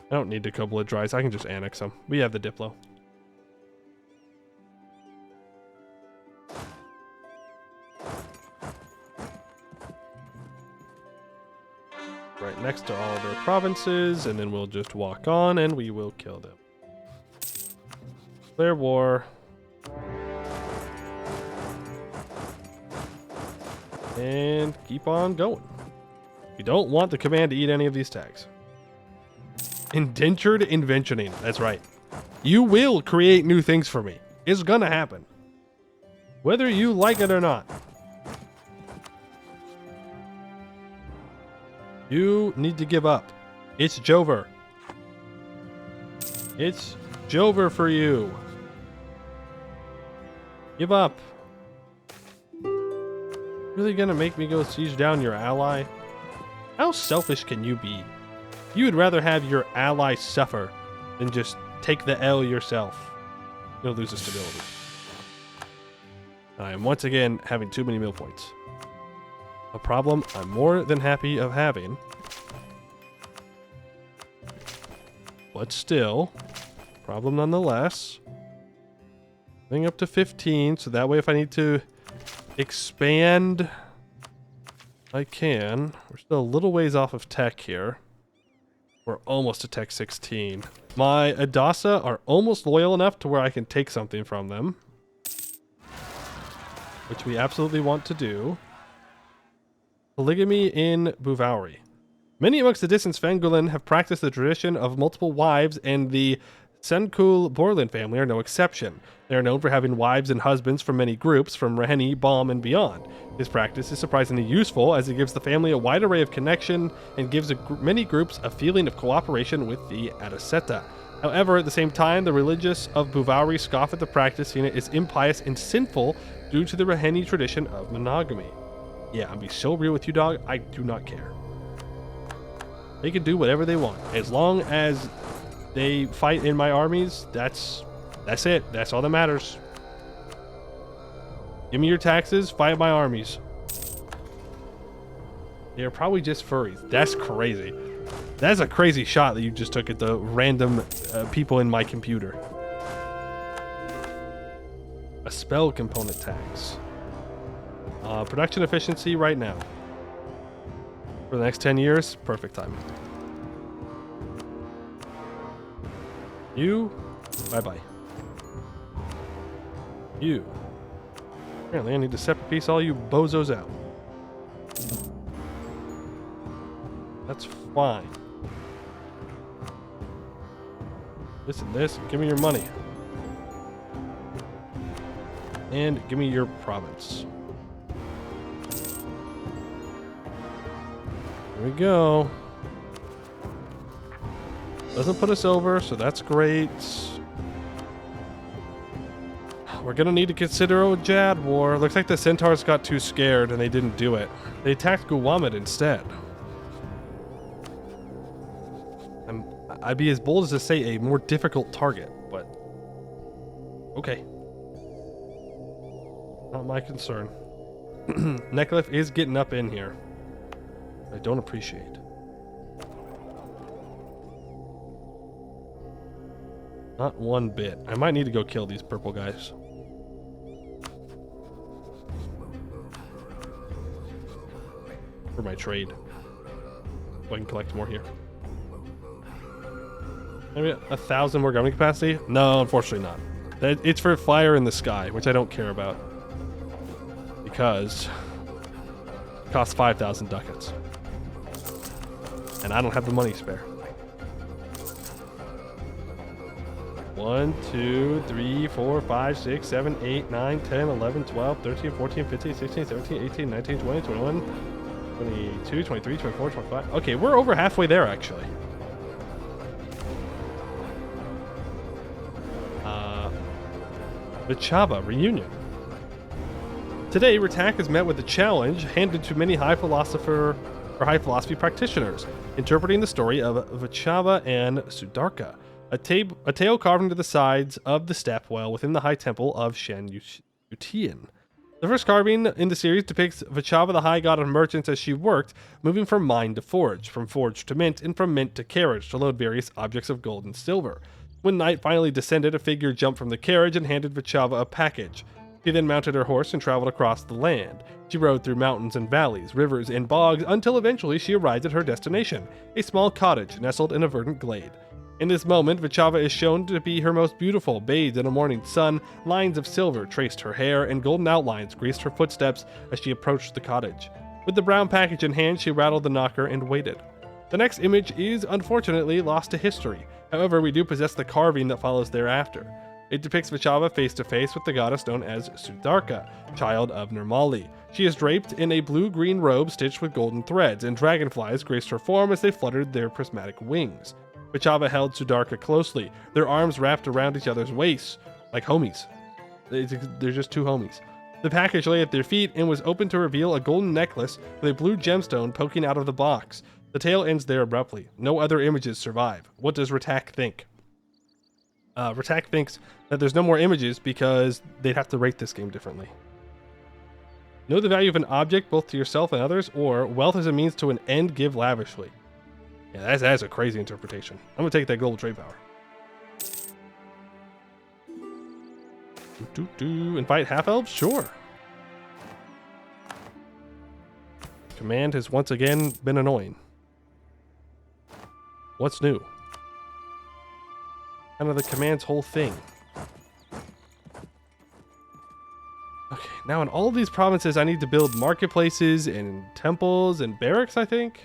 I don't need to Koboldrize. I can just annex them. We have the Diplo. Right next to all their provinces, and then we'll just walk on and we will kill them. Declare war. And keep on going. We don't want the command to eat any of these tags. Indentured inventioning. That's right. You will create new things for me. It's gonna happen. Whether you like it or not. You need to give up. It's Jover. It's Jover for you. Give up. Really gonna make me go siege down your ally? How selfish can you be? You would rather have your ally suffer than just take the L yourself. You'll lose the stability. I am once again having too many mill points. A problem I'm more than happy of having. But still, problem nonetheless. Getting up to 15, so that way if I need to expand, I can. We're still a little ways off of tech here. We're almost to tech 16. My Adasa are almost loyal enough to where I can take something from them. Which we absolutely want to do. Polygamy in Bhuvauri. Many amongst the distant Svengulin have practiced the tradition of multiple wives, and the Senkul Borlin family are no exception. They are known for having wives and husbands from many groups, from Raheni, Balm, and beyond. This practice is surprisingly useful, as it gives the family a wide array of connection and gives many groups a feeling of cooperation with the Adaseta. However, at the same time, the religious of Bhuvauri scoff at the practice, seeing it as impious and sinful due to the Raheni tradition of monogamy. Yeah, I'm being so real with you, dog. I do not care. They can do whatever they want. As long as they fight in my armies, that's it. That's all that matters. Give me your taxes, fight my armies. They're probably just furries. That's crazy. That's a crazy shot that you just took at the random people in my computer. A spell component tax. Production efficiency right now. For the next 10 years, perfect timing. You, bye-bye. You. Apparently I need to separate piece all you bozos out. That's fine. This and this, give me your money. And give me your province. There we go. Doesn't put us over, so that's great. We're gonna need to consider a Jad war. Looks like the Centaurs got too scared and they didn't do it. They attacked Guwamid instead. I'd be as bold as to say a more difficult target, but okay. Not my concern. Necklif is getting up in here. I don't appreciate. Not one bit. I might need to go kill these purple guys. For my trade. So I can collect more here. Maybe 1,000 more government capacity? No, unfortunately not. It's for fire in the sky, which I don't care about. Because it costs 5,000 ducats. And I don't have the money spare. 1, 2, 3, 4, 5, 6, 7, 8, 9, 10, 11, 12, 13, 14, 15, 16, 17, 18, 19, 20, 21, 22, 23, 24, 25. Okay, we're over halfway there, actually. Vichava reunion. Today, Ratak is met with a challenge handed to many high philosophy practitioners, interpreting the story of Vichava and Sudarka, a tale carved into the sides of the stepwell within the high temple of Shen Yutian. The first carving in the series depicts Vichava, the high god of merchants, as she worked, moving from mine to forge, from forge to mint, and from mint to carriage to load various objects of gold and silver. When night finally descended, a figure jumped from the carriage and handed Vichava a package. She then mounted her horse and traveled across the land. She rode through mountains and valleys, rivers and bogs, until eventually she arrived at her destination, a small cottage nestled in a verdant glade. In this moment, Vichava is shown to be her most beautiful, bathed in a morning sun. Lines of silver traced her hair, and golden outlines graced her footsteps as she approached the cottage. With the brown package in hand, she rattled the knocker and waited. The next image is, unfortunately, lost to history. However, we do possess the carving that follows thereafter. It depicts Vichava face to face with the goddess known as Sudarka, child of Nirmali. She is draped in a blue-green robe stitched with golden threads, and dragonflies graced her form as they fluttered their prismatic wings. Vichava held Sudarka closely, their arms wrapped around each other's waists, like homies. They're just two homies. The package lay at their feet and was open to reveal a golden necklace with a blue gemstone poking out of the box. The tale ends there abruptly. No other images survive. What does Ratak think? Ratak thinks that there's no more images because they'd have to rate this game differently. Know the value of an object both to yourself and others, or wealth as a means to an end, give lavishly. Yeah, that's a crazy interpretation. I'm gonna take that global trade power. Invite half-elves? Sure. Command has once again been annoying. What's new? Kind of the command's whole thing. Okay, now in all of these provinces, I need to build marketplaces and temples and barracks, I think.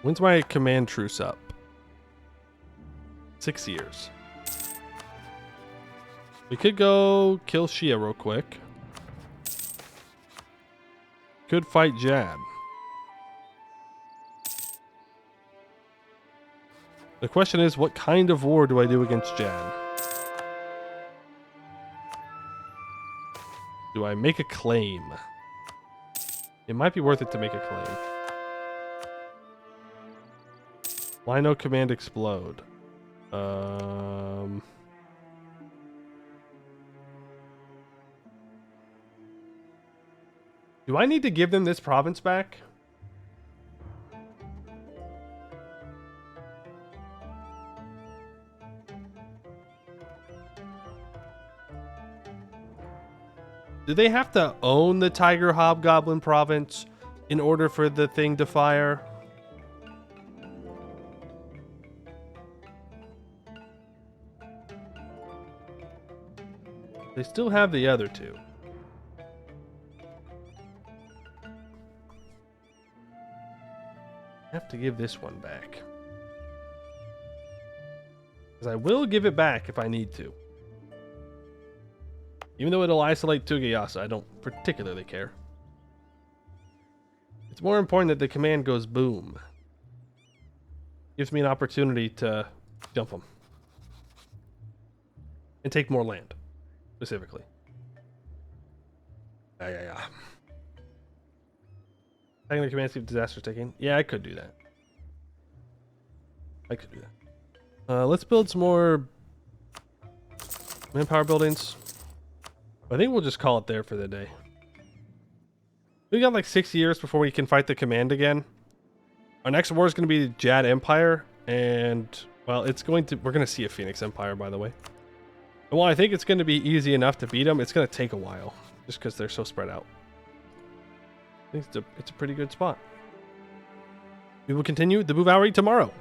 When's my command truce up? 6 years. We could go kill Shia real quick. Could fight Jad. The question is, what kind of war do I do against Jad? Do I make a claim? It might be worth it to make a claim. Why no command explode? Do I need to give them this province back? Do they have to own the Tiger Hobgoblin province in order for the thing to fire? They still have the other two. I have to give this one back. Because I will give it back if I need to. Even though it'll isolate Tugayasa, I don't particularly care. It's more important that the command goes boom. Gives me an opportunity to jump them. And take more land, specifically. Yeah. Taking the command, see if disaster's taking. Yeah, I could do that. Let's build some more manpower buildings. I think we'll just call it there for the day. We got like 6 years before we can fight the command again. Our next war is going to be the Jad Empire, and well, we're going to see a Phoenix Empire, by the way. And while I think it's going to be easy enough to beat them, it's going to take a while, just because they're so spread out. I think it's a pretty good spot. We will continue the Bhuvauri tomorrow.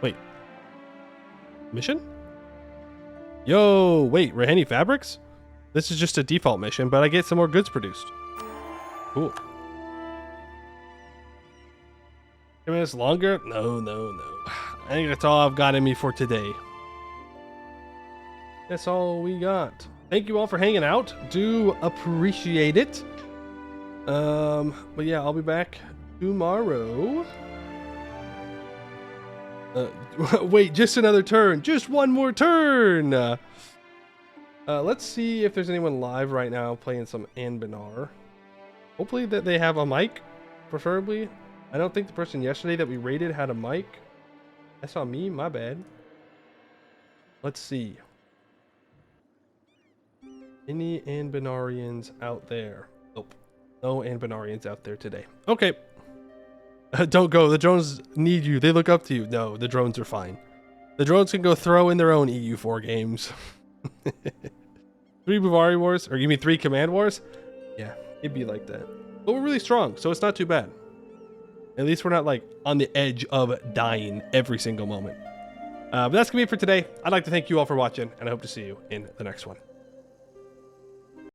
Wait. Mission? Yo, wait, Raheni Fabrics? This is just a default mission, but I get some more goods produced. Cool. 10 minutes longer? No. I think that's all I've got in me for today. That's all we got. Thank you all for hanging out. Do appreciate it. But yeah, I'll be back tomorrow. Wait, just another turn. Just one more turn. Let's see if there's anyone live right now playing some Anbennar. Hopefully that they have a mic, preferably. I don't think the person yesterday that we raided had a mic. That's on me, my bad. Let's see. Any Anbennarians out there? Nope. No Anbennarians out there today. Okay. Don't go. The drones need you. They look up to you. No, the drones are fine. The drones can go throw in their own EU4 games. 3 Bhuvauri wars? Or you mean 3 command wars? Yeah, it'd be like that. But we're really strong, so it's not too bad. At least we're not like on the edge of dying every single moment. But that's going to be it for today. I'd like to thank you all for watching, and I hope to see you in the next one.